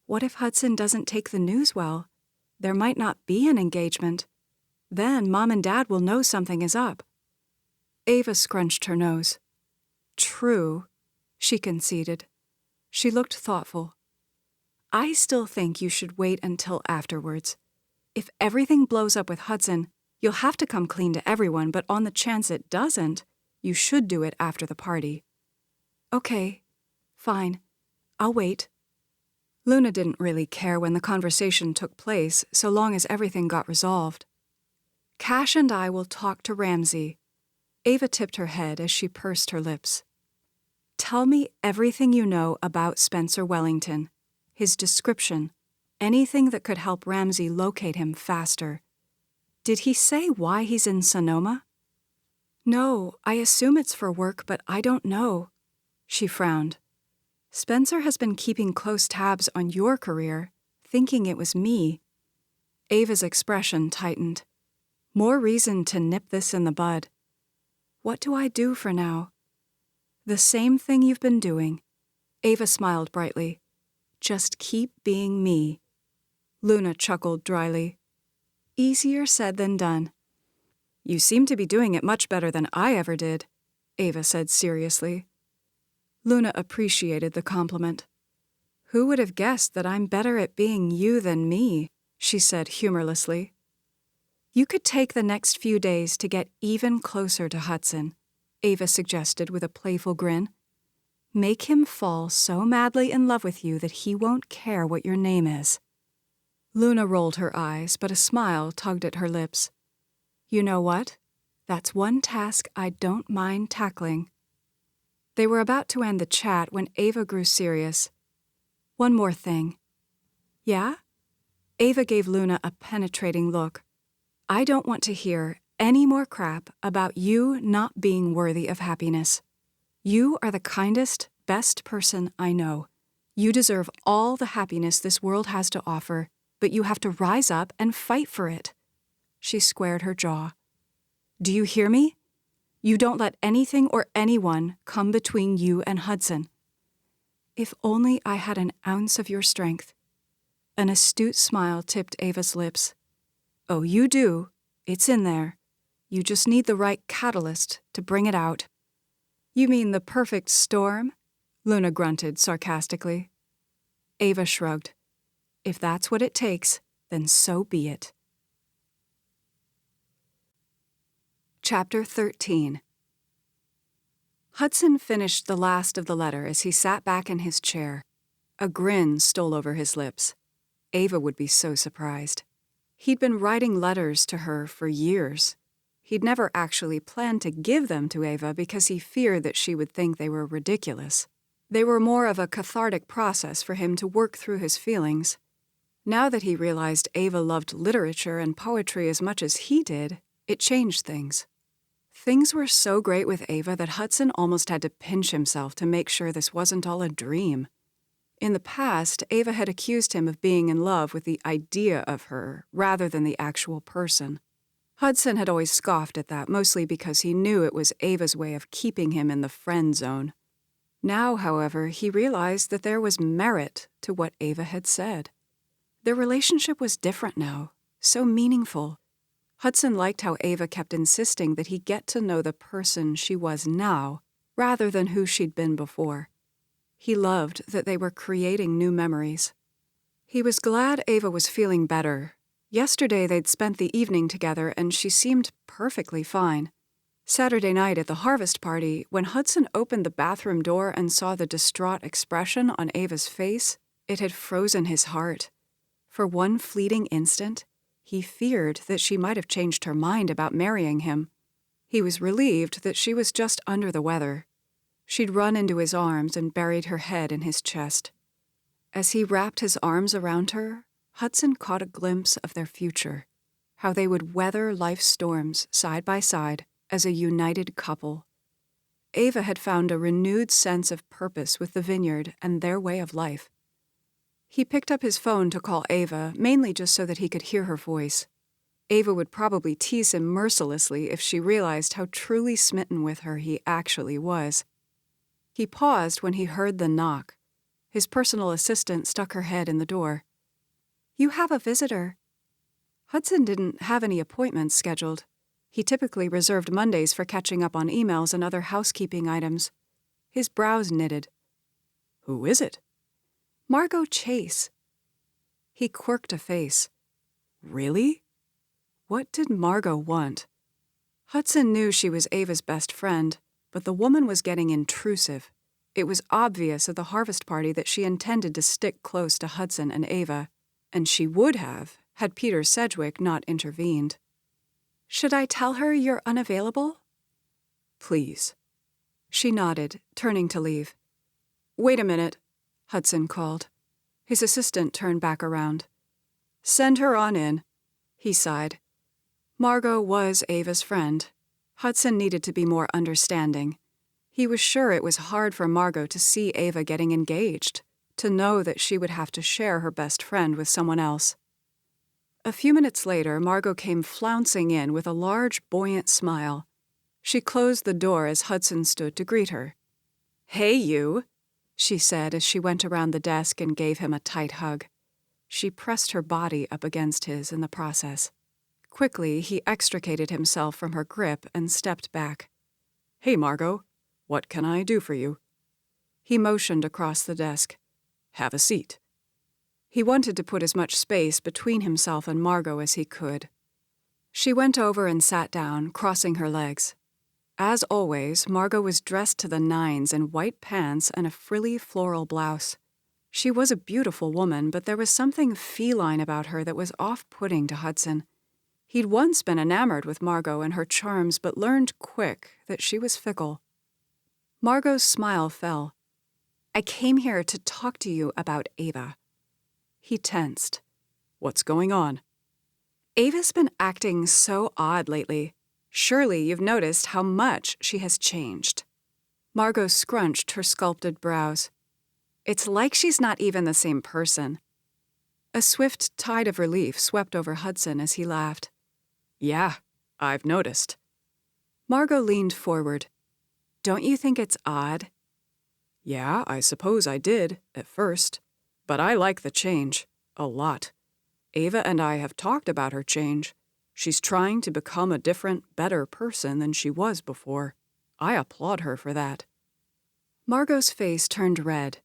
What if Hudson doesn't take the news well? There might not be an engagement. Then Mom and Dad will know something is up. Ava scrunched her nose. True, she conceded. She looked thoughtful. I still think you should wait until afterwards. If everything blows up with Hudson, you'll have to come clean to everyone, but on the chance it doesn't, you should do it after the party. Okay, fine. I'll wait. Luna didn't really care when the conversation took place, so long as everything got resolved. Cash and I will talk to Ramsey. Ava tipped her head as she pursed her lips. Tell me everything you know about Spencer Wellington, his description, anything that could help Ramsey locate him faster. Did he say why he's in Sonoma? No, I assume it's for work, but I don't know. She frowned. Spencer has been keeping close tabs on your career, thinking it was me. Ava's expression tightened. More reason to nip this in the bud. What do I do for now? The same thing you've been doing. Ava smiled brightly. Just keep being me. Luna chuckled dryly. Easier said than done. You seem to be doing it much better than I ever did, Ava said seriously. Luna appreciated the compliment. Who would have guessed that I'm better at being you than me, she said humorlessly. You could take the next few days to get even closer to Hudson, Ava suggested with a playful grin. Make him fall so madly in love with you that he won't care what your name is." Luna rolled her eyes, but a smile tugged at her lips. "You know what? That's one task I don't mind tackling." They were about to end the chat when Ava grew serious. "One more thing." "Yeah?" Ava gave Luna a penetrating look. "I don't want to hear any more crap about you not being worthy of happiness. You are the kindest, best person I know. You deserve all the happiness this world has to offer, but you have to rise up and fight for it." She squared her jaw. "Do you hear me? You don't let anything or anyone come between you and Hudson." "If only I had an ounce of your strength." An astute smile tipped Ava's lips. "Oh, you do. It's in there. You just need the right catalyst to bring it out." "You mean the perfect storm?" Luna grunted sarcastically. Ava shrugged. "If that's what it takes, then so be it." Chapter 13. Hudson finished the last of the letter as he sat back in his chair. A grin stole over his lips. Ava would be so surprised. He'd been writing letters to her for years. He'd never actually planned to give them to Ava because he feared that she would think they were ridiculous. They were more of a cathartic process for him to work through his feelings. Now that he realized Ava loved literature and poetry as much as he did, it changed things. Things were so great with Ava that Hudson almost had to pinch himself to make sure this wasn't all a dream. In the past, Ava had accused him of being in love with the idea of her rather than the actual person. Hudson had always scoffed at that, mostly because he knew it was Ava's way of keeping him in the friend zone. Now, however, he realized that there was merit to what Ava had said. Their relationship was different now, so meaningful. Hudson liked how Ava kept insisting that he get to know the person she was now, rather than who she'd been before. He loved that they were creating new memories. He was glad Ava was feeling better. Yesterday they'd spent the evening together and she seemed perfectly fine. Saturday night at the harvest party, when Hudson opened the bathroom door and saw the distraught expression on Ava's face, it had frozen his heart. For one fleeting instant, he feared that she might have changed her mind about marrying him. He was relieved that she was just under the weather. She'd run into his arms and buried her head in his chest. As he wrapped his arms around her, Hudson caught a glimpse of their future, how they would weather life's storms side by side as a united couple. Ava had found a renewed sense of purpose with the vineyard and their way of life. He picked up his phone to call Ava, mainly just so that he could hear her voice. Ava would probably tease him mercilessly if she realized how truly smitten with her he actually was. He paused when he heard the knock. His personal assistant stuck her head in the door. "You have a visitor." Hudson didn't have any appointments scheduled. He typically reserved Mondays for catching up on emails and other housekeeping items. His brows knitted. "Who is it?" "Margot Chase." He quirked a face. "Really? What did Margot want?" Hudson knew she was Ava's best friend, but the woman was getting intrusive. It was obvious at the harvest party that she intended to stick close to Hudson and Ava, and she would have, had Peter Sedgwick not intervened. "Should I tell her you're unavailable?" "Please." She nodded, turning to leave. "Wait a minute," Hudson called. His assistant turned back around. "Send her on in," he sighed. Margot was Ava's friend. Hudson needed to be more understanding. He was sure it was hard for Margot to see Ava getting engaged, to know that she would have to share her best friend with someone else. A few minutes later, Margot came flouncing in with a large, buoyant smile. She closed the door as Hudson stood to greet her. "Hey, you," she said as she went around the desk and gave him a tight hug. She pressed her body up against his in the process. Quickly, he extricated himself from her grip and stepped back. "Hey, Margot, what can I do for you?" He motioned across the desk. "Have a seat." He wanted to put as much space between himself and Margot as he could. She went over and sat down, crossing her legs. As always, Margot was dressed to the nines in white pants and a frilly floral blouse. She was a beautiful woman, but there was something feline about her that was off-putting to Hudson. He'd once been enamored with Margot and her charms, but learned quick that she was fickle. Margot's smile fell. "I came here to talk to you about Ava." He tensed. "What's going on?" "Ava's been acting so odd lately. Surely you've noticed how much she has changed." Margot scrunched her sculpted brows. "It's like she's not even the same person." A swift tide of relief swept over Hudson as he laughed. "Yeah, I've noticed." Margot leaned forward. "Don't you think it's odd?" "Yeah, I suppose I did, at first. But I like the change. A lot. Ava and I have talked about her change. She's trying to become a different, better person than she was before. I applaud her for that." Margot's face turned red.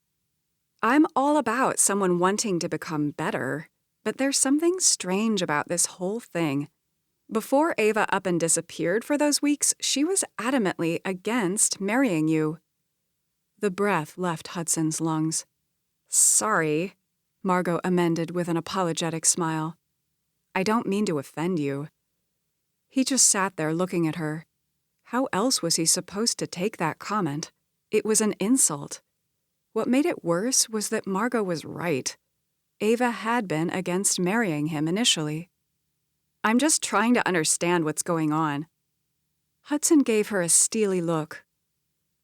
"I'm all about someone wanting to become better, but there's something strange about this whole thing. Before Ava up and disappeared for those weeks, she was adamantly against marrying you." The breath left Hudson's lungs. "Sorry," Margot amended with an apologetic smile. "I don't mean to offend you." He just sat there looking at her. How else was he supposed to take that comment? It was an insult. What made it worse was that Margot was right. Ava had been against marrying him initially. "I'm just trying to understand what's going on." Hudson gave her a steely look.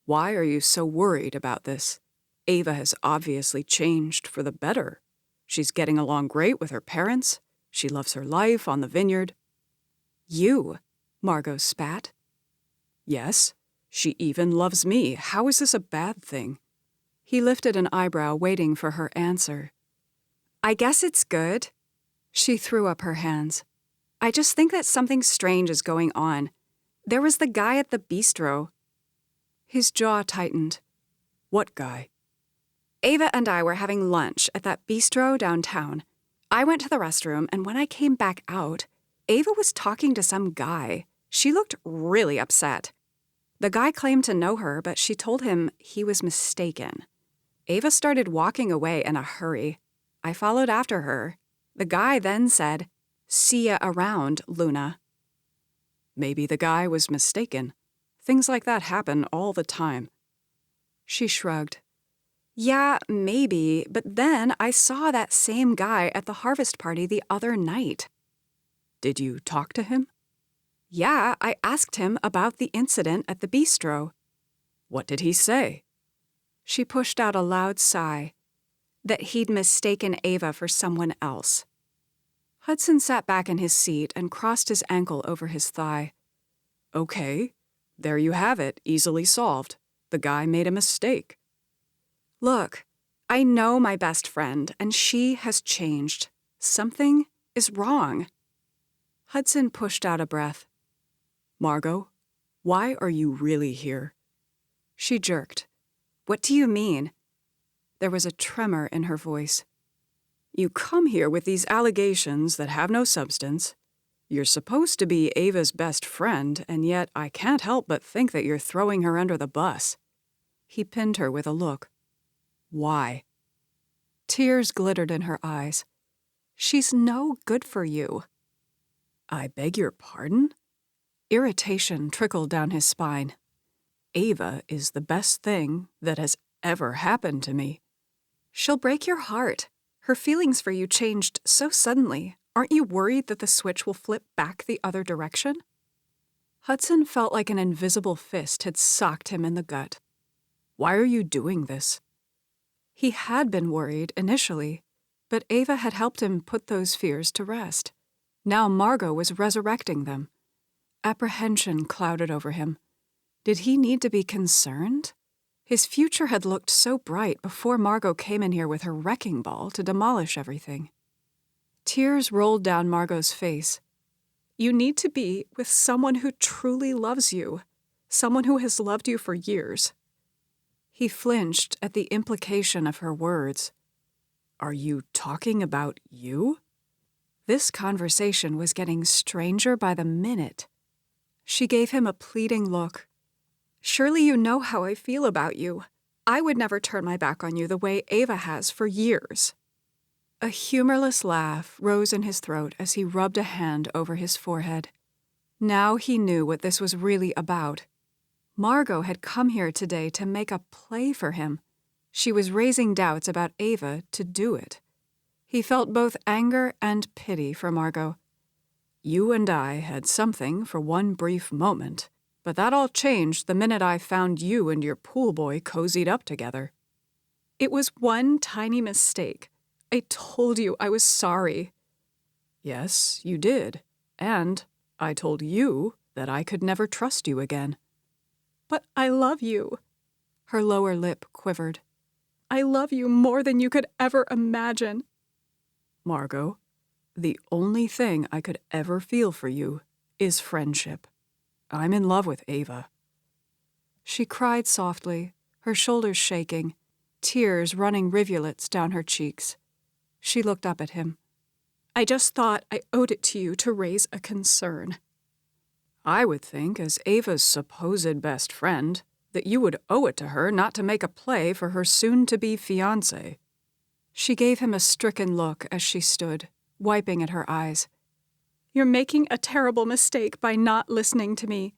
"Why are you so worried about this? Ava has obviously changed for the better. She's getting along great with her parents. She loves her life on the vineyard." "You?" Margot spat. "Yes, she even loves me. How is this a bad thing?" He lifted an eyebrow, waiting for her answer. "I guess it's good." She threw up her hands. "I just think that something strange is going on. There was the guy at the bistro." His jaw tightened. "What guy?" "Ava and I were having lunch at that bistro downtown. I went to the restroom, and when I came back out, Ava was talking to some guy. She looked really upset. The guy claimed to know her, but she told him he was mistaken. Ava started walking away in a hurry. I followed after her. The guy then said, 'See ya around, Luna.'" "Maybe the guy was mistaken. Things like that happen all the time." She shrugged. "Yeah, maybe, but then I saw that same guy at the harvest party the other night." "Did you talk to him?" "Yeah, I asked him about the incident at the bistro." "What did he say?" She pushed out a loud sigh. "That he'd mistaken Ava for someone else." Hudson sat back in his seat and crossed his ankle over his thigh. "Okay, there you have it, easily solved. The guy made a mistake." "Look, I know my best friend, and she has changed. Something is wrong." Hudson pushed out a breath. "Margot, why are you really here?" She jerked. "What do you mean?" There was a tremor in her voice. "You come here with these allegations that have no substance. You're supposed to be Ava's best friend, and yet I can't help but think that you're throwing her under the bus." He pinned her with a look. "Why?" Tears glittered in her eyes. "She's no good for you." "I beg your pardon?" Irritation trickled down his spine. "Ava is the best thing that has ever happened to me." "She'll break your heart. Her feelings for you changed so suddenly. Aren't you worried that the switch will flip back the other direction?" Hudson felt like an invisible fist had socked him in the gut. "Why are you doing this?" He had been worried initially, but Ava had helped him put those fears to rest. Now Margot was resurrecting them. Apprehension clouded over him. Did he need to be concerned? His future had looked so bright before Margot came in here with her wrecking ball to demolish everything. Tears rolled down Margot's face. "You need to be with someone who truly loves you, someone who has loved you for years." He flinched at the implication of her words. "Are you talking about you?" This conversation was getting stranger by the minute. She gave him a pleading look. Surely you know how I feel about you. I would never turn my back on you the way Ava has for years." A humorless laugh rose in his throat as he rubbed a hand over his forehead. Now he knew what this was really about. Margot had come here today to make a play for him. She was raising doubts about Ava to do it. He felt both anger and pity for Margot. "You and I had something for one brief moment, but that all changed the minute I found you and your pool boy cozied up together." "It was one tiny mistake. I told you I was sorry." "Yes, you did. And I told you that I could never trust you again." "But I love you." Her lower lip quivered. "I love you more than you could ever imagine." "Margot, the only thing I could ever feel for you is friendship. I'm in love with Ava." She cried softly, her shoulders shaking, tears running rivulets down her cheeks. She looked up at him. "I just thought I owed it to you to raise a concern." "I would think, as Ava's supposed best friend, that you would owe it to her not to make a play for her soon-to-be fiancé." She gave him a stricken look as she stood, wiping at her eyes. "You're making a terrible mistake by not listening to me."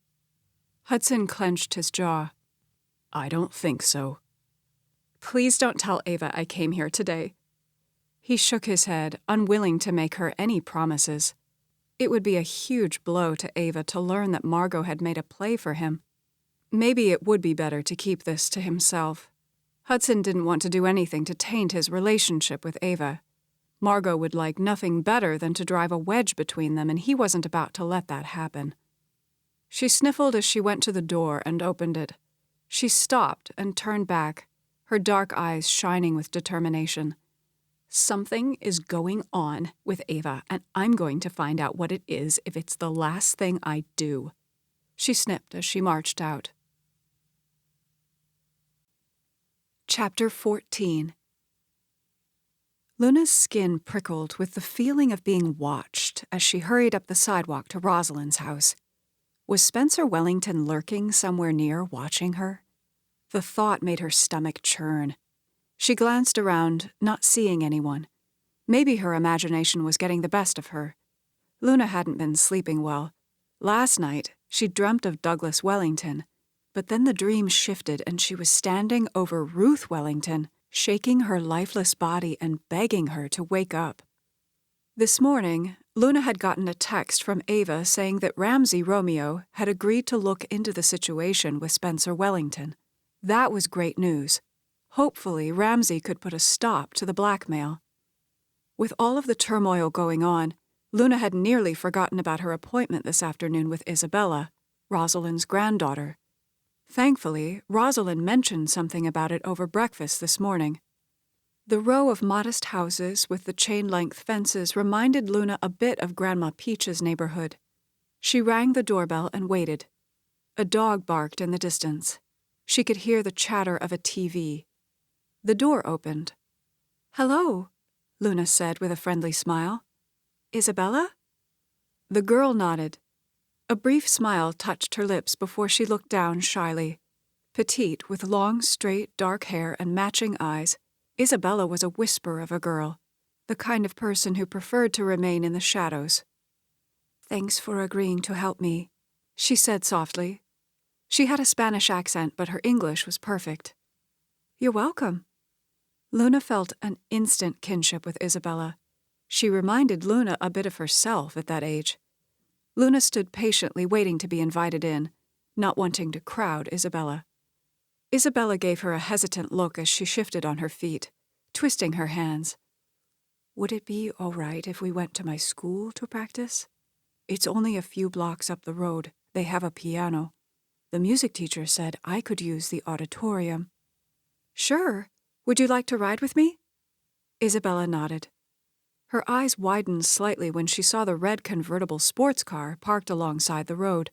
Hudson clenched his jaw. "I don't think so." "Please don't tell Ava I came here today." He shook his head, unwilling to make her any promises. It would be a huge blow to Ava to learn that Margot had made a play for him. Maybe it would be better to keep this to himself. Hudson didn't want to do anything to taint his relationship with Ava. Margot would like nothing better than to drive a wedge between them, and he wasn't about to let that happen. She sniffled as she went to the door and opened it. She stopped and turned back, her dark eyes shining with determination. "Something is going on with Ava, and I'm going to find out what it is if it's the last thing I do." She snipped as she marched out. Chapter 14. Luna's skin prickled with the feeling of being watched as she hurried up the sidewalk to Rosalind's house. Was Spencer Wellington lurking somewhere near, watching her? The thought made her stomach churn. She glanced around, not seeing anyone. Maybe her imagination was getting the best of her. Luna hadn't been sleeping well. Last night, she dreamt of Douglas Wellington, but then the dream shifted and she was standing over Ruth Wellington, shaking her lifeless body and begging her to wake up. This morning, Luna had gotten a text from Ava saying that Ramsay Romeo had agreed to look into the situation with Spencer Wellington. That was great news. Hopefully, Ramsay could put a stop to the blackmail. With all of the turmoil going on, Luna had nearly forgotten about her appointment this afternoon with Isabella, Rosalind's granddaughter. Thankfully, Rosalind mentioned something about it over breakfast this morning. The row of modest houses with the chain-length fences reminded Luna a bit of Grandma Peach's neighborhood. She rang the doorbell and waited. A dog barked in the distance. She could hear the chatter of a TV. The door opened. "Hello," Luna said with a friendly smile. "Isabella?" The girl nodded. A brief smile touched her lips before she looked down shyly. Petite, with long, straight, dark hair and matching eyes, Isabella was a whisper of a girl, the kind of person who preferred to remain in the shadows. "Thanks for agreeing to help me," she said softly. She had a Spanish accent, but her English was perfect. "You're welcome." Luna felt an instant kinship with Isabella. She reminded Luna a bit of herself at that age. Luna stood patiently waiting to be invited in, not wanting to crowd Isabella. Isabella gave her a hesitant look as she shifted on her feet, twisting her hands. "Would it be all right if we went to my school to practice? It's only a few blocks up the road. They have a piano. The music teacher said I could use the auditorium." "Sure. Would you like to ride with me?" Isabella nodded. Her eyes widened slightly when she saw the red convertible sports car parked alongside the road.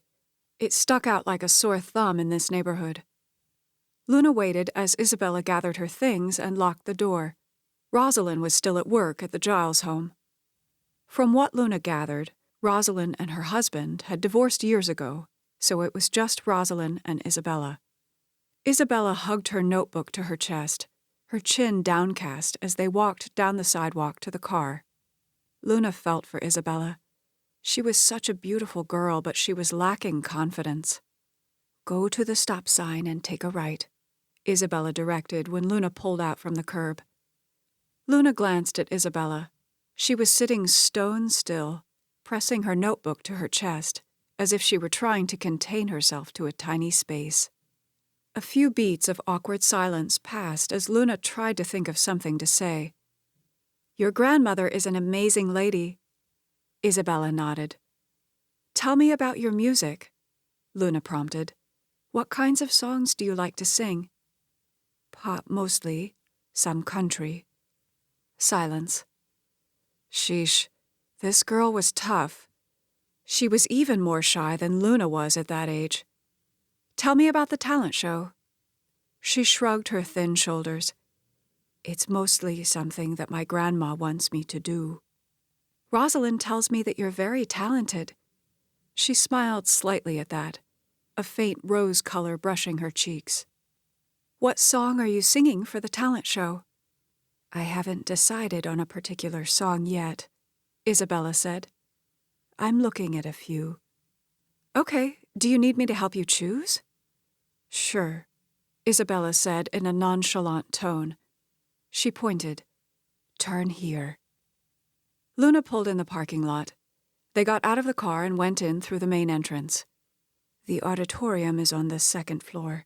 It stuck out like a sore thumb in this neighborhood. Luna waited as Isabella gathered her things and locked the door. Rosalind was still at work at the Giles home. From what Luna gathered, Rosalind and her husband had divorced years ago, so it was just Rosalind and Isabella. Isabella hugged her notebook to her chest, her chin downcast as they walked down the sidewalk to the car. Luna felt for Isabella. She was such a beautiful girl, but she was lacking confidence. "Go to the stop sign and take a right," Isabella directed when Luna pulled out from the curb. Luna glanced at Isabella. She was sitting stone still, pressing her notebook to her chest, as if she were trying to contain herself to a tiny space. A few beats of awkward silence passed as Luna tried to think of something to say. "Your grandmother is an amazing lady." Isabella nodded. "Tell me about your music," Luna prompted. "What kinds of songs do you like to sing?" "Pop mostly, some country." Silence. Sheesh, this girl was tough. She was even more shy than Luna was at that age. "Tell me about the talent show." She shrugged her thin shoulders. "It's mostly something that my grandma wants me to do." "Rosalind tells me that you're very talented." She smiled slightly at that, a faint rose color brushing her cheeks. "What song are you singing for the talent show?" "I haven't decided on a particular song yet," Isabella said. "I'm looking at a few." "Okay, do you need me to help you choose?" "Sure," Isabella said in a nonchalant tone. She pointed. "Turn here." Luna pulled in the parking lot. They got out of the car and went in through the main entrance. "The auditorium is on the second floor,"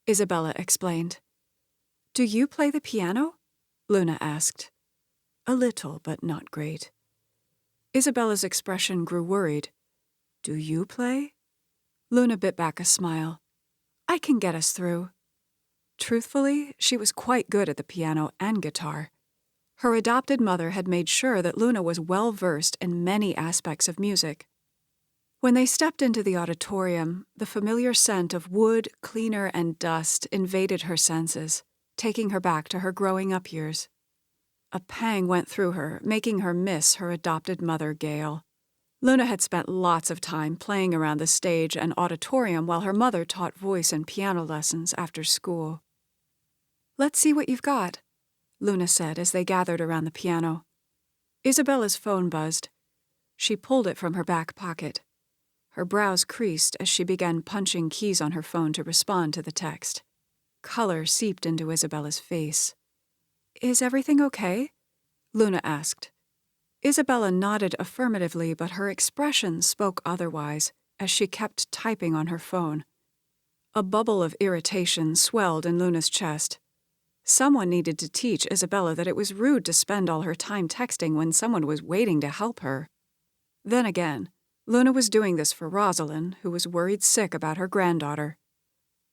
Isabella explained. "Do you play the piano?" Luna asked. "A little, but not great." Isabella's expression grew worried. "Do you play?" Luna bit back a smile. "I can get us through." Truthfully, she was quite good at the piano and guitar. Her adopted mother had made sure that Luna was well-versed in many aspects of music. When they stepped into the auditorium, the familiar scent of wood, cleaner, and dust invaded her senses, taking her back to her growing-up years. A pang went through her, making her miss her adopted mother, Gail. Luna had spent lots of time playing around the stage and auditorium while her mother taught voice and piano lessons after school. "Let's see what you've got," Luna said as they gathered around the piano. Isabella's phone buzzed. She pulled it from her back pocket. Her brows creased as she began punching keys on her phone to respond to the text. Color seeped into Isabella's face. "Is everything okay?" Luna asked. Isabella nodded affirmatively, but her expression spoke otherwise as she kept typing on her phone. A bubble of irritation swelled in Luna's chest. Someone needed to teach Isabella that it was rude to spend all her time texting when someone was waiting to help her. Then again, Luna was doing this for Rosalind, who was worried sick about her granddaughter.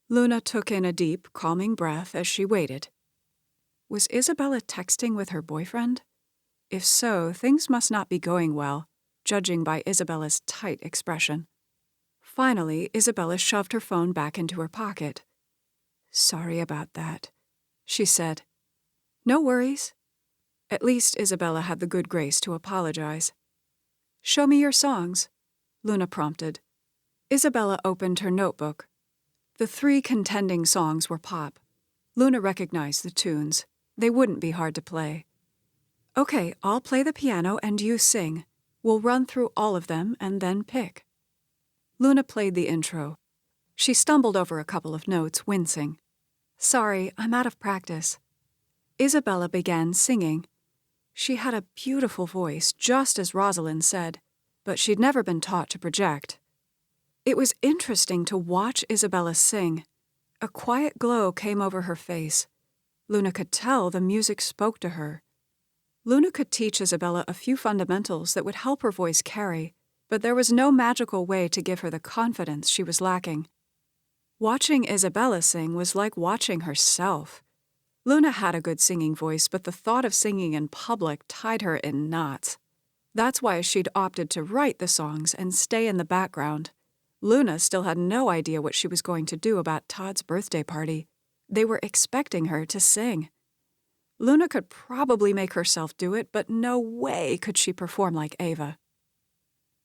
Luna took in a deep, calming breath as she waited. Was Isabella texting with her boyfriend? If so, things must not be going well, judging by Isabella's tight expression. Finally, Isabella shoved her phone back into her pocket. "Sorry about that," she said. "No worries." At least Isabella had the good grace to apologize. "Show me your songs," Luna prompted. Isabella opened her notebook. The 3 contending songs were pop. Luna recognized the tunes. They wouldn't be hard to play. "Okay, I'll play the piano and you sing. We'll run through all of them and then pick." Luna played the intro. She stumbled over a couple of notes, wincing. "Sorry, I'm out of practice." Isabella began singing. She had a beautiful voice, just as Rosalind said, but she'd never been taught to project. It was interesting to watch Isabella sing. A quiet glow came over her face. Luna could tell the music spoke to her. Luna could teach Isabella a few fundamentals that would help her voice carry, but there was no magical way to give her the confidence she was lacking. Watching Isabella sing was like watching herself. Luna had a good singing voice, but the thought of singing in public tied her in knots. That's why she'd opted to write the songs and stay in the background. Luna still had no idea what she was going to do about Todd's birthday party. They were expecting her to sing. Luna could probably make herself do it, but no way could she perform like Ava.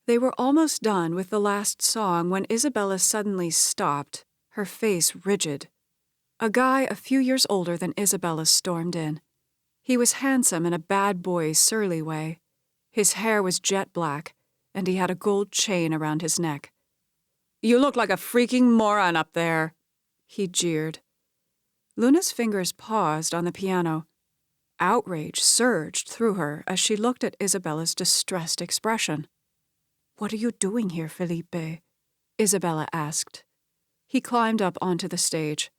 They were almost done with the last song when Isabella suddenly stopped, her face rigid. A guy a few years older than Isabella stormed in. He was handsome in a bad boy's surly way. His hair was jet black, and he had a gold chain around his neck. "You look like a freaking moron up there," he jeered. Luna's fingers paused on the piano. Outrage surged through her as she looked at Isabella's distressed expression. "What are you doing here, Felipe?" Isabella asked. He climbed up onto the stage.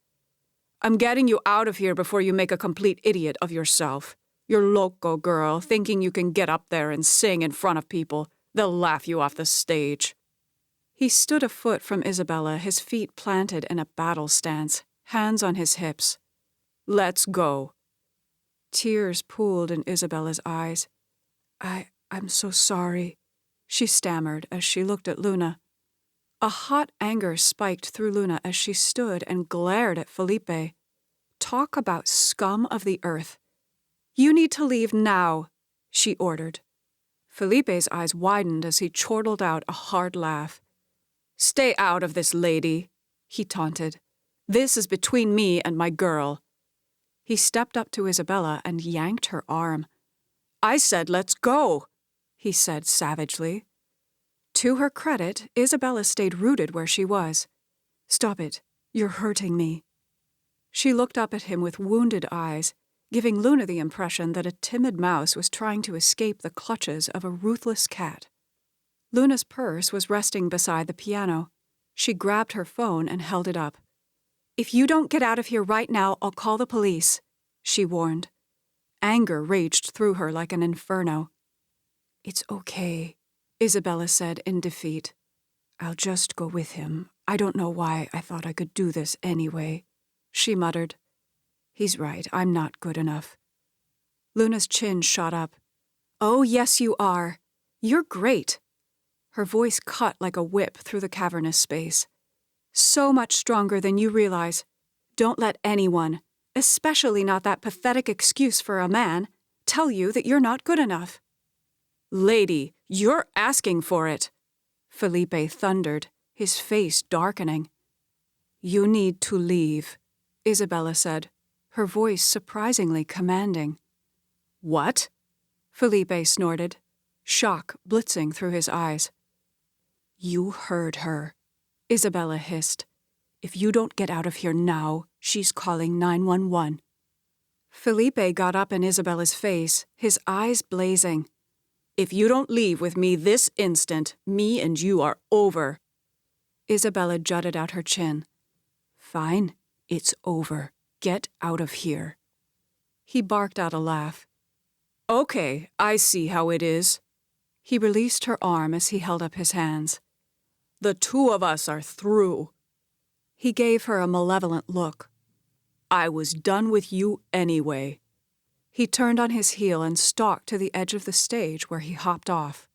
"I'm getting you out of here before you make a complete idiot of yourself. You're loco, girl, thinking you can get up there and sing in front of people. They'll laugh you off the stage." He stood a foot from Isabella, his feet planted in a battle stance, hands on his hips. "Let's go." Tears pooled in Isabella's eyes. I'm so sorry," she stammered as she looked at Luna. A hot anger spiked through Luna as she stood and glared at Felipe. Talk about scum of the earth. "You need to leave now," she ordered. Felipe's eyes widened as he chortled out a hard laugh. "Stay out of this, lady," he taunted. "This is between me and my girl." He stepped up to Isabella and yanked her arm. "I said let's go," he said savagely. To her credit, Isabella stayed rooted where she was. "Stop it. You're hurting me." She looked up at him with wounded eyes, giving Luna the impression that a timid mouse was trying to escape the clutches of a ruthless cat. Luna's purse was resting beside the piano. She grabbed her phone and held it up. "If you don't get out of here right now, I'll call the police," she warned. Anger raged through her like an inferno. "It's okay," Isabella said in defeat. "I'll just go with him. I don't know why I thought I could do this anyway," she muttered. "He's right, I'm not good enough." Luna's chin shot up. "Oh, yes, you are. You're great." Her voice cut like a whip through the cavernous space. "So much stronger than you realize. Don't let anyone, especially not that pathetic excuse for a man, tell you that you're not good enough." "Lady, you're asking for it," Felipe thundered, his face darkening. "You need to leave," Isabella said, her voice surprisingly commanding. "What?" Felipe snorted, shock blitzing through his eyes. "You heard her," Isabella hissed. "If you don't get out of here now, she's calling 911. Felipe got up in Isabella's face, his eyes blazing. "If you don't leave with me this instant, me and you are over." Isabella jutted out her chin. "Fine, it's over. Get out of here." He barked out a laugh. "Okay, I see how it is." He released her arm as he held up his hands. "The two of us are through." He gave her a malevolent look. "I was done with you anyway." He turned on his heel and stalked to the edge of the stage where he hopped off.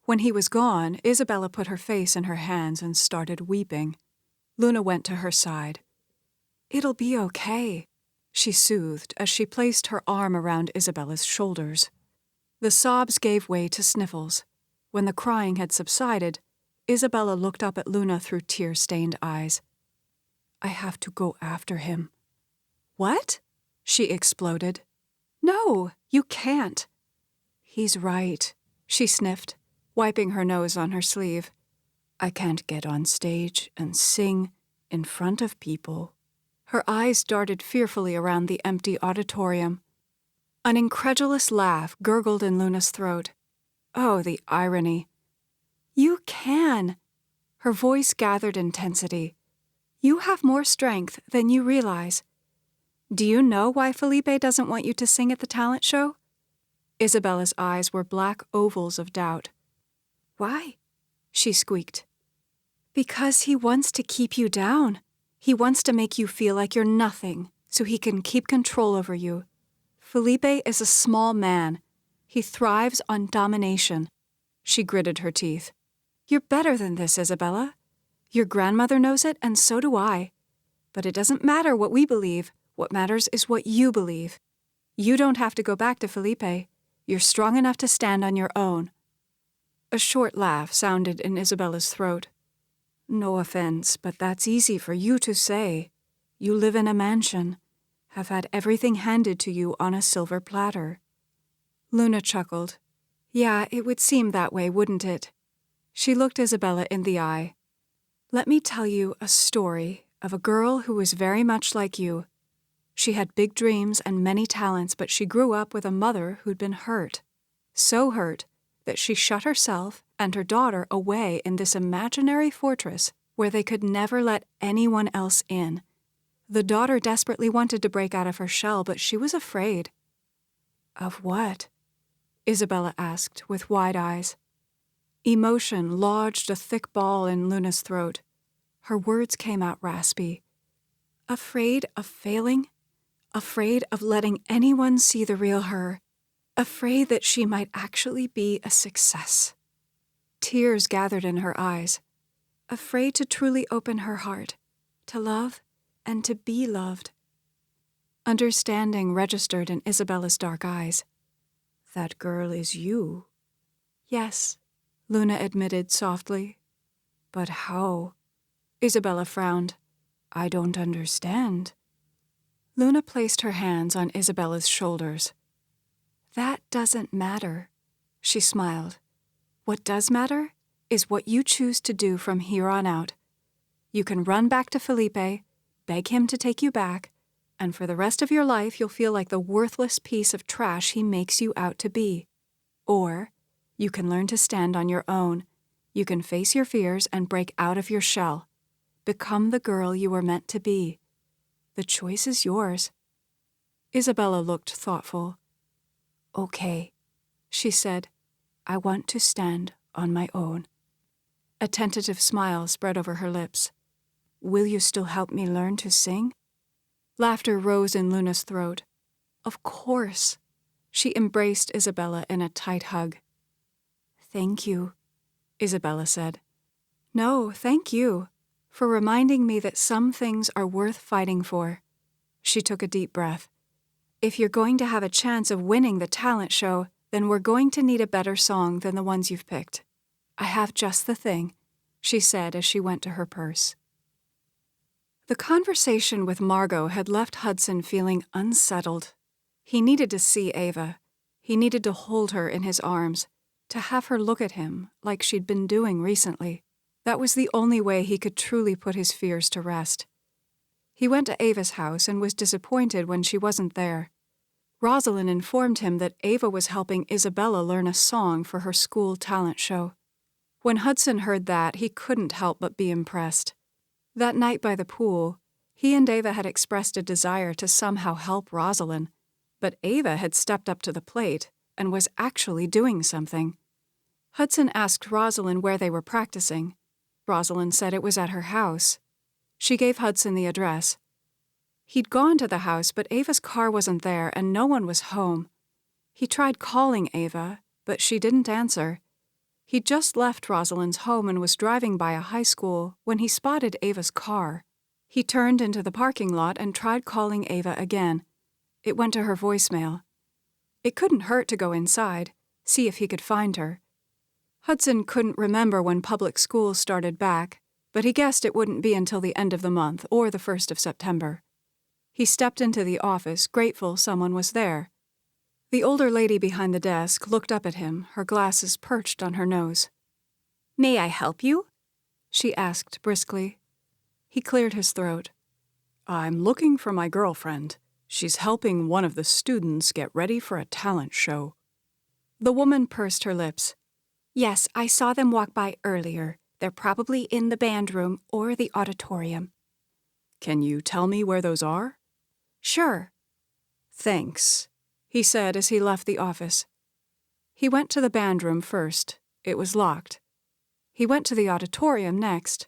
When he was gone, Isabella put her face in her hands and started weeping. Luna went to her side. "It'll be okay," she soothed as she placed her arm around Isabella's shoulders. The sobs gave way to sniffles. When the crying had subsided, Isabella looked up at Luna through tear-stained eyes. "I have to go after him." "What?" she exploded. "No, you can't." "He's right," she sniffed, wiping her nose on her sleeve. "I can't get on stage and sing in front of people." Her eyes darted fearfully around the empty auditorium. An incredulous laugh gurgled in Luna's throat. Oh, the irony. "You can." Her voice gathered intensity. "You have more strength than you realize. Do you know why Felipe doesn't want you to sing at the talent show?" Isabella's eyes were black ovals of doubt. "Why?" she squeaked. "Because he wants to keep you down. He wants to make you feel like you're nothing, so he can keep control over you. Felipe is a small man. He thrives on domination." She gritted her teeth. "You're better than this, Isabella. Your grandmother knows it, and so do I. But it doesn't matter what we believe. What matters is what you believe. You don't have to go back to Felipe. You're strong enough to stand on your own." A short laugh sounded in Isabella's throat. "No offense, but that's easy for you to say. You live in a mansion, have had everything handed to you on a silver platter." Luna chuckled. "Yeah, it would seem that way, wouldn't it?" She looked Isabella in the eye. "Let me tell you a story of a girl who was very much like you. She had big dreams and many talents, but she grew up with a mother who'd been hurt. So hurt that she shut herself and her daughter away in this imaginary fortress where they could never let anyone else in. The daughter desperately wanted to break out of her shell, but she was afraid." "Of what?" Isabella asked with wide eyes. Emotion lodged a thick ball in Luna's throat. Her words came out raspy. "Afraid of failing? Afraid of letting anyone see the real her? Afraid that she might actually be a success." Tears gathered in her eyes. Afraid to truly open her heart, to love and to be loved. Understanding registered in Isabella's dark eyes. "That girl is you." "Yes," Luna admitted softly. "But how?" Isabella frowned. "I don't understand." Luna placed her hands on Isabella's shoulders. "That doesn't matter," she smiled. "What does matter is what you choose to do from here on out. You can run back to Felipe, beg him to take you back, and for the rest of your life you'll feel like the worthless piece of trash he makes you out to be. Or you can learn to stand on your own. You can face your fears and break out of your shell. Become the girl you were meant to be. The choice is yours." Isabella looked thoughtful. "Okay," she said. "I want to stand on my own." A tentative smile spread over her lips. "Will you still help me learn to sing?" Laughter rose in Luna's throat. "Of course." She embraced Isabella in a tight hug. "Thank you," Isabella said. "No, thank you, for reminding me that some things are worth fighting for." She took a deep breath. "If you're going to have a chance of winning the talent show, then we're going to need a better song than the ones you've picked. I have just the thing," she said as she went to her purse. The conversation with Margot had left Hudson feeling unsettled. He needed to see Ava. He needed to hold her in his arms, to have her look at him like she'd been doing recently. That was the only way he could truly put his fears to rest. He went to Ava's house and was disappointed when she wasn't there. Rosalind informed him that Ava was helping Isabella learn a song for her school talent show. When Hudson heard that, he couldn't help but be impressed. That night by the pool, he and Ava had expressed a desire to somehow help Rosalind, but Ava had stepped up to the plate and was actually doing something. Hudson asked Rosalind where they were practicing. Rosalind said it was at her house. She gave Hudson the address. He'd gone to the house, but Ava's car wasn't there and no one was home. He tried calling Ava, but she didn't answer. He'd just left Rosalind's home and was driving by a high school when he spotted Ava's car. He turned into the parking lot and tried calling Ava again. It went to her voicemail. It couldn't hurt to go inside, see if he could find her. Hudson couldn't remember when public schools started back, but he guessed it wouldn't be until the end of the month or the 1st of September. He stepped into the office, grateful someone was there. The older lady behind the desk looked up at him, her glasses perched on her nose. "May I help you?" she asked briskly. He cleared his throat. "I'm looking for my girlfriend. She's helping one of the students get ready for a talent show." The woman pursed her lips. "Yes, I saw them walk by earlier. They're probably in the band room or the auditorium." "Can you tell me where those are?" "Sure." "Thanks," he said as he left the office. He went to the band room first. It was locked. He went to the auditorium next.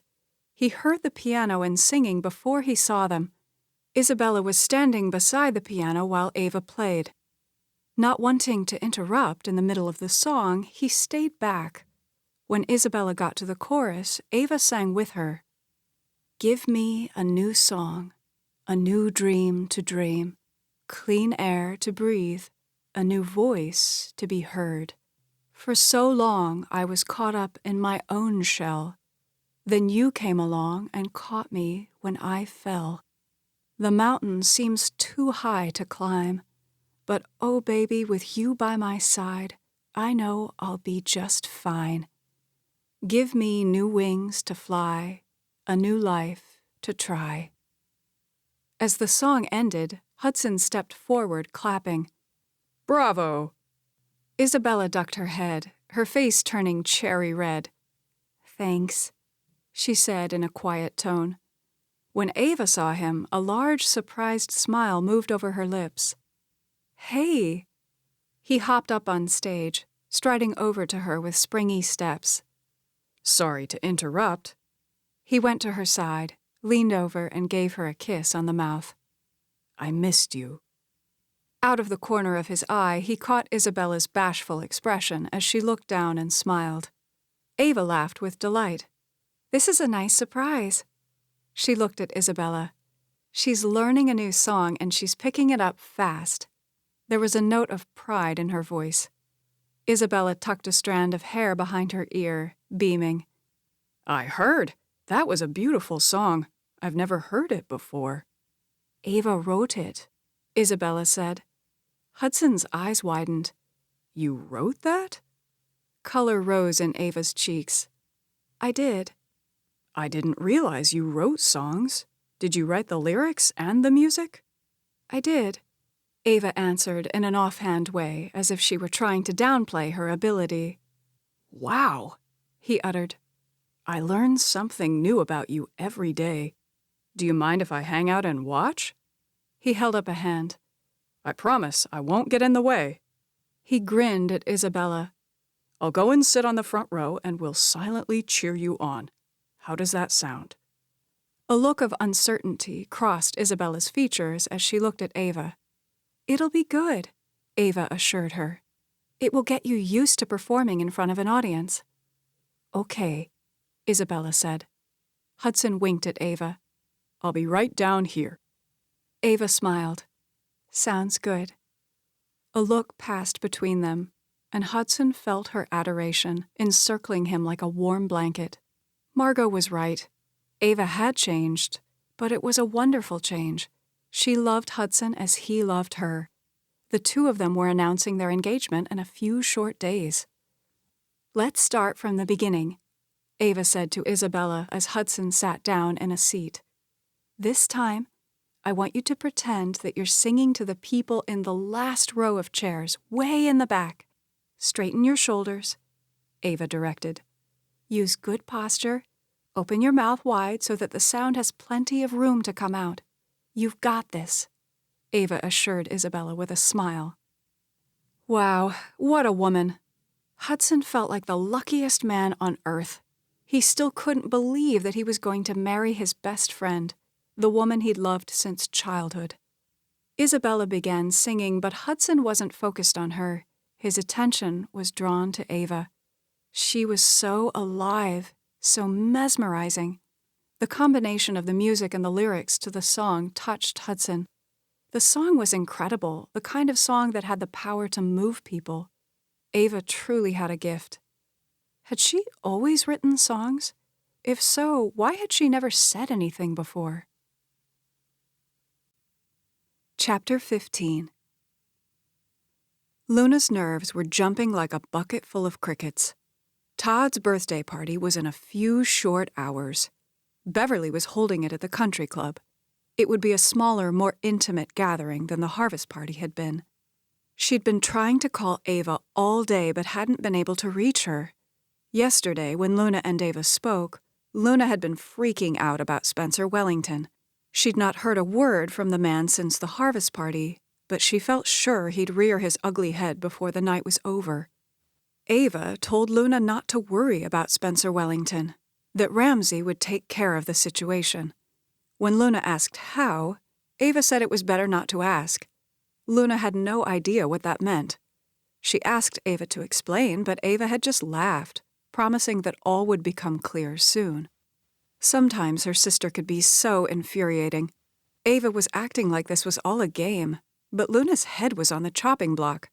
He heard the piano and singing before he saw them. Isabella was standing beside the piano while Ava played. Not wanting to interrupt in the middle of the song, he stayed back. When Isabella got to the chorus, Ava sang with her. "Give me a new song, a new dream to dream, clean air to breathe, a new voice to be heard. For so long I was caught up in my own shell. Then you came along and caught me when I fell. The mountain seems too high to climb, but oh baby, with you by my side, I know I'll be just fine. Give me new wings to fly, a new life to try. As the song ended, Hudson stepped forward, clapping. Bravo! Isabella ducked her head, her face turning cherry red. Thanks, she said in a quiet tone. When Ava saw him, a large, surprised smile moved over her lips. Hey! He hopped up on stage, striding over to her with springy steps. Sorry to interrupt. He went to her side, leaned over, and gave her a kiss on the mouth. I missed you. Out of the corner of his eye, he caught Isabella's bashful expression as she looked down and smiled. Ava laughed with delight. This is a nice surprise. She looked at Isabella. She's learning a new song and she's picking it up fast. There was a note of pride in her voice. Isabella tucked a strand of hair behind her ear, beaming. I heard. That was a beautiful song. I've never heard it before. Ava wrote it, Isabella said. Hudson's eyes widened. You wrote that? Color rose in Ava's cheeks. I did. I didn't realize you wrote songs. Did you write the lyrics and the music? I did, Ava answered in an offhand way, as if she were trying to downplay her ability. Wow, he uttered. I learn something new about you every day. Do you mind if I hang out and watch? He held up a hand. I promise I won't get in the way. He grinned at Isabella. I'll go and sit on the front row and we'll silently cheer you on. How does that sound? A look of uncertainty crossed Isabella's features as she looked at Ava. It'll be good, Ava assured her. It will get you used to performing in front of an audience. Okay, Isabella said. Hudson winked at Ava. I'll be right down here. Ava smiled. Sounds good. A look passed between them, and Hudson felt her adoration encircling him like a warm blanket. Margot was right. Ava had changed, but it was a wonderful change. She loved Hudson as he loved her. The two of them were announcing their engagement in a few short days. Let's start from the beginning, Ava said to Isabella as Hudson sat down in a seat. This time, I want you to pretend that you're singing to the people in the last row of chairs, way in the back. Straighten your shoulders, Ava directed. Use good posture. Open your mouth wide so that the sound has plenty of room to come out. You've got this, Ava assured Isabella with a smile. Wow, what a woman. Hudson felt like the luckiest man on earth. He still couldn't believe that he was going to marry his best friend, the woman he'd loved since childhood. Isabella began singing, but Hudson wasn't focused on her. His attention was drawn to Ava. She was so alive, so mesmerizing. The combination of the music and the lyrics to the song touched Hudson. The song was incredible, the kind of song that had the power to move people. Ava truly had a gift. Had she always written songs? If so, why had she never said anything before? Chapter 15. Luna's nerves were jumping like a bucket full of crickets. Todd's birthday party was in a few short hours. Beverly was holding it at the country club. It would be a smaller, more intimate gathering than the harvest party had been. She'd been trying to call Ava all day but hadn't been able to reach her. Yesterday, when Luna and Ava spoke, Luna had been freaking out about Spencer Wellington. She'd not heard a word from the man since the harvest party, but she felt sure he'd rear his ugly head before the night was over. Ava told Luna not to worry about Spencer Wellington, that Ramsay would take care of the situation. When Luna asked how, Ava said it was better not to ask. Luna had no idea what that meant. She asked Ava to explain, but Ava had just laughed, promising that all would become clear soon. Sometimes her sister could be so infuriating. Ava was acting like this was all a game, but Luna's head was on the chopping block.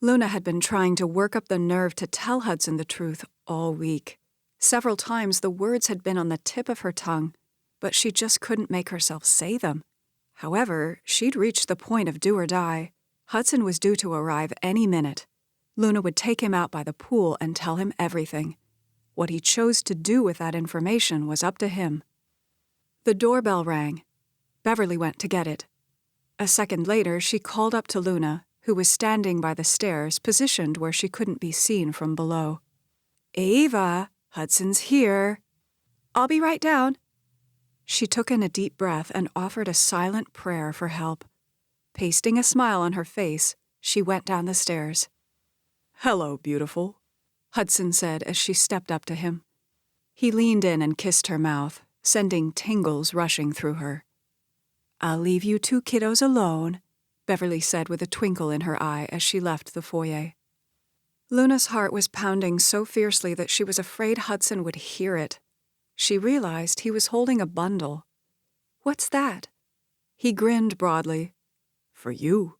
Luna had been trying to work up the nerve to tell Hudson the truth all week. Several times the words had been on the tip of her tongue, but she just couldn't make herself say them. However, she'd reached the point of do or die. Hudson was due to arrive any minute. Luna would take him out by the pool and tell him everything. What he chose to do with that information was up to him. The doorbell rang. Beverly went to get it. A second later, she called up to Luna, who was standing by the stairs, positioned where she couldn't be seen from below. "Ava, Hudson's here." "I'll be right down." She took in a deep breath and offered a silent prayer for help. Pasting a smile on her face, she went down the stairs. "Hello, beautiful," Hudson said as she stepped up to him. He leaned in and kissed her mouth, sending tingles rushing through her. "I'll leave you two kiddos alone," Beverly said with a twinkle in her eye as she left the foyer. Luna's heart was pounding so fiercely that she was afraid Hudson would hear it. She realized he was holding a bundle. "What's that?" He grinned broadly. "For you."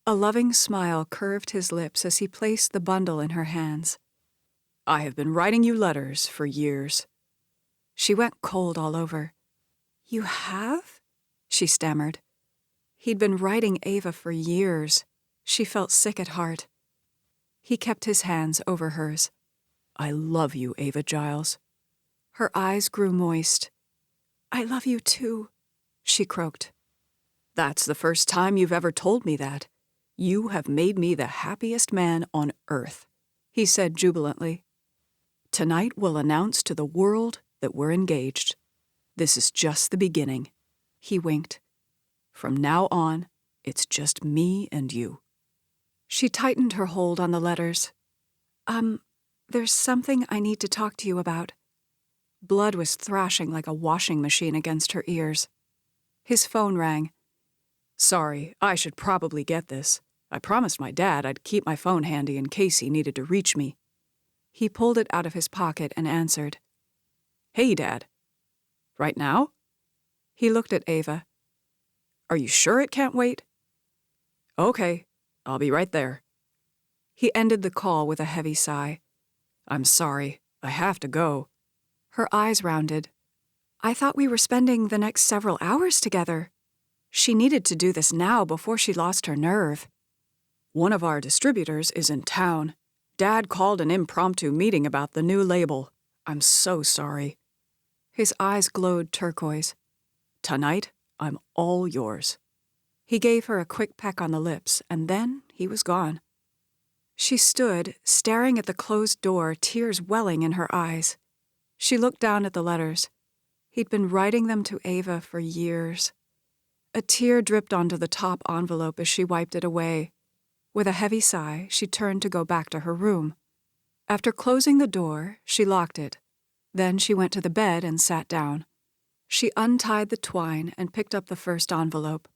A loving smile curved his lips as he placed the bundle in her hands. "I have been writing you letters for years." She went cold all over. "You have?" she stammered. He'd been writing Ava for years. She felt sick at heart. He kept his hands over hers. "I love you, Ava Giles." Her eyes grew moist. "I love you too," she croaked. "That's the first time you've ever told me that. You have made me the happiest man on earth," he said jubilantly. "Tonight we'll announce to the world that we're engaged. This is just the beginning." He winked. "From now on, it's just me and you." She tightened her hold on the letters. There's something I need to talk to you about." Blood was thrashing like a washing machine against her ears. His phone rang. "Sorry, I should probably get this. I promised my dad I'd keep my phone handy in case he needed to reach me." He pulled it out of his pocket and answered. "Hey, Dad. Right now?" He looked at Ava. "Are you sure it can't wait?" "Okay, I'll be right there." He ended the call with a heavy sigh. "I'm sorry, I have to go." Her eyes rounded. "I thought we were spending the next several hours together." She needed to do this now before she lost her nerve. "One of our distributors is in town. Dad called an impromptu meeting about the new label. I'm so sorry." His eyes glowed turquoise. "Tonight, I'm all yours." He gave her a quick peck on the lips, and then he was gone. She stood, staring at the closed door, tears welling in her eyes. She looked down at the letters. He'd been writing them to Ava for years. A tear dripped onto the top envelope as she wiped it away. With a heavy sigh, she turned to go back to her room. After closing the door, she locked it. Then she went to the bed and sat down. She untied the twine and picked up the first envelope.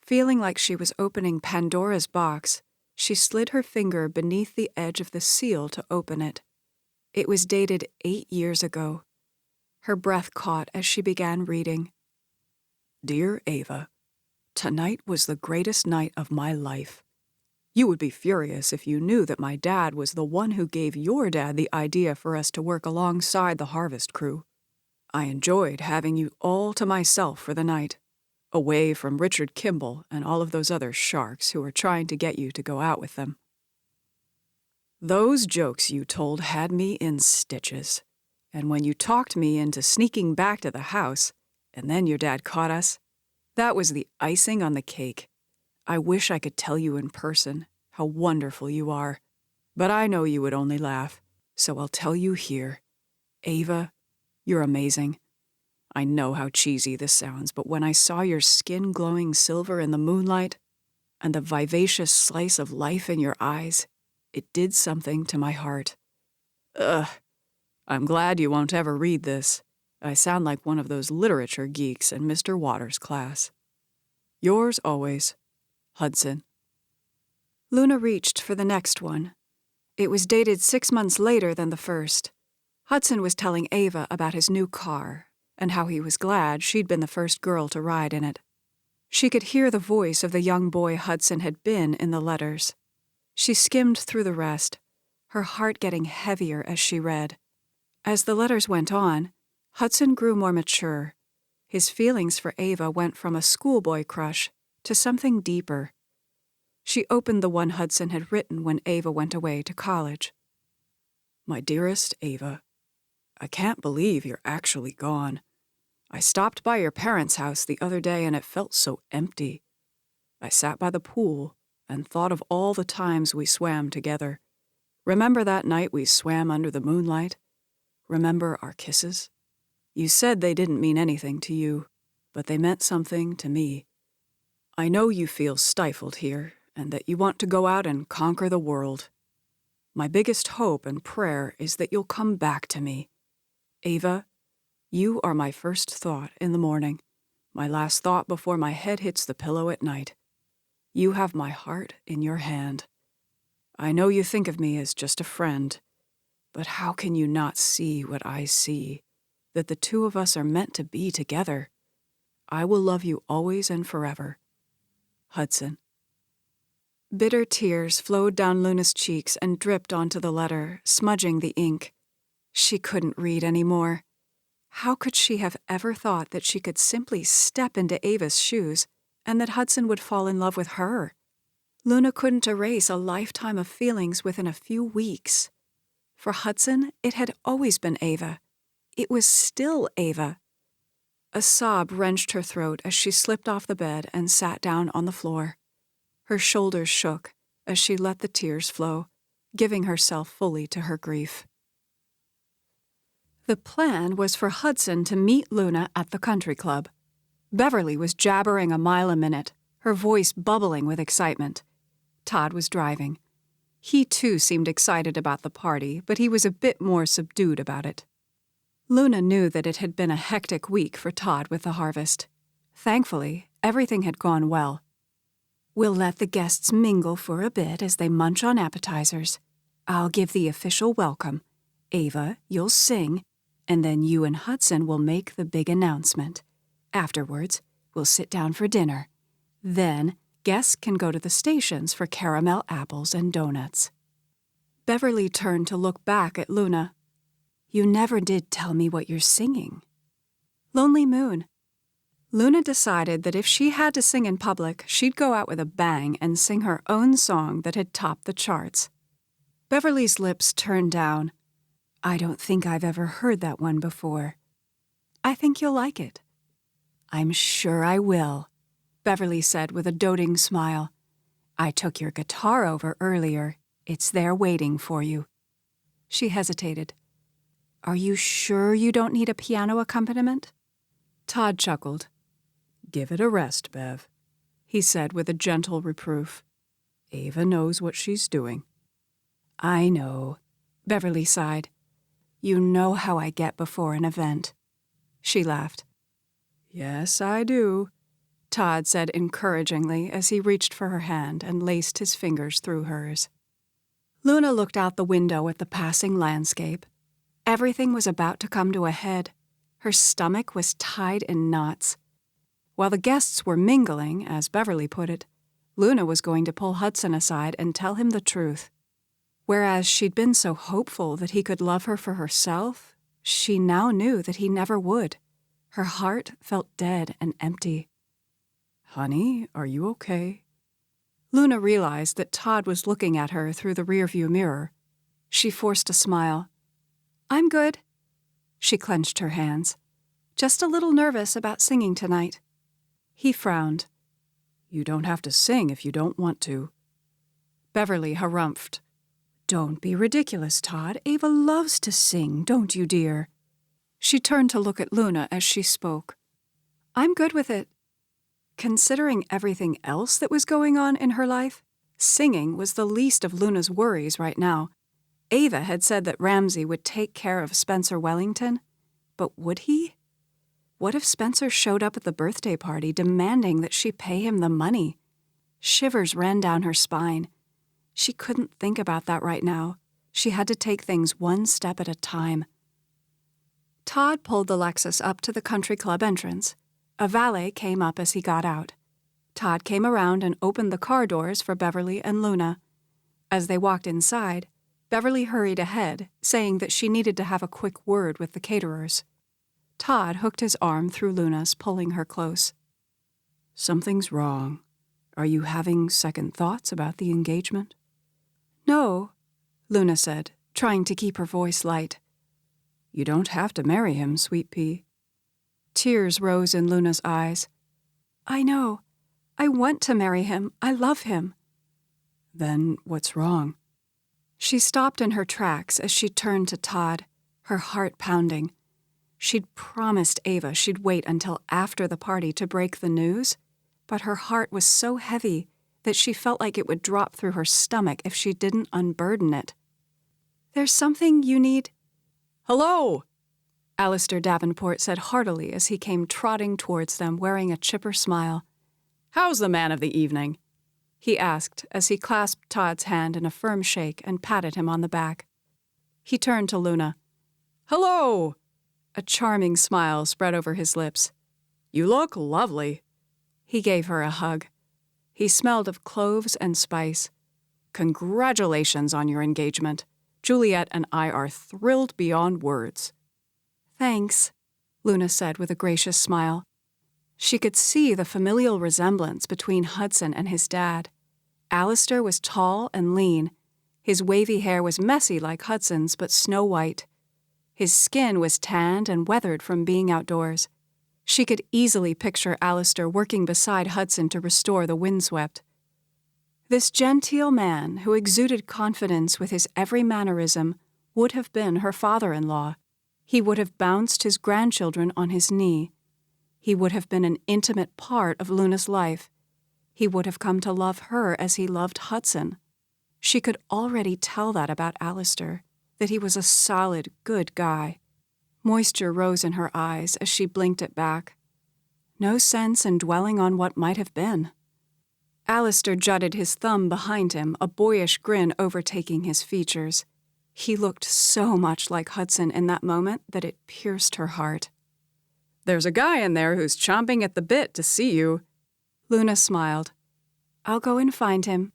Feeling like she was opening Pandora's box, she slid her finger beneath the edge of the seal to open it. It was dated 8 years ago. Her breath caught as she began reading. "Dear Ava, tonight was the greatest night of my life. You would be furious if you knew that my dad was the one who gave your dad the idea for us to work alongside the Harvest crew. I enjoyed having you all to myself for the night, away from Richard Kimball and all of those other sharks who were trying to get you to go out with them. Those jokes you told had me in stitches, and when you talked me into sneaking back to the house, and then your dad caught us, that was the icing on the cake. I wish I could tell you in person how wonderful you are, but I know you would only laugh, so I'll tell you here. Ava, you're amazing. I know how cheesy this sounds, but when I saw your skin glowing silver in the moonlight and the vivacious slice of life in your eyes, it did something to my heart. Ugh, I'm glad you won't ever read this. I sound like one of those literature geeks in Mr. Waters' class. Yours always, Hudson." Luna reached for the next one. It was dated 6 months later than the first. Hudson was telling Ava about his new car and how he was glad she'd been the first girl to ride in it. She could hear the voice of the young boy Hudson had been in the letters. She skimmed through the rest, her heart getting heavier as she read. As the letters went on, Hudson grew more mature. His feelings for Ava went from a schoolboy crush to something deeper. She opened the one Hudson had written when Ava went away to college. My dearest Ava, I can't believe you're actually gone. I stopped by your parents' house the other day and it felt so empty. I sat by the pool and thought of all the times we swam together. Remember that night we swam under the moonlight? Remember our kisses? You said they didn't mean anything to you, but they meant something to me. I know you feel stifled here and that you want to go out and conquer the world. My biggest hope and prayer is that you'll come back to me. Ava, you are my first thought in the morning, my last thought before my head hits the pillow at night. You have my heart in your hand. I know you think of me as just a friend, but how can you not see what I see, that the two of us are meant to be together? I will love you always and forever. Hudson. Bitter tears flowed down Luna's cheeks and dripped onto the letter, smudging the ink. She couldn't read anymore. How could she have ever thought that she could simply step into Ava's shoes and that Hudson would fall in love with her? Luna couldn't erase a lifetime of feelings within a few weeks. For Hudson, it had always been Ava. It was still Ava. A sob wrenched her throat as she slipped off the bed and sat down on the floor. Her shoulders shook as she let the tears flow, giving herself fully to her grief. The plan was for Hudson to meet Luna at the country club. Beverly was jabbering a mile a minute, her voice bubbling with excitement. Todd was driving. He too seemed excited about the party, but he was a bit more subdued about it. Luna knew that it had been a hectic week for Todd with the harvest. Thankfully, everything had gone well. We'll let the guests mingle for a bit as they munch on appetizers. I'll give the official welcome. Ava, you'll sing, and then you and Hudson will make the big announcement. Afterwards, we'll sit down for dinner. Then, guests can go to the stations for caramel apples and donuts. Beverly turned to look back at Luna. You never did tell me what you're singing. Lonely Moon. Luna decided that if she had to sing in public, she'd go out with a bang and sing her own song that had topped the charts. Beverly's lips turned down. I don't think I've ever heard that one before. I think you'll like it. I'm sure I will, Beverly said with a doting smile. I took your guitar over earlier. It's there waiting for you. She hesitated. Are you sure you don't need a piano accompaniment? Todd chuckled. Give it a rest, Bev, he said with a gentle reproof. Ava knows what she's doing. I know, Beverly sighed. You know how I get before an event. She laughed. Yes, I do, Todd said encouragingly as he reached for her hand and laced his fingers through hers. Luna looked out the window at the passing landscape. Everything was about to come to a head. Her stomach was tied in knots. While the guests were mingling, as Beverly put it, Luna was going to pull Hudson aside and tell him the truth. Whereas she'd been so hopeful that he could love her for herself, she now knew that he never would. Her heart felt dead and empty. Honey, are you okay? Luna realized that Todd was looking at her through the rearview mirror. She forced a smile. I'm good. She clenched her hands. Just a little nervous about singing tonight. He frowned. You don't have to sing if you don't want to. Beverly harumphed. Don't be ridiculous, Todd. Ava loves to sing, don't you, dear? She turned to look at Luna as she spoke. I'm good with it. Considering everything else that was going on in her life, singing was the least of Luna's worries right now. Ava had said that Ramsay would take care of Spencer Wellington, but would he? What if Spencer showed up at the birthday party demanding that she pay him the money? Shivers ran down her spine. She couldn't think about that right now. She had to take things one step at a time. Todd pulled the Lexus up to the country club entrance. A valet came up as he got out. Todd came around and opened the car doors for Beverly and Luna. As they walked inside, Beverly hurried ahead, saying that she needed to have a quick word with the caterers. Todd hooked his arm through Luna's, pulling her close. "Something's wrong. Are you having second thoughts about the engagement?" "No," Luna said, trying to keep her voice light. "You don't have to marry him, Sweet Pea." Tears rose in Luna's eyes. "I know. I want to marry him. I love him." "Then what's wrong?" She stopped in her tracks as she turned to Todd, her heart pounding. She'd promised Ava she'd wait until after the party to break the news, but her heart was so heavy that she felt like it would drop through her stomach if she didn't unburden it. "There's something you need—" "Hello!" Alistair Davenport said heartily as he came trotting towards them wearing a chipper smile. "How's the man of the evening?" he asked as he clasped Todd's hand in a firm shake and patted him on the back. He turned to Luna. "Hello!" A charming smile spread over his lips. "You look lovely." He gave her a hug. He smelled of cloves and spice. "Congratulations on your engagement. Juliet and I are thrilled beyond words." "Thanks," Luna said with a gracious smile. She could see the familial resemblance between Hudson and his dad. Alistair was tall and lean. His wavy hair was messy like Hudson's, but snow-white. His skin was tanned and weathered from being outdoors. She could easily picture Alistair working beside Hudson to restore the windswept. This genteel man, who exuded confidence with his every mannerism, would have been her father-in-law. He would have bounced his grandchildren on his knee. He would have been an intimate part of Luna's life. He would have come to love her as he loved Hudson. She could already tell that about Alistair, that he was a solid, good guy. Moisture rose in her eyes as she blinked it back. No sense in dwelling on what might have been. Alistair jutted his thumb behind him, a boyish grin overtaking his features. He looked so much like Hudson in that moment that it pierced her heart. "There's a guy in there who's chomping at the bit to see you." Luna smiled. "I'll go and find him."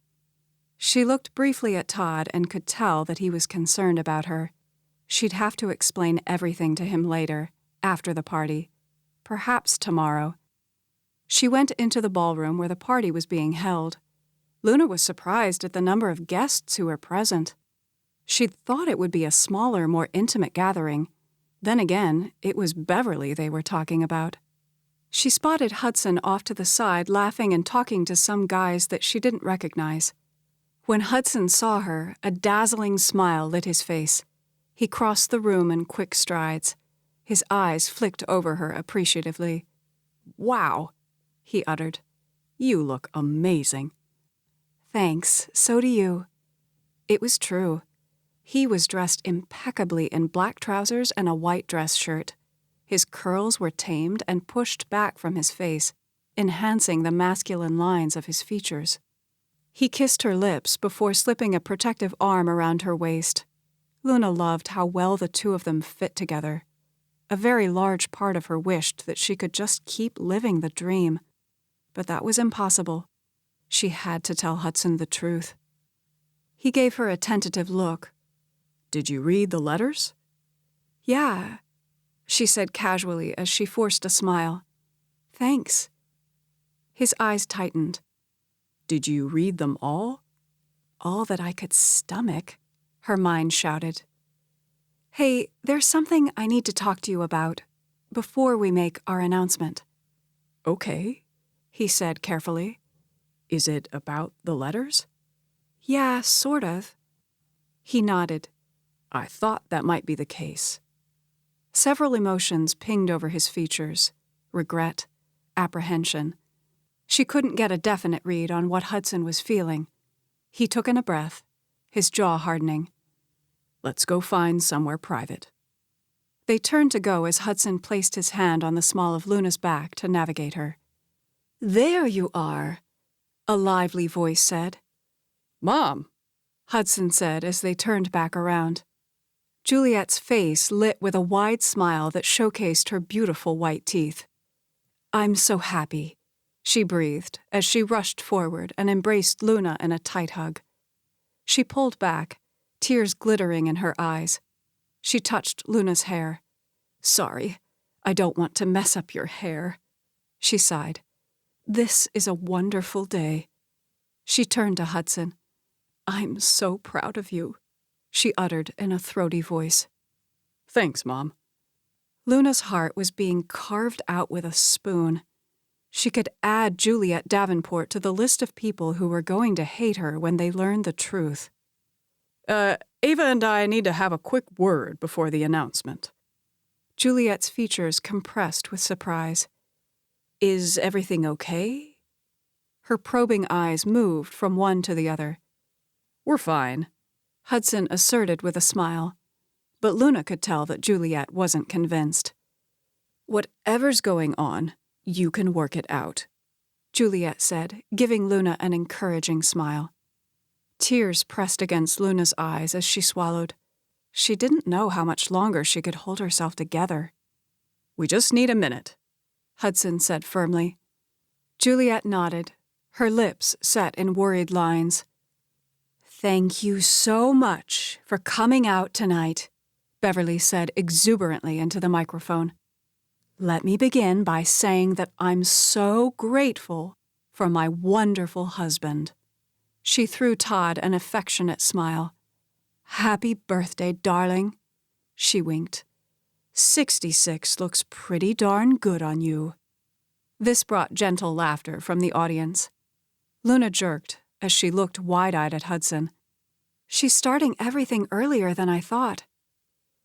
She looked briefly at Todd and could tell that he was concerned about her. She'd have to explain everything to him later, after the party. Perhaps tomorrow. She went into the ballroom where the party was being held. Luna was surprised at the number of guests who were present. She'd thought it would be a smaller, more intimate gathering. Then again, it was Beverly they were talking about. She spotted Hudson off to the side laughing and talking to some guys that she didn't recognize. When Hudson saw her, a dazzling smile lit his face. He crossed the room in quick strides. His eyes flicked over her appreciatively. "Wow," he uttered. "You look amazing." "Thanks, so do you." It was true. He was dressed impeccably in black trousers and a white dress shirt. His curls were tamed and pushed back from his face, enhancing the masculine lines of his features. He kissed her lips before slipping a protective arm around her waist. Luna loved how well the two of them fit together. A very large part of her wished that she could just keep living the dream. But that was impossible. She had to tell Hudson the truth. He gave her a tentative look. "Did you read the letters?" "Yeah," she said casually as she forced a smile. "Thanks." His eyes tightened. "Did you read them all?" "All that I could stomach," her mind shouted. "Hey, there's something I need to talk to you about before we make our announcement." "Okay," he said carefully. "Is it about the letters?" "Yeah, sort of." He nodded. "I thought that might be the case." Several emotions pinged over his features: regret, apprehension. She couldn't get a definite read on what Hudson was feeling. He took in a breath, his jaw hardening. "Let's go find somewhere private." They turned to go as Hudson placed his hand on the small of Luna's back to navigate her. "There you are," a lively voice said. "Mom," Hudson said as they turned back around. Juliet's face lit with a wide smile that showcased her beautiful white teeth. "I'm so happy," she breathed as she rushed forward and embraced Luna in a tight hug. She pulled back, tears glittering in her eyes. She touched Luna's hair. "Sorry, I don't want to mess up your hair." She sighed. "This is a wonderful day." She turned to Hudson. "I'm so proud of you," she uttered in a throaty voice. "Thanks, Mom." Luna's heart was being carved out with a spoon. She could add Juliet Davenport to the list of people who were going to hate her when they learned the truth. Ava and I need to have a quick word before the announcement." Juliet's features compressed with surprise. "Is everything okay?" Her probing eyes moved from one to the other. "We're fine," Hudson asserted with a smile, but Luna could tell that Juliet wasn't convinced. "Whatever's going on, you can work it out," Juliet said, giving Luna an encouraging smile. Tears pressed against Luna's eyes as she swallowed. She didn't know how much longer she could hold herself together. "We just need a minute," Hudson said firmly. Juliet nodded, her lips set in worried lines. "Thank you so much for coming out tonight," Beverly said exuberantly into the microphone. "Let me begin by saying that I'm so grateful for my wonderful husband." She threw Todd an affectionate smile. "Happy birthday, darling." She winked. 66 looks pretty darn good on you." This brought gentle laughter from the audience. Luna jerked as she looked wide-eyed at Hudson. "She's starting everything earlier than I thought."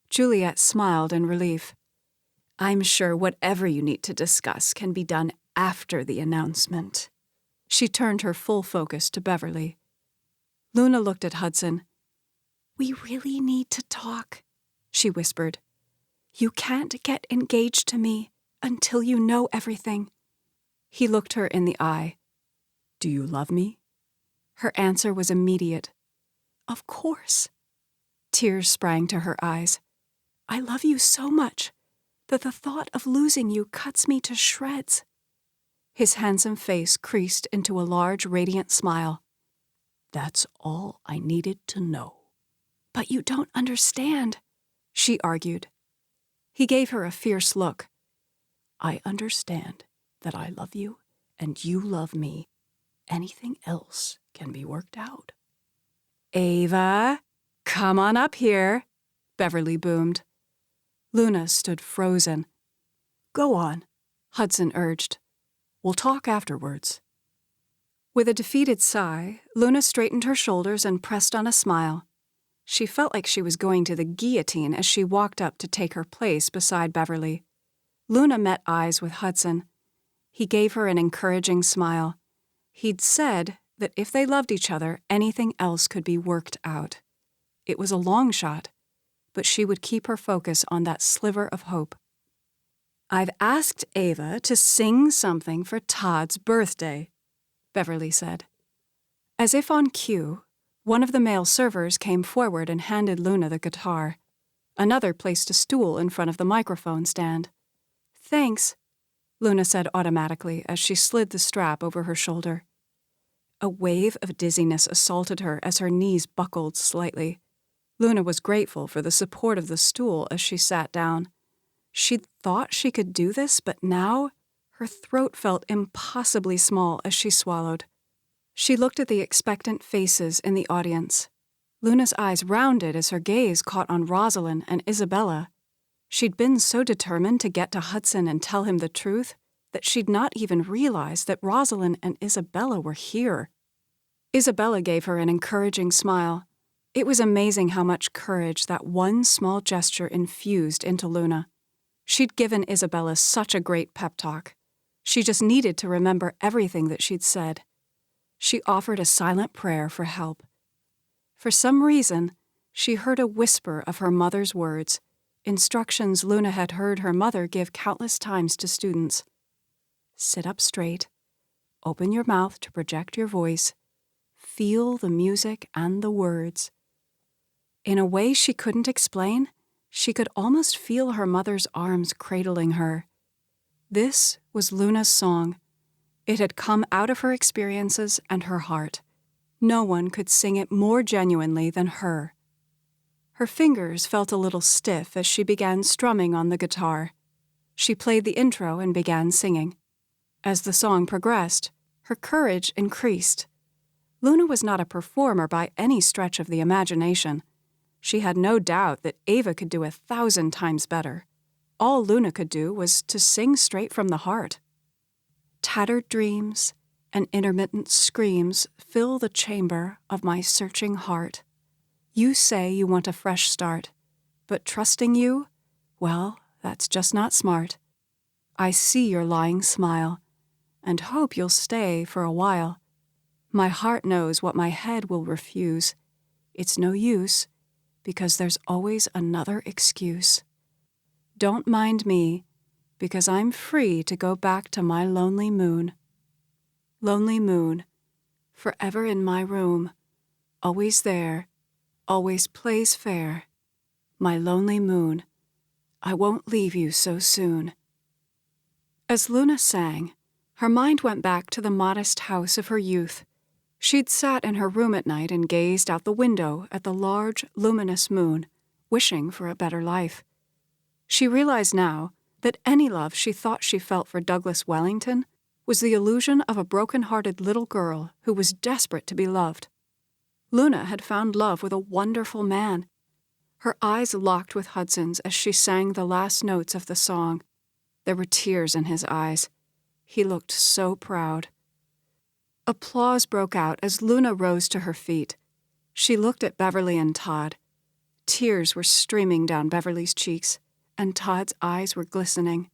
Juliet smiled in relief. "I'm sure whatever you need to discuss can be done after the announcement." She turned her full focus to Beverly. Luna looked at Hudson. "We really need to talk," she whispered. "You can't get engaged to me until you know everything." He looked her in the eye. "Do you love me?" Her answer was immediate. "Of course." Tears sprang to her eyes. "I love you so much that the thought of losing you cuts me to shreds." His handsome face creased into a large, radiant smile. "That's all I needed to know." "But you don't understand," she argued. He gave her a fierce look. "I understand that I love you and you love me. Anything else can be worked out." "Ava, come on up here," Beverly boomed. Luna stood frozen. "Go on," Hudson urged. "We'll talk afterwards." With a defeated sigh, Luna straightened her shoulders and pressed on a smile. She felt like she was going to the guillotine as she walked up to take her place beside Beverly. Luna met eyes with Hudson. He gave her an encouraging smile. He'd said that if they loved each other, anything else could be worked out. It was a long shot, but she would keep her focus on that sliver of hope. "I've asked Ava to sing something for Todd's birthday," Beverly said. As if on cue, one of the male servers came forward and handed Luna the guitar. Another placed a stool in front of the microphone stand. "Thanks," Luna said automatically as she slid the strap over her shoulder. A wave of dizziness assaulted her as her knees buckled slightly. Luna was grateful for the support of the stool as she sat down. She'd thought she could do this, but now her throat felt impossibly small as she swallowed. She looked at the expectant faces in the audience. Luna's eyes rounded as her gaze caught on Rosalind and Isabella. She'd been so determined to get to Hudson and tell him the truth that she'd not even realized that Rosalind and Isabella were here. Isabella gave her an encouraging smile. It was amazing how much courage that one small gesture infused into Luna. She'd given Isabella such a great pep talk. She just needed to remember everything that she'd said. She offered a silent prayer for help. For some reason, she heard a whisper of her mother's words, instructions Luna had heard her mother give countless times to students. Sit up straight. Open your mouth to project your voice. Feel the music and the words. In a way she couldn't explain, she could almost feel her mother's arms cradling her. This was Luna's song. It had come out of her experiences and her heart. No one could sing it more genuinely than her. Her fingers felt a little stiff as she began strumming on the guitar. She played the intro and began singing. As the song progressed, her courage increased. Luna was not a performer by any stretch of the imagination. She had no doubt that Ava could do 1,000 times better. All Luna could do was to sing straight from the heart. Tattered dreams and intermittent screams fill the chamber of my searching heart. You say you want a fresh start, but trusting you, well, that's just not smart. I see your lying smile, and hope you'll stay for a while. My heart knows what my head will refuse. It's no use, because there's always another excuse. Don't mind me, because I'm free to go back to my lonely moon. Lonely moon, forever in my room, always there, always plays fair. My lonely moon, I won't leave you so soon. As Luna sang, her mind went back to the modest house of her youth. She'd sat in her room at night and gazed out the window at the large, luminous moon, wishing for a better life. She realized now that any love she thought she felt for Douglas Wellington was the illusion of a broken-hearted little girl who was desperate to be loved. Luna had found love with a wonderful man. Her eyes locked with Hudson's as she sang the last notes of the song. There were tears in his eyes. He looked so proud. Applause broke out as Luna rose to her feet. She looked at Beverly and Todd. Tears were streaming down Beverly's cheeks, and Todd's eyes were glistening.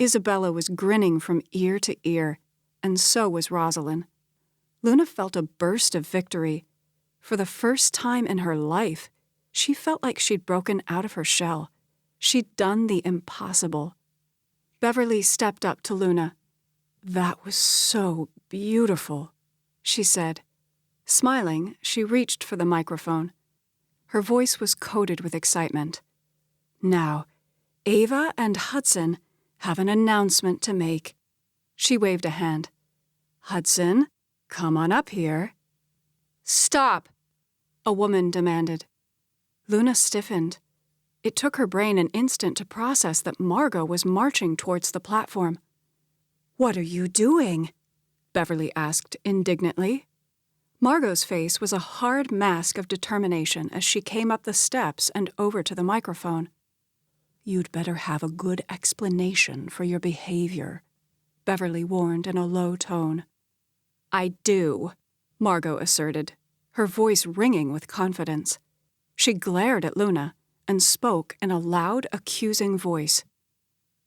Isabella was grinning from ear to ear, and so was Rosalind. Luna felt a burst of victory. For the first time in her life, she felt like she'd broken out of her shell. She'd done the impossible. Beverly stepped up to Luna. "That was so beautiful," she said. Smiling, she reached for the microphone. Her voice was coated with excitement. "Now, Ava and Hudson have an announcement to make." She waved a hand. "Hudson, come on up here." "Stop," a woman demanded. Luna stiffened. It took her brain an instant to process that Margot was marching towards the platform. "What are you doing?" Beverly asked indignantly. Margot's face was a hard mask of determination as she came up the steps and over to the microphone. "You'd better have a good explanation for your behavior," Beverly warned in a low tone. "I do," Margot asserted, her voice ringing with confidence. She glared at Luna and spoke in a loud, accusing voice.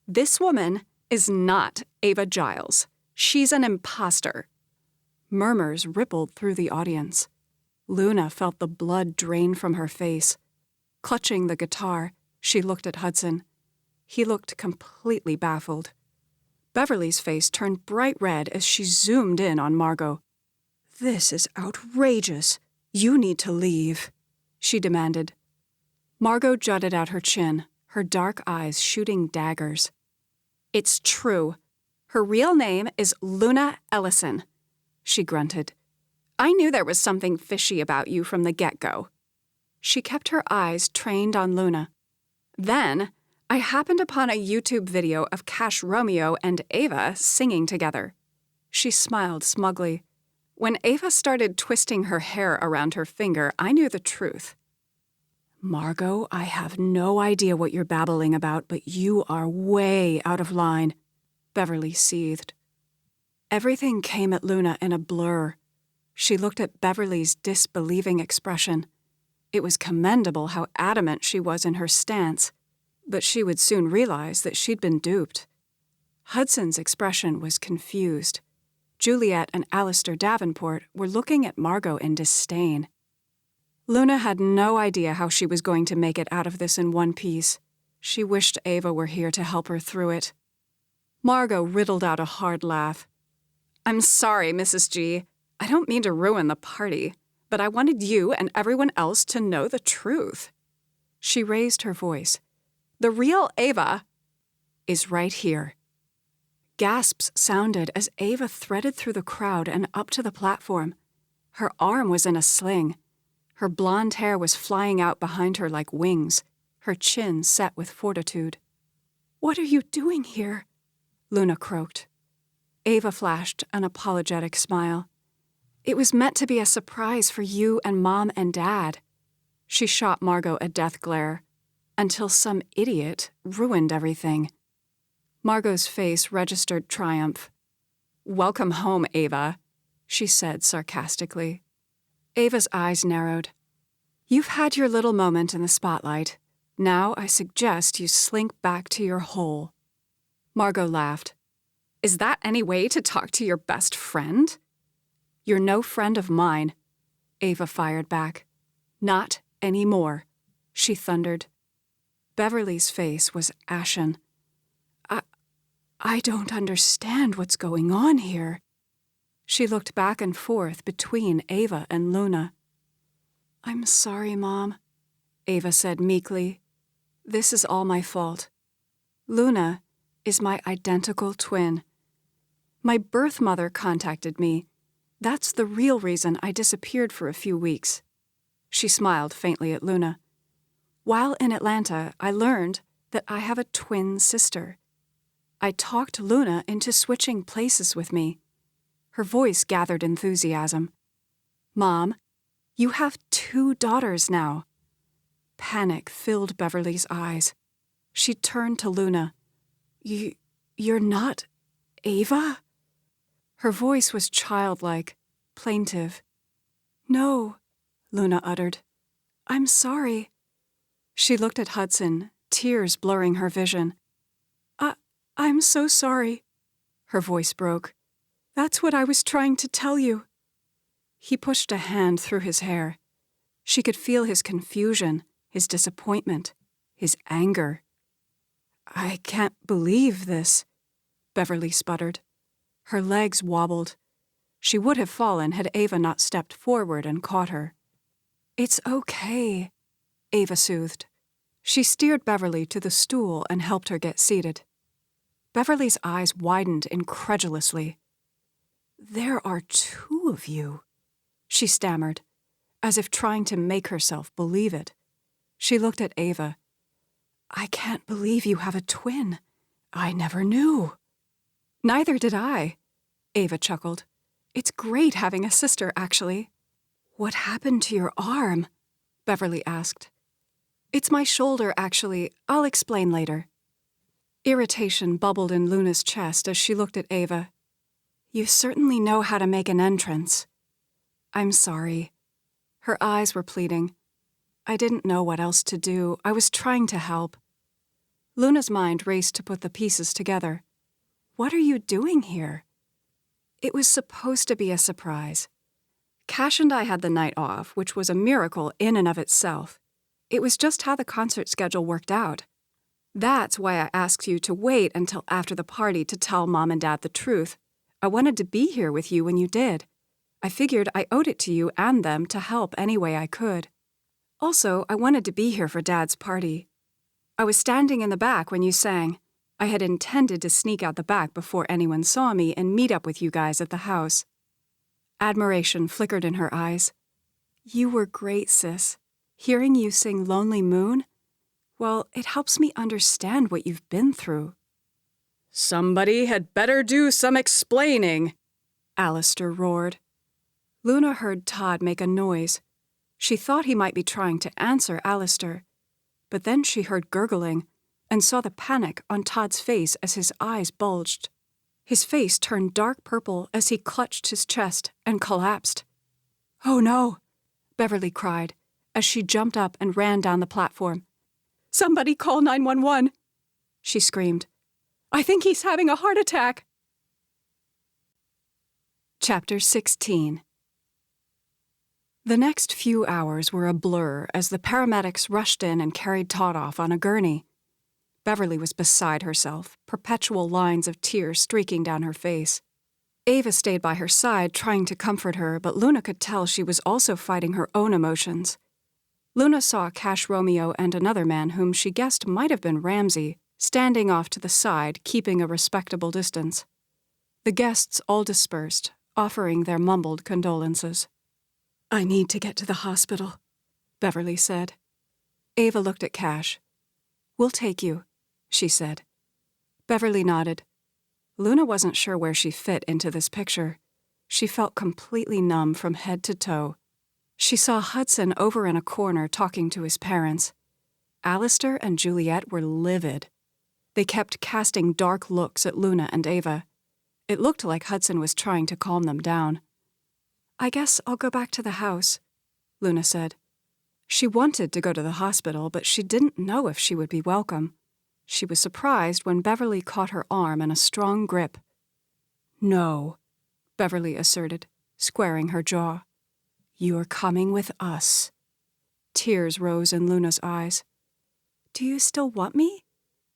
"This woman is not Ava Giles. She's an imposter." Murmurs rippled through the audience. Luna felt the blood drain from her face. Clutching the guitar, she looked at Hudson. He looked completely baffled. Beverly's face turned bright red as she zoomed in on Margot. "This is outrageous. You need to leave," she demanded. Margot jutted out her chin, her dark eyes shooting daggers. "It's true. Her real name is Luna Ellison," she grunted. "I knew there was something fishy about you from the get-go." She kept her eyes trained on Luna. "Then, I happened upon a YouTube video of Cash Romeo and Ava singing together." She smiled smugly. "When Ava started twisting her hair around her finger, I knew the truth." "Margot, I have no idea what you're babbling about, but you are way out of line," Beverly seethed. Everything came at Luna in a blur. She looked at Beverly's disbelieving expression. It was commendable how adamant she was in her stance, but she would soon realize that she'd been duped. Hudson's expression was confused. Juliet and Alistair Davenport were looking at Margot in disdain. Luna had no idea how she was going to make it out of this in one piece. She wished Ava were here to help her through it. Margot riddled out a hard laugh. "I'm sorry, Mrs. G. I don't mean to ruin the party, but I wanted you and everyone else to know the truth." She raised her voice. "The real Ava is right here." Gasps sounded as Ava threaded through the crowd and up to the platform. Her arm was in a sling. Her blonde hair was flying out behind her like wings, her chin set with fortitude. "What are you doing here?" Luna croaked. Ava flashed an apologetic smile. "It was meant to be a surprise for you and Mom and Dad." She shot Margot a death glare, until some idiot ruined everything. Margot's face registered triumph. "Welcome home, Ava," she said sarcastically. Ava's eyes narrowed. "You've had your little moment in the spotlight. Now I suggest you slink back to your hole." Margot laughed. "Is that any way to talk to your best friend?" "You're no friend of mine," Ava fired back. "Not anymore," she thundered. Beverly's face was ashen. I don't understand what's going on here." She looked back and forth between Ava and Luna. "I'm sorry, Mom," Ava said meekly. "This is all my fault. Luna is my identical twin. My birth mother contacted me. That's the real reason I disappeared for a few weeks." She smiled faintly at Luna. "While in Atlanta, I learned that I have a twin sister. I talked Luna into switching places with me." Her voice gathered enthusiasm. "Mom, you have 2 daughters now." Panic filled Beverly's eyes. She turned to Luna. You're not Ava?" Her voice was childlike, plaintive. "No," Luna uttered. "I'm sorry." She looked at Hudson, tears blurring her vision. I'm so sorry." Her voice broke. "That's what I was trying to tell you." He pushed a hand through his hair. She could feel his confusion, his disappointment, his anger. "I can't believe this," Beverly sputtered. Her legs wobbled. She would have fallen had Ava not stepped forward and caught her. "It's okay," Ava soothed. She steered Beverly to the stool and helped her get seated. Beverly's eyes widened incredulously. "There are 2 of you," she stammered, as if trying to make herself believe it. She looked at Ava. "I can't believe you have a twin. I never knew." "Neither did I," Ava chuckled. "It's great having a sister, actually." "What happened to your arm?" Beverly asked. "It's my shoulder, actually. I'll explain later." Irritation bubbled in Luna's chest as she looked at Ava. "You certainly know how to make an entrance." "I'm sorry." Her eyes were pleading. "I didn't know what else to do. I was trying to help." Luna's mind raced to put the pieces together. "What are you doing here?" "It was supposed to be a surprise. Cash and I had the night off, which was a miracle in and of itself. It was just how the concert schedule worked out. That's why I asked you to wait until after the party to tell Mom and Dad the truth. I wanted to be here with you when you did. I figured I owed it to you and them to help any way I could. Also, I wanted to be here for Dad's party. I was standing in the back when you sang. I had intended to sneak out the back before anyone saw me and meet up with you guys at the house." Admiration flickered in her eyes. "You were great, sis. Hearing you sing Lonely Moon, well, it helps me understand what you've been through." "Somebody had better do some explaining," Alistair roared. Luna heard Todd make a noise. She thought he might be trying to answer Alistair, but then she heard gurgling and saw the panic on Todd's face as his eyes bulged. His face turned dark purple as he clutched his chest and collapsed. "Oh no," Beverly cried as she jumped up and ran down the platform. "Somebody call 911, she screamed. "I think he's having a heart attack." Chapter 16. The next few hours were a blur as the paramedics rushed in and carried Todd off on a gurney. Beverly was beside herself, perpetual lines of tears streaking down her face. Ava stayed by her side, trying to comfort her, but Luna could tell she was also fighting her own emotions. Luna saw Cash Romeo and another man whom she guessed might have been Ramsay, standing off to the side, keeping a respectable distance. The guests all dispersed, offering their mumbled condolences. I need to get to the hospital, Beverly said. Ava looked at Cash. We'll take you, she said. Beverly nodded. Luna wasn't sure where she fit into this picture. She felt completely numb from head to toe. She saw Hudson over in a corner talking to his parents. Alistair and Juliet were livid. They kept casting dark looks at Luna and Ava. It looked like Hudson was trying to calm them down. I guess I'll go back to the house, Luna said. She wanted to go to the hospital, but she didn't know if she would be welcome. She was surprised when Beverly caught her arm in a strong grip. No, Beverly asserted, squaring her jaw. You're coming with us. Tears rose in Luna's eyes. Do you still want me?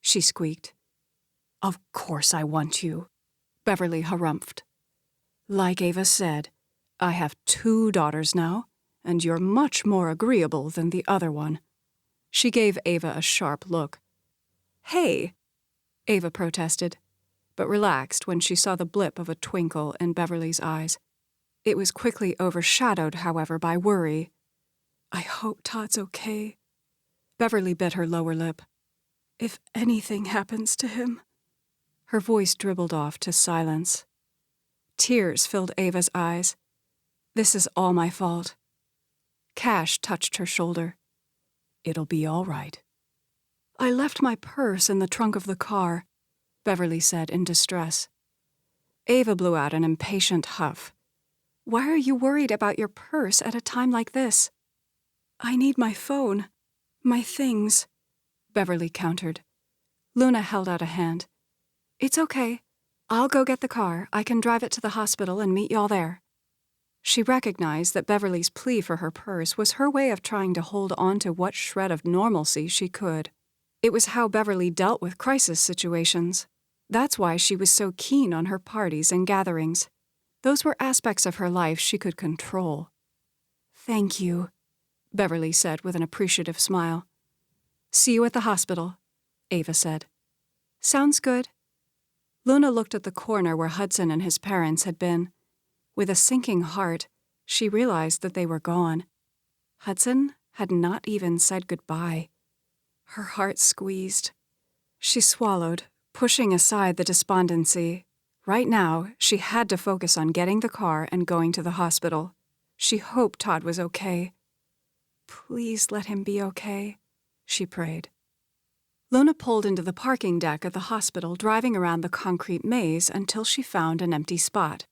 She squeaked. Of course I want you, Beverly harumphed. Like Ava said, I have 2 daughters now, and you're much more agreeable than the other one. She gave Ava a sharp look. Hey, Ava protested, but relaxed when she saw the blip of a twinkle in Beverly's eyes. It was quickly overshadowed, however, by worry. I hope Todd's okay. Beverly bit her lower lip. If anything happens to him. Her voice dribbled off to silence. Tears filled Ava's eyes. This is all my fault. Cash touched her shoulder. It'll be all right. I left my purse in the trunk of the car, Beverly said in distress. Ava blew out an impatient huff. Why are you worried about your purse at a time like this? I need my phone, my things, Beverly countered. Luna held out a hand. It's okay. I'll go get the car. I can drive it to the hospital and meet y'all there. She recognized that Beverly's plea for her purse was her way of trying to hold on to what shred of normalcy she could. It was how Beverly dealt with crisis situations. That's why she was so keen on her parties and gatherings. Those were aspects of her life she could control. Thank you, Beverly said with an appreciative smile. See you at the hospital, Ava said. Sounds good. Luna looked at the corner where Hudson and his parents had been. With a sinking heart, she realized that they were gone. Hudson had not even said goodbye. Her heart squeezed. She swallowed, pushing aside the despondency. Right now, she had to focus on getting the car and going to the hospital. She hoped Todd was okay. Please let him be okay, she prayed. Luna pulled into the parking deck at the hospital, driving around the concrete maze until she found an empty spot.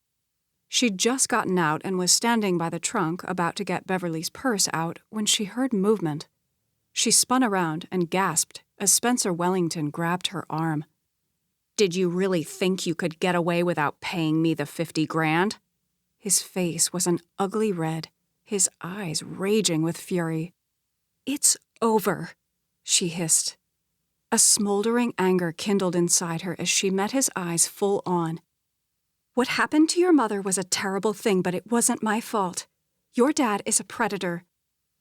She'd just gotten out and was standing by the trunk about to get Beverly's purse out when she heard movement. She spun around and gasped as Spencer Wellington grabbed her arm. Did you really think you could get away without paying me the $50,000? His face was an ugly red, his eyes raging with fury. It's over, she hissed. A smoldering anger kindled inside her as she met his eyes full on. What happened to your mother was a terrible thing, but it wasn't my fault. Your dad is a predator.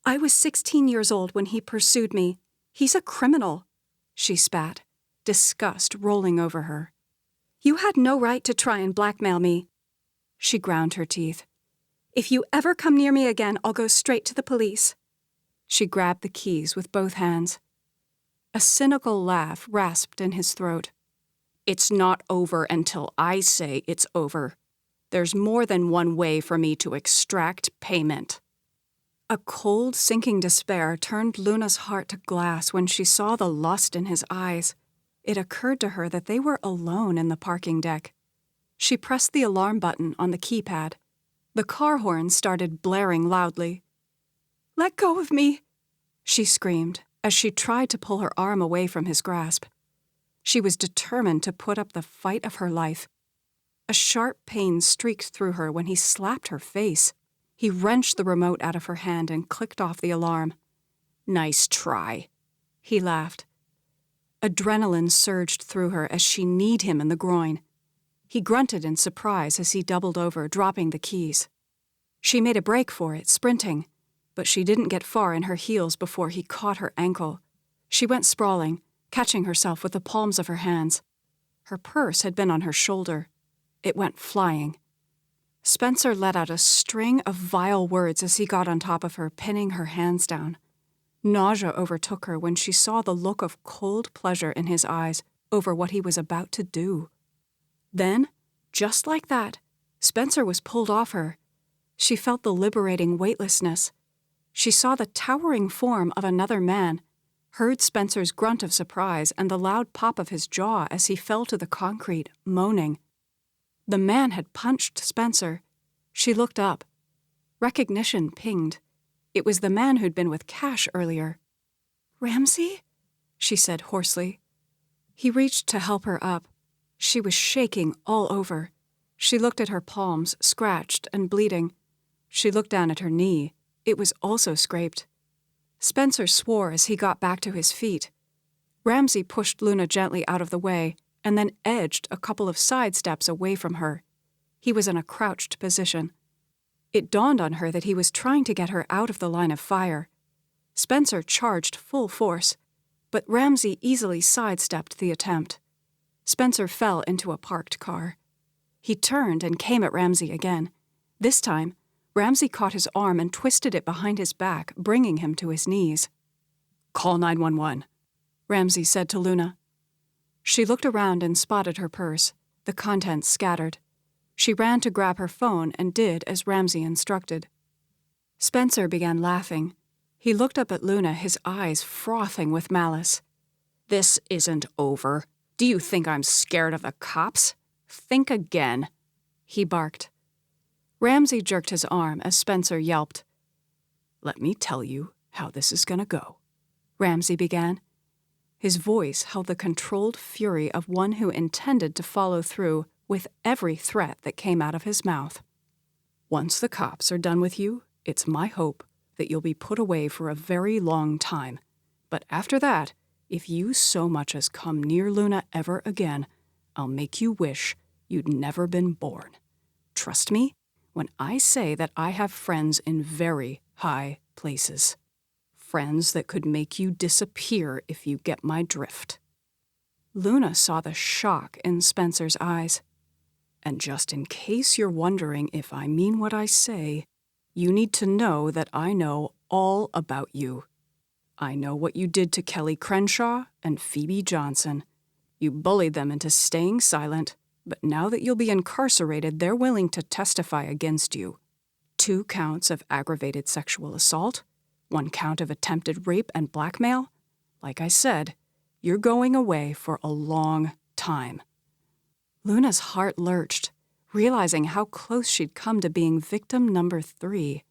I was 16 years old when he pursued me. He's a criminal, she spat, disgust rolling over her. You had no right to try and blackmail me. She ground her teeth. If you ever come near me again, I'll go straight to the police. She grabbed the keys with both hands. A cynical laugh rasped in his throat. It's not over until I say it's over. There's more than one way for me to extract payment. A cold, sinking despair turned Luna's heart to glass when she saw the lust in his eyes. It occurred to her that they were alone in the parking deck. She pressed the alarm button on the keypad. The car horn started blaring loudly. Let go of me, she screamed as she tried to pull her arm away from his grasp. She was determined to put up the fight of her life. A sharp pain streaked through her when he slapped her face. He wrenched the remote out of her hand and clicked off the alarm. Nice try, he laughed. Adrenaline surged through her as she kneed him in the groin. He grunted in surprise as he doubled over, dropping the keys. She made a break for it, sprinting, but she didn't get far in her heels before he caught her ankle. She went sprawling, catching herself with the palms of her hands. Her purse had been on her shoulder. It went flying. Spencer let out a string of vile words as he got on top of her, pinning her hands down. Nausea overtook her when she saw the look of cold pleasure in his eyes over what he was about to do. Then, just like that, Spencer was pulled off her. She felt the liberating weightlessness. She saw the towering form of another man, heard Spencer's grunt of surprise and the loud pop of his jaw as he fell to the concrete, moaning. The man had punched Spencer. She looked up. Recognition pinged. It was the man who'd been with Cash earlier. "Ramsey?" she said hoarsely. He reached to help her up. She was shaking all over. She looked at her palms, scratched and bleeding. She looked down at her knee. It was also scraped. Spencer swore as he got back to his feet. Ramsey pushed Luna gently out of the way and then edged a couple of side steps away from her. He was in a crouched position. It dawned on her that he was trying to get her out of the line of fire. Spencer charged full force, but Ramsey easily sidestepped the attempt. Spencer fell into a parked car. He turned and came at Ramsey again. This time, Ramsey caught his arm and twisted it behind his back, bringing him to his knees. "Call 911, Ramsey said to Luna. She looked around and spotted her purse, the contents scattered. She ran to grab her phone and did as Ramsey instructed. Spencer began laughing. He looked up at Luna, his eyes frothing with malice. "This isn't over. Do you think I'm scared of the cops? Think again," he barked. Ramsey jerked his arm as Spencer yelped. "Let me tell you how this is gonna go," Ramsey began. His voice held the controlled fury of one who intended to follow through with every threat that came out of his mouth. "Once the cops are done with you, it's my hope that you'll be put away for a very long time. But after that, if you so much as come near Luna ever again, I'll make you wish you'd never been born. Trust me when I say that I have friends in very high places. Friends that could make you disappear if you get my drift." Luna saw the shock in Spencer's eyes. "And just in case you're wondering if I mean what I say, you need to know that I know all about you. I know what you did to Kelly Crenshaw and Phoebe Johnson. You bullied them into staying silent, but now that you'll be incarcerated, they're willing to testify against you. 2 counts of aggravated sexual assault, 1 count of attempted rape and blackmail. Like I said, you're going away for a long time." Luna's heart lurched, realizing how close she'd come to being victim number 3.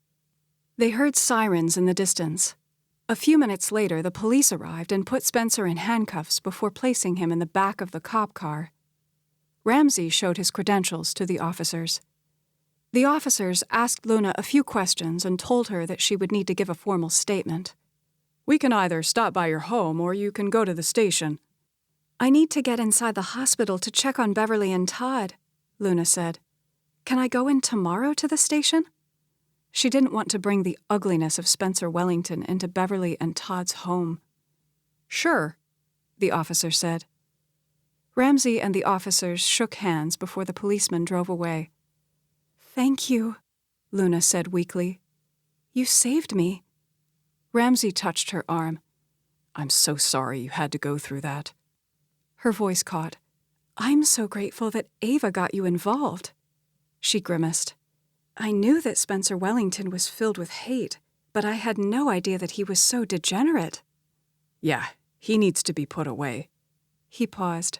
They heard sirens in the distance. A few minutes later, the police arrived and put Spencer in handcuffs before placing him in the back of the cop car. Ramsey showed his credentials to the officers. The officers asked Luna a few questions and told her that she would need to give a formal statement. "We can either stop by your home or you can go to the station." "I need to get inside the hospital to check on Beverly and Todd," Luna said. "Can I go in tomorrow to the station?" She didn't want to bring the ugliness of Spencer Wellington into Beverly and Todd's home. "Sure," the officer said. Ramsey and the officers shook hands before the policeman drove away. "Thank you," Luna said weakly. "You saved me." Ramsey touched her arm. "I'm so sorry you had to go through that." Her voice caught. "I'm so grateful that Ava got you involved." She grimaced. "I knew that Spencer Wellington was filled with hate, but I had no idea that he was so degenerate." "Yeah, he needs to be put away." He paused.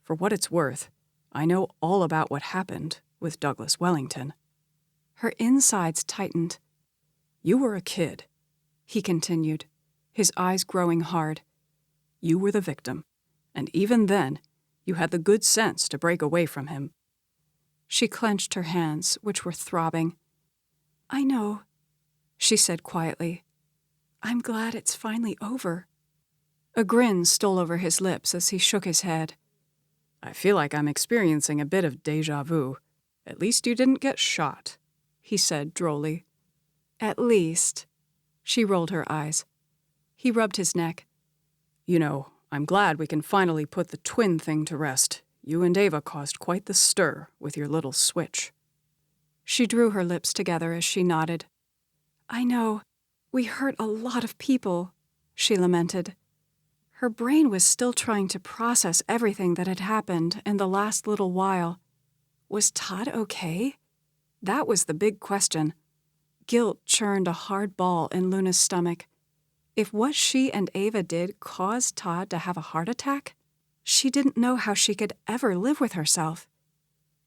"For what it's worth, I know all about what happened with Douglas Wellington." Her insides tightened. "You were a kid," he continued, his eyes growing hard. "You were the victim, and even then, you had the good sense to break away from him." She clenched her hands, which were throbbing. "I know," she said quietly. "I'm glad it's finally over." A grin stole over his lips as he shook his head. "I feel like I'm experiencing a bit of déjà vu. At least you didn't get shot," he said drolly. "At least." She rolled her eyes. He rubbed his neck. "You know, I'm glad we can finally put the twin thing to rest. You and Ava caused quite the stir with your little switch." She drew her lips together as she nodded. "I know. We hurt a lot of people," she lamented. Her brain was still trying to process everything that had happened in the last little while. Was Todd okay? That was the big question. Guilt churned a hard ball in Luna's stomach. If what she and Ava did caused Todd to have a heart attack, she didn't know how she could ever live with herself.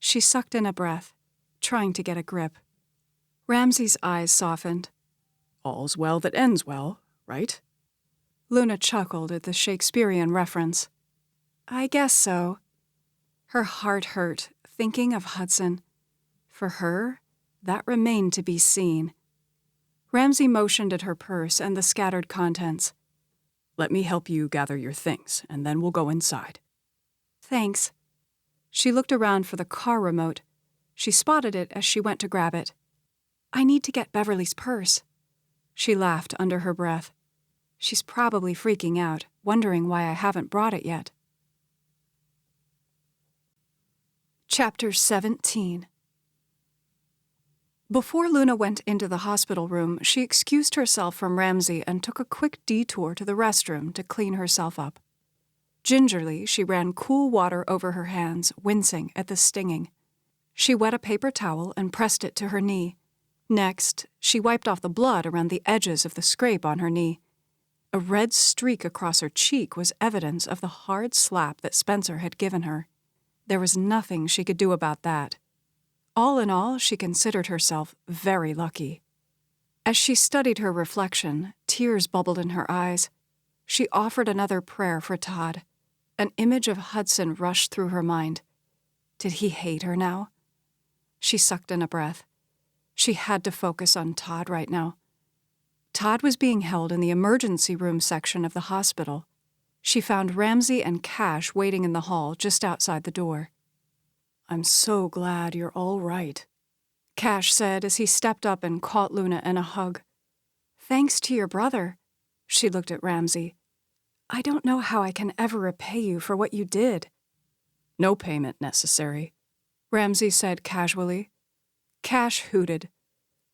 She sucked in a breath, trying to get a grip. Ramsey's eyes softened. All's well that ends well, right? Luna chuckled at the Shakespearean reference. "I guess so." Her heart hurt, thinking of Hudson. For her, that remained to be seen. Ramsey motioned at her purse and the scattered contents. "Let me help you gather your things, and then we'll go inside." "Thanks." She looked around for the car remote. She spotted it as she went to grab it. "I need to get Beverly's purse." She laughed under her breath. She's probably freaking out, wondering why I haven't brought it yet. Chapter 17. Before Luna went into the hospital room, she excused herself from Ramsey and took a quick detour to the restroom to clean herself up. Gingerly, she ran cool water over her hands, wincing at the stinging. She wet a paper towel and pressed it to her knee. Next, she wiped off the blood around the edges of the scrape on her knee. A red streak across her cheek was evidence of the hard slap that Spencer had given her. There was nothing she could do about that. All in all, she considered herself very lucky. As she studied her reflection, tears bubbled in her eyes. She offered another prayer for Todd. An image of Hudson rushed through her mind. Did he hate her now? She sucked in a breath. She had to focus on Todd right now. Todd was being held in the emergency room section of the hospital. She found Ramsey and Cash waiting in the hall just outside the door. "I'm so glad you're all right," Cash said as he stepped up and caught Luna in a hug. "Thanks to your brother." She looked at Ramsey. "I don't know how I can ever repay you for what you did." "No payment necessary," Ramsey said casually. Cash hooted.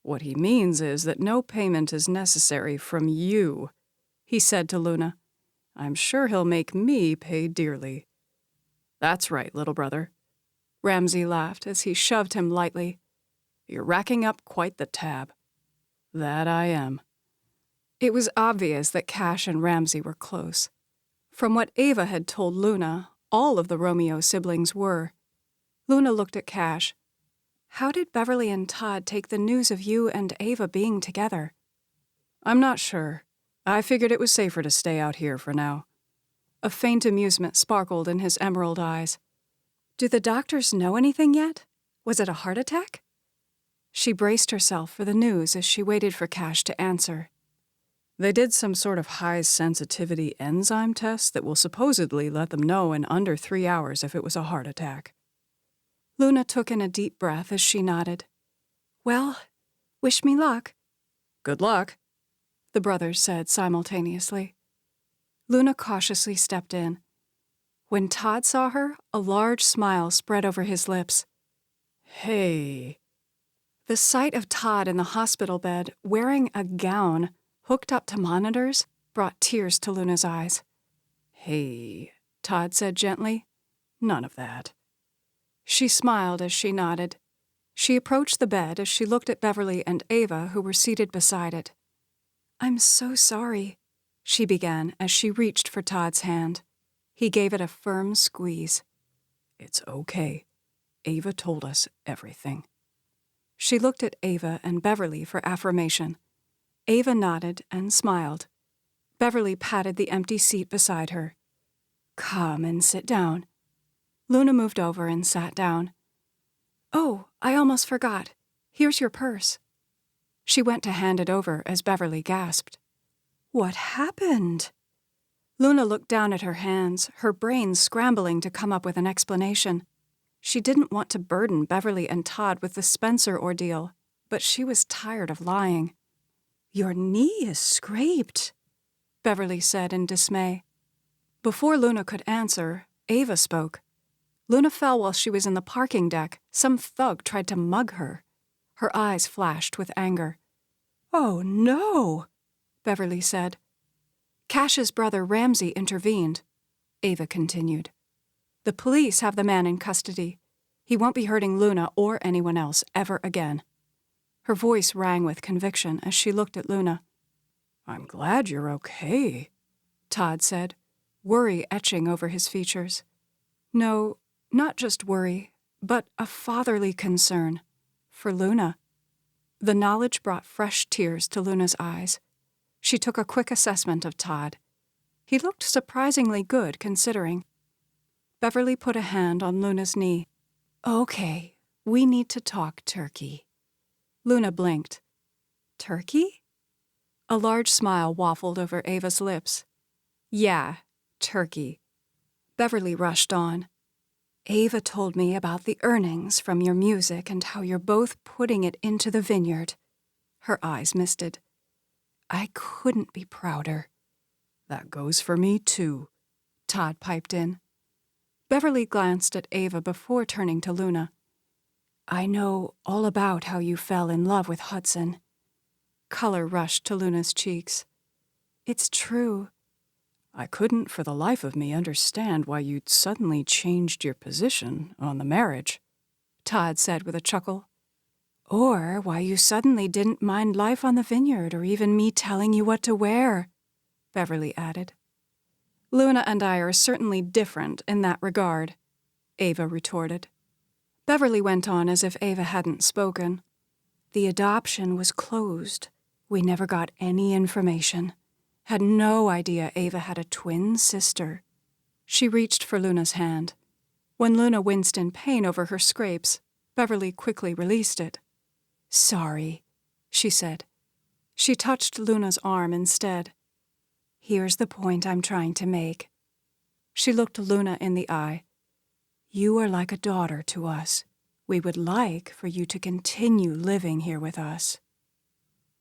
"What he means is that no payment is necessary from you," he said to Luna. "I'm sure he'll make me pay dearly." "That's right, little brother." Ramsey laughed as he shoved him lightly. "You're racking up quite the tab." "That I am." It was obvious that Cash and Ramsey were close. From what Ava had told Luna, all of the Romeo siblings were. Luna looked at Cash. "How did Beverly and Todd take the news of you and Ava being together?" "I'm not sure. I figured it was safer to stay out here for now." A faint amusement sparkled in his emerald eyes. "Do the doctors know anything yet? Was it a heart attack?" She braced herself for the news as she waited for Cash to answer. "They did some sort of high-sensitivity enzyme test that will supposedly let them know in under 3 hours if it was a heart attack." Luna took in a deep breath as she nodded. "Well, wish me luck." "Good luck," the brothers said simultaneously. Luna cautiously stepped in. When Todd saw her, a large smile spread over his lips. "Hey." The sight of Todd in the hospital bed, wearing a gown, hooked up to monitors, brought tears to Luna's eyes. "Hey," Todd said gently. "None of that." She smiled as she nodded. She approached the bed as she looked at Beverly and Ava, who were seated beside it. "I'm so sorry," she began as she reached for Todd's hand. He gave it a firm squeeze. "It's okay. Ava told us everything." She looked at Ava and Beverly for affirmation. Ava nodded and smiled. Beverly patted the empty seat beside her. "Come and sit down." Luna moved over and sat down. "Oh, I almost forgot. Here's your purse." She went to hand it over as Beverly gasped. "What happened?" Luna looked down at her hands, her brain scrambling to come up with an explanation. She didn't want to burden Beverly and Todd with the Spencer ordeal, but she was tired of lying. "Your knee is scraped," Beverly said in dismay. Before Luna could answer, Ava spoke. "Luna fell while she was in the parking deck. Some thug tried to mug her." Her eyes flashed with anger. "Oh, no," Beverly said. "Cash's brother Ramsey intervened," Ava continued. "The police have the man in custody. He won't be hurting Luna or anyone else ever again." Her voice rang with conviction as she looked at Luna. "I'm glad you're okay," Todd said, worry etching over his features. No, not just worry, but a fatherly concern. For Luna. The knowledge brought fresh tears to Luna's eyes. She took a quick assessment of Todd. He looked surprisingly good, considering. Beverly put a hand on Luna's knee. "Okay, we need to talk turkey." Luna blinked. "Turkey?" A large smile waffled over Ava's lips. "Yeah, turkey." Beverly rushed on. "Ava told me about the earnings from your music and how you're both putting it into the vineyard." Her eyes misted. "I couldn't be prouder." "That goes for me, too," Todd piped in. Beverly glanced at Ava before turning to Luna. "I know all about how you fell in love with Hudson." Color rushed to Luna's cheeks. "It's true." "I couldn't for the life of me understand why you'd suddenly changed your position on the marriage," Todd said with a chuckle. "Or why you suddenly didn't mind life on the vineyard or even me telling you what to wear," Beverly added. "Luna and I are certainly different in that regard," Ava retorted. Beverly went on as if Ava hadn't spoken. "The adoption was closed. We never got any information. Had no idea Ava had a twin sister." She reached for Luna's hand. When Luna winced in pain over her scrapes, Beverly quickly released it. "Sorry," she said. She touched Luna's arm instead. "Here's the point I'm trying to make." She looked Luna in the eye. "You are like a daughter to us. We would like for you to continue living here with us."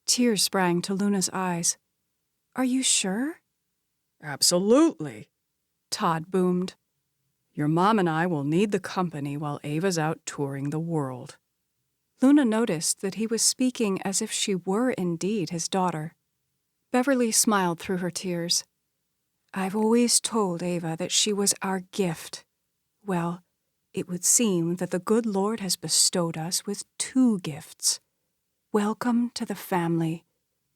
Tears sprang to Luna's eyes. "Are you sure?" "Absolutely," Todd boomed. "Your mom and I will need the company while Ava's out touring the world." Luna noticed that he was speaking as if she were indeed his daughter. Beverly smiled through her tears. "I've always told Ava that she was our gift. Well, it would seem that the good Lord has bestowed us with 2 gifts. Welcome to the family,"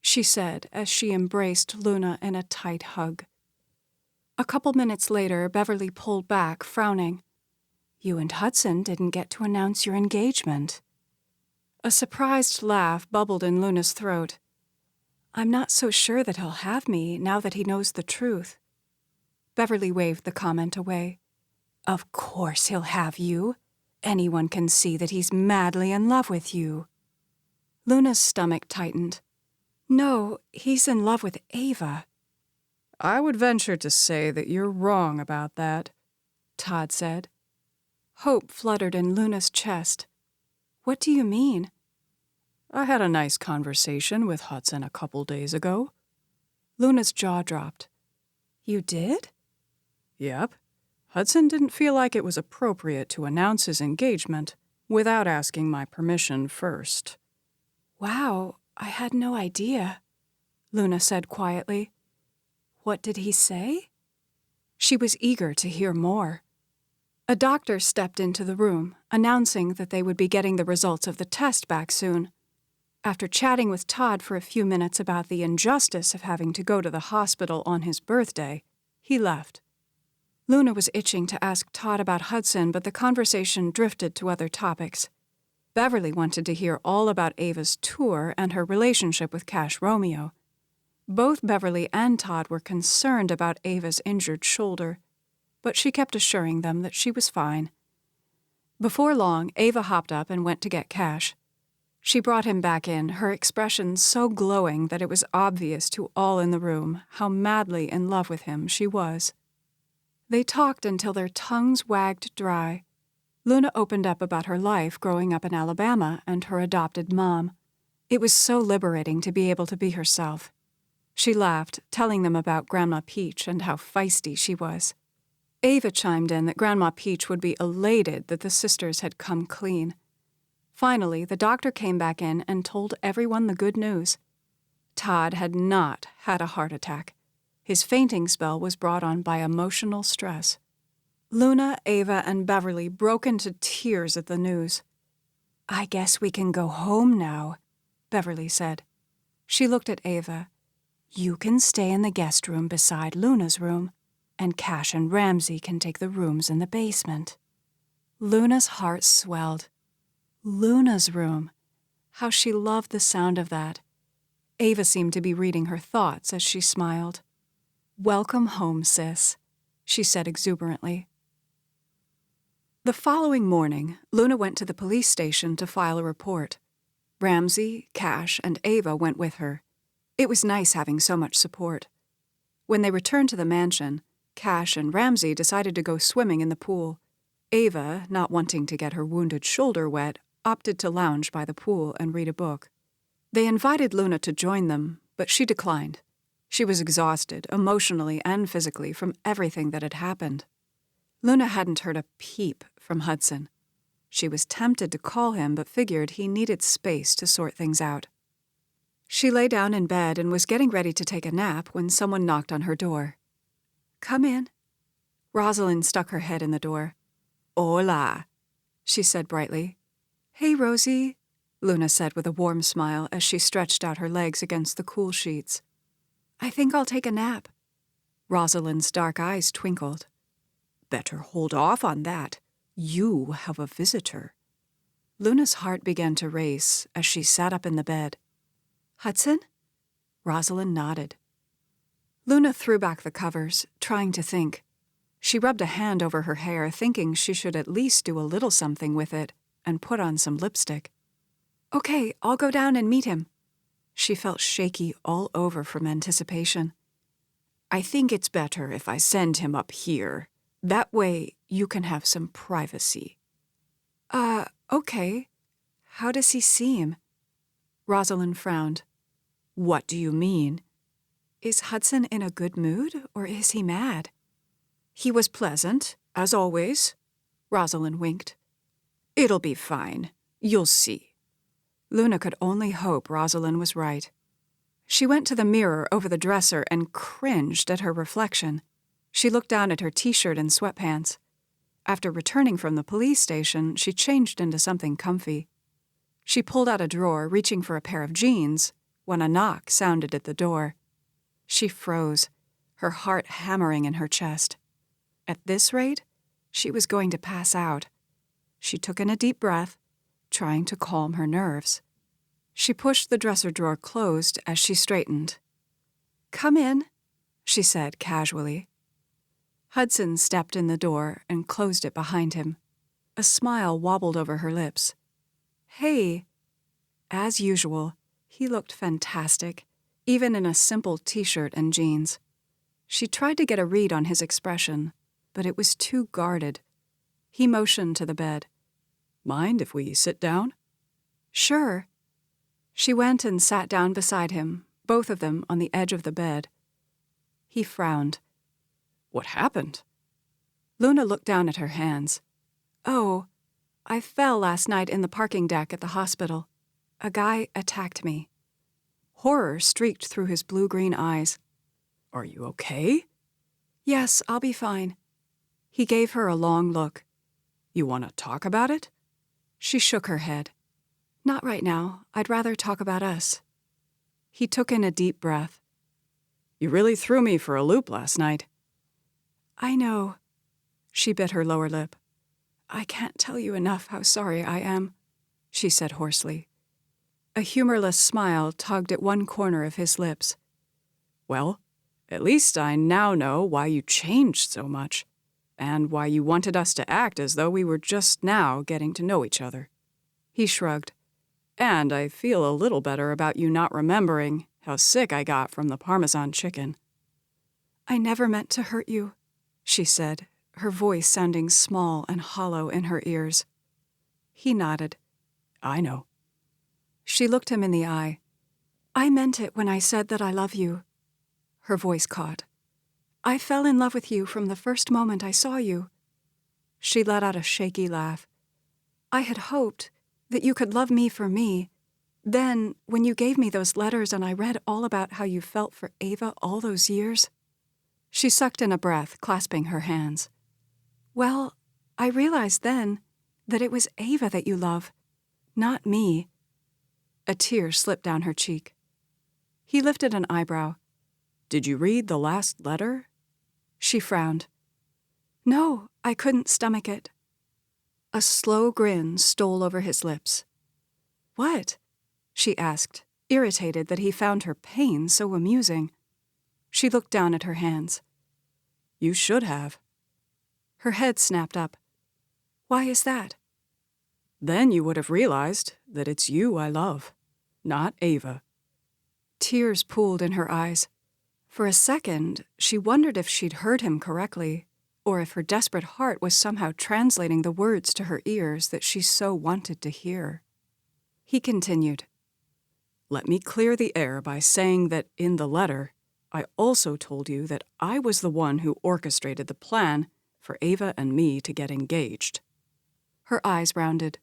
she said as she embraced Luna in a tight hug. A couple minutes later, Beverly pulled back, frowning. "You and Hudson didn't get to announce your engagement." A surprised laugh bubbled in Luna's throat. "I'm not so sure that he'll have me now that he knows the truth." Beverly waved the comment away. "Of course he'll have you. Anyone can see that he's madly in love with you." Luna's stomach tightened. "No, he's in love with Ava." "I would venture to say that you're wrong about that," Todd said. Hope fluttered in Luna's chest. "What do you mean?" "I had a nice conversation with Hudson a couple days ago." Luna's jaw dropped. "You did?" "Yep. Hudson didn't feel like it was appropriate to announce his engagement without asking my permission first." "Wow, I had no idea," Luna said quietly. "What did he say?" She was eager to hear more. A doctor stepped into the room, announcing that they would be getting the results of the test back soon. After chatting with Todd for a few minutes about the injustice of having to go to the hospital on his birthday, he left. Luna was itching to ask Todd about Hudson, but the conversation drifted to other topics. Beverly wanted to hear all about Ava's tour and her relationship with Cash Romeo. Both Beverly and Todd were concerned about Ava's injured shoulder, but she kept assuring them that she was fine. Before long, Ava hopped up and went to get Cash. She brought him back in, her expression so glowing that it was obvious to all in the room how madly in love with him she was. They talked until their tongues wagged dry. Luna opened up about her life growing up in Alabama and her adopted mom. It was so liberating to be able to be herself. She laughed, telling them about Grandma Peach and how feisty she was. Ava chimed in that Grandma Peach would be elated that the sisters had come clean. Finally, the doctor came back in and told everyone the good news. Todd had not had a heart attack. His fainting spell was brought on by emotional stress. Luna, Ava, and Beverly broke into tears at the news. "I guess we can go home now," Beverly said. She looked at Ava. "You can stay in the guest room beside Luna's room, and Cash and Ramsey can take the rooms in the basement." Luna's heart swelled. Luna's room. How she loved the sound of that. Ava seemed to be reading her thoughts as she smiled. "Welcome home, sis," she said exuberantly. The following morning, Luna went to the police station to file a report. Ramsey, Cash, and Ava went with her. It was nice having so much support. When they returned to the mansion, Cash and Ramsey decided to go swimming in the pool. Ava, not wanting to get her wounded shoulder wet, opted to lounge by the pool and read a book. They invited Luna to join them, but she declined. She was exhausted, emotionally and physically, from everything that had happened. Luna hadn't heard a peep from Hudson. She was tempted to call him, but figured he needed space to sort things out. She lay down in bed and was getting ready to take a nap when someone knocked on her door. "Come in." Rosalind stuck her head in the door. "Hola," she said brightly. "Hey, Rosie," Luna said with a warm smile as she stretched out her legs against the cool sheets. "I think I'll take a nap." Rosalind's dark eyes twinkled. "Better hold off on that. You have a visitor." Luna's heart began to race as she sat up in the bed. "Hudson?" Rosalind nodded. Luna threw back the covers, trying to think. She rubbed a hand over her hair, thinking she should at least do a little something with it, and put on some lipstick. "Okay, I'll go down and meet him." She felt shaky all over from anticipation. "I think it's better if I send him up here. That way you can have some privacy." Okay. How does he seem?" Rosalind frowned. "What do you mean?" "Is Hudson in a good mood, or is he mad?" "He was pleasant, as always." Rosalind winked. "It'll be fine. You'll see." Luna could only hope Rosalind was right. She went to the mirror over the dresser and cringed at her reflection. She looked down at her t-shirt and sweatpants. After returning from the police station, she changed into something comfy. She pulled out a drawer, reaching for a pair of jeans, when a knock sounded at the door. She froze, her heart hammering in her chest. At this rate, she was going to pass out. She took in a deep breath, trying to calm her nerves. She pushed the dresser drawer closed as she straightened. "Come in," she said casually. Hudson stepped in the door and closed it behind him. A smile wobbled over her lips. "Hey." As usual, he looked fantastic, even in a simple t-shirt and jeans. She tried to get a read on his expression, but it was too guarded. He motioned to the bed. "Mind if we sit down?" "Sure." She went and sat down beside him, both of them on the edge of the bed. He frowned. "What happened?" Luna looked down at her hands. "Oh, I fell last night in the parking deck at the hospital. A guy attacked me." Horror streaked through his blue-green eyes. "Are you okay?" "Yes, I'll be fine." He gave her a long look. "You want to talk about it?" She shook her head. "Not right now. I'd rather talk about us." He took in a deep breath. "You really threw me for a loop last night." "I know." She bit her lower lip. "I can't tell you enough how sorry I am," she said hoarsely. A humorless smile tugged at one corner of his lips. "Well, at least I now know why you changed so much, and why you wanted us to act as though we were just now getting to know each other." He shrugged. "And I feel a little better about you not remembering how sick I got from the Parmesan chicken." "I never meant to hurt you," she said, her voice sounding small and hollow in her ears. He nodded. "I know." She looked him in the eye. "I meant it when I said that I love you." Her voice caught. "I fell in love with you from the first moment I saw you." She let out a shaky laugh. "I had hoped, that you could love me for me. Then, when you gave me those letters and I read all about how you felt for Ava all those years..." She sucked in a breath, clasping her hands. "Well, I realized then that it was Ava that you love, not me." A tear slipped down her cheek. He lifted an eyebrow. "Did you read the last letter?" She frowned. "No, I couldn't stomach it." A slow grin stole over his lips. "What?" she asked, irritated that he found her pain so amusing. She looked down at her hands. "You should have." Her head snapped up. "Why is that?" "Then you would have realized that it's you I love, not Ava." Tears pooled in her eyes. For a second, she wondered if she'd heard him correctly, or if her desperate heart was somehow translating the words to her ears that she so wanted to hear. He continued, "Let me clear the air by saying that in the letter, I also told you that I was the one who orchestrated the plan for Ava and me to get engaged." Her eyes rounded.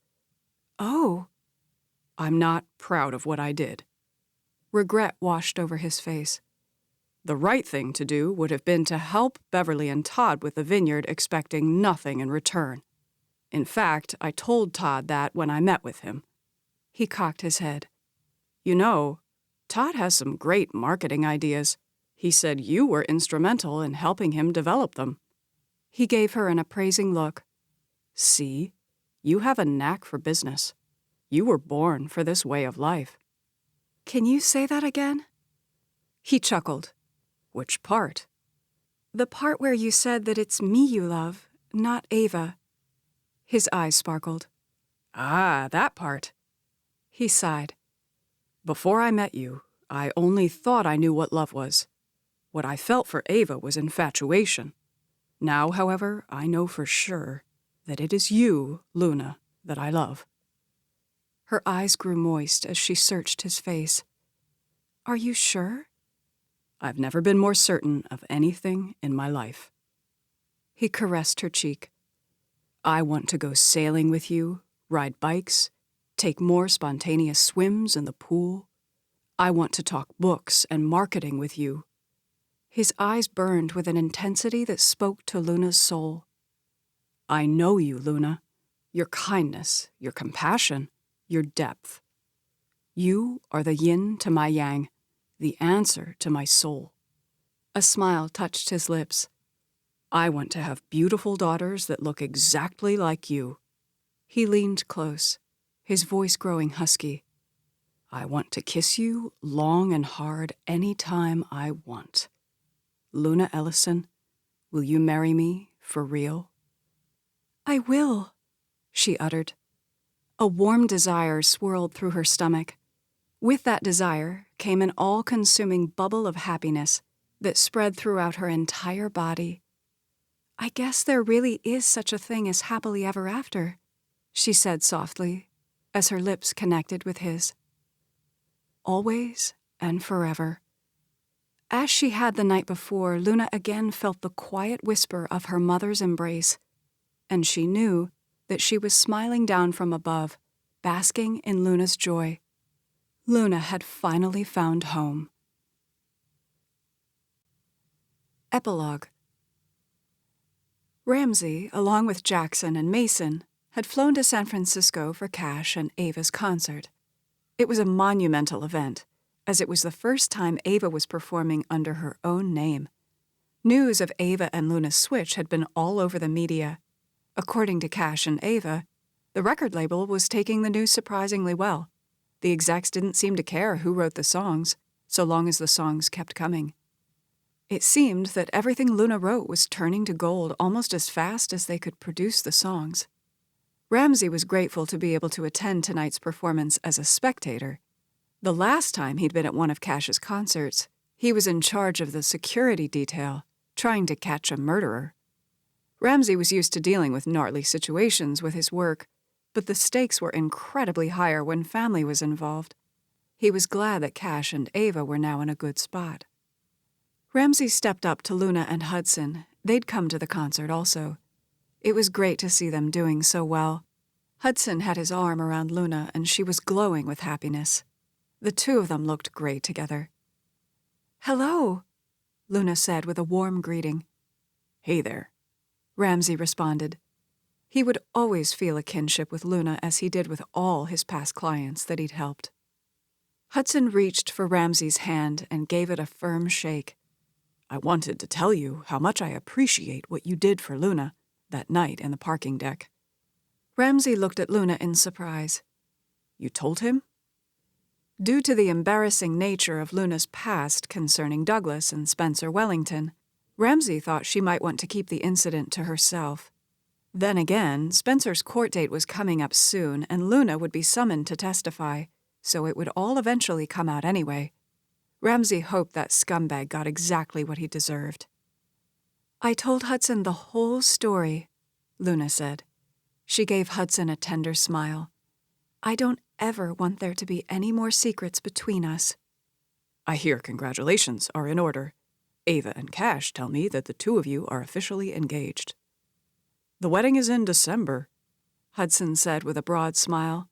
"Oh." "I'm not proud of what I did." Regret washed over his face. "The right thing to do would have been to help Beverly and Todd with the vineyard, expecting nothing in return. In fact, I told Todd that when I met with him." He cocked his head. "You know, Todd has some great marketing ideas. He said you were instrumental in helping him develop them." He gave her an appraising look. "See, you have a knack for business. You were born for this way of life." "Can you say that again?" He chuckled. "Which part?" "The part where you said that it's me you love, not Ava." His eyes sparkled. "Ah, that part." He sighed. "Before I met you, I only thought I knew what love was. What I felt for Ava was infatuation. Now, however, I know for sure that it is you, Luna, that I love." Her eyes grew moist as she searched his face. "Are you sure?" "I've never been more certain of anything in my life." He caressed her cheek. "I want to go sailing with you, ride bikes, take more spontaneous swims in the pool. I want to talk books and marketing with you." His eyes burned with an intensity that spoke to Luna's soul. "I know you, Luna. Your kindness, your compassion, your depth. You are the yin to my yang, the answer to my soul." A smile touched his lips. "I want to have beautiful daughters that look exactly like you." He leaned close, his voice growing husky. "I want to kiss you long and hard any time I want. Luna Ellison, will you marry me for real?" "I will," she uttered. A warm desire swirled through her stomach. With that desire came an all-consuming bubble of happiness that spread throughout her entire body. "I guess there really is such a thing as happily ever after," she said softly, as her lips connected with his. Always and forever. As she had the night before, Luna again felt the quiet whisper of her mother's embrace, and she knew that she was smiling down from above, basking in Luna's joy. Luna had finally found home. Epilogue. Ramsey, along with Jackson and Mason, had flown to San Francisco for Cash and Ava's concert. It was a monumental event, as it was the first time Ava was performing under her own name. News of Ava and Luna's switch had been all over the media. According to Cash and Ava, the record label was taking the news surprisingly well. The execs didn't seem to care who wrote the songs, so long as the songs kept coming. It seemed that everything Luna wrote was turning to gold almost as fast as they could produce the songs. Ramsey was grateful to be able to attend tonight's performance as a spectator. The last time he'd been at one of Cash's concerts, he was in charge of the security detail, trying to catch a murderer. Ramsey was used to dealing with gnarly situations with his work, but the stakes were incredibly higher when family was involved. He was glad that Cash and Ava were now in a good spot. Ramsey stepped up to Luna and Hudson. They'd come to the concert also. It was great to see them doing so well. Hudson had his arm around Luna, and she was glowing with happiness. The two of them looked great together. "Hello," Luna said with a warm greeting. "Hey there," Ramsay responded. He would always feel a kinship with Luna as he did with all his past clients that he'd helped. Hudson reached for Ramsay's hand and gave it a firm shake. "I wanted to tell you how much I appreciate what you did for Luna that night in the parking deck." Ramsay looked at Luna in surprise. "You told him?" Due to the embarrassing nature of Luna's past concerning Douglas and Spencer Wellington, Ramsay thought she might want to keep the incident to herself. Then again, Spencer's court date was coming up soon, and Luna would be summoned to testify, so it would all eventually come out anyway. Ramsay hoped that scumbag got exactly what he deserved. "I told Hudson the whole story," Luna said. She gave Hudson a tender smile. "I don't ever want there to be any more secrets between us." "I hear congratulations are in order. Ava and Cash tell me that the two of you are officially engaged." "The wedding is in December," Hudson said with a broad smile.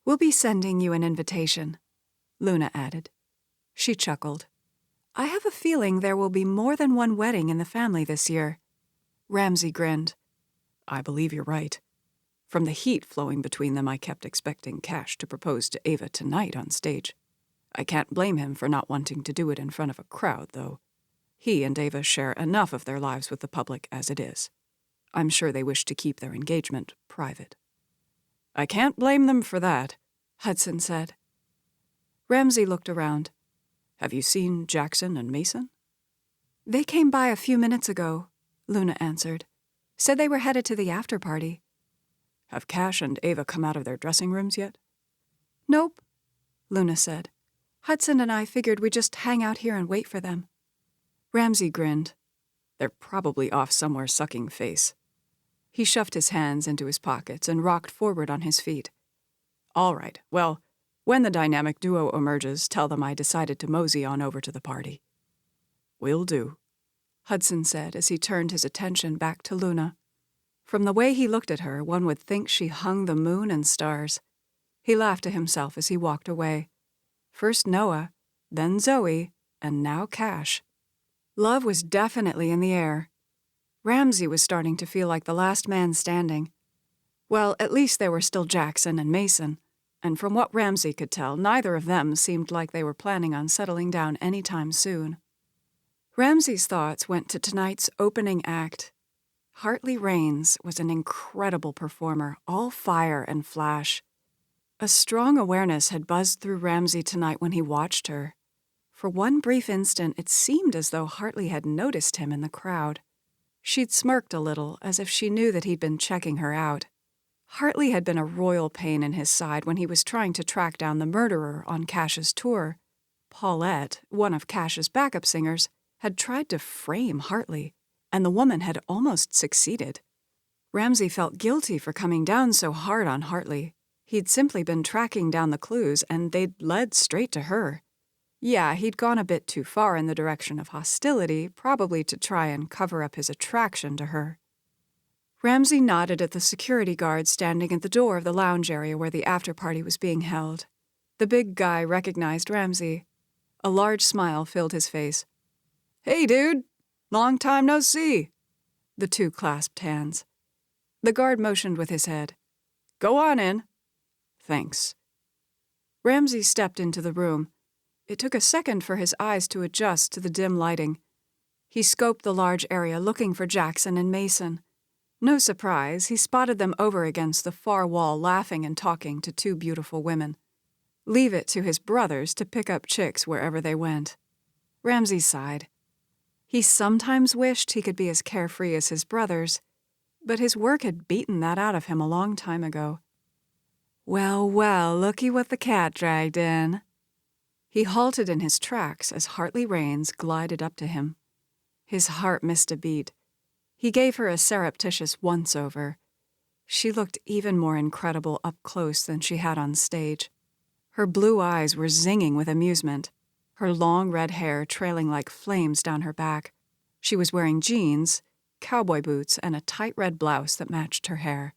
"We'll be sending you an invitation," Luna added. She chuckled. "I have a feeling there will be more than one wedding in the family this year." Ramsay grinned. "I believe you're right. From the heat flowing between them, I kept expecting Cash to propose to Ava tonight on stage. I can't blame him for not wanting to do it in front of a crowd, though. He and Ava share enough of their lives with the public as it is. I'm sure they wish to keep their engagement private." "I can't blame them for that," Hudson said. Ramsay looked around. "Have you seen Jackson and Mason?" "They came by a few minutes ago," Luna answered. "Said they were headed to the after-party." "Have Cash and Ava come out of their dressing rooms yet?" "Nope," Luna said. "Hudson and I figured we'd just hang out here and wait for them." Ramsay grinned. "They're probably off somewhere sucking face." He shoved his hands into his pockets and rocked forward on his feet. "All right, well, when the dynamic duo emerges, tell them I decided to mosey on over to the party." "Will do," Hudson said as he turned his attention back to Luna. From the way he looked at her, one would think she hung the moon and stars. He laughed to himself as he walked away. First Noah, then Zoe, and now Cash. Love was definitely in the air. Ramsay was starting to feel like the last man standing. Well, at least there were still Jackson and Mason, and from what Ramsay could tell, neither of them seemed like they were planning on settling down anytime soon. Ramsay's thoughts went to tonight's opening act. Hartley Rains was an incredible performer, all fire and flash. A strong awareness had buzzed through Ramsay tonight when he watched her. For one brief instant, it seemed as though Hartley had noticed him in the crowd. She'd smirked a little, as if she knew that he'd been checking her out. Hartley had been a royal pain in his side when he was trying to track down the murderer on Cash's tour. Paulette, one of Cash's backup singers, had tried to frame Hartley, and the woman had almost succeeded. Ramsay felt guilty for coming down so hard on Hartley. He'd simply been tracking down the clues, and they'd led straight to her. Yeah, he'd gone a bit too far in the direction of hostility, probably to try and cover up his attraction to her. Ramsay nodded at the security guard standing at the door of the lounge area where the after-party was being held. The big guy recognized Ramsay. A large smile filled his face. "Hey, dude! Long time no see!" The two clasped hands. The guard motioned with his head. "Go on in." "Thanks." Ramsay stepped into the room. It took a second for his eyes to adjust to the dim lighting. He scoped the large area looking for Jackson and Mason. No surprise, he spotted them over against the far wall laughing and talking to two beautiful women. Leave it to his brothers to pick up chicks wherever they went. Ramsay sighed. He sometimes wished he could be as carefree as his brothers, but his work had beaten that out of him a long time ago. Well, well, looky what the cat dragged in. He halted in his tracks as Hartley Rains glided up to him. His heart missed a beat. He gave her a surreptitious once-over. She looked even more incredible up close than she had on stage. Her blue eyes were zinging with amusement, her long red hair trailing like flames down her back. She was wearing jeans, cowboy boots, and a tight red blouse that matched her hair.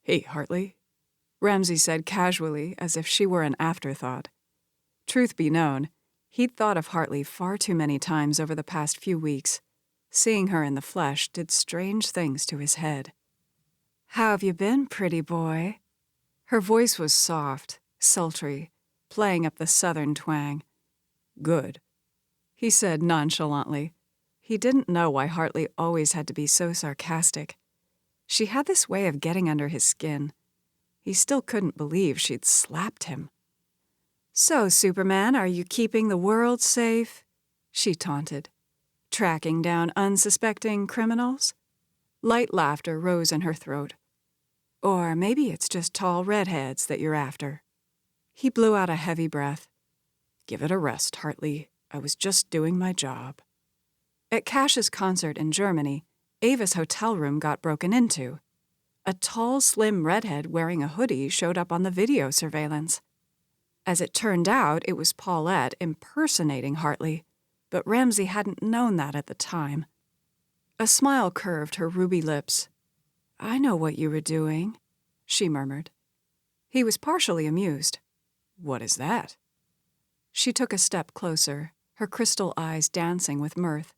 "Hey, Hartley," Ramsay said casually, as if she were an afterthought. Truth be known, he'd thought of Hartley far too many times over the past few weeks. Seeing her in the flesh did strange things to his head. "How have you been, pretty boy?" Her voice was soft, sultry, playing up the southern twang. "Good," he said nonchalantly. He didn't know why Hartley always had to be so sarcastic. She had this way of getting under his skin. He still couldn't believe she'd slapped him. "So, Superman, are you keeping the world safe?" she taunted. "Tracking down unsuspecting criminals?" Light laughter rose in her throat. "Or maybe it's just tall redheads that you're after." He blew out a heavy breath. "Give it a rest, Hartley. I was just doing my job." At Cash's concert in Germany, Ava's hotel room got broken into. A tall, slim redhead wearing a hoodie showed up on the video surveillance. As it turned out, it was Paulette impersonating Hartley, but Ramsay hadn't known that at the time. A smile curved her ruby lips. "I know what you were doing," she murmured. He was partially amused. "What is that?" She took a step closer, her crystal eyes dancing with mirth.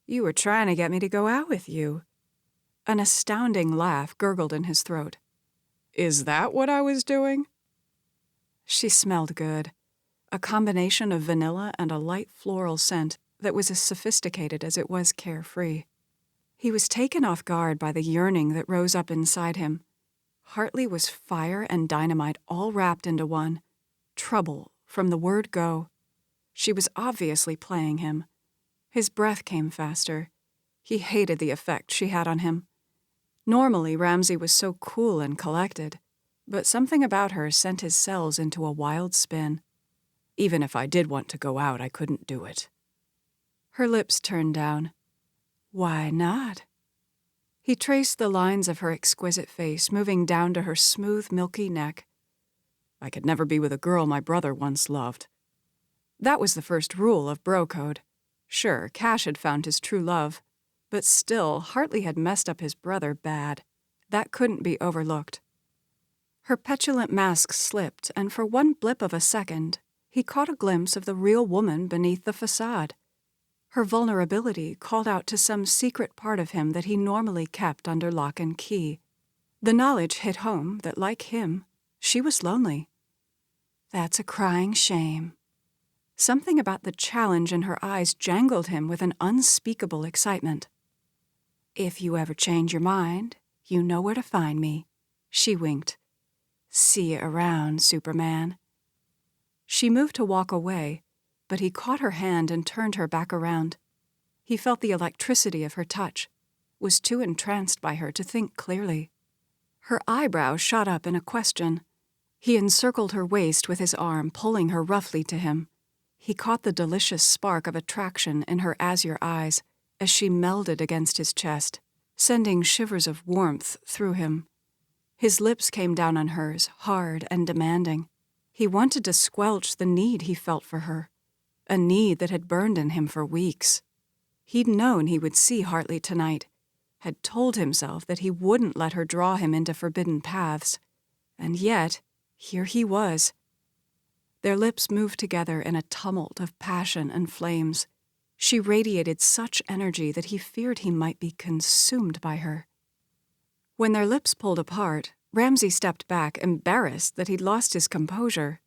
"You were trying to get me to go out with you." An astounding laugh gurgled in his throat. "Is that what I was doing?" She smelled good, a combination of vanilla and a light floral scent that was as sophisticated as it was carefree. He was taken off guard by the yearning that rose up inside him. Hartley was fire and dynamite all wrapped into one. Trouble, from the word go. She was obviously playing him. His breath came faster. He hated the effect she had on him. Normally, Ramsay was so cool and collected, but something about her sent his cells into a wild spin. "Even if I did want to go out, I couldn't do it." Her lips turned down. "Why not?" He traced the lines of her exquisite face moving down to her smooth, milky neck. "I could never be with a girl my brother once loved." That was the first rule of bro code. Sure, Cash had found his true love, but still, Hartley had messed up his brother bad. That couldn't be overlooked. Her petulant mask slipped, and for one blip of a second, he caught a glimpse of the real woman beneath the facade. Her vulnerability called out to some secret part of him that he normally kept under lock and key. The knowledge hit home that, like him, she was lonely. "That's a crying shame." Something about the challenge in her eyes jangled him with an unspeakable excitement. "If you ever change your mind, you know where to find me," she winked. "See you around, Superman." She moved to walk away, but he caught her hand and turned her back around. He felt the electricity of her touch, was too entranced by her to think clearly. Her eyebrows shot up in a question. He encircled her waist with his arm, pulling her roughly to him. He caught the delicious spark of attraction in her azure eyes as she melded against his chest, sending shivers of warmth through him. His lips came down on hers, hard and demanding. He wanted to squelch the need he felt for her, a need that had burned in him for weeks. He'd known he would see Hartley tonight, had told himself that he wouldn't let her draw him into forbidden paths. And yet, here he was. Their lips moved together in a tumult of passion and flames. She radiated such energy that he feared he might be consumed by her. When their lips pulled apart, Ramsay stepped back, embarrassed that he'd lost his composure.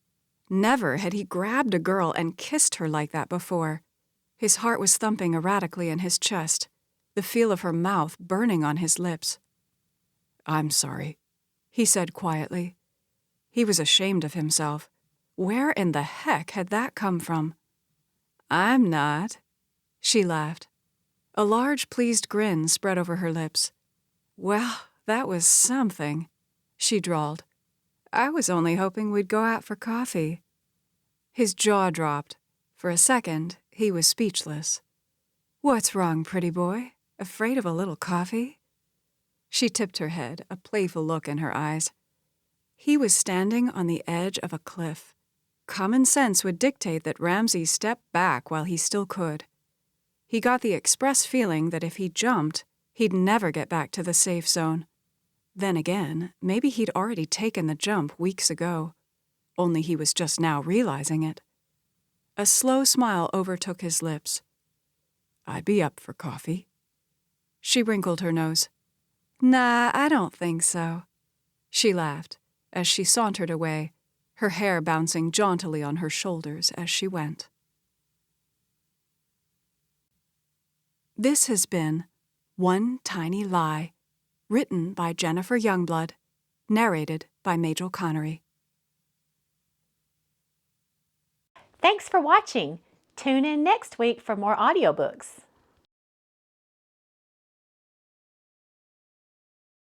Never had he grabbed a girl and kissed her like that before. His heart was thumping erratically in his chest, the feel of her mouth burning on his lips. "I'm sorry," he said quietly. He was ashamed of himself. Where in the heck had that come from? "I'm not," she laughed. A large, pleased grin spread over her lips. "Well, that was something," she drawled. "I was only hoping we'd go out for coffee." His jaw dropped. For a second, he was speechless. "What's wrong, pretty boy? Afraid of a little coffee?" She tipped her head, a playful look in her eyes. He was standing on the edge of a cliff. Common sense would dictate that Ramsay step back while he still could. He got the express feeling that if he jumped, he'd never get back to the safe zone. Then again, maybe he'd already taken the jump weeks ago, only he was just now realizing it. A slow smile overtook his lips. I'd be up for coffee. She wrinkled her nose. Nah, I don't think so. She laughed as she sauntered away, her hair bouncing jauntily on her shoulders as she went. This has been One Tiny Lie, written by Jennifer Youngblood, narrated by Majel Connery. Thanks for watching. Tune in next week for more audiobooks.